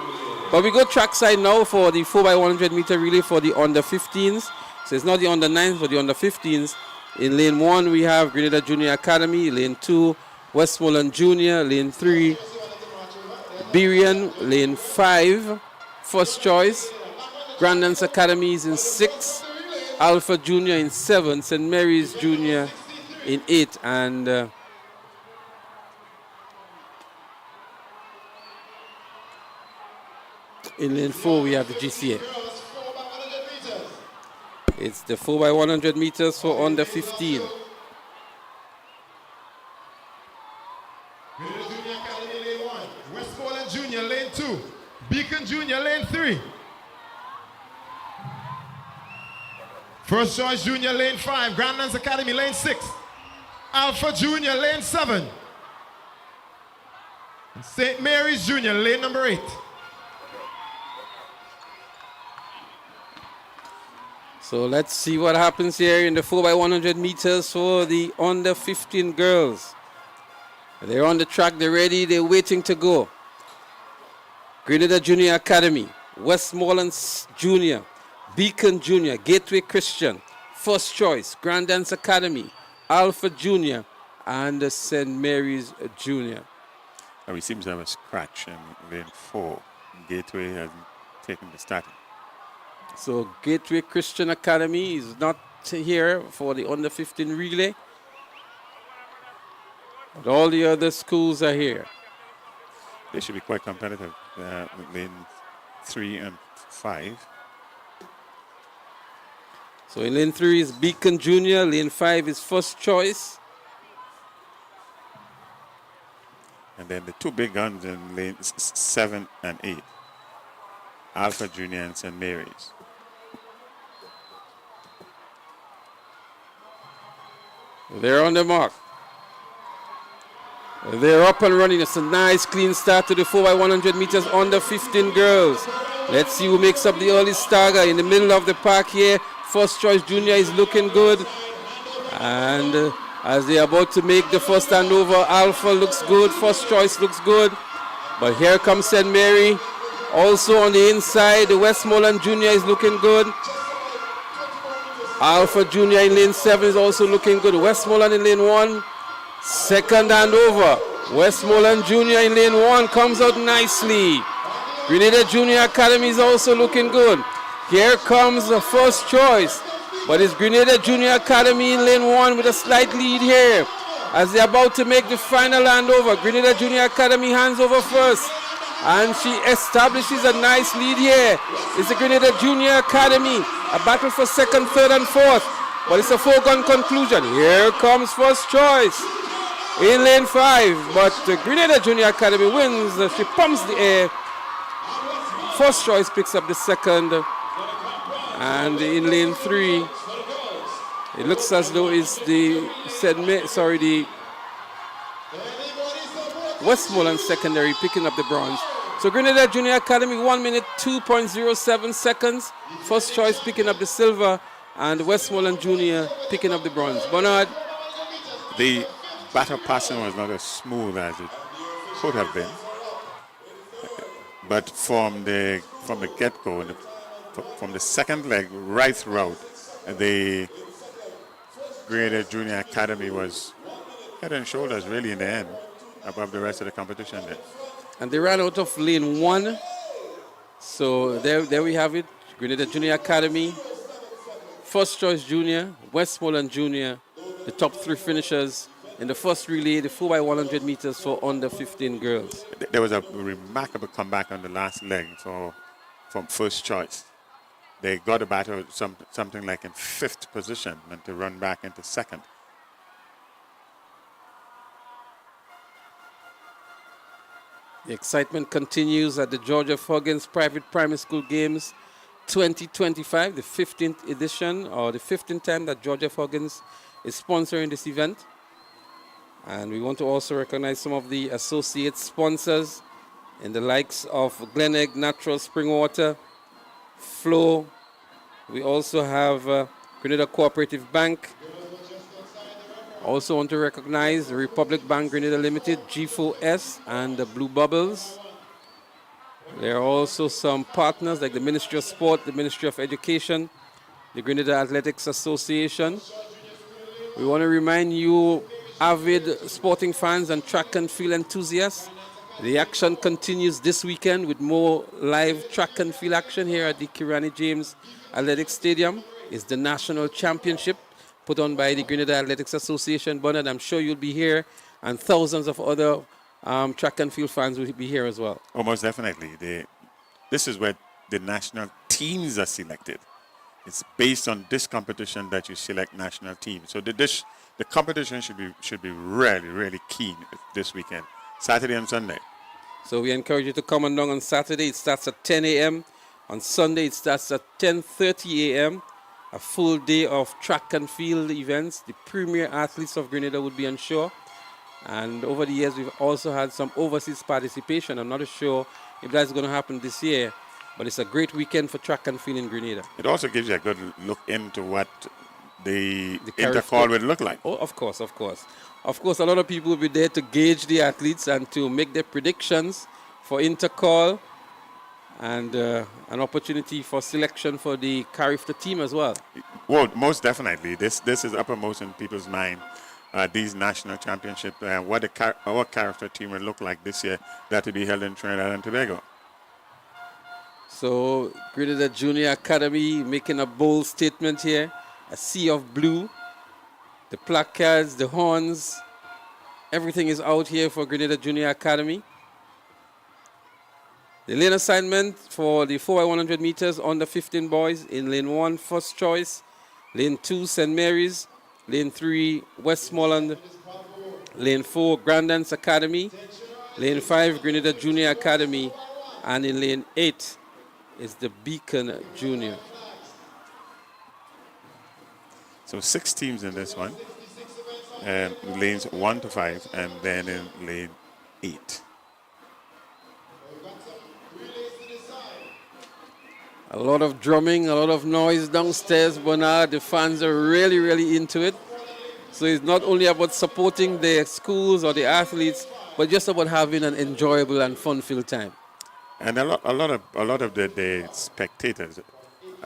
But we go trackside now for the 4x100 meter relay for the under 15s. So it's not the under 9s, but the under 15s. In lane 1, we have Grenada Junior Academy. Lane 2, Westmoreland Junior. Lane 3, Birian. Lane 5, First Choice. Grandance Academy is in 6. Alpha Junior in 7. St. Mary's Junior in 8. And in lane 4, we have the GCA. It's the 4x100 meters for under 15. Junior Academy lane 1, Westmoreland Junior lane 2, Beacon Junior lane 3. First Choice Junior lane 5, Grandlands Academy lane 6, Alpha Junior lane 7, St. Mary's Junior lane number 8. So let's see what happens here in the 4x100 meters for the under 15 girls. They're on the track, they're ready, they're waiting to go. Grenada Junior Academy, Westmoreland Junior, Beacon Junior, Gateway Christian, First Choice, Grand Dance Academy, Alpha Junior, and St. Mary's Junior. And we seem to have a scratch in lane 4. Gateway has taken the starting. So Gateway Christian Academy is not here for the under 15 relay. But all the other schools are here. They should be quite competitive. Lane 3 and 5. So in lane 3 is Beacon Junior. Lane 5 is First Choice. And then the two big guns in lanes 7 and 8. Alpha Junior and St. Mary's. They're on the mark. They're up and running. It's a nice clean start to the 4x100 meters under 15 girls. Let's see who makes up the early stagger in the middle of the park here. First Choice Junior is looking good. And as they're about to make the first handover, Alpha looks good. First Choice looks good. But here comes St. Mary. Also on the inside, the Westmoreland Junior is looking good. Alpha Junior in lane 7 is also looking good. Westmoreland in lane 1. Second handover. Westmoreland Junior in lane 1 comes out nicely. Grenada Junior Academy is also looking good. Here comes the First Choice. But it's Grenada Junior Academy in lane 1 with a slight lead here. As they're about to make the final handover, Grenada Junior Academy hands over first. And she establishes a nice lead here. It's the Grenada Junior Academy. A battle for second, third, and fourth. But it's a foregone conclusion. Here comes First Choice in lane 5. But the Grenada Junior Academy wins. She pumps the air. First Choice picks up the second. And in lane 3, it looks as though it's the Westmoreland Secondary picking up the bronze. So Grenada Junior Academy 1 minute 2.07 seconds. First Choice picking up the silver, and Westmoreland Junior picking up the bronze. Bernard? The batter passing was not as smooth as it could have been. But from the get-go, from the second leg right throughout, the Grenada Junior Academy was head and shoulders really in the end above the rest of the competition there. And they ran out of lane 1. So there we have it. Grenada Junior Academy, First Choice Junior, Westmoreland Junior, the top 3 finishers in the first relay, the 4x100 meters for under 15 girls. There was a remarkable comeback on the last leg from First Choice. They got a battle something like in 5th position and to run back into 2nd. The excitement continues at the Georgia Huggins Private Primary School Games 2025, the 15th edition, or the 15th time that Georgia Huggins is sponsoring this event. And we want to also recognize some of the associate sponsors in the likes of Glenegg Natural Spring Water, Flow. We also have Grenada Cooperative Bank. Also want to recognize the Republic Bank Grenada Limited, G4S, and the Blue Bubbles. There are also some partners like the Ministry of Sport, the Ministry of Education, the Grenada Athletics Association. We want to remind you, avid sporting fans and track and field enthusiasts, the action continues this weekend with more live track and field action here at the Kirani James Athletic Stadium. It's the National Championship put on by the Grenada Athletics Association. Bernard, I'm sure you'll be here, and thousands of other track and field fans will be here as well. Oh, most definitely. This is where the national teams are selected. It's based on this competition that you select national teams. So the competition should be really, really keen this weekend, Saturday and Sunday. So we encourage you to come along on Saturday. It starts at 10 a.m. On Sunday, it starts at 10:30 a.m. A full day of track and field events. The premier athletes of Grenada would be on shore. And over the years, we've also had some overseas participation. I'm not sure if that's going to happen this year, but it's a great weekend for track and field in Grenada. It also gives you a good look into what the intercall would look like. Oh, of course, of course. Of course, a lot of people will be there to gauge the athletes and to make their predictions for intercall, and an opportunity for selection for the Carifta team as well. Well, most definitely. This is uppermost in people's mind. these national championships, what our character team will look like this year, that will be held in Trinidad and Tobago. So Grenada Junior Academy making a bold statement here. A sea of blue. The placards, the horns, everything is out here for Grenada Junior Academy. The lane assignment for the 4x100 meters under 15 boys in lane 1, First Choice. Lane 2, St. Mary's. Lane 3, Westmoreland. Lane 4, Grandance Academy. Lane 5, Grenada Junior Academy. And in lane 8 is the Beacon Junior. So 6 teams in this one. Lanes 1 to 5, and then in lane 8. A lot of drumming, a lot of noise downstairs, Bernard. The fans are really, really into it. So it's not only about supporting the schools or the athletes, but just about having an enjoyable and fun-filled time. And a lot of the spectators,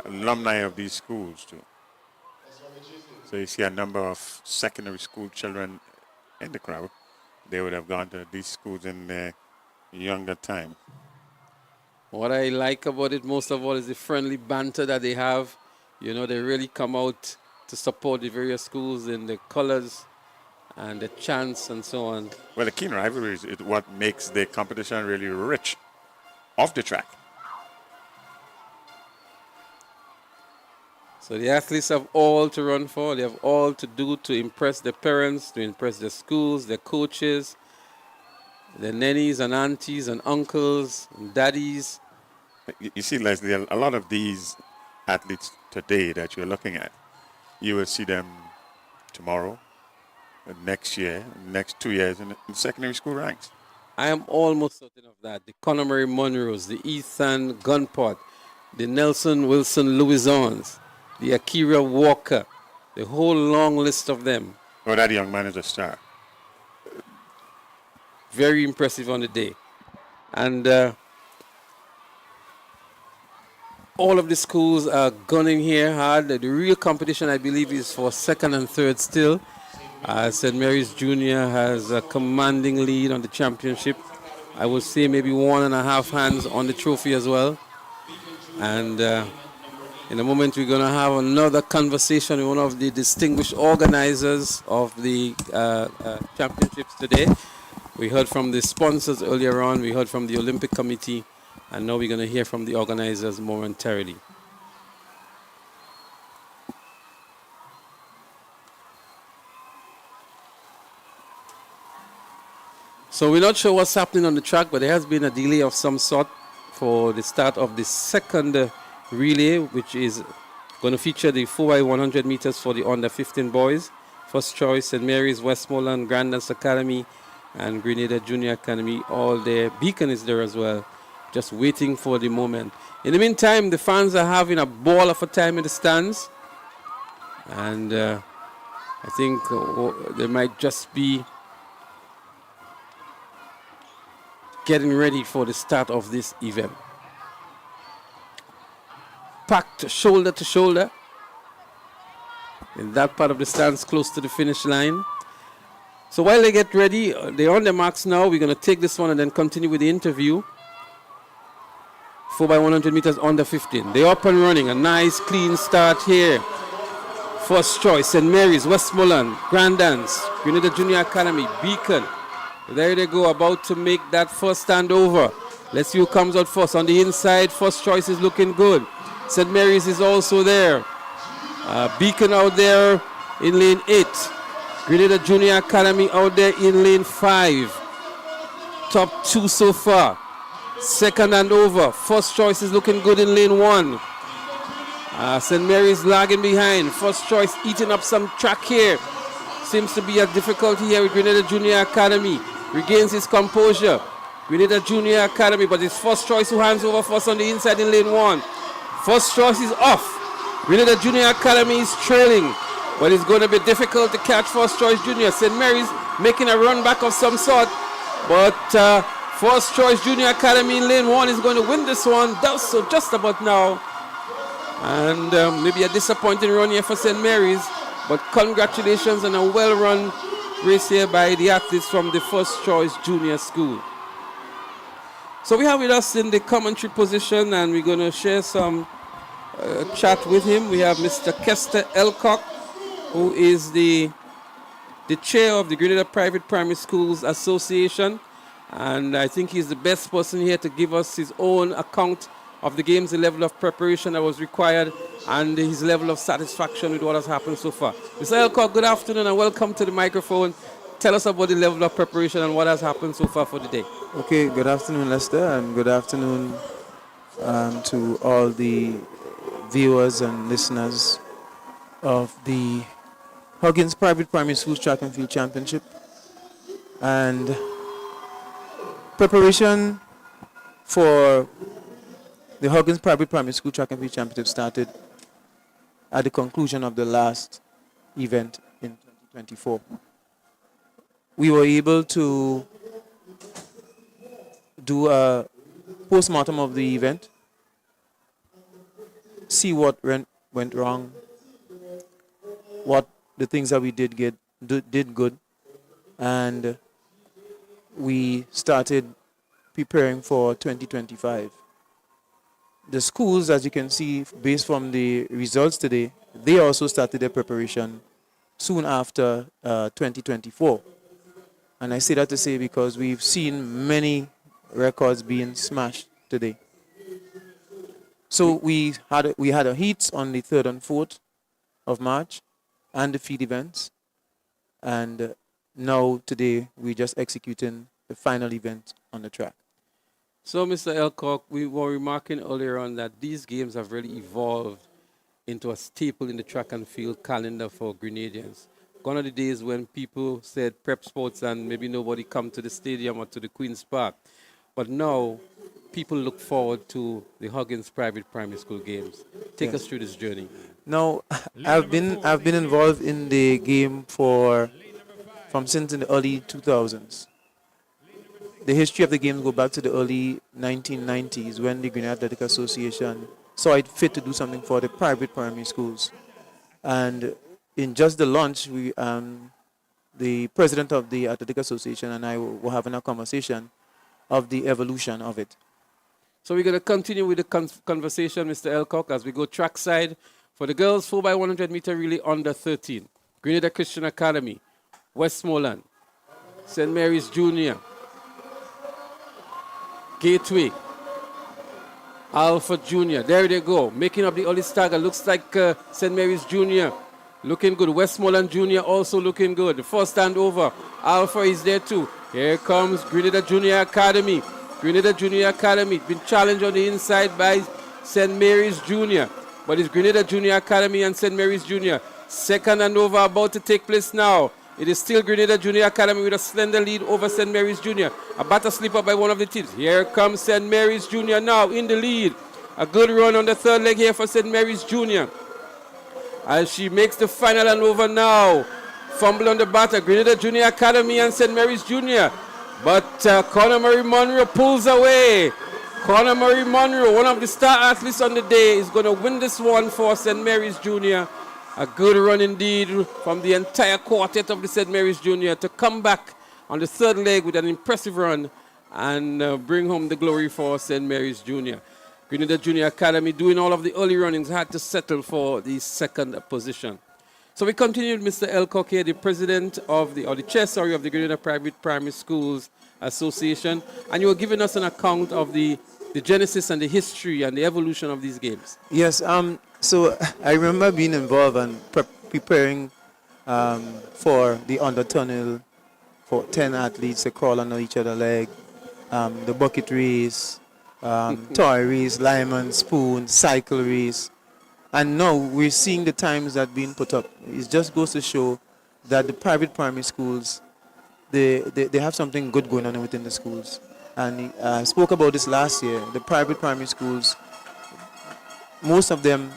alumni of these schools too. So you see a number of secondary school children in the crowd. They would have gone to these schools in their younger time. What I like about it most of all is the friendly banter that they have. You know, they really come out to support the various schools in the colors and the chants and so on. Well, the keen rivalry is what makes the competition really rich off the track. So the athletes have all to run for. They have all to do to impress their parents, to impress their schools, their coaches, their nannies and aunties and uncles and daddies. You see, Leslie, a lot of these athletes today that you're looking at, you will see them tomorrow, next year, next 2 years in secondary school ranks. I am almost certain of that. The Conor Murray Monroes, the Ethan Gunpot, the Nelson Wilson Louisons, the Akira Walker, the whole long list of them. Oh, that young man is a star. Very impressive on the day. And all of the schools are gunning here hard. The real competition, I believe, is for second and third still. St. Mary's Junior has a commanding lead on the championship. I would say maybe 1.5 hands on the trophy as well. And in a moment, we're going to have another conversation with one of the distinguished organizers of the championships today. We heard from the sponsors earlier on. We heard from the Olympic Committee. And now we're going to hear from the organizers momentarily. So we're not sure what's happening on the track, but there has been a delay of some sort for the start of the second relay, which is going to feature the 4x100 meters for the under 15 boys. First Choice, St. Mary's, Westmoreland, Grandance Academy, and Grenada Junior Academy, all there. Beacon is there as well, just waiting for the moment. In the meantime, the fans are having a ball of a time in the stands. And I think they might just be getting ready for the start of this event. Packed shoulder to shoulder in that part of the stands close to the finish line. So while they get ready, they're on their marks now. We're going to take this one and then continue with the interview. 4x100 meters under 15. They're up and running. A nice clean start here. First Choice, St. Mary's, Westmoreland, Grandance, Grenada Junior Academy, Beacon. There they go, about to make that first standover. Let's see who comes out first. On the inside, First Choice is looking good. St. Mary's is also there. Beacon out there in lane 8. Grenada Junior Academy out there in lane 5. Top 2 so far. Second and over. First Choice is looking good in lane 1. St. Mary's lagging behind. First Choice eating up some track here. Seems to be a difficulty here with Grenada Junior Academy. Regains his composure. Grenada Junior Academy, but it's First Choice who hands over first on the inside in lane 1. First Choice is off. Grenada Junior Academy is trailing, but it's going to be difficult to catch First Choice Junior. St. Mary's making a run back of some sort, but First Choice Junior Academy in lane 1 is going to win this one. Does so just about now. And maybe a disappointing run here for St. Mary's, but congratulations on a well-run race here by the athletes from the First Choice Junior School. So we have with us in the commentary position, and we're going to share some chat with him. We have Mr. Kester Elcock, who is the chair of the Grenada Private Primary Schools Association, and I think he's the best person here to give us his own account of the games, the level of preparation that was required, and his level of satisfaction with what has happened so far. Mr. Elcock, good afternoon and welcome to the microphone. Tell us about the level of preparation and what has happened so far for the day. Okay, good afternoon, Lester, and good afternoon to all the viewers and listeners of the Huggins Private Primary School Track and Field Championship. And preparation for the Huggins Private Primary School Track and Field Championship started at the conclusion of the last event in 2024. We were able to do a post-mortem of the event, see what went wrong, what the things that we did good, and we started preparing for 2025. The schools, as you can see, based from the results today, they also started their preparation soon after 2024. And I say that to say because we've seen many records being smashed today. So we had a heats on the 3rd and 4th of March and the field events. And now today we're just executing the final event on the track. So, Mr. Elcock, we were remarking earlier on that these games have really evolved into a staple in the track and field calendar for Grenadians. Gone are the days when people said prep sports and maybe nobody come to the stadium or to the Queen's Park. But now people look forward to the Huggins Private Primary School games. Take us through this journey. Now, I've been involved in the game from since in the early 2000s. The history of the game go back to the early 1990s when the Grenada Athletic Association saw it fit to do something for the private primary schools. And in just the launch, the president of the Athletic Association and I were having a conversation of the evolution of it. So we're going to continue with the conversation, Mr. Elcock, as we go trackside for the girls 4x100 meter relay under 13. Grenada Christian Academy, Westmoreland, St. Mary's Junior, Gateway, Alpha Junior. There they go, making up the early stagger. Looks like St. Mary's Junior looking good. Westmoreland Junior also looking good. The first stand over. Alpha is there too. Here comes Grenada Junior Academy. Grenada Junior Academy been challenged on the inside by St. Mary's Junior. But it's Grenada Junior Academy and St. Mary's Junior. Second and over about to take place now. It is still Grenada Junior Academy with a slender lead over St. Mary's Junior. A batter slip up by one of the teams. Here comes St. Mary's Junior now in the lead. A good run on the third leg here for St. Mary's Junior. As she makes the final and over now. Fumble on the batter. Grenada Junior Academy and St. Mary's Junior. But Conor Murray Monroe pulls away. Conor Murray Monroe, one of the star athletes on the day, is going to win this one for St. Mary's Junior. A good run indeed from the entire quartet of the St. Mary's Junior to come back on the third leg with an impressive run and bring home the glory for St. Mary's Junior. Grenada Junior Academy doing all of the early runnings had to settle for the second position. So we continued, Mr. Elcock here, the president of the chair, of the Grenada Private Primary Schools Association, and you were giving us an account of the genesis and the history and the evolution of these games. Yes, so I remember being involved and preparing for the under-tunnel for 10 athletes to crawl under each other's leg, the bucket race, toy race, lemon, spoon, cycle race. And now we're seeing the times that being put up. It just goes to show that the private primary schools, they have something good going on within the schools. And I spoke about this last year. The private primary schools, most of them,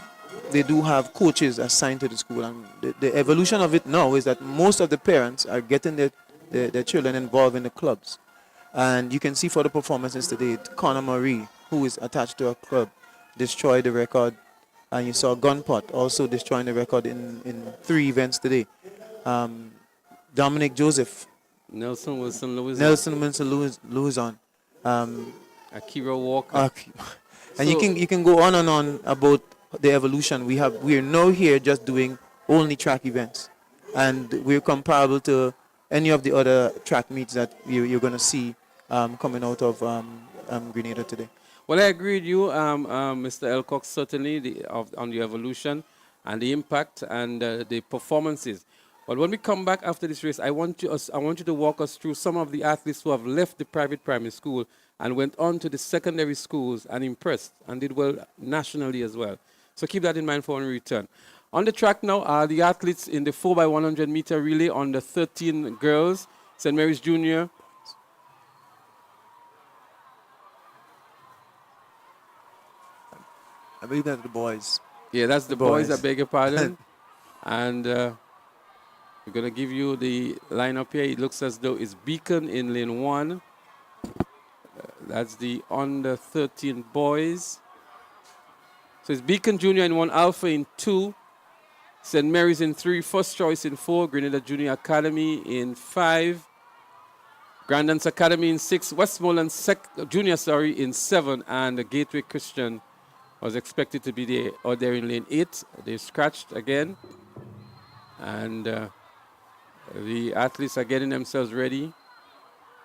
they do have coaches assigned to the school. And the evolution of it now is that most of the parents are getting their children involved in the clubs. And you can see for the performances today, Conor Murray, who is attached to a club, destroyed the record. And you saw Gunpot also destroying the record in 3 events today. Dominic Joseph, Nelson Wilson Lewis. Nelson Wilson Lewison, Akira Walker. and you can go on and on about the evolution. We are now here just doing only track events, and we're comparable to any of the other track meets that you're going to see coming out of Grenada today. Well, I agree with you, Mr. Elcock, certainly on the evolution and the impact and the performances. But when we come back after this race, I want you to walk us through some of the athletes who have left the private primary school and went on to the secondary schools and impressed and did well nationally as well. So keep that in mind for when we return. On the track now are the athletes in the 4x100 meter relay on the 13 girls, St. Mary's Junior. I believe that's the boys. Yeah, that's the boys, I beg your pardon. And we're going to give you the lineup here. It looks as though it's Beacon in lane 1. That's the under 13 boys. So it's Beacon Junior in 1, Alpha in 2, St. Mary's in 3, First Choice in 4, Grenada Junior Academy in 5, Grandance Academy in 6, Westmoreland Junior in 7, and the Gateway Christian was expected to be there in lane 8. They scratched again. And the athletes are getting themselves ready.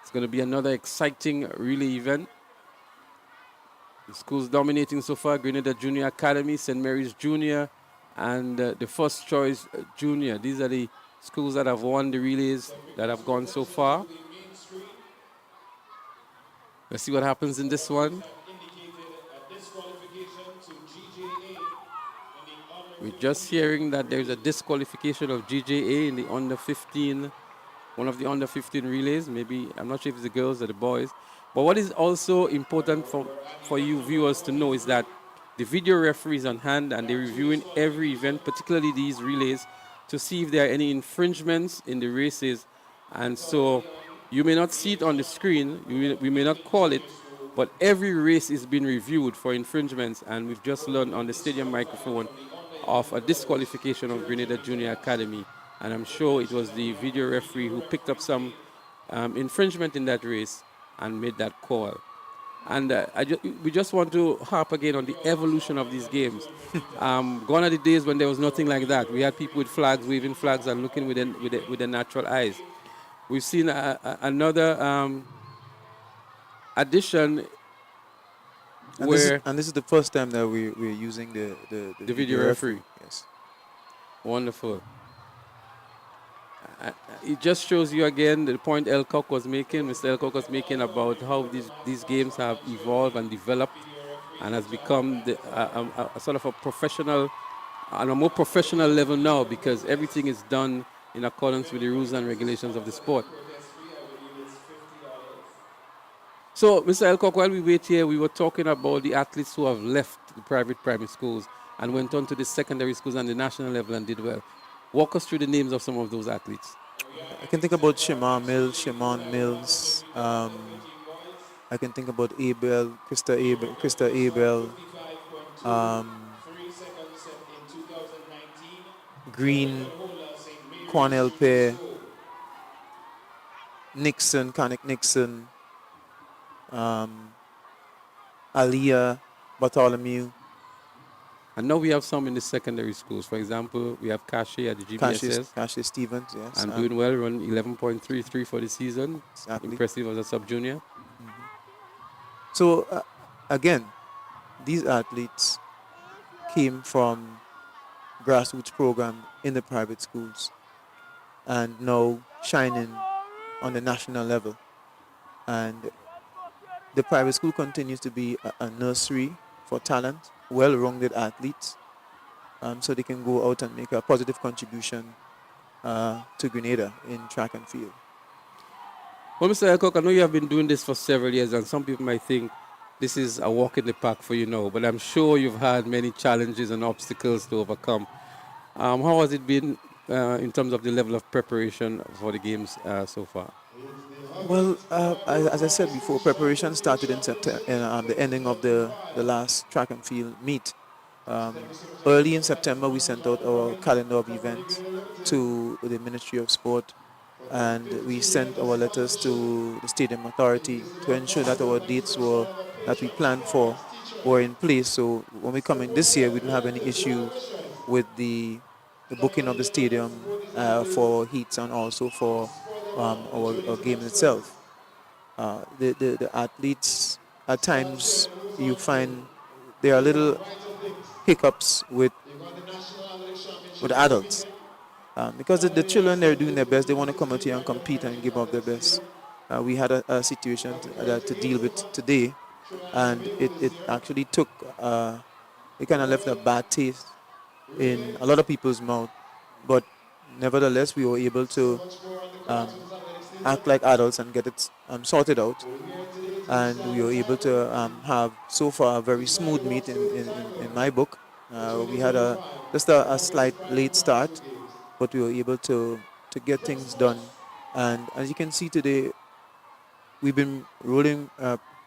It's going to be another exciting relay event. The schools dominating so far, Grenada Junior Academy, St. Mary's Junior, and the First Choice Junior. These are the schools that have won the relays that have gone so far. Let's see what happens in this one. We're just hearing that there's a disqualification of GJA in the under 15, one of the under 15 relays. Maybe, I'm not sure if it's the girls or the boys. But what is also important for you viewers to know is that the video referee is on hand and they're reviewing every event, particularly these relays, to see if there are any infringements in the races. And so you may not see it on the screen, we may not call it, but every race is being reviewed for infringements. And we've just learned on the stadium microphone of a disqualification of Grenada Junior Academy. And I'm sure it was the video referee who picked up some infringement in that race and made that call. And we just want to harp again on the evolution of these games. Gone are the days when there was nothing like that. We had people with flags, waving flags and looking with their natural eyes. We've seen another addition and this is the first time that we're using the video referee. Yes. Wonderful. It just shows you again the point Elcock was making, Mr. Elcock was making about how these games have evolved and developed and has become a sort of a professional, on a more professional level now, because everything is done in accordance with the rules and regulations of the sport. So, Mr. Elcock, while we wait here, we were talking about the athletes who have left the private primary schools and went on to the secondary schools and the national level and did well. Walk us through the names of some of those athletes. I can think about Shimon Mills. I can think about Krista Abel. Green, Cornell Pear, Nixon, Conic Nixon, Aliyah, Bartholomew. And now we have some in the secondary schools. For example, we have Kashi at the GPPSA. Kashi Stevens, yes. And doing well, run 11.33 for the season. Exactly. Impressive as a sub-junior. So, again, these athletes came from grassroots program in the private schools and now shining on the national level. And the private school continues to be a nursery for talent, well-rounded athletes, so they can go out and make a positive contribution to Grenada in track and field. Well, Mr. Elcock, I know you have been doing this for several years, and some people might think this is a walk in the park for you now, but I'm sure you've had many challenges and obstacles to overcome. How has it been in terms of the level of preparation for the games so far? Well, as I said before, preparation started in September, the ending of the last track and field meet. Early in September, we sent out our calendar of events to the Ministry of Sport and we sent our letters to the stadium authority to ensure that our dates that we planned for were in place. So when we come in this year, we don't have any issue with the booking of the stadium for heats and also for our game itself. The athletes, at times, you find there are little hiccups with adults. Because the children, they're doing their best. They want to come out here and compete and give up their best. We had a situation to deal with today, and it actually took, it kind of left a bad taste in a lot of people's mouth. But nevertheless, we were able to act like adults and get it sorted out. And we were able to have, so far, a very smooth meet in my book. We had just a slight late start, but we were able to get things done. And as you can see today, we've been rolling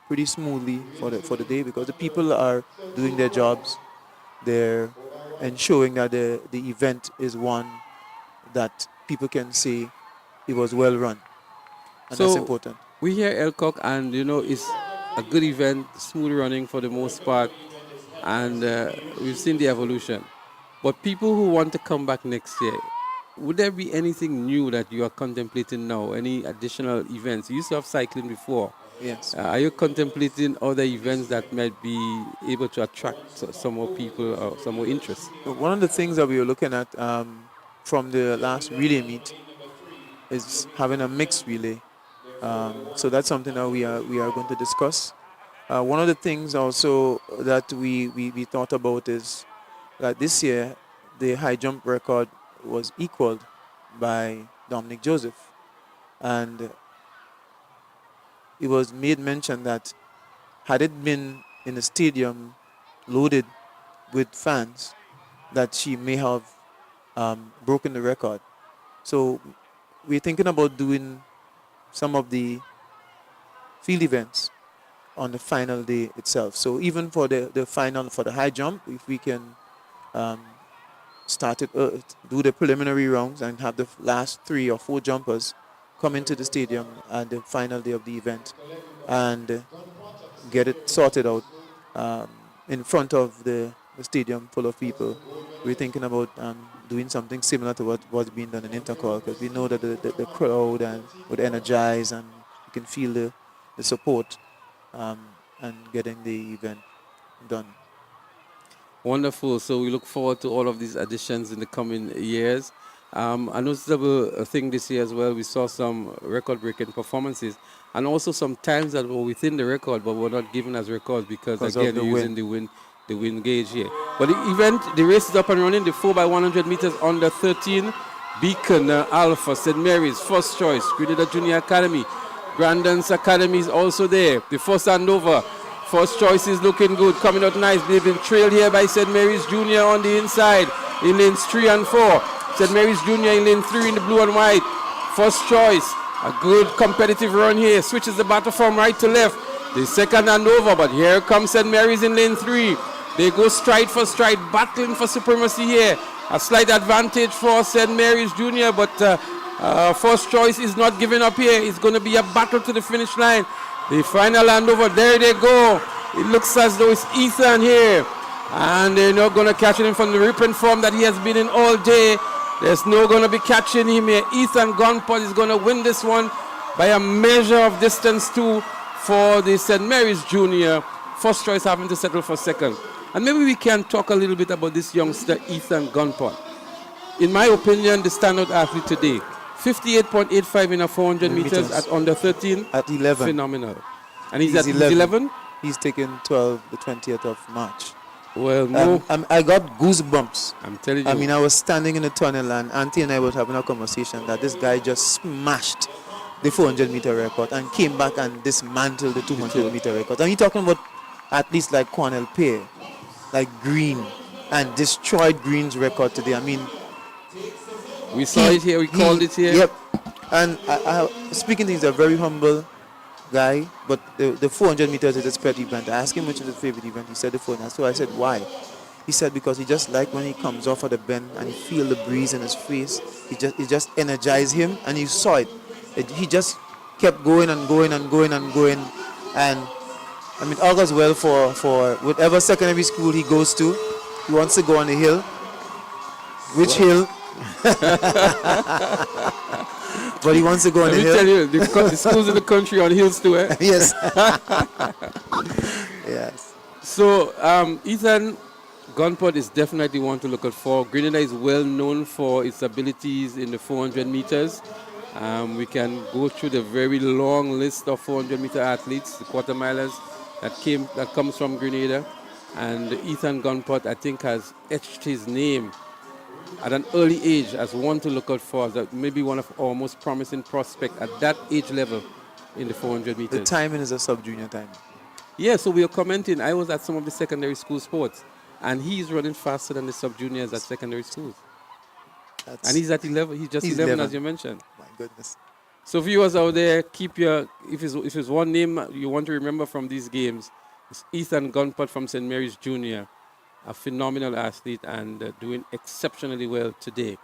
pretty smoothly for the day because the people are doing their jobs. They're ensuring that the event is one that people can say it was well run. And that's important. We hear Elcock, and it's a good event, smooth running for the most part, and we've seen the evolution. But people who want to come back next year, would there be anything new that you are contemplating now? Any additional events? You used to have cycling before. Yes. Are you contemplating other events that might be able to attract some more people or some more interest? One of the things that we were looking at from the last relay meet is having a mixed relay. So that's something that we are going to discuss. One of the things also that we thought about is that this year the high jump record was equaled by Dominic Joseph, and it was made mention that had it been in a stadium loaded with fans, that she may have broken the record. So we're thinking about doing some of the field events on the final day itself. So even for the final, for the high jump, if we can start it, do the preliminary rounds and have the last 3 or 4 jumpers come into the stadium at the final day of the event and get it sorted out in front of the stadium full of people. We're thinking about doing something similar to what was being done in Intercall, because we know that the crowd would energize and you can feel the support and getting the event done. Wonderful. So we look forward to all of these additions in the coming years. A noticeable thing this year as well, we saw some record-breaking performances and also some times that were within the record but were not given as records because again, you're using the wind gauge here. But the race is up and running. The 4x100 meters under 13. Beacon Alpha, St. Mary's, first choice. Grenada Junior Academy. Grandon's Academy is also there. The first handover. First choice is looking good, coming out nice. They've been trailed here by St. Mary's Junior on the inside in lanes 3 and 4. St. Mary's Junior in lane 3 in the blue and white. First choice, a good competitive run here. Switches the battle from right to left. The second handover, but here comes St. Mary's in lane 3. They go stride for stride, battling for supremacy here. A slight advantage for St. Mary's Junior, but first choice is not giving up here. It's going to be a battle to the finish line. The final handover, there they go. It looks as though it's Ethan here. And they're not going to catch him from the ripping form that he has been in all day. There's no going to be catching him here. Ethan Gunpot is going to win this one by a measure of distance too for the St. Mary's Junior. First choice having to settle for second. And maybe we can talk a little bit about this youngster, Ethan Gunpot. In my opinion, the standout athlete today. 58.85 in a 400 meters at under 13. At 11. Phenomenal. And he's at 11? He's taken 12 the 20th of March. Well, no. I got goosebumps. I'm telling you. I mean, I was standing in the tunnel and Auntie and I were having a conversation that this guy just smashed the 400-meter record and came back and dismantled the 200-meter record. And you're talking about athletes like Cornell Pear, like Green, and destroyed Green's record today. I mean, we saw it here, we called it here. Yep. And speaking things, a very humble guy, but the 400 meters is his pet event. I asked him which is his favorite event. He said the 400. So I said, why? He said because he just like when he comes off of the bend and he feel the breeze in his face, it just energized him, and you saw it. He just kept going and going and going and going, and I mean, all goes well for whatever secondary school he goes to. He wants to go on the hill. Which hill? But he wants to go on the hill. Let me tell you, the schools in the country on hills too, eh? Yes. Yes. So, Ethan Gunport is definitely one to look out for. Grenada is well known for its abilities in the 400 meters. We can go through the very long list of 400-meter athletes, the quarter milers that comes from Grenada. And Ethan Gunport, I think, has etched his name at an early age as one to look out for, as maybe one of our most promising prospects at that age level in the 400 meters. The timing is a sub-junior time. Yeah, so we are commenting. I was at some of the secondary school sports, and he's running faster than the sub-juniors at secondary schools. And he's at 11. He's just 11, as you mentioned. My goodness. So viewers out there, keep your, if it's one name you want to remember from these games, it's Ethan Gunport from St. Mary's Junior, a phenomenal athlete and doing exceptionally well today.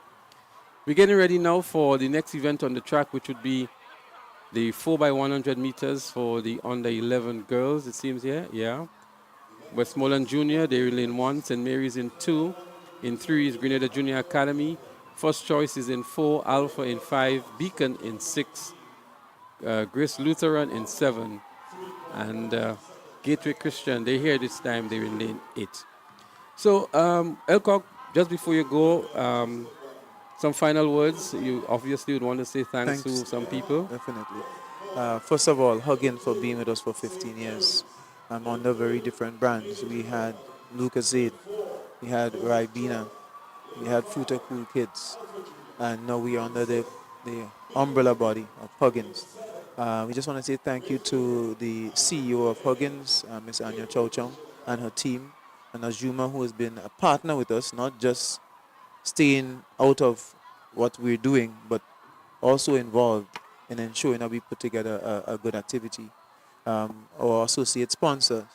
We're getting ready now for the next event on the track, which would be the 4x100 meters for the under 11 girls, it seems here. Yeah. Westmoreland Junior, they're in lane 1, St. Mary's in 2. In 3 is Grenada Junior Academy. First choice is in 4, Alpha in 5, Beacon in 6, Grace Lutheran in 7, and Gateway Christian, they're here this time, they're in lane 8. So, Elcock, just before you go, some final words. You obviously would want to say thanks to some people. Definitely. First of all, Huggins for being with us for 15 years. I'm under very different brands. We had Lucas Aid, we had Ribena, we had Future Cool Kids, and now we are under the umbrella body of Huggins. We just want to say thank you to the CEO of Huggins, Ms. Anya Chow Chong, and her team, and Azuma, who has been a partner with us, not just staying out of what we're doing, but also involved in ensuring that we put together a good activity. Our associate sponsor.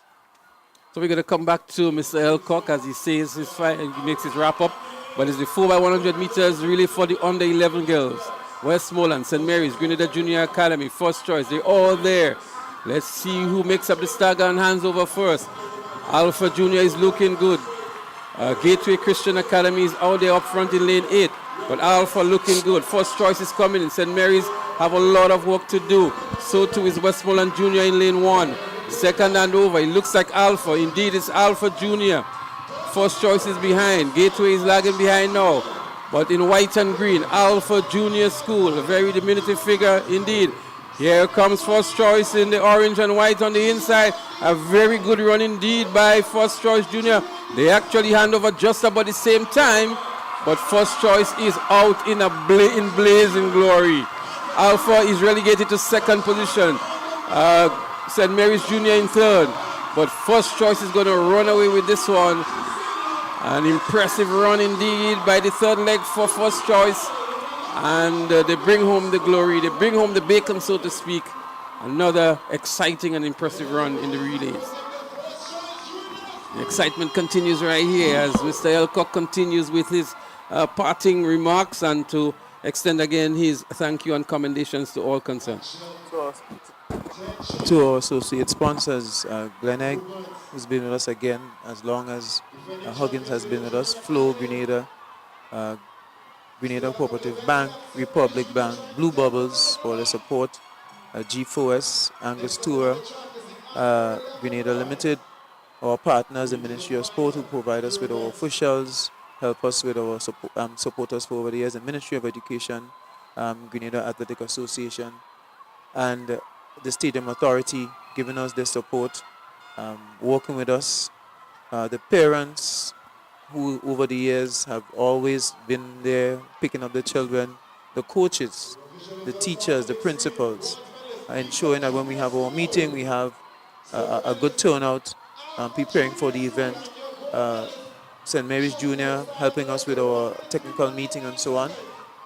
So we're going to come back to Mr. Elcock as he says he makes his wrap up. But it's the 4x100 meters really for the under 11 girls. Westmoreland, St. Mary's, Grenada Junior Academy, first choice. They're all there. Let's see who makes up the stagger and hands over first. Alpha Junior is looking good. Gateway Christian Academy is out there up front in lane 8. But Alpha looking good. First choice is coming in. St. Mary's have a lot of work to do. So too is Westmoreland Junior in lane 1. Second and over. It looks like Alpha. Indeed, it's Alpha Junior. First choice is behind. Gateway is lagging behind now. But in white and green, Alpha Junior School, a very diminutive figure indeed. Here comes first choice in the orange and white on the inside. A very good run indeed by first choice Junior. They actually hand over just about the same time, but first choice is out in blazing glory. Alpha is relegated to second position. St. Mary's Junior in third, but first choice is going to run away with this one. An impressive run indeed by the third leg for first choice. And they bring home the glory. They bring home the bacon, so to speak. Another exciting and impressive run in the relays. The excitement continues right here as Mr. Elcock continues with his parting remarks and to extend again his thank you and commendations to all concerned. To our associate sponsors, Glenegg, who's been with us again as long as Huggins has been with us, Flow, Grenada, Grenada Cooperative Bank, Republic Bank, Blue Bubbles for the support, G4S, Angus Tour, Grenada Limited, our partners, the Ministry of Sport, who provide us with our officials, help us with our support us for over the years, the Ministry of Education, Grenada Athletic Association, and the Stadium Authority giving us their support, working with us, the parents who over the years have always been there picking up the children, the coaches, the teachers, the principals, ensuring that when we have our meeting, we have a good turnout, preparing for the event. St. Mary's Junior helping us with our technical meeting and so on.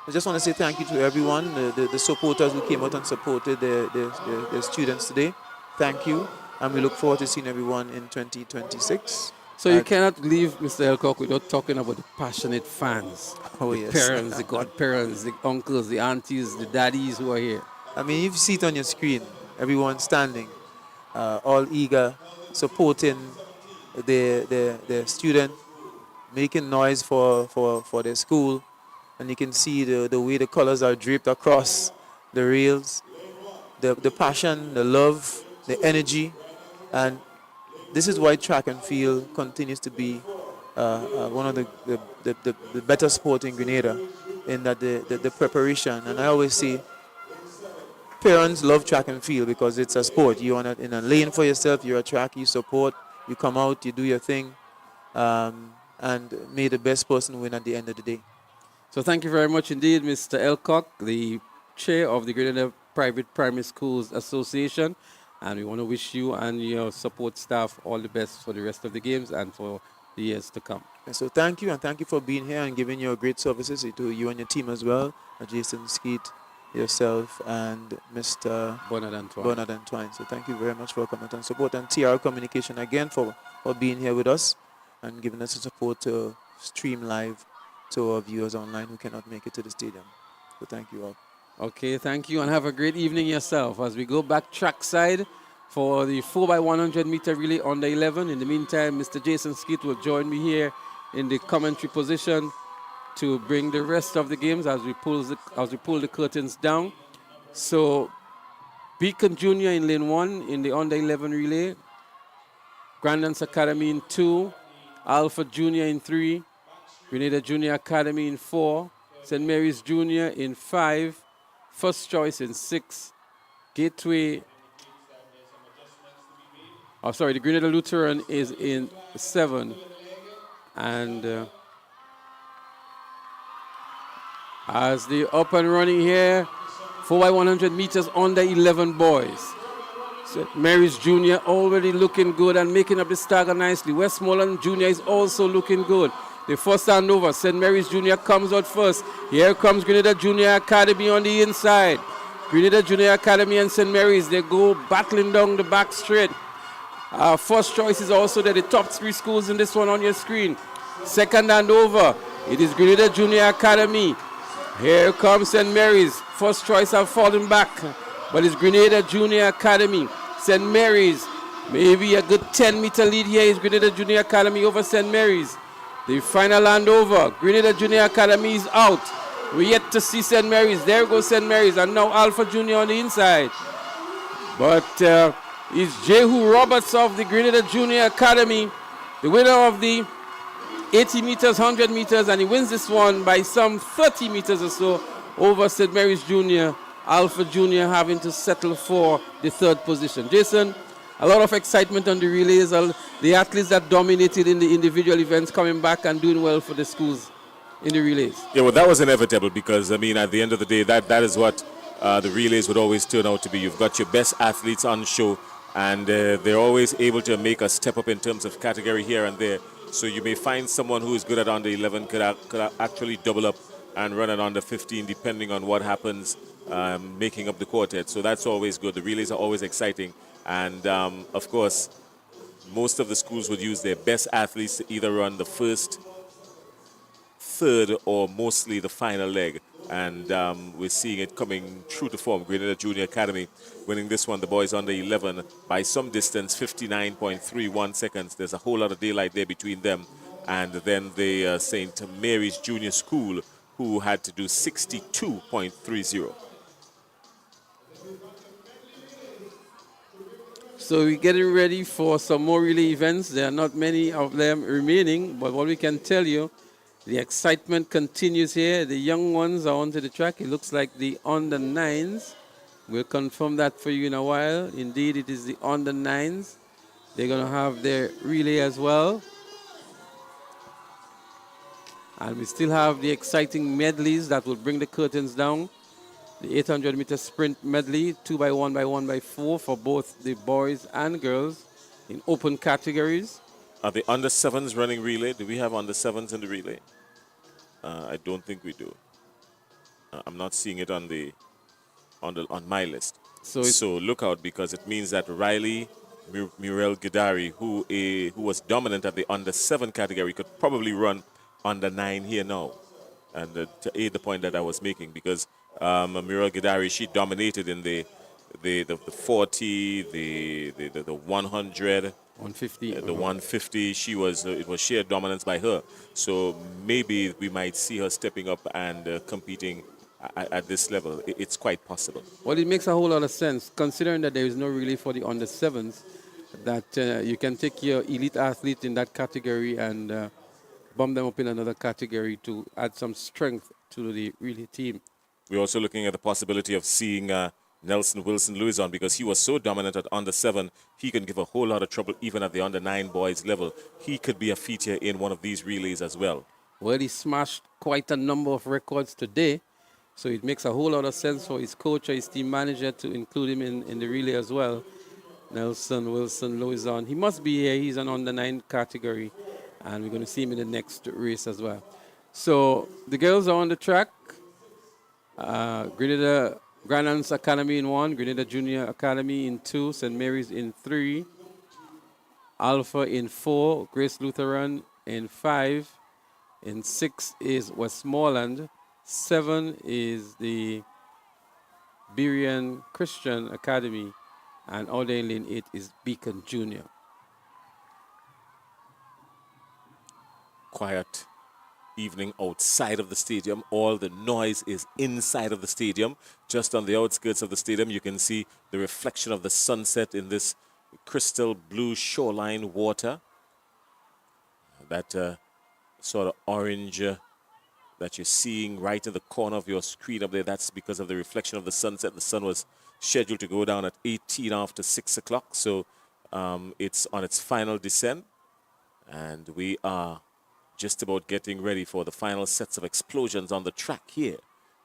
I just want to say thank you to everyone, the supporters who came out and supported their students today. Thank you, and we look forward to seeing everyone in 2026. So you cannot leave Mr. Elcock without talking about the passionate fans, Oh, the yes. parents, the godparents, the uncles, the aunties, the daddies who are here. I mean, if you see it on your screen, everyone standing, all eager, supporting the student, making noise for their school. And you can see the way the colors are draped across the rails, the passion, the love, the energy. And this is why track and field continues to be one of the better sport in Grenada, in that the preparation. And I always say, parents love track and field because it's a sport. You're in a lane for yourself, you're a track, you support, you come out, you do your thing, and may the best person win at the end of the day. So thank you very much indeed, Mr. Elcock, the chair of the Grenada Private Primary Schools Association. And we want to wish you and your support staff all the best for the rest of the games and for the years to come. And so thank you, and thank you for being here and giving your great services to you and your team as well, Jason Skeet, yourself, and Mr. Bernard Antoine. So thank you very much for coming and support, and TR Communication again for being here with us and giving us the support to stream live to our viewers online who cannot make it to the stadium. So thank you all. Okay, thank you, and have a great evening yourself. As we go back trackside for the 4x100 meter relay under 11. In the meantime, Mr. Jason Skeet will join me here in the commentary position to bring the rest of the games as we pull the curtains down. So, Beacon Junior in lane 1 in the under 11 relay, Grandance Academy in 2, Alpha Junior in 3, Grenada Junior Academy in 4, St. Mary's Junior in 5, First Choice in 6, Gateway, the Grenada Lutheran is in 7, and as they up and running here, 4x100 meters under 11 boys. St. Mary's Junior already looking good and making up the stagger nicely. Westmoreland Junior is also looking good. The first handover, St. Mary's Junior comes out first. Here comes Grenada Junior Academy on the inside. Grenada Junior Academy and St. Mary's, they go battling down the back straight. First Choice is also there, the top 3 schools in this one on your screen. Second handover, it is Grenada Junior Academy. Here comes St. Mary's. First Choice have fallen back, but it's Grenada Junior Academy. St. Mary's, maybe a good 10-meter lead here is Grenada Junior Academy over St. Mary's. The final handover, Grenada Junior Academy is out. We're yet to see St. Mary's. There goes St. Mary's, and now Alpha Junior on the inside. But it's Jehu Roberts of the Grenada Junior Academy, the winner of the 80 meters, 100 meters, and he wins this one by some 30 meters or so over St. Mary's Junior. Alpha Junior having to settle for the 3rd position. Jason, a lot of excitement on the relays. The athletes that dominated in the individual events coming back and doing well for the schools in the relays. Yeah, well, that was inevitable because, I mean, at the end of the day, that is what the relays would always turn out to be. You've got your best athletes on show, and they're always able to make a step up in terms of category here and there. So you may find someone who is good at under 11 could actually double up and run at under 15 depending on what happens making up the quartet. So that's always good. The relays are always exciting. And, of course, most of the schools would use their best athletes to either run the first, third, or mostly the final leg. And we're seeing it coming true to form. Grenada Junior Academy winning this one, the boys under 11, by some distance, 59.31 seconds. There's a whole lot of daylight there between them. And then the St. Mary's Junior School, who had to do 62.30. So we're getting ready for some more relay events. There are not many of them remaining, but what we can tell you, the excitement continues here. The young ones are onto the track. It looks like the under 9s. We'll confirm that for you in a while. Indeed, it is the under 9s. They're going to have their relay as well. And we still have the exciting medleys that will bring the curtains down. The 800-meter sprint medley, 2x1x1x4 for both the boys and girls in open categories. Are the under 7s running relay? Do we have under 7s in the relay? I don't think we do. I'm not seeing it on my list. So look out, because it means that Riley Muriel Gidari, who was dominant at the under 7 category, could probably run under 9 here now. And to aid the point that I was making, because Muriel Gidari, she dominated in the 40, the 100, 150, the 150. She was it was sheer dominance by her. So maybe we might see her stepping up and competing at this level. It's quite possible. Well, it makes a whole lot of sense, considering that there is no relay for the under 7s, that you can take your elite athlete in that category and bump them up in another category to add some strength to the relay team. We're also looking at the possibility of seeing Nelson Wilson-Lewis on, because he was so dominant at under 7. He can give a whole lot of trouble even at the under 9 boys level. He could be a feature in one of these relays as well. Well, he smashed quite a number of records today, so it makes a whole lot of sense for his coach or his team manager to include him in the relay as well. Nelson Wilson-Lewis on. He must be here. He's an under 9 category, and we're going to see him in the next race as well. So the girls are on the track. Grenada Grandlands Academy in 1, Grenada Junior Academy in 2, St. Mary's in 3, Alpha in 4, Grace Lutheran in 5, in 6 is Westmoreland, 7 is the Berean Christian Academy, and out in lane 8 is Beacon Junior. Quiet evening outside of the stadium. All the noise is inside of the stadium. Just on the outskirts of the stadium, you can see the reflection of the sunset in this crystal blue shoreline water. That sort of orange that you're seeing right in the corner of your screen up there, that's because of the reflection of the sunset. The sun was scheduled to go down at 18 after 6 o'clock, so it's on its final descent, and we are just about getting ready for the final sets of explosions on the track here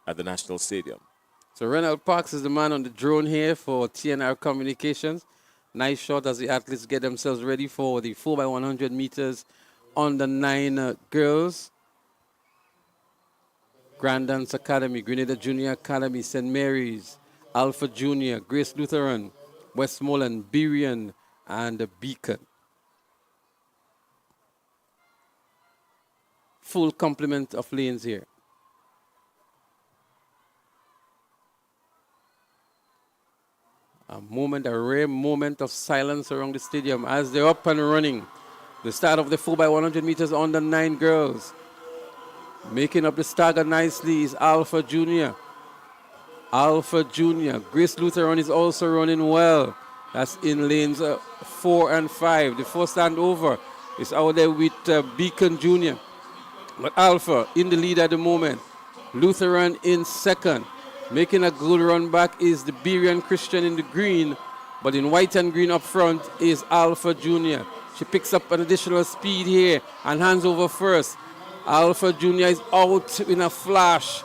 at the National Stadium. So Renald Parks is the man on the drone here for TNR Communications. Nice shot as the athletes get themselves ready for the 4x100 meters on the 9 girls. Grand Dance Academy, Grenada Junior Academy, St. Mary's, Alpha Junior, Grace Lutheran, Westmoreland, Berean, and Beacon. Full complement of lanes here. A rare moment of silence around the stadium as they're up and running. The start of the 4x100 meters on the 9 girls. Making up the stagger nicely is Alpha Junior. Alpha Junior. Grace Lutheran is also running well. That's in lanes 4 and 5. The first standover is out there with Beacon Junior. But Alpha in the lead at the moment. Lutheran in second. Making a good run back is the Berean Christian in the green. But in white and green up front is Alpha Junior. She picks up an additional speed here and hands over first. Alpha Junior is out in a flash.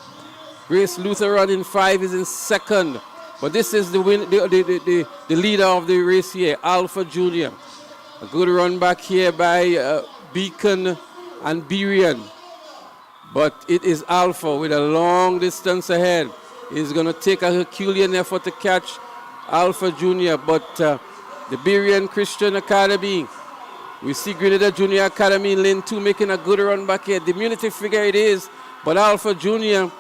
Grace Lutheran in 5 is in second. But this is the leader of the race here, Alpha Junior. A good run back here by Beacon and Berean. But it is Alpha with a long distance ahead. He's going to take a Herculean effort to catch Alpha Junior. But the Berean Christian Academy, we see Grenada Junior Academy in lane 2 making a good run back here. Diminutive figure it is, but Alpha Junior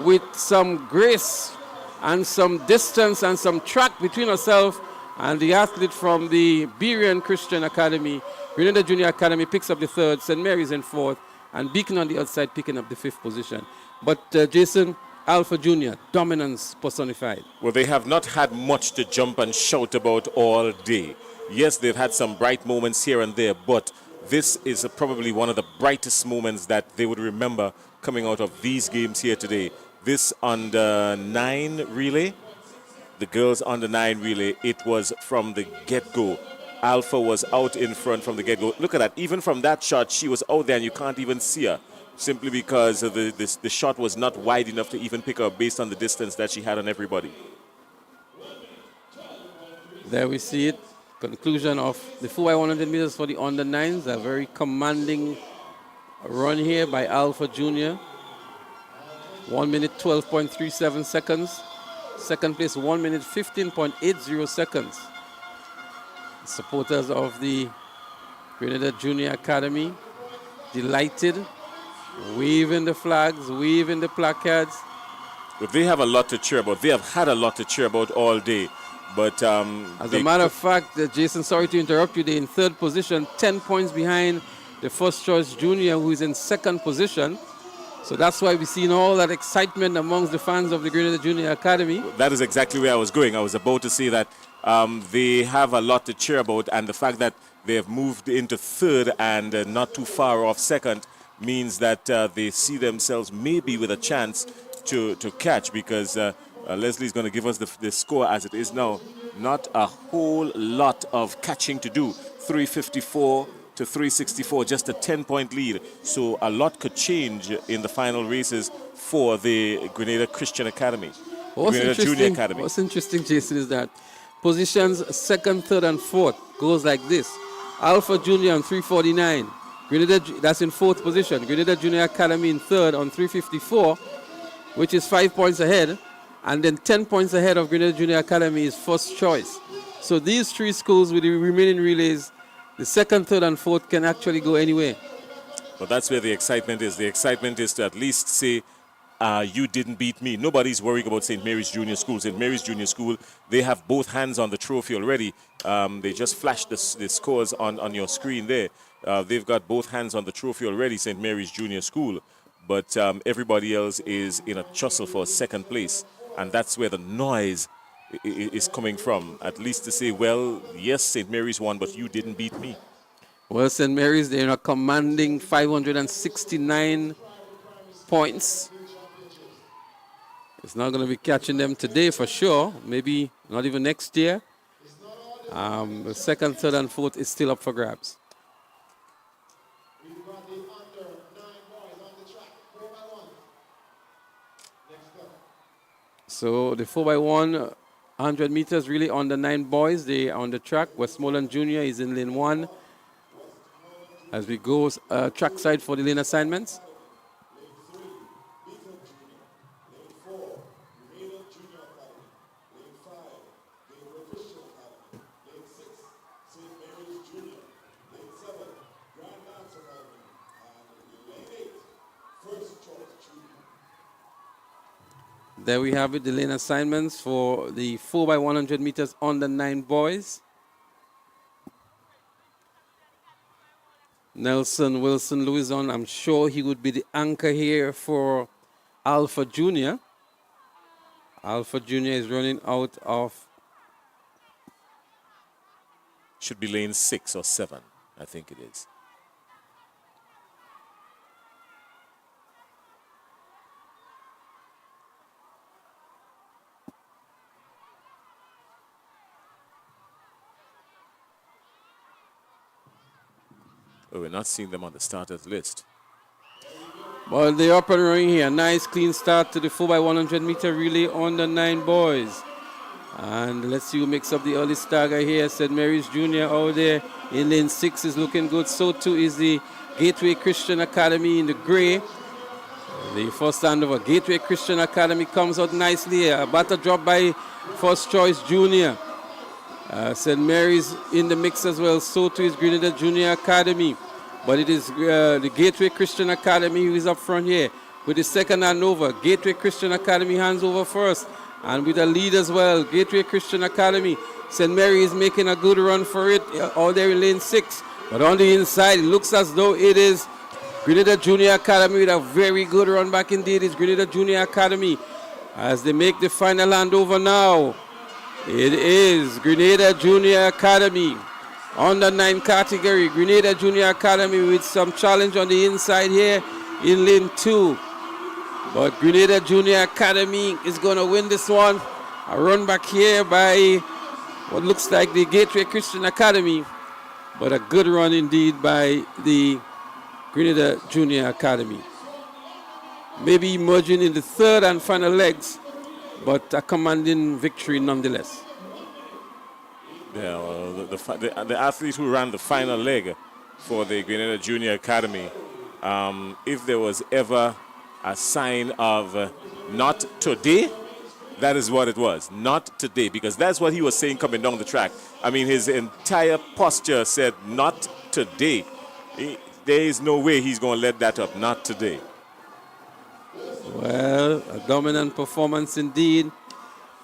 with some grace and some distance and some track between herself and the athlete from the Berean Christian Academy. Grenada Junior Academy picks up the 3rd, St. Mary's in 4th, and Beacon on the outside picking up the 5th position. But Jason, Alpha Junior, dominance personified. Well, they have not had much to jump and shout about all day. Yes, they've had some bright moments here and there, but this is probably one of the brightest moments that they would remember coming out of these games here today. This under 9 relay, the girls under 9 relay, it was from the get-go. Alpha was out in front from the get-go. Look at that. Even from that shot, she was out there and you can't even see her, simply because the shot was not wide enough to even pick her based on the distance that she had on everybody. There we see it. Conclusion of the 4x100 meters for the under 9s. A very commanding run here by Alpha Junior. 1 minute 12.37 seconds. Second place, 1 minute 15.80 seconds. Supporters of the Grenada Junior Academy, delighted, waving the flags, waving the placards. But they have a lot to cheer about. They have had a lot to cheer about all day. But as a matter of fact, Jason, sorry to interrupt you, they're in third position, 10 points behind the first choice junior, who is in second position. So that's why we've seen all that excitement amongst the fans of the Grenada Junior Academy. That is exactly where I was going. I was about to say that they have a lot to cheer about, and the fact that they have moved into third and not too far off second means that they see themselves maybe with a chance to catch, because Leslie's going to give us the score as it is now. Not a whole lot of catching to do. 354 to 364, just a 10-point lead. So a lot could change in the final races for the Grenada Christian Academy. Grenada Junior Academy. What's interesting, Jason, is that positions second, third, and fourth goes like this. Alpha Junior on 349. Grenada, that's in fourth position. Grenada Junior Academy in third on 354, which is 5 points ahead. And then 10 points ahead of Grenada Junior Academy is first choice. So these three schools with the remaining relays, the second, third, and fourth, can actually go anywhere. But that's where the excitement is. The excitement is to at least say, you didn't beat me. Nobody's worrying about St. Mary's Junior School. St. Mary's Junior School, they have both hands on the trophy already. They just flashed the scores on your screen there. They've got both hands on the trophy already, St. Mary's Junior School. But everybody else is in a tussle for second place. And that's where the noise is coming from, at least to say, well, yes, St. Mary's won, but you didn't beat me. Well, St. Mary's, they're commanding 569 points. It's not going to be catching them today for sure, maybe not even next year. The second, third, and fourth is still up for grabs. So the 4x1, 100 meters really on the 9 boys. They are on the track. Westmoreland Junior is in lane 1. As we go trackside for the lane assignments. There we have it, the lane assignments for the 4x100 meters on the 9 boys. Nelson Wilson Louison, I'm sure he would be the anchor here for Alpha Junior. Alpha Junior is running out of... Should be lane 6 or 7, I think it is. Oh, we're not seeing them on the starters list. Well, they're up and running here. Nice clean start to the 4x100 meter relay on the 9 boys. And let's see who makes up the early stagger here. St. Mary's Junior out there in lane 6 is looking good. So too is the Gateway Christian Academy in the gray. The first handover. Gateway Christian Academy comes out nicely here. A batter drop by First Choice Junior. St. Mary's in the mix as well. So too is Grenada Junior Academy. But it is the Gateway Christian Academy who is up front here with the second handover. Gateway Christian Academy hands over first. And with a lead as well, Gateway Christian Academy. St. Mary is making a good run for it all there in lane 6. But on the inside, it looks as though it is Grenada Junior Academy with a very good run back indeed. It's Grenada Junior Academy as they make the final handover now. It is Grenada Junior Academy on the 9 category. Grenada Junior Academy with some challenge on the inside here in lane 2. But Grenada Junior Academy is going to win this one. A run back here by what looks like the Gateway Christian Academy. But a good run indeed by the Grenada Junior Academy. Maybe emerging in the third and final legs, but a commanding victory nonetheless. Yeah, well, the athlete who ran the final leg for the Grenada Junior Academy, if there was ever a sign of not today, That is what it was. Not today, because that's what he was saying coming down the track. I mean, his entire posture said, not today. There is no way he's going to let that up. Not today. Well, a dominant performance indeed.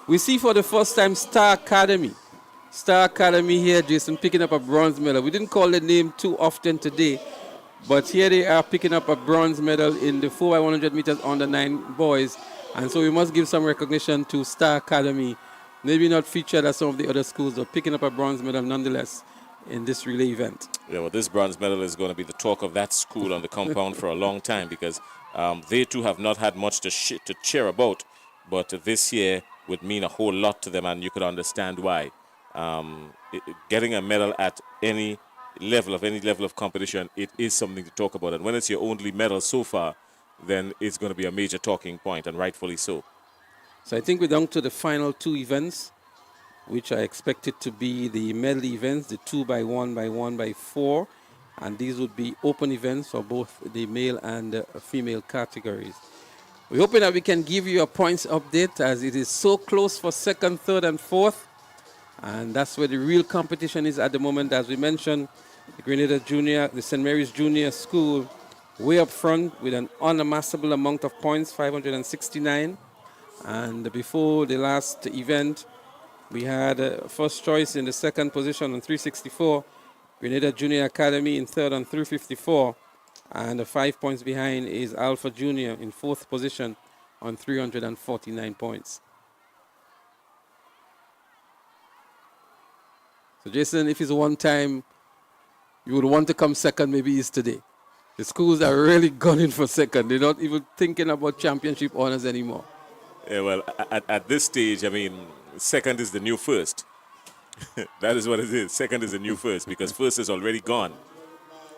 We see for the first time Star Academy. Star Academy here, Jason, picking up a bronze medal. We didn't call the name too often today, but here they are picking up a bronze medal in the 4x100 meters under 9 boys. And so we must give some recognition to Star Academy. Maybe not featured as some of the other schools, but picking up a bronze medal nonetheless in this relay event. Yeah, well, this bronze medal is going to be the talk of that school on the compound for a long time, because they too have not had much to cheer about, but this year would mean a whole lot to them, and you could understand why. Getting a medal at any level of competition, it is something to talk about, and when it's your only medal so far, then it's going to be a major talking point, and rightfully so. So I think we're down to the final 2 events, which are expected to be the medley events, the 2x1 by 1x4, and these would be open events for both the male and female categories. We're hoping that we can give you a points update, as it is so close for 2nd, 3rd, and 4th, and that's where the real competition is at the moment. As we mentioned, the Grenada Junior, the St. Mary's Junior School, way up front with an unamassable amount of points, 569. And before the last event, we had first choice in the 2nd position on 364, Grenada Junior Academy in 3rd on 354, and 5 points behind is Alpha Junior in 4th position on 349 points. So Jason, if it's one time you would want to come 2nd, maybe it's today. The schools are really gunning for 2nd. They're not even thinking about championship honors anymore. Yeah, well, at this stage, I mean, 2nd is the new 1st. That is what it is. 2nd is the new 1st, because 1st is already gone.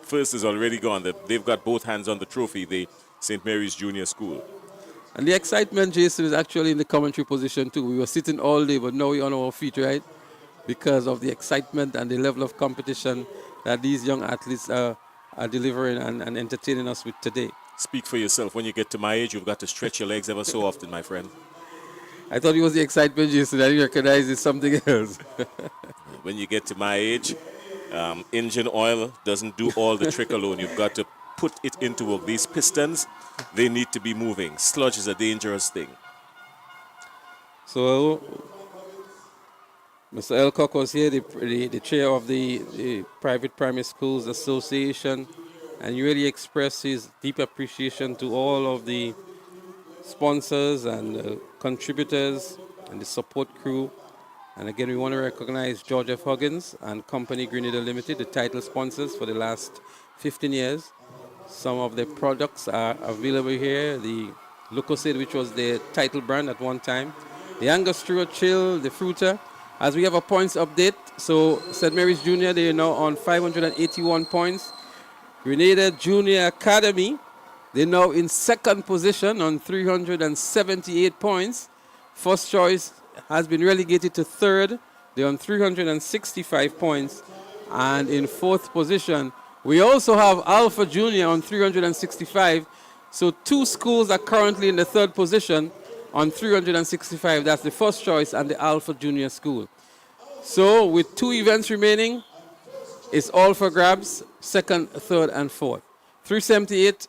1st is already gone. They've got both hands on the trophy, the St. Mary's Junior School. And the excitement, Jason, is actually in the commentary position too. We were sitting all day, but now we're on our feet, right? Because of the excitement and the level of competition that these young athletes are delivering and entertaining us with today. Speak for yourself. When you get to my age, you've got to stretch your legs ever so often, my friend. I thought it was the excitement, Jason. I didn't recognize it's something else. When you get to my age, engine oil doesn't do all the trick alone. You've got to put it into these pistons. They need to be moving. Sludge is a dangerous thing. So, Mr. Elcock was here, the chair of the Private Primary Schools Association, and he really expressed his deep appreciation to all of the sponsors and contributors and the support crew. And again, we want to recognize George F. Huggins and Company Grenada Limited, the title sponsors for the last 15 years. Some of the products are available here. The Lucozade, which was the title brand at one time. The Angostura Chill, the Fruiter. As we have a points update, so St. Mary's Junior, they are now on 581 points. Grenada Junior Academy, they're now in 2nd position on 378 points. First choice has been relegated to 3rd. They're on 365 points. And in 4th position, we also have Alpha Junior on 365. So 2 schools are currently in the 3rd position on 365. That's the first choice and the Alpha Junior School. So with 2 events remaining, it's all for grabs, 2nd, 3rd, and 4th. 378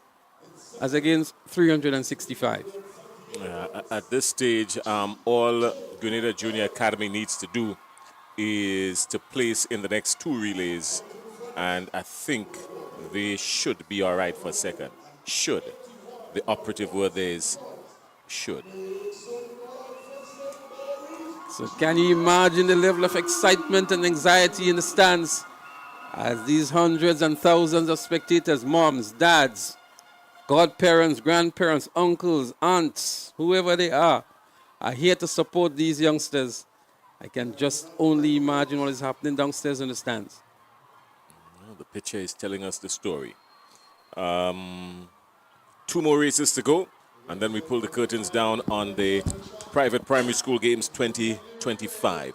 as against 365. At this stage, all Grenada Junior Academy needs to do is to place in the next 2 relays, and I think they should be all right for 2nd. Should. The operative word there is should. So can you imagine the level of excitement and anxiety in the stands as these hundreds and thousands of spectators, moms, dads, godparents, grandparents, uncles, aunts, whoever they are here to support these youngsters. I can just only imagine what is happening downstairs in the stands. Well, the picture is telling us the story. 2 more races to go, and then we pull the curtains down on the Private Primary School Games 2025.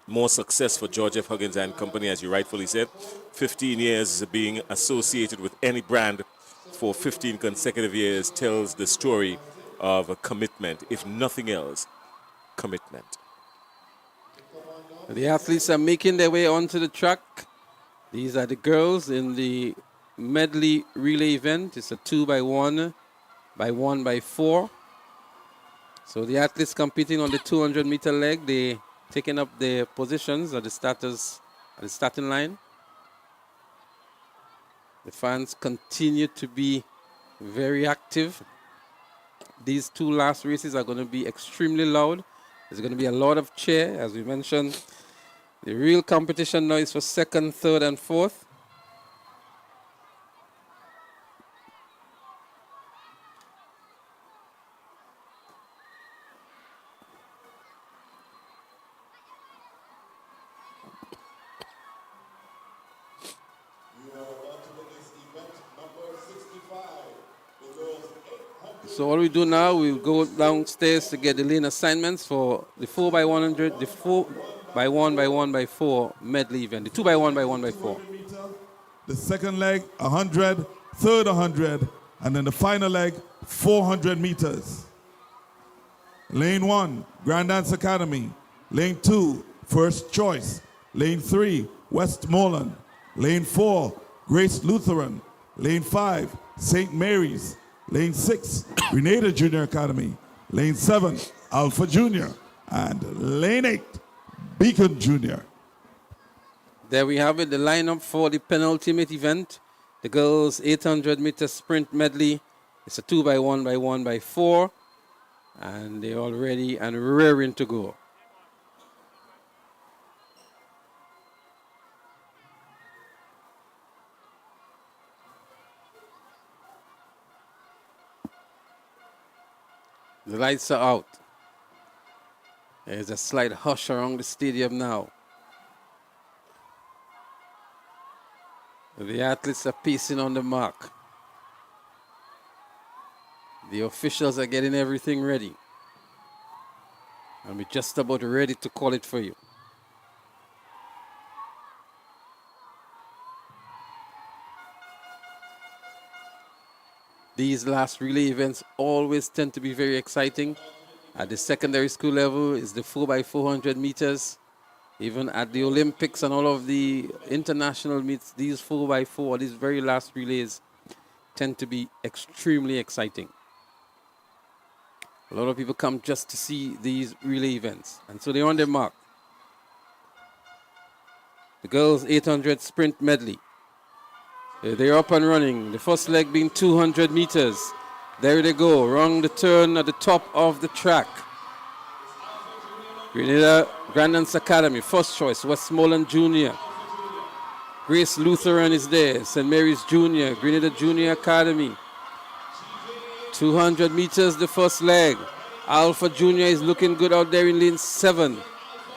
More success for George F. Huggins and Company, as you rightfully said. 15 years being associated with any brand for 15 consecutive years tells the story of commitment, if nothing else, commitment. The athletes are making their way onto the track. These are the girls in the medley relay event. It's a 2x1 by 1x4. So the athletes competing on the 200-meter leg, they taking up their positions at the starting line. The fans continue to be very active. These two last races are going to be extremely loud. There's going to be a lot of cheer, as we mentioned. The real competition now is for second, third, and fourth. So what we do now, we'll go downstairs to get the lane assignments for the 4x100, the 4x1x1x4 medley event, the 2x1x1x4. The second leg, 100, third 100, and then the final leg, 400 meters. Lane 1, Grand Dance Academy. Lane 2, First Choice. Lane 3, Westmoreland. Lane 4, Grace Lutheran. Lane 5, St. Mary's. Lane 6, Grenada Junior Academy. Lane 7, Alpha Junior. And Lane 8, Beacon Junior. There we have it, the lineup for the penultimate event. The girls' 800-meter sprint medley. It's a 2x1x1x4. And they're all ready and raring to go. The lights are out. There's a slight hush around the stadium now. The athletes are pacing on the mark. The officials are getting everything ready. And we're just about ready to call it for you. These last relay events always tend to be very exciting. At the secondary school level is the 4x400 meters. Even at the Olympics and all of the international meets, these 4x4, these very last relays tend to be extremely exciting. A lot of people come just to see these relay events. And so they're on their mark. The girls' 800 sprint medley. They're up and running. The first leg being 200 meters. There they go, around the turn at the top of the track. Grenada Grand Dance Academy, First Choice, Westmoreland Junior. Grace Lutheran is there, St. Mary's Junior, Grenada Junior Academy. 200 meters, the first leg. Alpha Junior is looking good out there in lane 7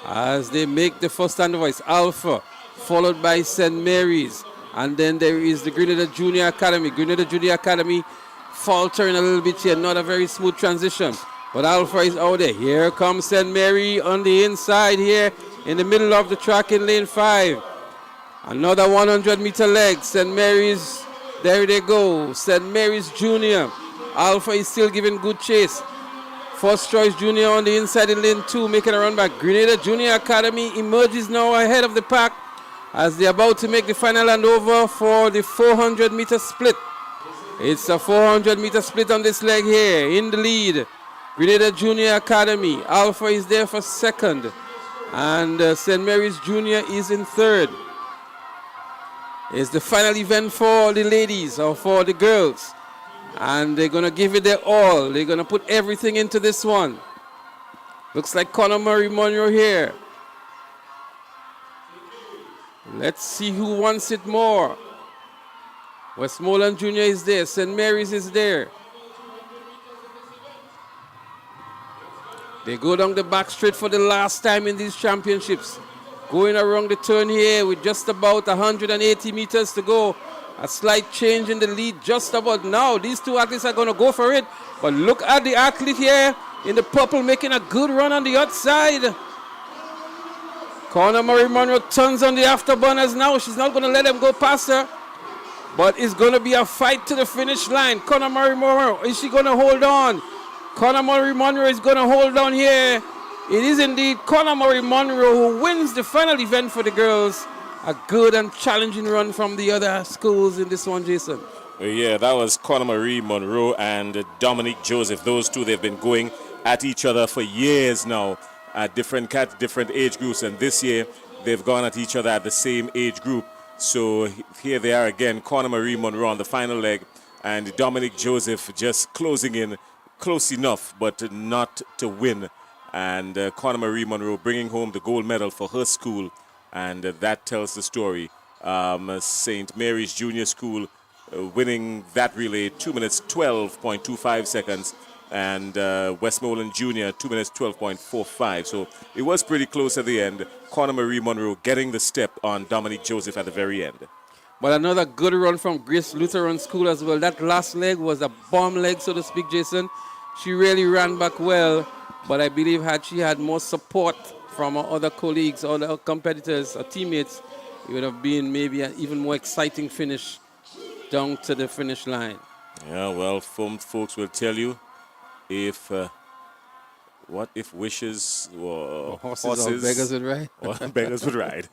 as they make the first standover. Alpha, followed by St. Mary's. And then there is the Grenada Junior Academy. Grenada Junior Academy faltering a little bit here, not a very smooth transition. But Alpha is out there. Here comes St. Mary on the inside here in the middle of the track in lane 5. Another 100-meter leg. St. Mary's, there they go. St. Mary's Junior. Alpha is still giving good chase. First Choice Junior on the inside in lane 2, making a run back. Grenada Junior Academy emerges now ahead of the pack as they're about to make the final handover for the 400-meter split. It's a 400-meter split on this leg here. In the lead, Grenada Junior Academy. Alpha is there for second. And St. Mary's Junior is in third. It's the final event for the ladies or for the girls. And they're going to give it their all. They're going to put everything into this one. Looks like Conor Murray Monroe here. Let's see who wants it more. Westmoreland Junior is there. St. Mary's is there. They go down the back straight for the last time in these championships. Going around the turn here with just about 180 meters to go. A slight change in the lead just about now. These two athletes are going to go for it. But look at the athlete here in the purple making a good run on the outside. Conor Murray Monroe turns on the afterburners now. She's not going to let him go past her. But it's going to be a fight to the finish line. Conor Murray Monroe, is she going to hold on? Conor Murray Monroe is going to hold on here. It is indeed Conor Murray Monroe who wins the final event for the girls. A good and challenging run from the other schools in this one, Jason. Yeah, that was Conor Marie Monroe and Dominique Joseph. Those two, they've been going at each other for years now at different age groups. And this year, they've gone at each other at the same age group. So here they are again, Conor Marie Monroe on the final leg and Dominique Joseph just closing in close enough, but not to win. And Conor Marie Monroe bringing home the gold medal for her school. And that tells the story. St. Mary's Junior School winning that relay 2 minutes 12.25 seconds. And Westmoreland Junior 2 minutes 12.45. So it was pretty close at the end. Conor Marie Monroe getting the step on Dominique Joseph at the very end. But another good run from Grace Lutheran School as well. That last leg was a bomb leg, so to speak, Jason. She really ran back well. But I believe had she had more support from her other colleagues, other competitors, or teammates, it would have been maybe an even more exciting finish down to the finish line. Yeah, well, folks will tell you if what if wishes or horses or beggars would ride. Or beggars would ride.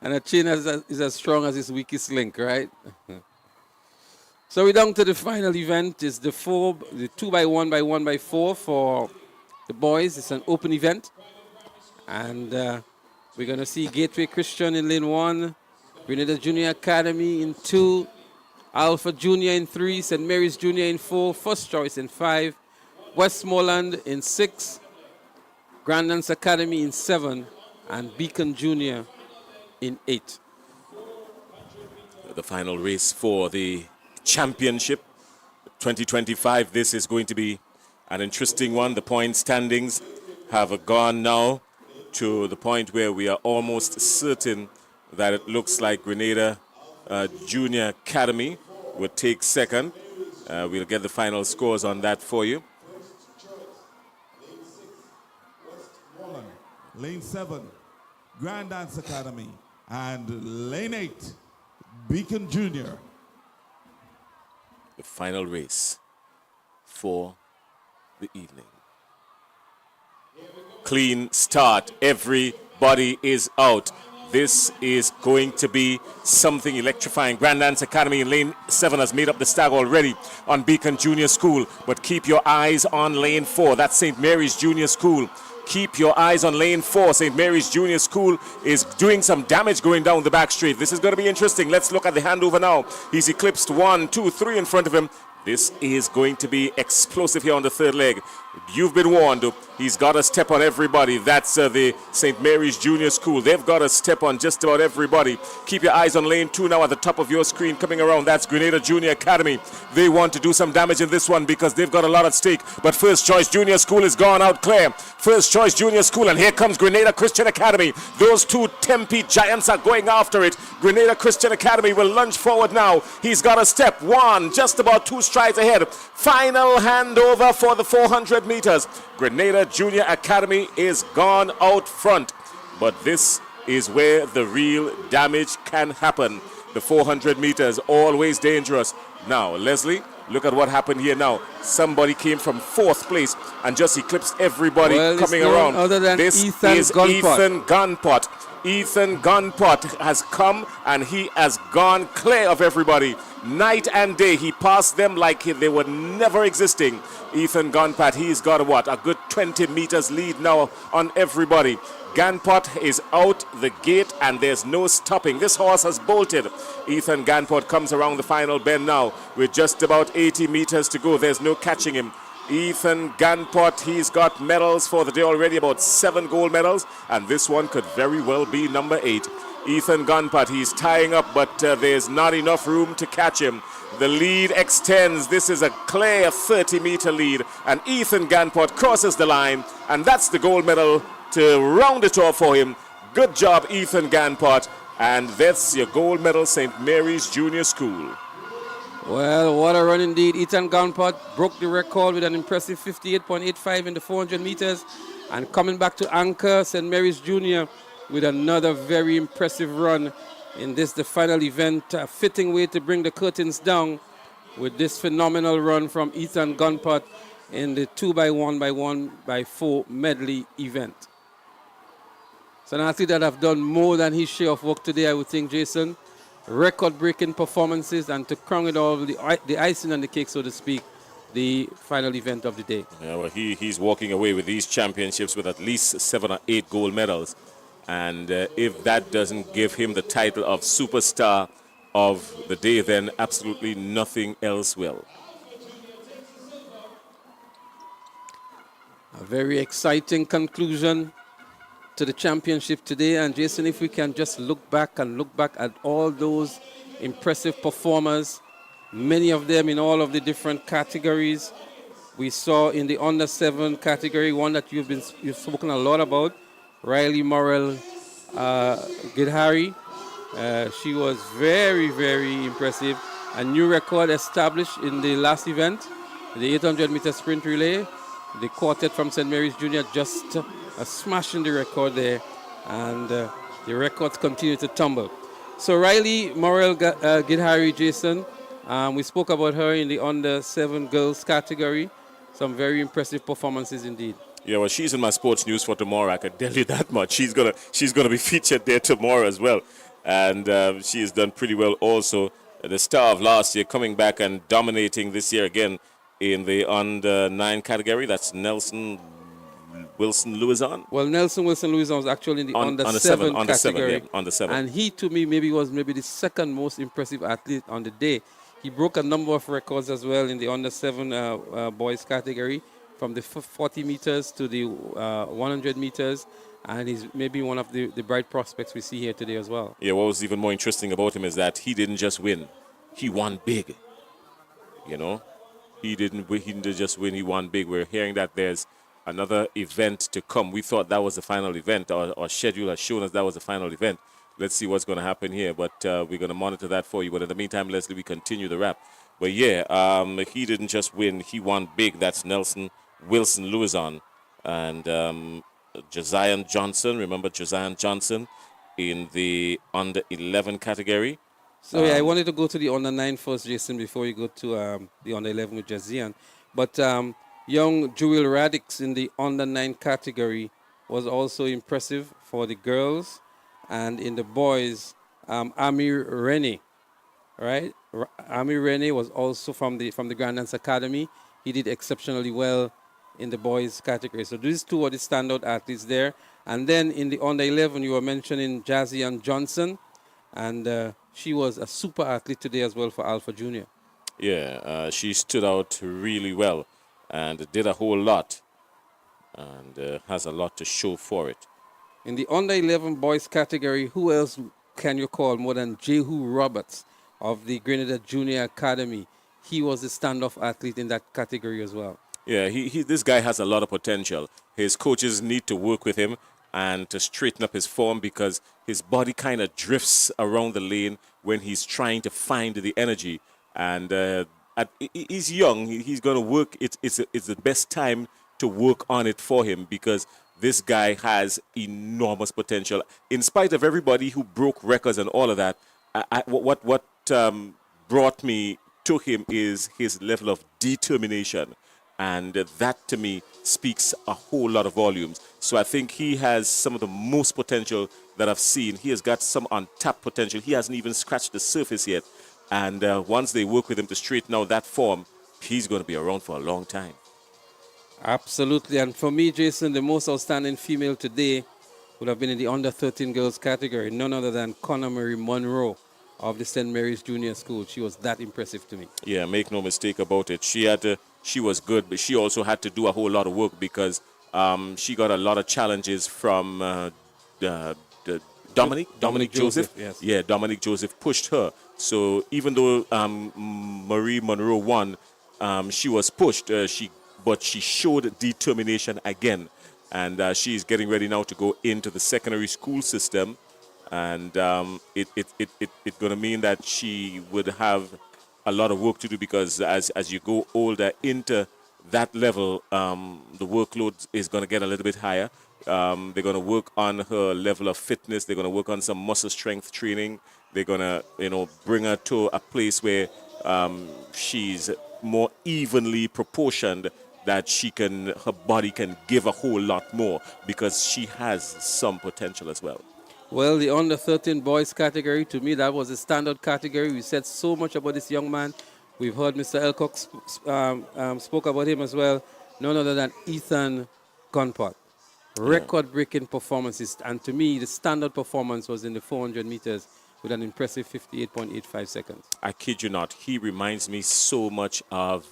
And a chain is as strong as its weakest link, right? So we're down to the final event. It's the 2x1 by 1x4 for the boys. It's an open event. And we're going to see Gateway Christian in lane 1, Grenada Junior Academy in 2, Alpha Junior in 3, St. Mary's Junior in 4, First Choice in 5, Westmoreland in 6, Grandlands Academy in 7, and Beacon Junior in 8. The final race for the championship 2025. This is going to be an interesting one. The point standings have gone now to the point where we are almost certain that it looks like Grenada Junior Academy will take second. We'll get the final scores on that for you. Lane 7, Grand Dance Academy, and Lane 8, Beacon Junior. The final race for the evening. Clean start. Everybody is out. This is going to be something electrifying. Grand Dance Academy in lane 7 has made up the stag already on Beacon Junior School. But keep your eyes on lane 4. That's St. Mary's Junior School. Keep your eyes on lane 4. St. Mary's Junior School is doing some damage going down the back straight. This is going to be interesting. Let's look at the handover now. He's eclipsed 1, 2, 3 in front of him. This is going to be explosive here on the third leg. You've been warned. He's got a step on everybody. That's the St. Mary's Junior School. They've got a step on just about everybody. Keep your eyes on lane 2 now at the top of your screen coming around. That's Grenada Junior Academy. They want to do some damage in this one because they've got a lot at stake. But First Choice Junior School is gone out clear. First Choice Junior School, and here comes Grenada Christian Academy. Those two Tempe giants are going after it. Grenada Christian Academy will lunge forward now. He's got a step. 1, just about 2 strides ahead. Final handover for the 400 meters. Grenada Junior Academy is gone out front. But this is where the real damage can happen. The 400 meters, always dangerous. Now, Leslie, look at what happened here now. Somebody came from 4th place and just eclipsed everybody coming around. Other than This Ethan is Gunpot. Ethan Gunpot. Ethan Gunpot has come and he has gone clear of everybody. Night and day, he passed them like they were never existing. Ethan Gunpot, he's got what? A good 20 meters lead now on everybody. Gunpot is out the gate and there's no stopping. This horse has bolted. Ethan Gunpot comes around the final bend now with just about 80 meters to go. There's no catching him. Ethan Gunpot, he's got medals for the day already, about 7 gold medals, and this one could very well be number 8. Ethan Gunpot, he's tying up, but there's not enough room to catch him. The lead extends. This is a clear 30-meter lead, and Ethan Gunpot crosses the line, and that's the gold medal to round it off for him. Good job, Ethan Gunpot, and that's your gold medal, St. Mary's Junior School. Well, what a run indeed. Ethan Gunpot broke the record with an impressive 58.85 in the 400 meters. And coming back to anchor, St. Mary's Junior with another very impressive run in this, the final event. A fitting way to bring the curtains down with this phenomenal run from Ethan Gunpot. in the 2x1x1x4 medley event. So an athlete that have done more than his share of work today, I would think, Jason. Record-breaking performances, and to crown it all, the icing on the cake, so to speak, the final event of the day. Yeah, well, he's walking away with these championships with at least 7 or 8 gold medals. And if that doesn't give him the title of superstar of the day, then absolutely nothing else will. A very exciting conclusion to the championship today. And Jason, if we can just look back at all those impressive performers, many of them in all of the different categories. We saw in the under 7 category, one that you've spoken a lot about, Riley Morel Gidhari. She was very, very impressive. A new record established in the last event, the 800-meter sprint relay. The quartet from St. Mary's Junior just smashing the record there, and the records continue to tumble. So Riley Morel Gidhari, Jason, we spoke about her in the under 7 girls category. Some very impressive performances indeed. Yeah, well, she's in my sports news for tomorrow. I can tell you that much. She's gonna be featured there tomorrow as well, and she has done pretty well also. The star of last year coming back and dominating this year again in the under 9 category. That's Nelson Wilson Louison. Well, Nelson Wilson Louison was actually in the under 7 category. Under 7. And he, to me, was maybe the second most impressive athlete on the day. He broke a number of records as well in the under 7 boys category, from the 40 meters to the 100 meters. And he's maybe one of the bright prospects we see here today as well. Yeah, what was even more interesting about him is that he didn't just win. He won big. You know? He didn't just win, he won big. We're hearing that there's another event to come. We thought that was the final event. Our schedule has shown us that was the final event. Let's see what's going to happen here, but we're going to monitor that for you. But in the meantime, Leslie, we continue the wrap. But yeah, he didn't just win, he won big. That's Nelson Wilson Louison. And Josiah Johnson, remember Josiah Johnson in the under 11 category. So yeah, I wanted to go to the under 9 first, Jason, before you go to the under 11 with Jazian. But young Jewel Radix in the under 9 category was also impressive for the girls. And in the boys, Amir Rene, right? Amir Rene was also from the Grand Dance Academy. He did exceptionally well in the boys category. So these two are the standout athletes there. And then in the under 11, you were mentioning Jazian Johnson, and she was a super athlete today as well for Alpha Junior. Yeah, she stood out really well and did a whole lot, and has a lot to show for it. In the under 11 boys category, who else can you call more than Jehu Roberts of the Grenada Junior Academy? He was the standoff athlete in that category as well. Yeah, this guy has a lot of potential. His coaches need to work with him and to straighten up his form, because his body kind of drifts around the lane when he's trying to find the energy. And he's young. He's going to work. It's the best time to work on it for him, because this guy has enormous potential. In spite of everybody who broke records and all of that, what brought me to him is his level of determination. And that, to me, speaks a whole lot of volumes. So I think he has some of the most potential that I've seen. He has got some untapped potential. He hasn't even scratched the surface yet. And once they work with him to straighten out that form, he's going to be around for a long time. Absolutely. And for me, Jason, the most outstanding female today would have been in the under 13 girls category. None other than Connor Marie Monroe of the St. Mary's Junior School. She was that impressive to me. Yeah, make no mistake about it. She was good, but she also had to do a whole lot of work, because she got a lot of challenges from Dominic Joseph. Yes. Yeah, Dominic Joseph pushed her. So even though Marie Monroe won, she was pushed. But she showed determination again, and she's getting ready now to go into the secondary school system, and it's going to mean that she would have a lot of work to do, because as you go older into that level, the workload is going to get a little bit higher. They're going to work on her level of fitness. They're going to work on some muscle strength training. They're going to, bring her to a place where she's more evenly proportioned that her body can give a whole lot more because she has some potential as well. Well, the under 13 boys category, to me, that was a standard category. We said so much about this young man. We've heard Mr. Elcock spoke about him as well. None other than Ethan Gunpot. Record-breaking performances. And to me, the standard performance was in the 400 meters with an impressive 58.85 seconds. I kid you not. He reminds me so much of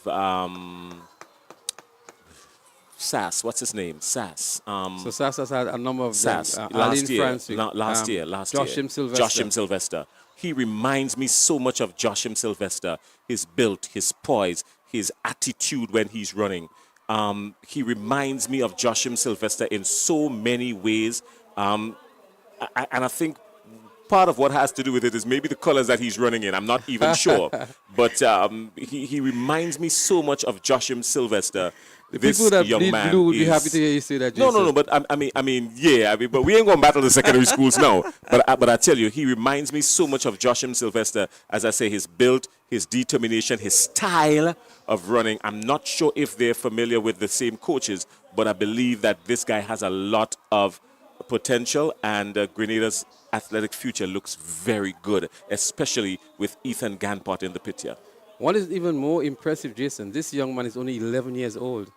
Sass. What's his name? Sass. So Sass has had a number of Sass. them. Last year. Last year. Joshim Sylvester. Joshim Sylvester. He reminds me so much of Joshim Sylvester. His build, his poise, his attitude when he's running. He reminds me of Joshim Sylvester in so many ways. And I think part of what has to do with it is maybe the colors that he's running in. I'm not even sure. But he reminds me so much of Joshim Sylvester. The this people that young bleed man blue would be is- happy to hear you say that, Jason. No, but but we ain't gonna battle the secondary schools now. But I tell you, he reminds me so much of Joshim Sylvester. As I say, his build, his determination, his style of running. I'm not sure if they're familiar with the same coaches, but I believe that this guy has a lot of potential, and Grenada's athletic future looks very good, especially with Ethan Ganpot in the pit here. What is even more impressive, Jason, this young man is only 11 years old,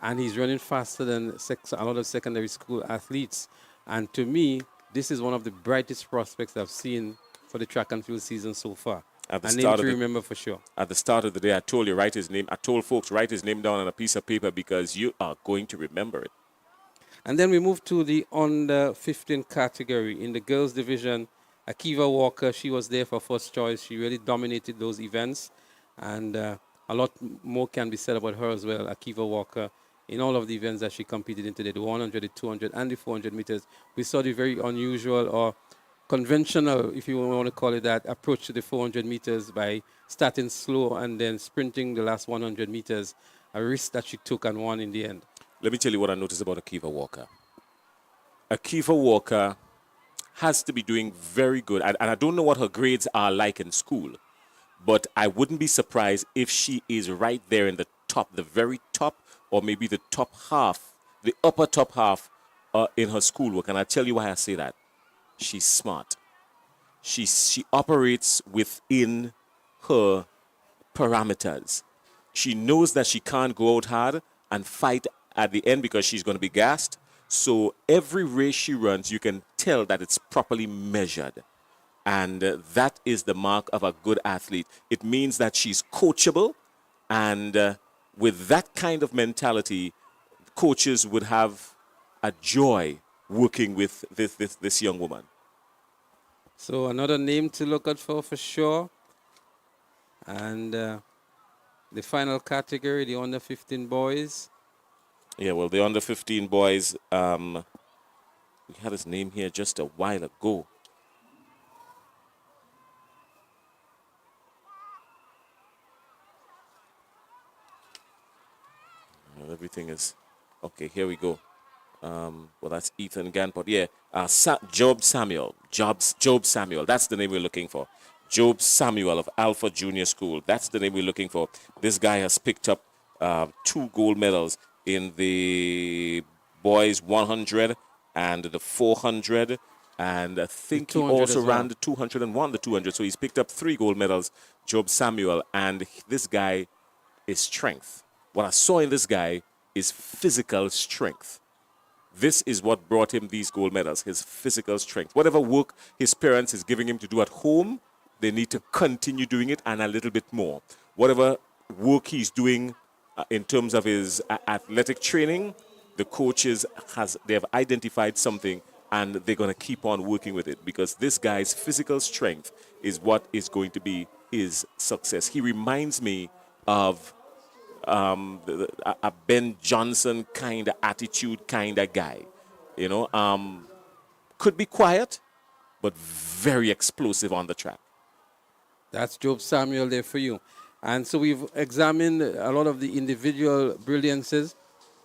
and he's running faster than a lot of secondary school athletes. And to me, this is one of the brightest prospects I've seen for the track and field season so far. A name to remember for sure. At the start of the day, I told you, write his name. I told folks, write his name down on a piece of paper because you are going to remember it. And then we move to the under 15 category. In the girls division, Akiva Walker, she was there for first choice. She really dominated those events. And a lot more can be said about her as well, Akiva Walker, in all of the events that she competed in today, the 100, the 200, and the 400 meters. We saw the very unusual or conventional, if you want to call it that, approach to the 400 meters by starting slow and then sprinting the last 100 meters, a risk that she took and won in the end. Let me tell you what I noticed about Akiva Walker. Akiva Walker has to be doing very good. And I don't know what her grades are like in school, but I wouldn't be surprised if she is right there in the top, the very top, or maybe the top half, the upper top half in her schoolwork. And I'll tell you why I say that. She's smart. She operates within her parameters. She knows that she can't go out hard and fight at the end because she's going to be gassed. So every race she runs, you can tell that it's properly measured. And that is the mark of a good athlete. It means that she's coachable. And with that kind of mentality, coaches would have a joy working with this young woman. So another name to look out for sure. And the final category, the under 15 boys. Yeah, well, the under 15 boys, we had his name here just a while ago. Well, everything is okay. Here we go. Well, that's Ethan Ganpot. Yeah, Job Samuel. Job Samuel. That's the name we're looking for. Job Samuel of Alpha Junior School. That's the name we're looking for. This guy has picked up 2 gold medals in the boys 100 and the 400. And I think he also ran the 200 and won the 200. So he's picked up 3 gold medals, Job Samuel. And this guy is strength. What I saw in this guy is physical strength. This is what brought him these gold medals, his physical strength. Whatever work his parents is giving him to do at home, they need to continue doing it and a little bit more. Whatever work he's doing in terms of his athletic training, the coaches they have identified something and they're going to keep on working with it because this guy's physical strength is what is going to be his success. He reminds me of a Ben Johnson kind of attitude kind of guy. You know, could be quiet, but very explosive on the track. That's Job Samuel there for you. And so we've examined a lot of the individual brilliances,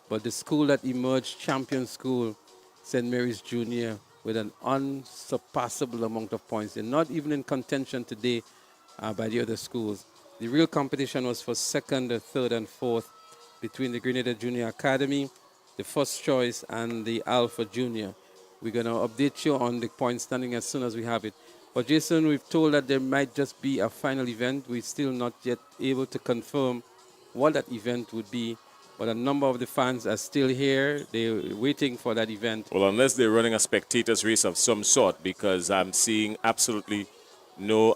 but the school that emerged, champion school, St. Mary's Junior, with an unsurpassable amount of points. They're not even in contention today by the other schools. The real competition was for second, third, and fourth. between the Grenada Junior Academy, the First Choice, and the Alpha Junior. We're going to update you on the point standing as soon as we have it. But Jason, we've told that there might just be a final event. We're still not yet able to confirm what that event would be. But a number of the fans are still here. They're waiting for that event. Well, unless they're running a spectators race of some sort, because I'm seeing absolutely no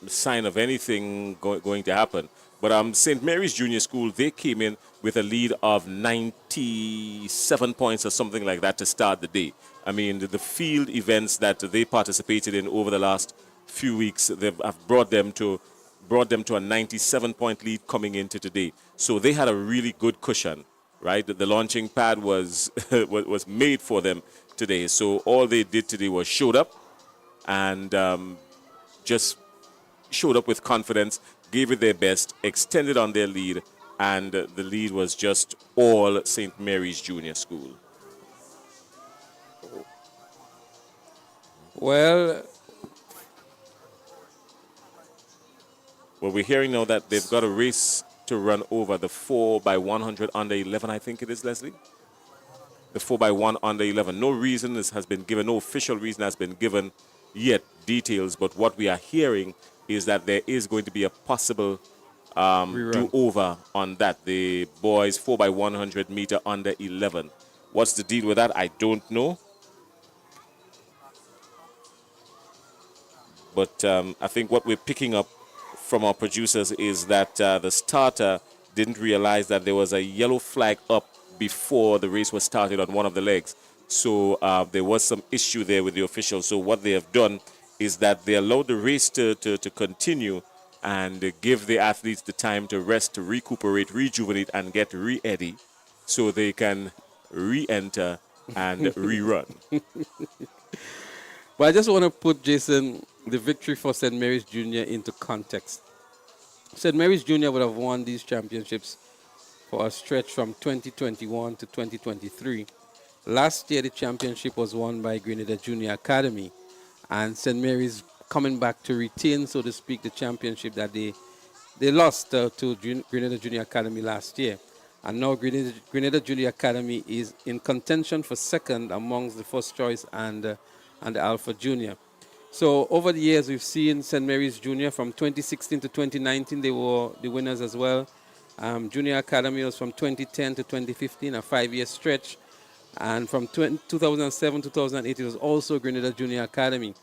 sign of anything going to happen. But St. Mary's Junior School, they came in with a lead of 97 points or something like that to start the day. I mean, the field events that they participated in over the last few weeks, have brought them to a 97-point lead coming into today. So they had a really good cushion, right? The launching pad was was made for them today. So all they did today was showed up and just showed up with confidence, gave it their best, extended on their lead, and the lead was just all St. Mary's Junior School. Well, we're hearing now that they've got a race to run over the 4x100 under 11, I think it is, Leslie? The 4x1 under 11. No reason has been given, no official reason has been given yet, details, but what we are hearing is that there is going to be a possible do-over on that. The boys 4x100 meter under 11. What's the deal with that? I don't know. But I think what we're picking up from our producers is that the starter didn't realize that there was a yellow flag up before the race was started on one of the legs. So there was some issue there with the officials. So what they have done is that they allowed the race to continue and give the athletes the time to rest, to recuperate, rejuvenate, and get ready so they can re-enter and rerun. But I just want to put, Jason, the victory for St. Mary's Junior into context. St. Mary's Junior would have won these championships for a stretch from 2021 to 2023. Last year, the championship was won by Grenada Junior Academy, and St. Mary's coming back to retain, so to speak, the championship that they lost to Grenada Junior Academy last year. And now Grenada Junior Academy is in contention for second amongst the First Choice and the Alpha Junior. So over the years, we've seen St. Mary's Junior from 2016 to 2019. They were the winners as well. Junior Academy was from 2010 to 2015, a 5-year stretch. And from 2007 to 2008, it was also Grenada Junior Academy.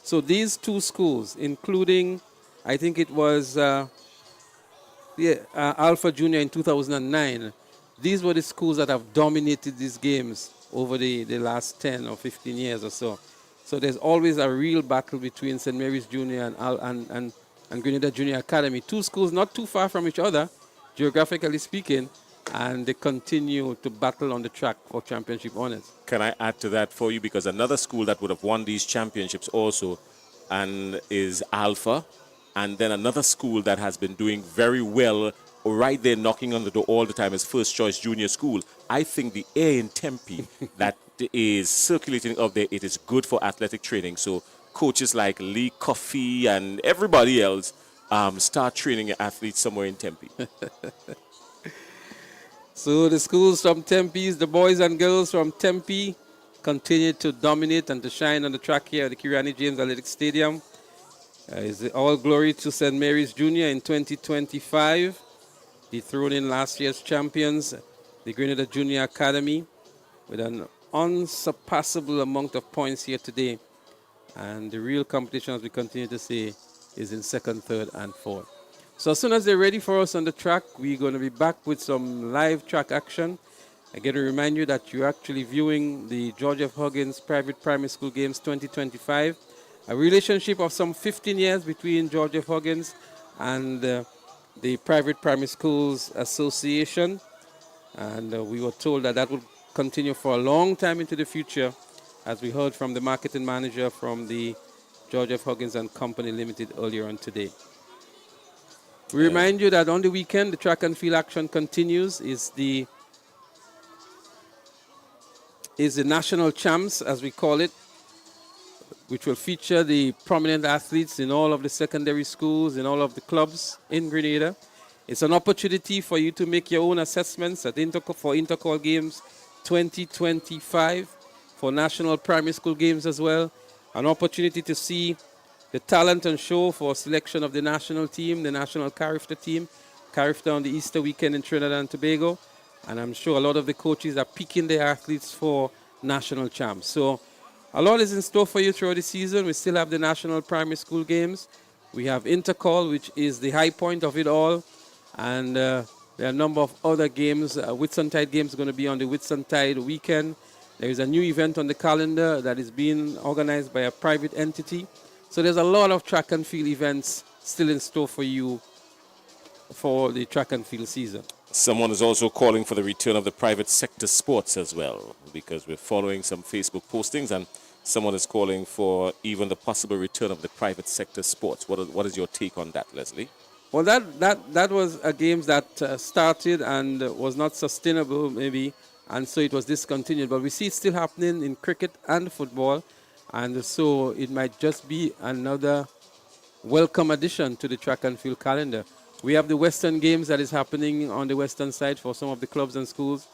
So these two schools, including, I think it was Alpha Junior in 2009, these were the schools that have dominated these games over the last 10 or 15 years or so. So there's always a real battle between St. Mary's Junior and Grenada Junior Academy. Two schools not too far from each other, geographically speaking, and they continue to battle on the track for championship honors. Can I add to that for you? Because another school that would have won these championships also and is Alpha, and then another school that has been doing very well right there knocking on the door all the time is First Choice Junior School. I think the air in Tempe that is circulating up there, it is good for athletic training. So coaches like Lee Coffey and everybody else start training your athletes somewhere in Tempe. So the schools from Tempe, the boys and girls from Tempe, continue to dominate and to shine on the track here at the Kirani James Athletic Stadium. Is all glory to St. Mary's Junior in 2025, dethroning last year's champions, the Grenada Junior Academy, with an unsurpassable amount of points here today. And the real competition, as we continue to say, is in second, third, and fourth. So as soon as they're ready for us on the track, we're going to be back with some live track action. I get to remind you that you're actually viewing the George F. Huggins Private Primary School Games 2025, a relationship of some 15 years between George F. Huggins and the Private Primary Schools Association. And we were told that that would continue for a long time into the future, as we heard from the marketing manager from the George F. Huggins and Company Limited earlier on today. We remind you that on the weekend, the track and field action continues, is the national champs, as we call it, which will feature the prominent athletes in all of the secondary schools, in all of the clubs in Grenada. It's an opportunity for you to make your own assessments for Intercall Games 2025, for National Primary School Games as well. An opportunity to see the talent and show for selection of the national team, the national Carifta team. Carifta on the Easter weekend in Trinidad and Tobago. And I'm sure a lot of the coaches are picking their athletes for national champs. So a lot is in store for you throughout the season. We still have the National Primary School Games. We have Intercall, which is the high point of it all. And there are a number of other games. Whitsuntide Games is going to be on the Whitsuntide weekend. There is a new event on the calendar that is being organized by a private entity. So there's a lot of track and field events still in store for you for the track and field season. Someone is also calling for the return of the private sector sports as well, because we're following some Facebook postings, and someone is calling for even the possible return of the private sector sports. What is your take on that, Leslie? Well, that was a game that started and was not sustainable, maybe, and so it was discontinued. But we see it still happening in cricket and football, and so it might just be another welcome addition to the track and field calendar. We have the Western Games that is happening on the western side for some of the clubs and schools.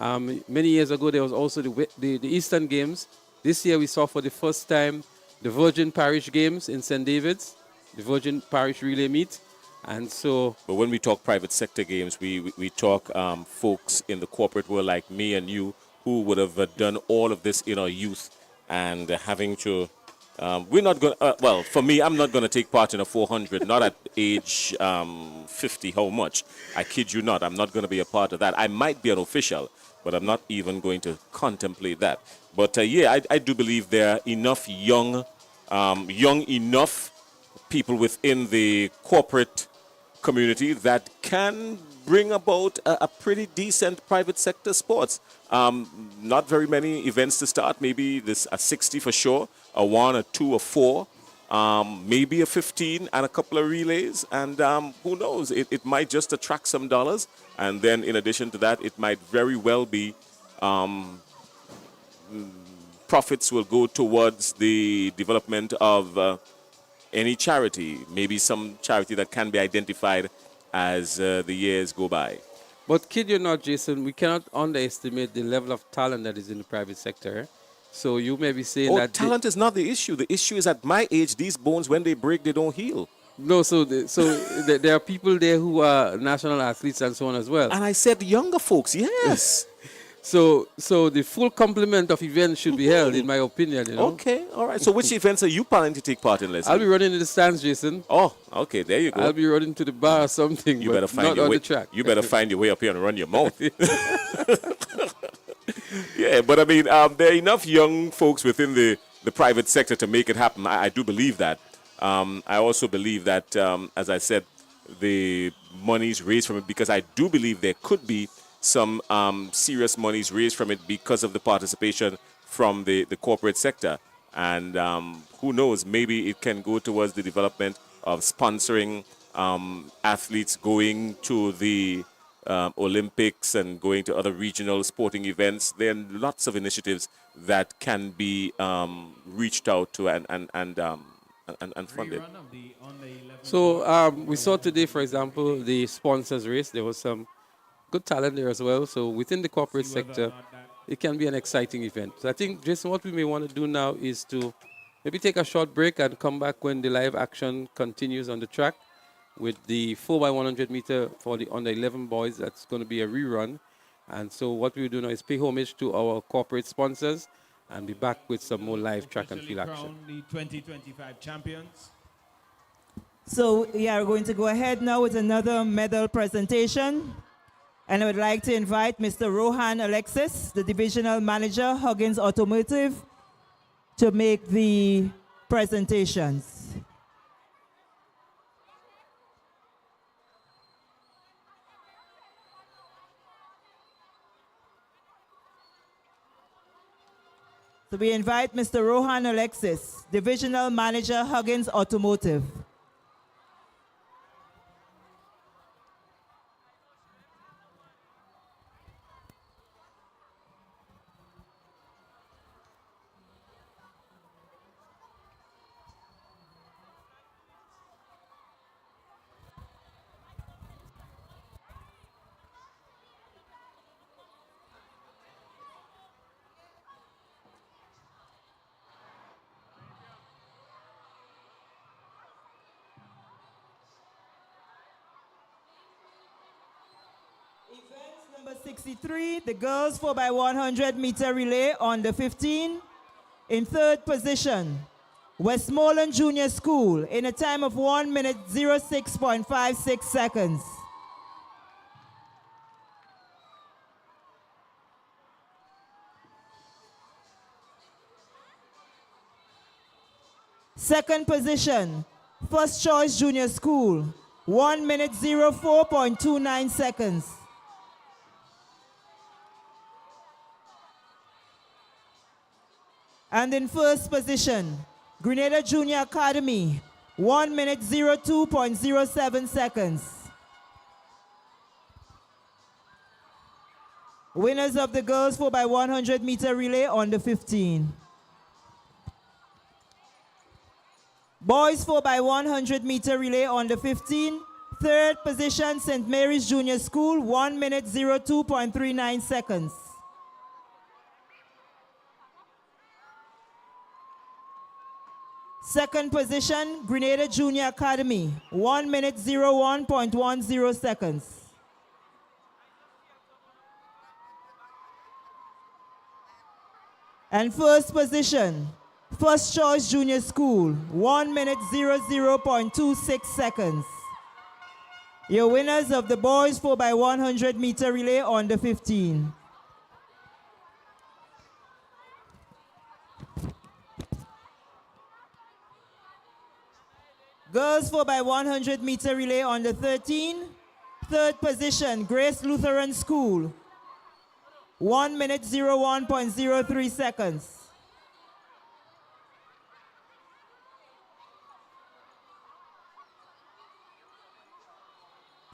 Many years ago, there was also the Eastern Games. This year, we saw for the first time the Virgin Parish Games in St. David's, the Virgin Parish Relay Meet. And so, but when we talk private sector games, we talk folks in the corporate world like me and you who would have done all of this in our youth, and having to, we're not going to, well, for me, I'm not going to take part in a 400, not at age 50, how much? I kid you not, I'm not going to be a part of that. I might be an official, but I'm not even going to contemplate that. But yeah, I do believe there are enough young enough people within the corporate community that can bring about a pretty decent private sector sports. Not very many events to start. Maybe this a 60 for sure, a 1, a 2, a 4, maybe a 15 and a couple of relays. And who knows, it might just attract some dollars. And then in addition to that, it might very well be profits will go towards the development of any charity, maybe some charity that can be identified as the years go by. but kid you not, Jason, we cannot underestimate the level of talent that is in the private sector. So you may be saying that talent is not the issue. The issue is at my age, these bones, when they break, they don't heal. No, so there are people there who are national athletes and so on as well. And I said younger folks, yes. So the full complement of events should be held, in my opinion. You know? Okay, all right. So which events are you planning to take part in, Leslie? I'll be running in the stands, Jason. Oh, okay, there you go. I'll be running to the bar or something. You but better find not your on way. the track. You better find your way up here and run your mouth. Yeah, but I mean, there are enough young folks within the private sector to make it happen. I do believe that. I also believe that, as I said, the monies raised from it, because I do believe there could be some serious monies raised from it because of the participation from the corporate sector. And who knows, maybe it can go towards the development of sponsoring athletes going to the Olympics and going to other regional sporting events. There are lots of initiatives that can be reached out to and funded. So we saw today, for example, the sponsors race. There was some good talent there as well. So within the corporate sector, it can be an exciting event. So I think, Jason, what we may want to do now is to maybe take a short break and come back when the live action continues on the track with the 4x100 meter for the under 11 boys. That's going to be a rerun. And so what we'll do now is pay homage to our corporate sponsors and be back with some more live track and field action. The 2025 champions. So we are going to go ahead now with another medal presentation. And I would like to invite Mr. Rohan Alexis, the Divisional Manager, Huggins Automotive, to make the presentations. So we invite Mr. Rohan Alexis, Divisional Manager, Huggins Automotive. Number 63, the girls 4x100 meter relay on the 15. In third position, Westmoreland Junior School in a time of 1 minute 06.56 seconds. Second position, First Choice Junior School, 1 minute 04.29 seconds. And in first position, Grenada Junior Academy, 1 minute 02.07 seconds. Winners of the girls 4x100 meter relay on the 15. Boys 4x100 meter relay on the 15. Third position, St. Mary's Junior School, 1 minute 02.39 seconds. Second position, Grenada Junior Academy, 1 minute 01.10 seconds. And first position, First Choice Junior School, 1 minute 00.26 seconds. Your winners of the boys 4x100 meter relay on the 15. Girls 4x100 meter relay on the 13. Third position, Grace Lutheran School, 1 minute 01.03 seconds.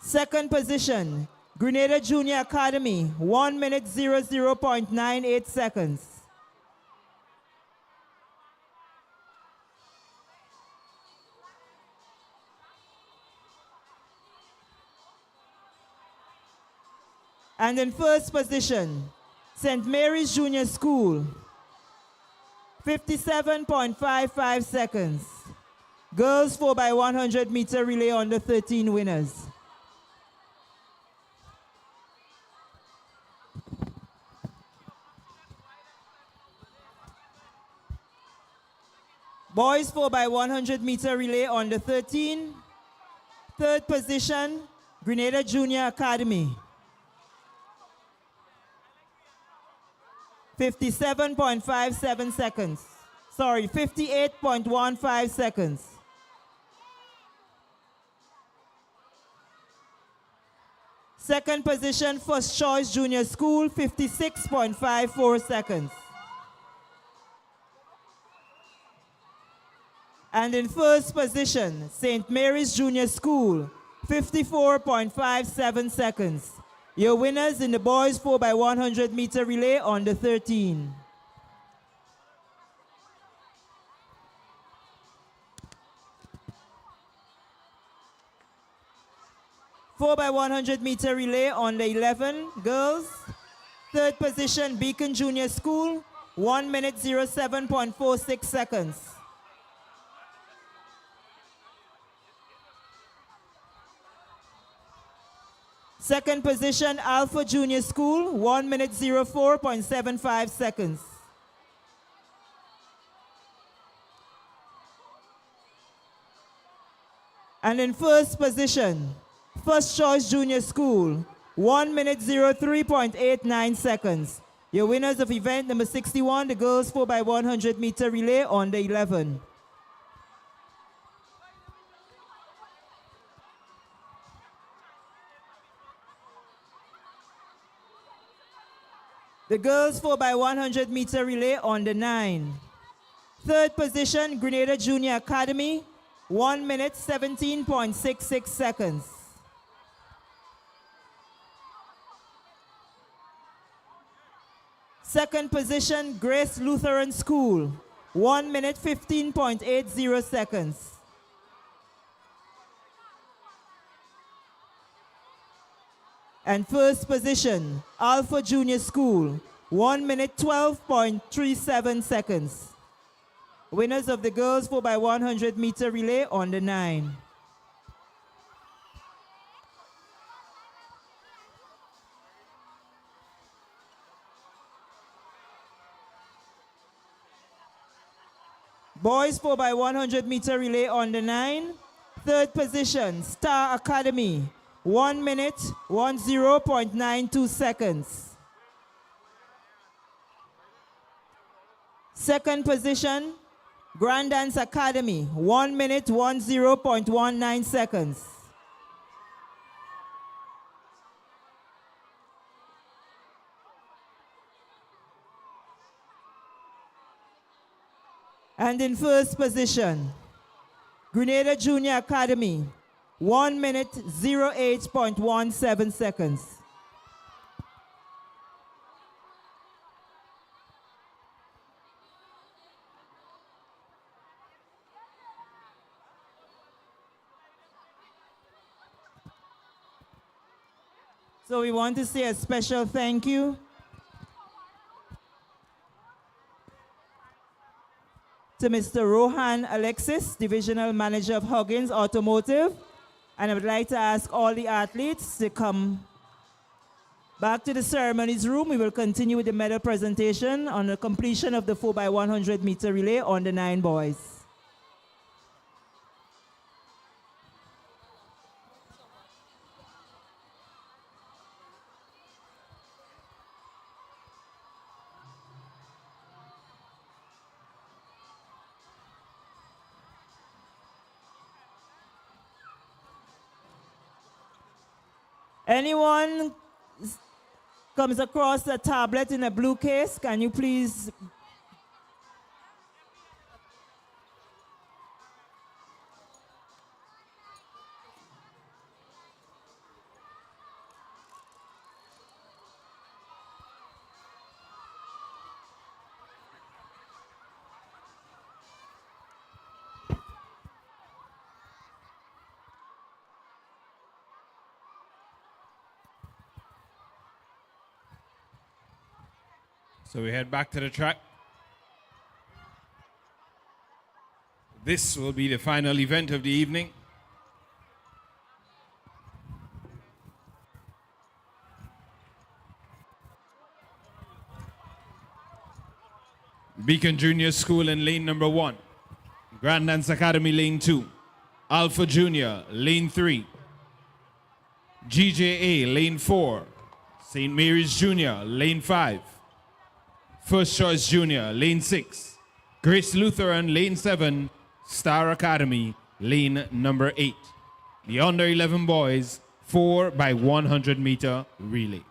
Second position, Grenada Junior Academy, 1 minute 00.98 seconds. And in first position, St. Mary's Junior School, 57.55 seconds. Girls 4x100 meter relay on the 13 winners. Boys 4x100 meter relay on the 13. Third position, Grenada Junior Academy. 57.57 seconds. Sorry, 58.15 seconds. Second position, First Choice Junior School, 56.54 seconds. And in first position, St. Mary's Junior School, 54.57 seconds. Your winners in the boys 4x100 meter relay on the 13. Four by 100 meter relay on the 11 girls. Third position, Beacon Junior School, 1 minute 07.46 seconds. Second position, Alpha Junior School, 1 minute 04.75 seconds. And in first position, First Choice Junior School, 1 minute 03.89 seconds. Your winners of event number 61, the girls 4x100 meter relay on the 11. The girls 4x100 meter relay on the 9. Third position, Grenada Junior Academy, 1 minute 17.66 seconds. Second position, Grace Lutheran School, 1 minute 15.80 seconds. And first position, Alpha Junior School, 1 minute 12.37 seconds. Winners of the girls 4x100 meter relay on the 9. Boys 4x100 meter relay on the 9. Third position, Star Academy, 1 minute, 10.92 seconds. Second position, Grand Dance Academy, 1 minute, 10.19 seconds. And in first position, Grenada Junior Academy, 1 minute, 08.17 seconds. So we want to say a special thank you to Mr. Rohan Alexis, Divisional Manager of Huggins Automotive. And I would like to ask all the athletes to come back to the ceremonies room. We will continue with the medal presentation on the completion of the 4x100 meter relay on the 9 boys. Anyone comes across a tablet in a blue case, can you please? So we head back to the track. This will be the final event of the evening. Beacon Junior School in lane number 1. Grand Dance Academy lane 2. Alpha Junior lane 3. GJA lane 4. St. Mary's Junior lane 5. First Choice Junior, lane 6. Grace Lutheran, lane 7. Star Academy, lane number 8. The under 11 boys, 4x100 meter relay.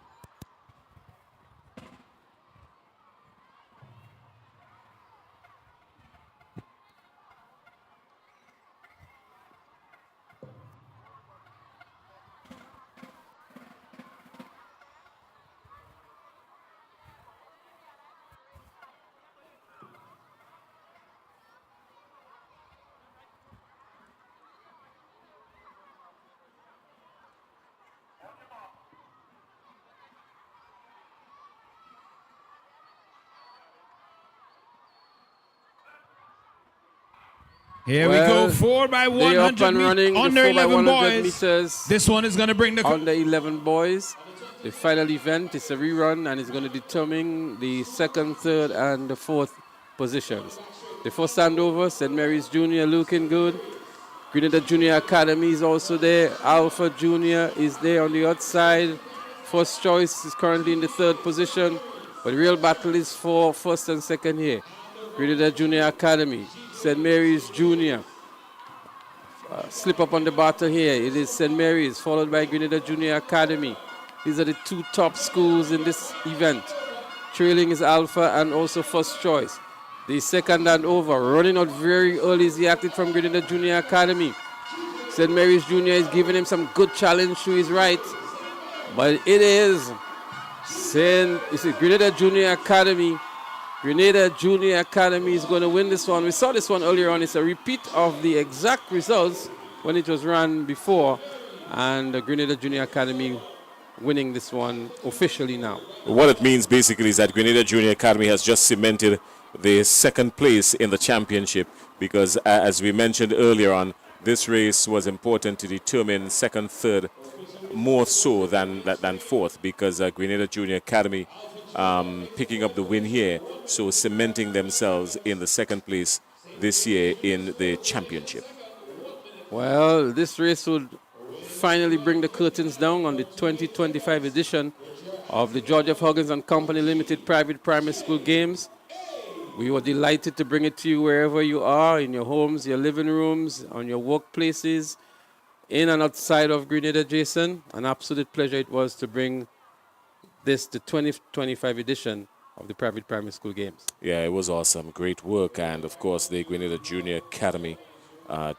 Here we go, 4x100 running, under 11 boys. Meters. This one is going to bring the under 11 boys. The final event is a rerun and it's going to determine the second, third, and the fourth positions. The first standover, St. Mary's Junior looking good. Grenada Junior Academy is also there. Alpha Junior is there on the outside. First Choice is currently in the third position, but the real battle is for first and second here. Grenada Junior Academy. St. Mary's Junior. Slip up on the battle here. It is St. Mary's, followed by Grenada Junior Academy. These are the two top schools in this event. Trailing is Alpha and also First Choice. The second and over, running out very early is the athlete from Grenada Junior Academy. St. Mary's Junior is giving him some good challenge to his right. But it is Grenada Junior Academy. Grenada Junior Academy is going to win this one. We saw this one earlier on. It's a repeat of the exact results when it was run before. And Grenada Junior Academy winning this one officially now. What it means basically is that Grenada Junior Academy has just cemented the second place in the championship because, as we mentioned earlier on, this race was important to determine second, third, more so than fourth, because Grenada Junior Academy picking up the win here, so cementing themselves in the second place this year in the championship? Well, this race would finally bring the curtains down on the 2025 edition of the George F. Huggins and Company Limited Private Primary School Games. We were delighted to bring it to you wherever you are, in your homes, your living rooms, on your workplaces, in and outside of Grenada, Jason. An absolute pleasure it was to bring this, the 2025 edition of the Private Primary School Games. Yeah, it was awesome. Great work. And, of course, the Grenada Junior Academy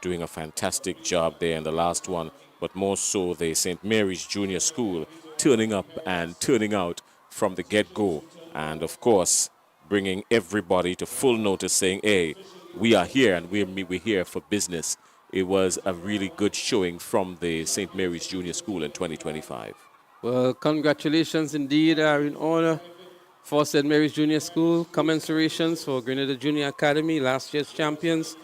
doing a fantastic job there in the last one, but more so the St. Mary's Junior School turning up and turning out from the get-go. And, of course, bringing everybody to full notice saying, hey, we are here and we're here for business. It was a really good showing from the St. Mary's Junior School in 2025. Well, congratulations indeed are in order for St. Mary's Junior School. Commensurations for Grenada Junior Academy, last year's champions,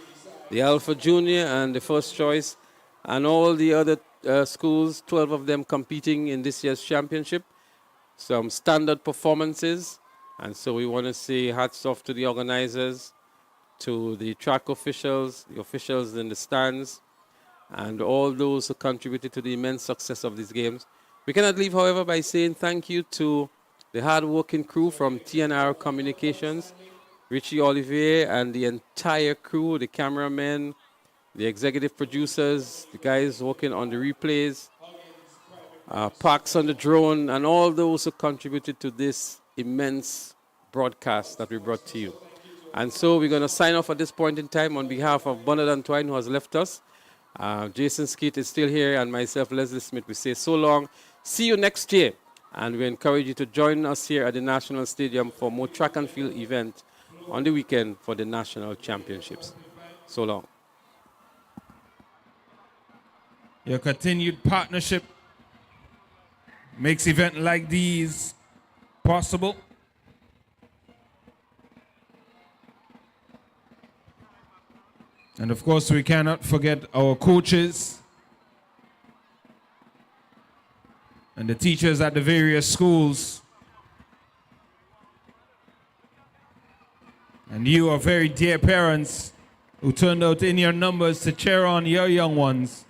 the Alpha Junior and the First Choice, and all the other schools, 12 of them competing in this year's championship. Some standard performances. And so we want to say hats off to the organizers, to the track officials, the officials in the stands, and all those who contributed to the immense success of these games. We cannot leave, however, by saying thank you to the hard-working crew from TNR Communications, Richie Olivier and the entire crew, the cameramen, the executive producers, the guys working on the replays, Parks on the drone, and all those who contributed to this immense broadcast that we brought to you. And so we're going to sign off at this point in time on behalf of Bernard Antoine, who has left us. Jason Skeet is still here, and myself, Leslie Smith. We say so long. See you next year. And we encourage you to join us here at the National Stadium for more track and field event on the weekend for the national championships. So long. Your continued partnership makes events like these possible. And of course, we cannot forget our coaches and the teachers at the various schools. And you are very dear parents who turned out in your numbers to cheer on your young ones.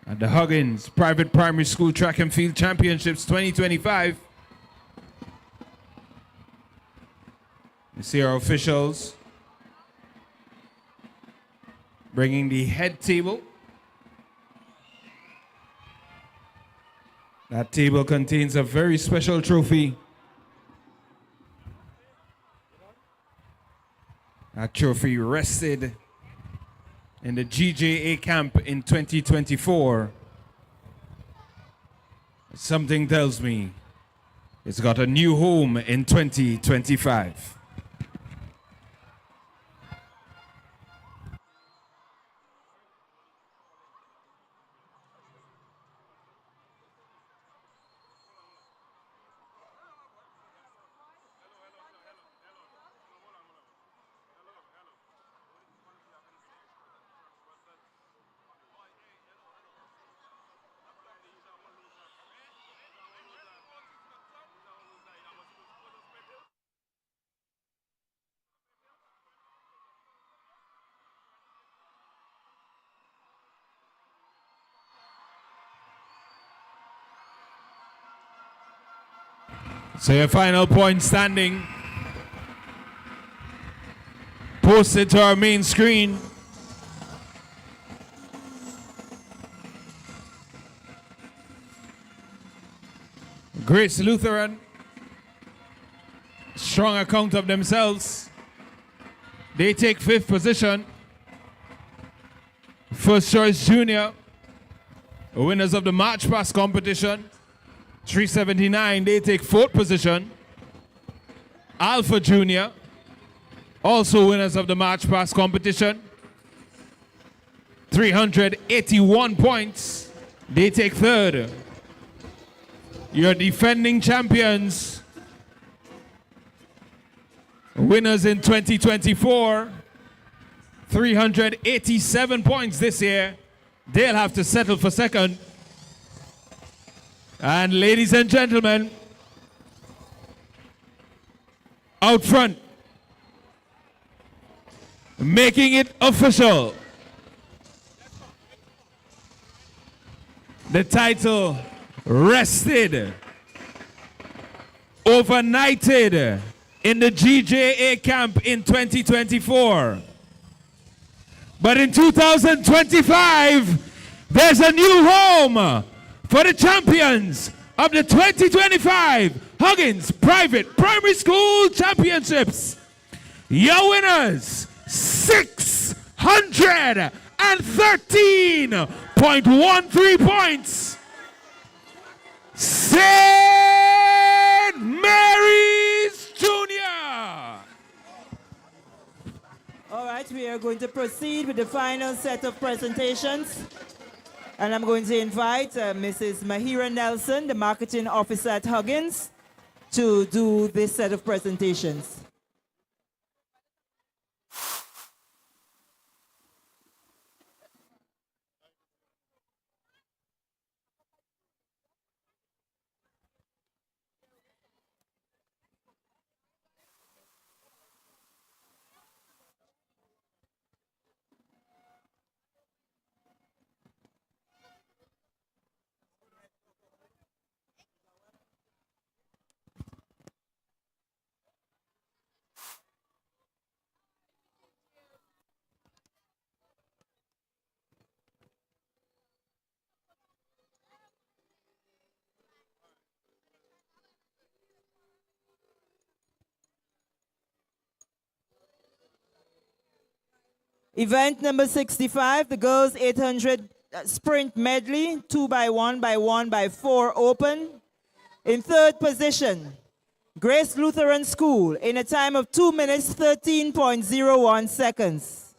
At the Huggins Private Primary School Track and Field Championships 2025. You see our officials bringing the head table. That table contains a very special trophy. That trophy rested in the GJA camp in 2024. Something tells me it's got a new home in 2025. So your final point standing, posted to our main screen. Grace Lutheran, strong account of themselves. They take 5th position. First Choice Junior, winners of the March Pass competition. 379, they take 4th position. Alpha Junior, also winners of the March Pass competition. 381 points, they take 3rd. Your defending champions, winners in 2024, 387 points this year. They'll have to settle for 2nd. And ladies and gentlemen, out front, making it official. The title rested, overnighted in the GJA camp in 2024. But in 2025, there's a new home for the champions of the 2025 Huggins Private Primary School Championships. Your winners, 613.13 points. St. Mary's Junior. All right, we are going to proceed with the final set of presentations. And I'm going to invite Mrs. Mahira Nelson, the marketing officer at Huggins, to do this set of presentations. Event number 65, the girls 800 sprint medley, 2 by 1 by 1 by 4 open. In third position, Grace Lutheran School in a time of 2 minutes 13.01 seconds.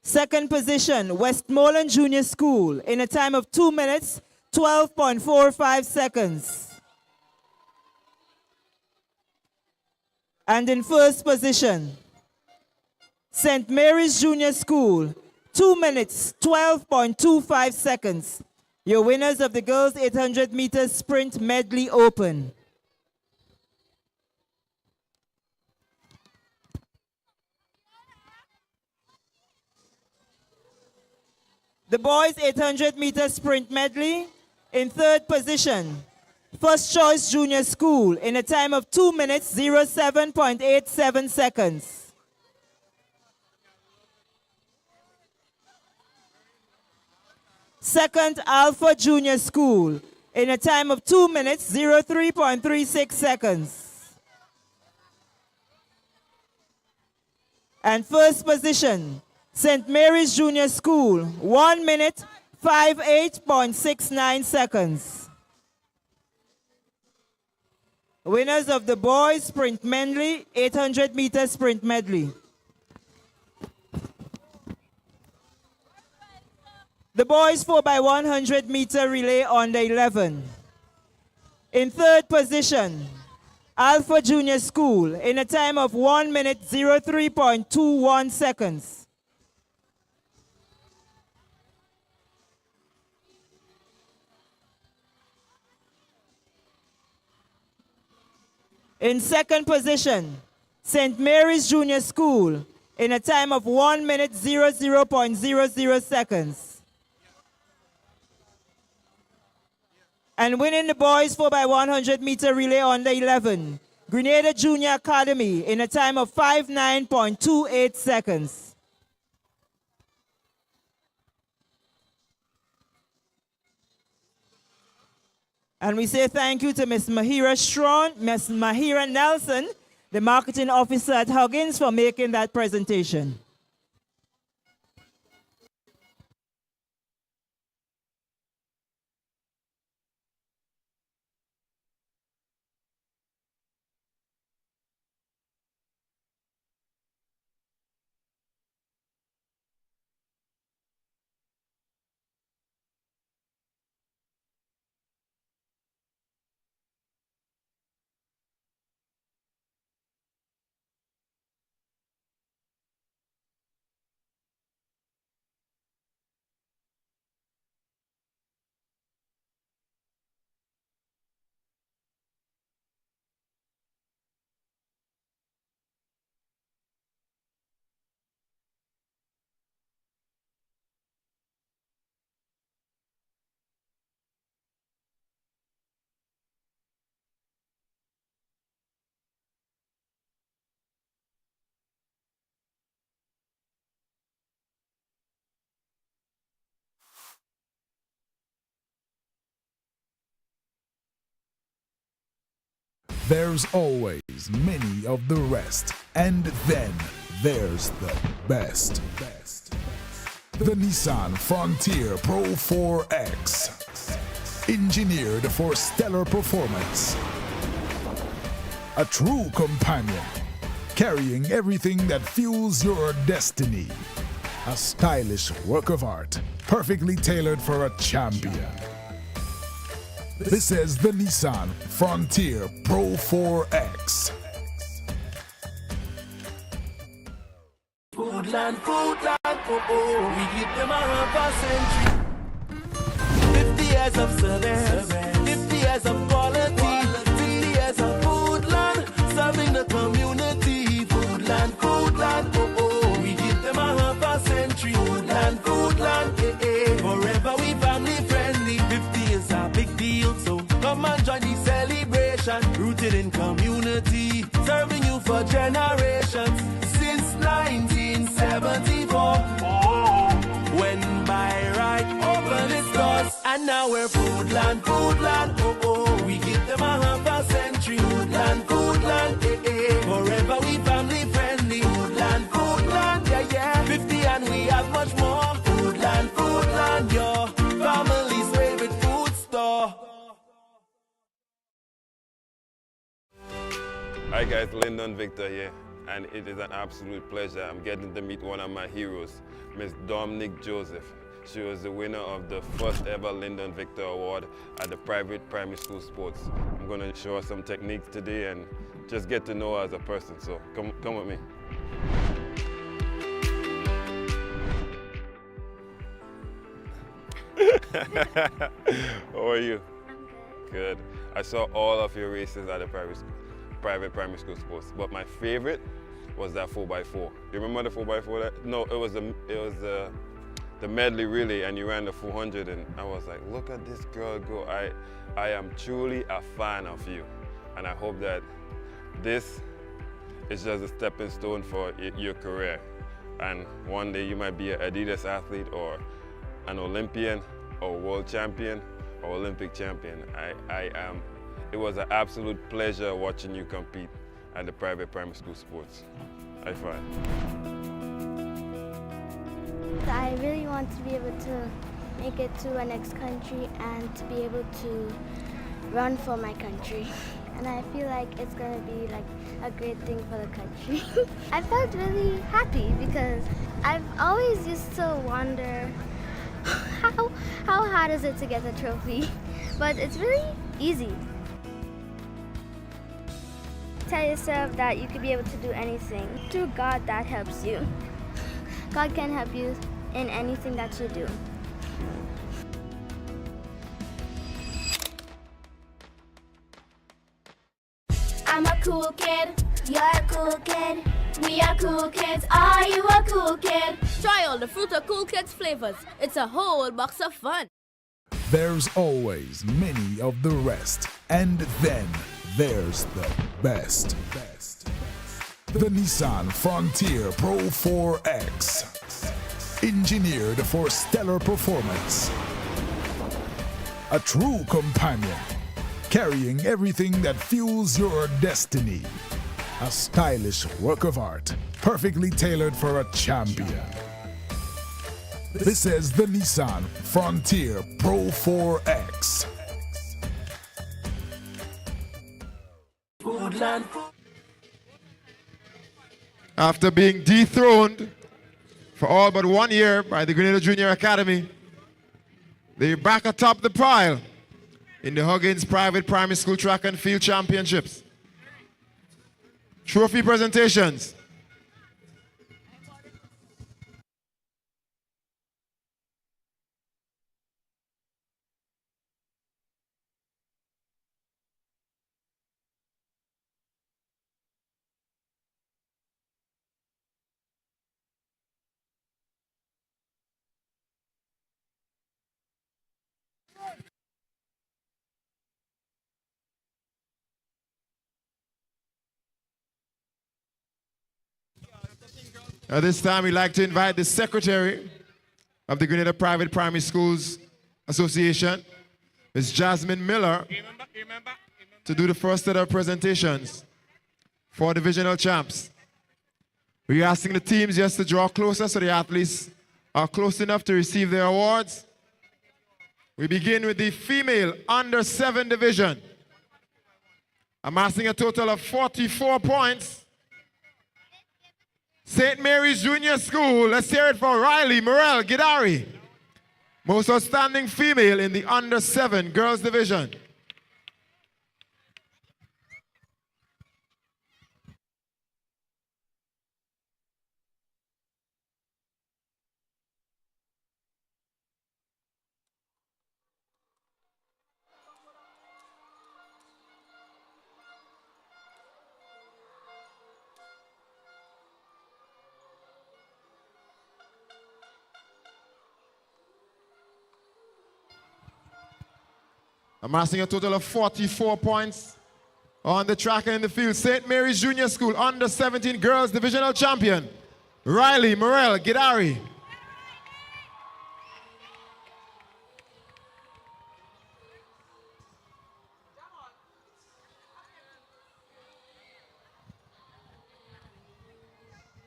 Second position, Westmoreland Junior School in a time of 2 minutes 12.45 seconds. And in first position, St. Mary's Junior School, 2 minutes, 12.25 seconds. Your winners of the girls 800 meter sprint medley open. The boys 800 meter sprint medley in third position. First Choice Junior School in a time of 2 minutes, 07.87 seconds. Second Alpha Junior School in a time of 2 minutes, 03.36 seconds. And first position, St. Mary's Junior School, 1 minute, 58.69 seconds. Winners of the boys sprint medley, 800 meter sprint medley. The boys 4 by 100 meter relay on the 11. In third position, Alpha Junior School in a time of 1 minute 03.21 seconds. In second position, St. Mary's Junior School in a time of 1 minute 00.00 seconds. And winning the boys 4 by 100 meter relay on the 11, Grenada Junior Academy in a time of 59.28 seconds. And we say thank you to Ms. Mahira Nelson, the marketing officer at Huggins, for making that presentation. There's always many of the rest, and then there's the best. The Nissan Frontier Pro 4X. Engineered for stellar performance. A true companion, carrying everything that fuels your destiny. A stylish work of art, perfectly tailored for a champion. This is the Nissan Frontier Pro 4X. Foodland, oh oh, we give them a half a century. 50 years of service, 50 years of quality, 50 years of Foodland, serving the community. Foodland, oh oh, we give them a half a century. Foodland, forever we family friendly. 50 is a big deal, so come and join the celebration. Rooted in community, serving you for generations. Since 1974, when by right opened its doors, and now we're Foodland, oh oh, we give them a half a century. Foodland, forever we family friendly. Foodland, yeah, 50 and we have much more. Foodland, your family's favorite food store. Hi guys, Lyndon Victor here, and it is an absolute pleasure. I'm getting to meet one of my heroes, Miss Dominic Joseph. She was the winner of the first ever Lyndon Victor Award at the private primary school sports. I'm going to show her some techniques today and just get to know her as a person, so come with me. How are you? Good. I saw all of your races at the private primary school sports, but my favorite was that 4x4. You remember the 4x4? No, it was the medley relay, and you ran the 400, and I was like, look at this girl go. I am truly a fan of you, and I hope that this is just a stepping stone for your career, and one day you might be an Adidas athlete or an Olympian or world champion or Olympic champion. It was an absolute pleasure watching you compete at the private primary school sports. High five. I really want to be able to make it to a next country and to be able to run for my country. And I feel like it's going to be like a great thing for the country. I felt really happy because I've always used to wonder how hard is it to get the trophy, but it's really easy. Tell yourself that you could be able to do anything. Through God, that helps you. God can help you in anything that you do. I'm a cool kid, you're a cool kid. We are cool kids, are you a cool kid? Try all the fruit of Cool Kids flavors. It's a whole box of fun. There's always many of the rest, and then there's the best. The Nissan Frontier Pro 4X. Engineered for stellar performance. A true companion, carrying everything that fuels your destiny. A stylish work of art, perfectly tailored for a champion. This is the Nissan Frontier Pro 4X. After being dethroned for all but 1 year by the Grenada Junior Academy, they're back atop the pile in the Huggins Private Primary School Track and Field Championships. Trophy presentations. At this time, we'd like to invite the Secretary of the Grenada Private Primary Schools Association, Ms. Jasmine Miller. to do the first set of presentations for divisional champs. We're asking the teams just to draw closer so the athletes are close enough to receive their awards. We begin with the female under-7 division. Amassing a total of 44 points. St. Mary's Junior School, let's hear it for Riley Morel Gidari. Most outstanding female in the under-7 girls division. Amassing a total of 44 points on the track and in the field. St. Mary's Junior School under-17 girls divisional champion, Riley Morel Gidari.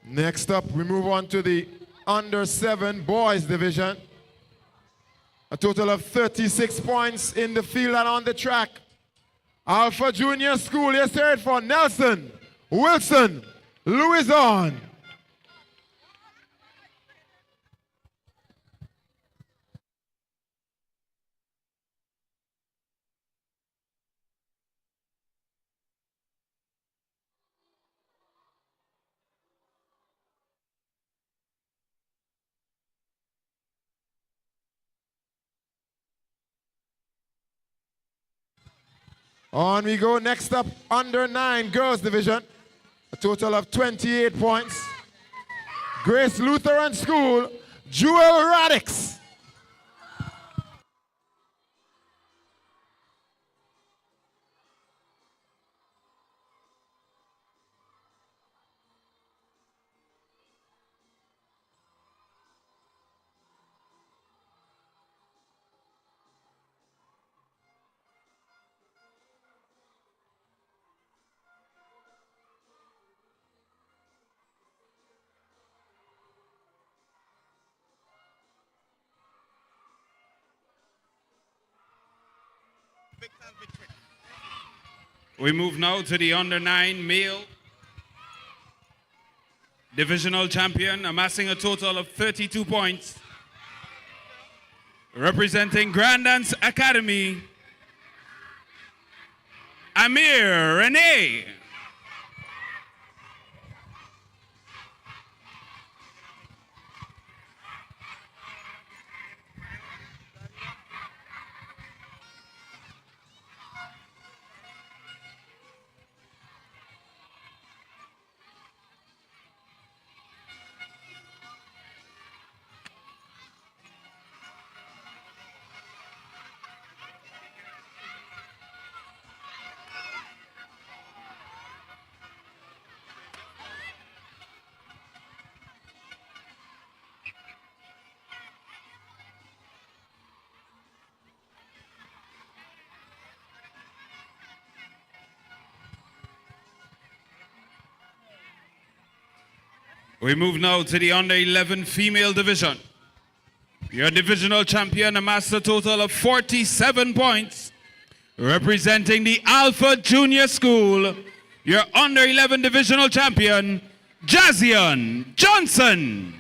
Next up, we move on to the under-7 boys division. A total of 36 points in the field and on the track. Alpha Junior School, let's hear it for Nelson Wilson Louison. On we go. Next up, under-9 girls division. A total of 28 points. Grace Lutheran School, Jewel Radix. We move now to the under-9 male divisional champion, amassing a total of 32 points. Representing Grand Dance Academy, Amir Renee. We move now to the under-11 female division. Your divisional champion amassed a total of 47 points. Representing the Alpha Junior School, your under-11 divisional champion, Jazion Johnson.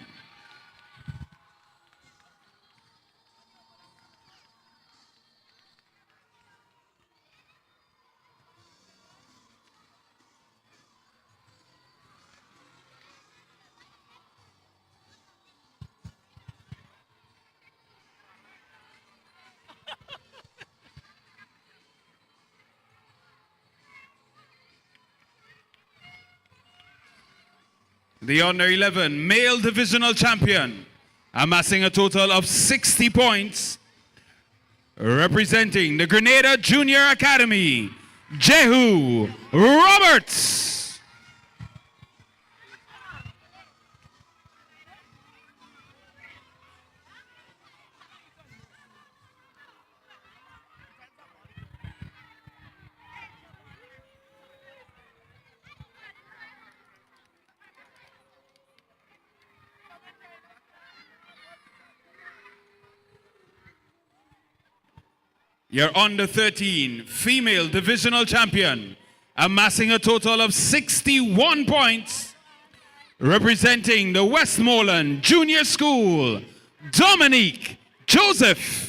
The under-11 male divisional champion, amassing a total of 60 points. Representing the Grenada Junior Academy, Jehu Roberts. your under 13 female divisional champion, amassing a total of 61 points, representing the Westmoreland Junior School, Dominique Joseph.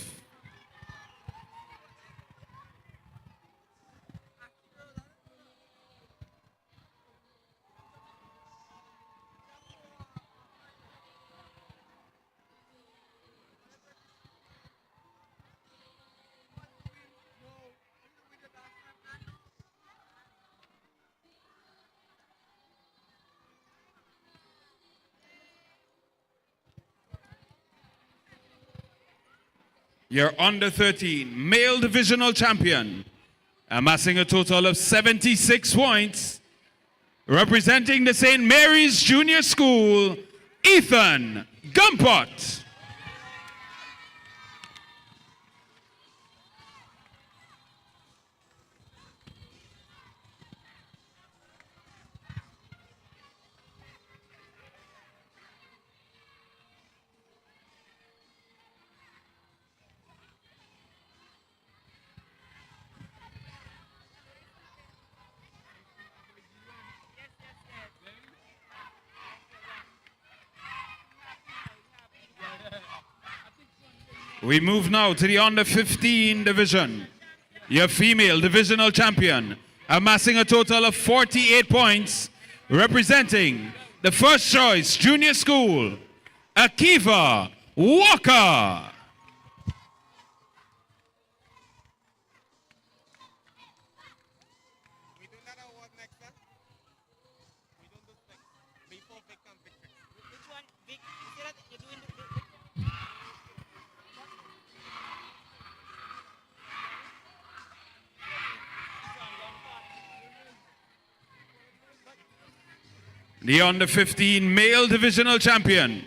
Your under 13 male divisional champion, amassing a total of 76 points, representing the St. Mary's Junior School, Ethan Gumpot. We move now to the under 15 division. Your female divisional champion, amassing a total of 48 points, representing the First Choice Junior School, Akiva Walker. The under 15 male divisional champion,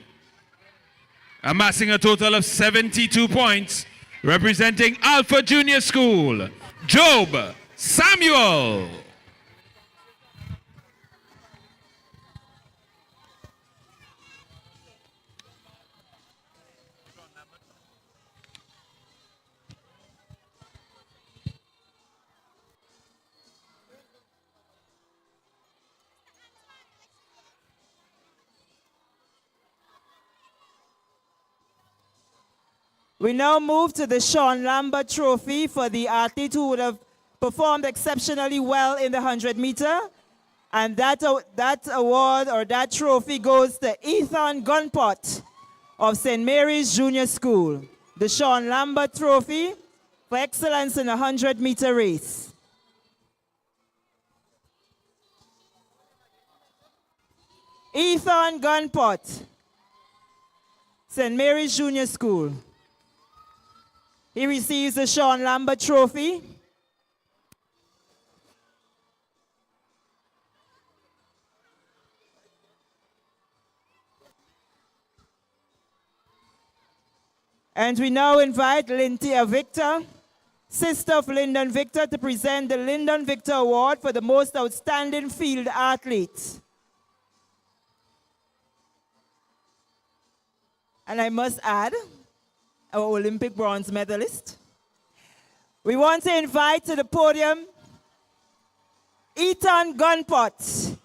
amassing a total of 72 points, representing Alpha Junior School, Job Samuel. We now move to the Sean Lambert Trophy for the athlete who would have performed exceptionally well in the 100-meter. And that award or that trophy goes to Ethan Gunpot of St. Mary's Junior School. The Sean Lambert Trophy for excellence in a 100-meter race. Ethan Gunpot, St. Mary's Junior School. He receives the Sean Lambert Trophy. And we now invite Lynthia Victor, sister of Lyndon Victor, to present the Lyndon Victor Award for the most outstanding field athlete. And I must add, our Olympic bronze medalist. We want to invite to the podium Ethan Gunpot.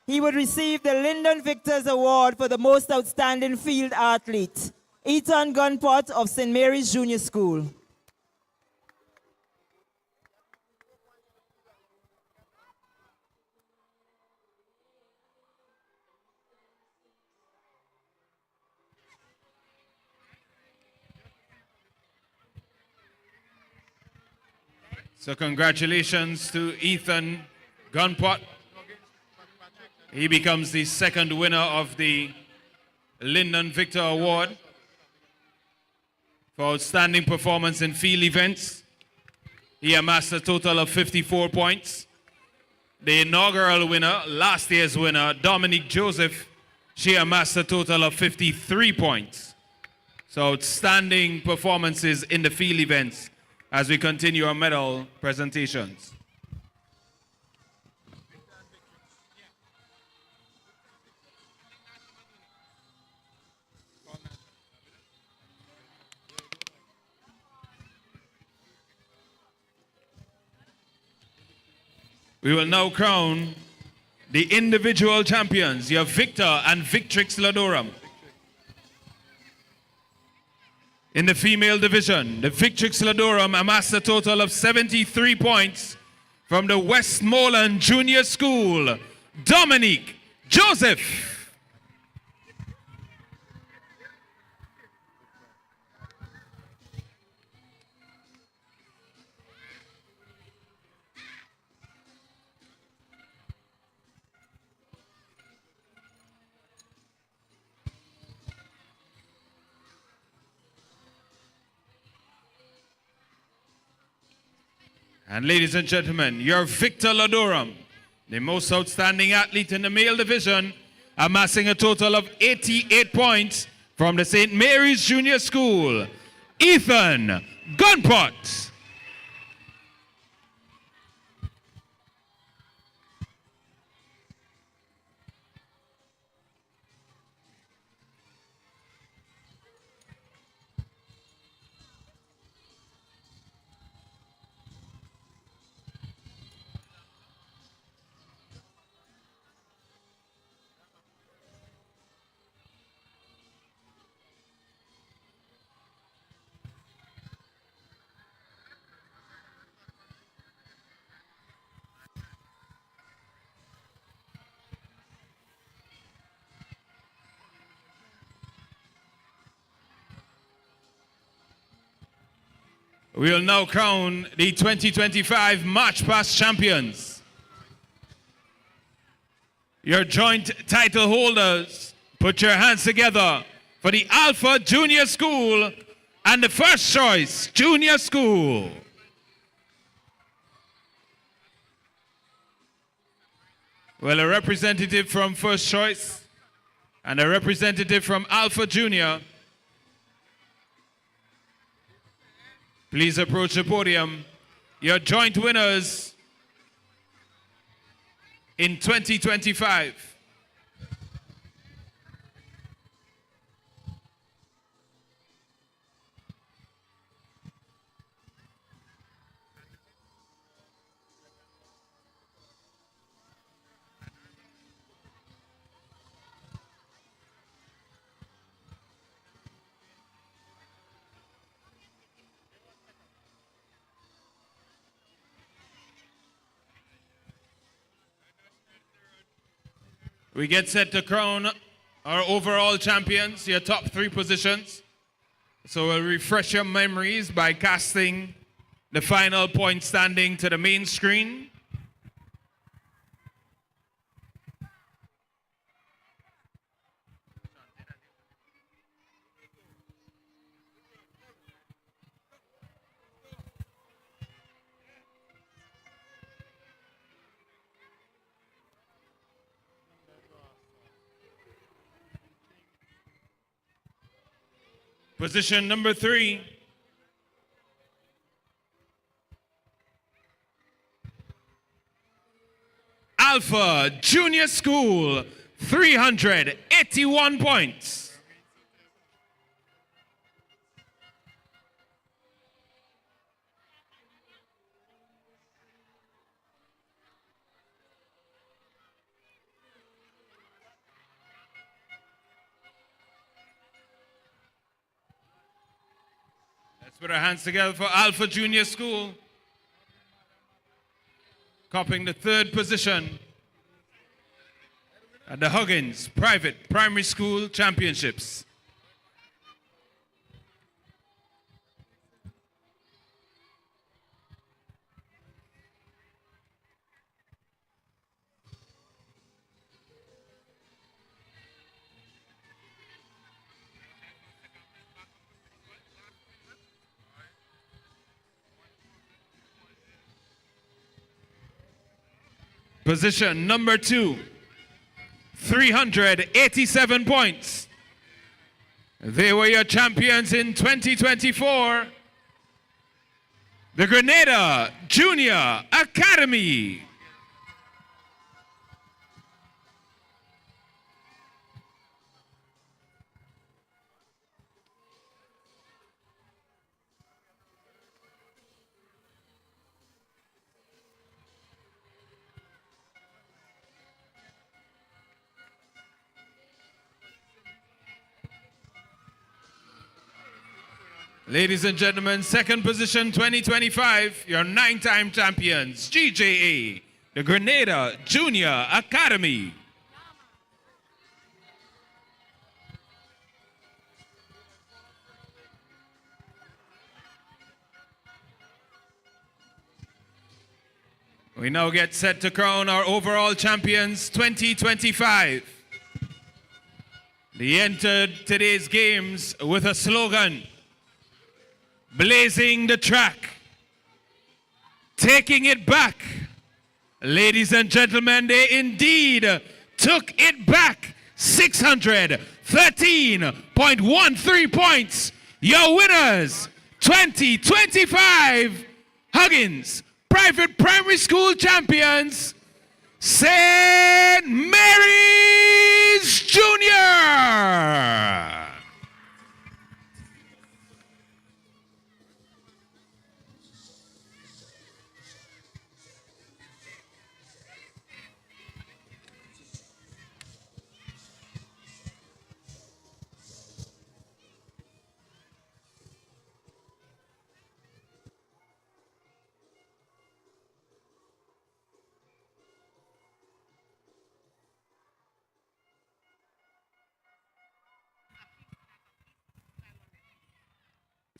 He would receive the Lyndon Victor's Award for the most outstanding field athlete. Ethan Gunpot of St. Mary's Junior School. So congratulations to Ethan Gunpot. He becomes the second winner of the Lyndon Victor Award for outstanding performance in field events. He amassed a total of 54 points. The inaugural winner, last year's winner, Dominique Joseph, she amassed a total of 53 points. So outstanding performances in the field events as we continue our medal presentations. We will now crown the individual champions, your Victor and Victrix Ladorum. In the female division, the Victrix Ladorum amassed a total of 73 points from the Westmoreland Junior School, Dominique Joseph. And ladies and gentlemen, your Victor Ladorum, the most outstanding athlete in the male division, amassing a total of 88 points from the St. Mary's Junior School, Ethan Gunpot. We will now crown the 2025 March Pass champions. Your joint title holders, put your hands together for the Alpha Junior School and the First Choice Junior School. Well, a representative from First Choice and a representative from Alpha Junior. Please approach the podium. Your joint winners in 2025. We get set to crown our overall champions, your top 3 positions. So we'll refresh your memories by casting the final point standing to the main screen. Position number 3. Alpha Junior School, 381 points. Let's put our hands together for Alpha Junior School. Copying the 3rd position at the Huggins Private Primary School Championships. Position number 2, 387 points. They were your champions in 2024, the Grenada Junior Academy. Ladies and gentlemen, second position 2025, your 9-time champions, GJA, the Grenada Junior Academy. We now get set to crown our overall champions 2025. They entered today's games with a slogan, blazing the track, taking it back. Ladies and gentlemen, they indeed took it back. 613.13 points. Your winners, 2025 Huggins Private Primary School champions, St. Mary's Junior.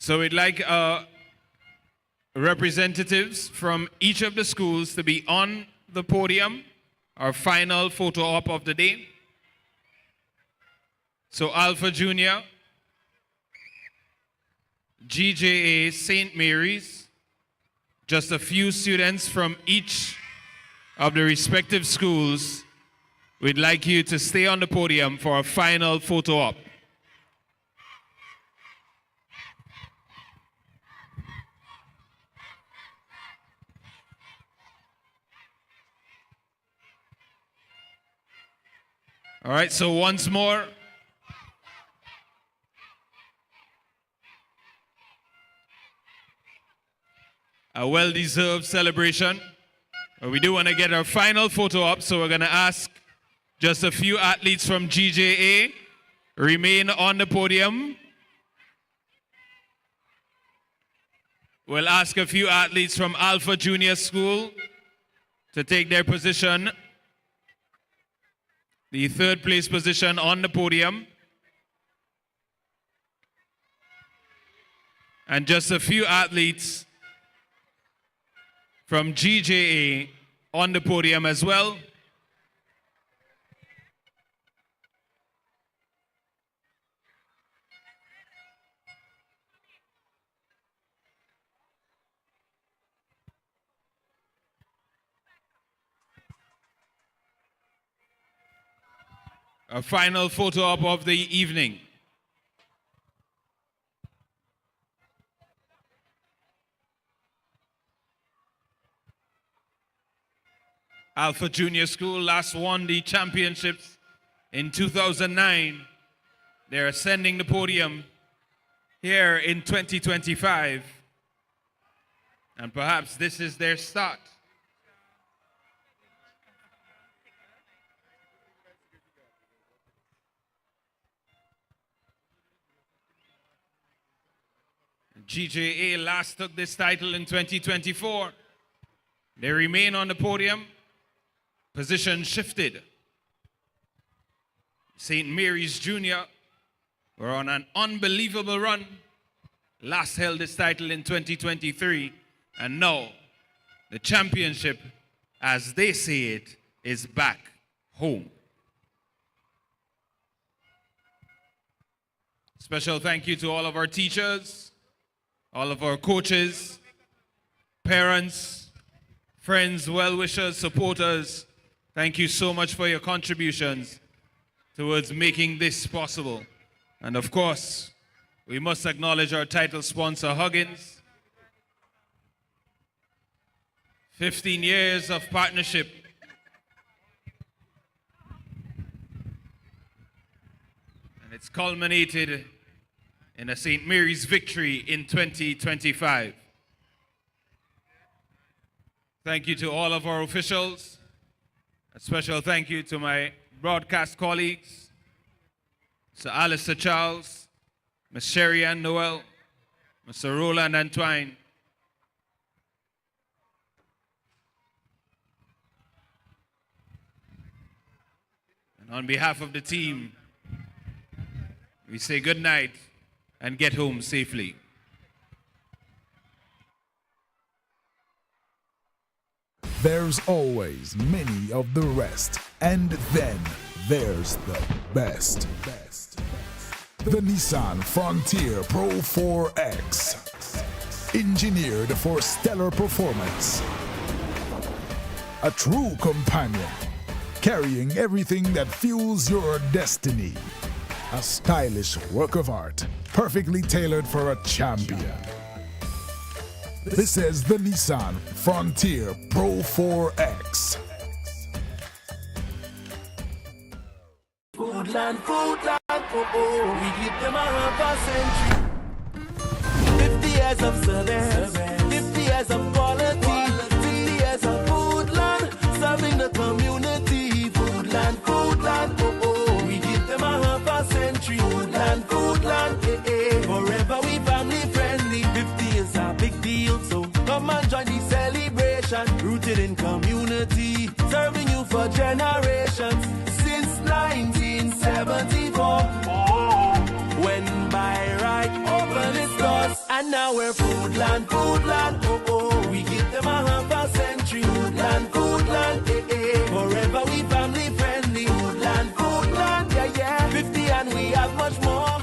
So we'd like representatives from each of the schools to be on the podium, our final photo op of the day. So Alpha Junior, GJA St. Mary's, just a few students from each of the respective schools. We'd like you to stay on the podium for a final photo op. All right, so once more, a well-deserved celebration. We do want to get our final photo up, so we're going to ask just a few athletes from GJA remain on the podium. We'll ask a few athletes from Alpha Junior School to take their position. The third place position on the podium. And just a few athletes from GJA on the podium as well. A final photo op of the evening. Alpha Junior School last won the championships in 2009. They're ascending the podium here in 2025. And perhaps this is their start. GJA last took this title in 2024. They remain on the podium. Position shifted. St. Mary's Junior were on an unbelievable run. Last held this title in 2023. And now the championship, as they say it, is back home. Special thank you to all of our teachers, all of our coaches, parents, friends, well-wishers, supporters. Thank you so much for your contributions towards making this possible. And of course, we must acknowledge our title sponsor, Huggins. 15 years of partnership. And it's culminated in a St. Mary's victory in 2025. Thank you to all of our officials. A special thank you to my broadcast colleagues, Sir Alistair Charles, Ms. Sherry Ann Noel, Mr. Roland Antoine. And on behalf of the team, we say good night and get home safely. There's always many of the rest, and then there's the best. The Nissan Frontier Pro 4X, engineered for stellar performance. A true companion, carrying everything that fuels your destiny. A stylish work of art, perfectly tailored for a champion. This is the Nissan Frontier Pro 4X. Foodland, foodland, oh oh, we give them a half a century. 50 years of service, 50 years of quality, 50 years of foodland, serving the community. Foodland, foodland, oh oh, we give them a half a century. Foodland, foodland, eh eh, forever we family friendly. 50 is a big deal, so come and join the celebration. Rooted in community, serving you for generations. 1974, when by right opened its doors, and now we're foodland, foodland, oh oh, we give them a half a century. Foodland, foodland, eh eh, forever we family friendly. Foodland, foodland, yeah yeah, 50 and we have much more.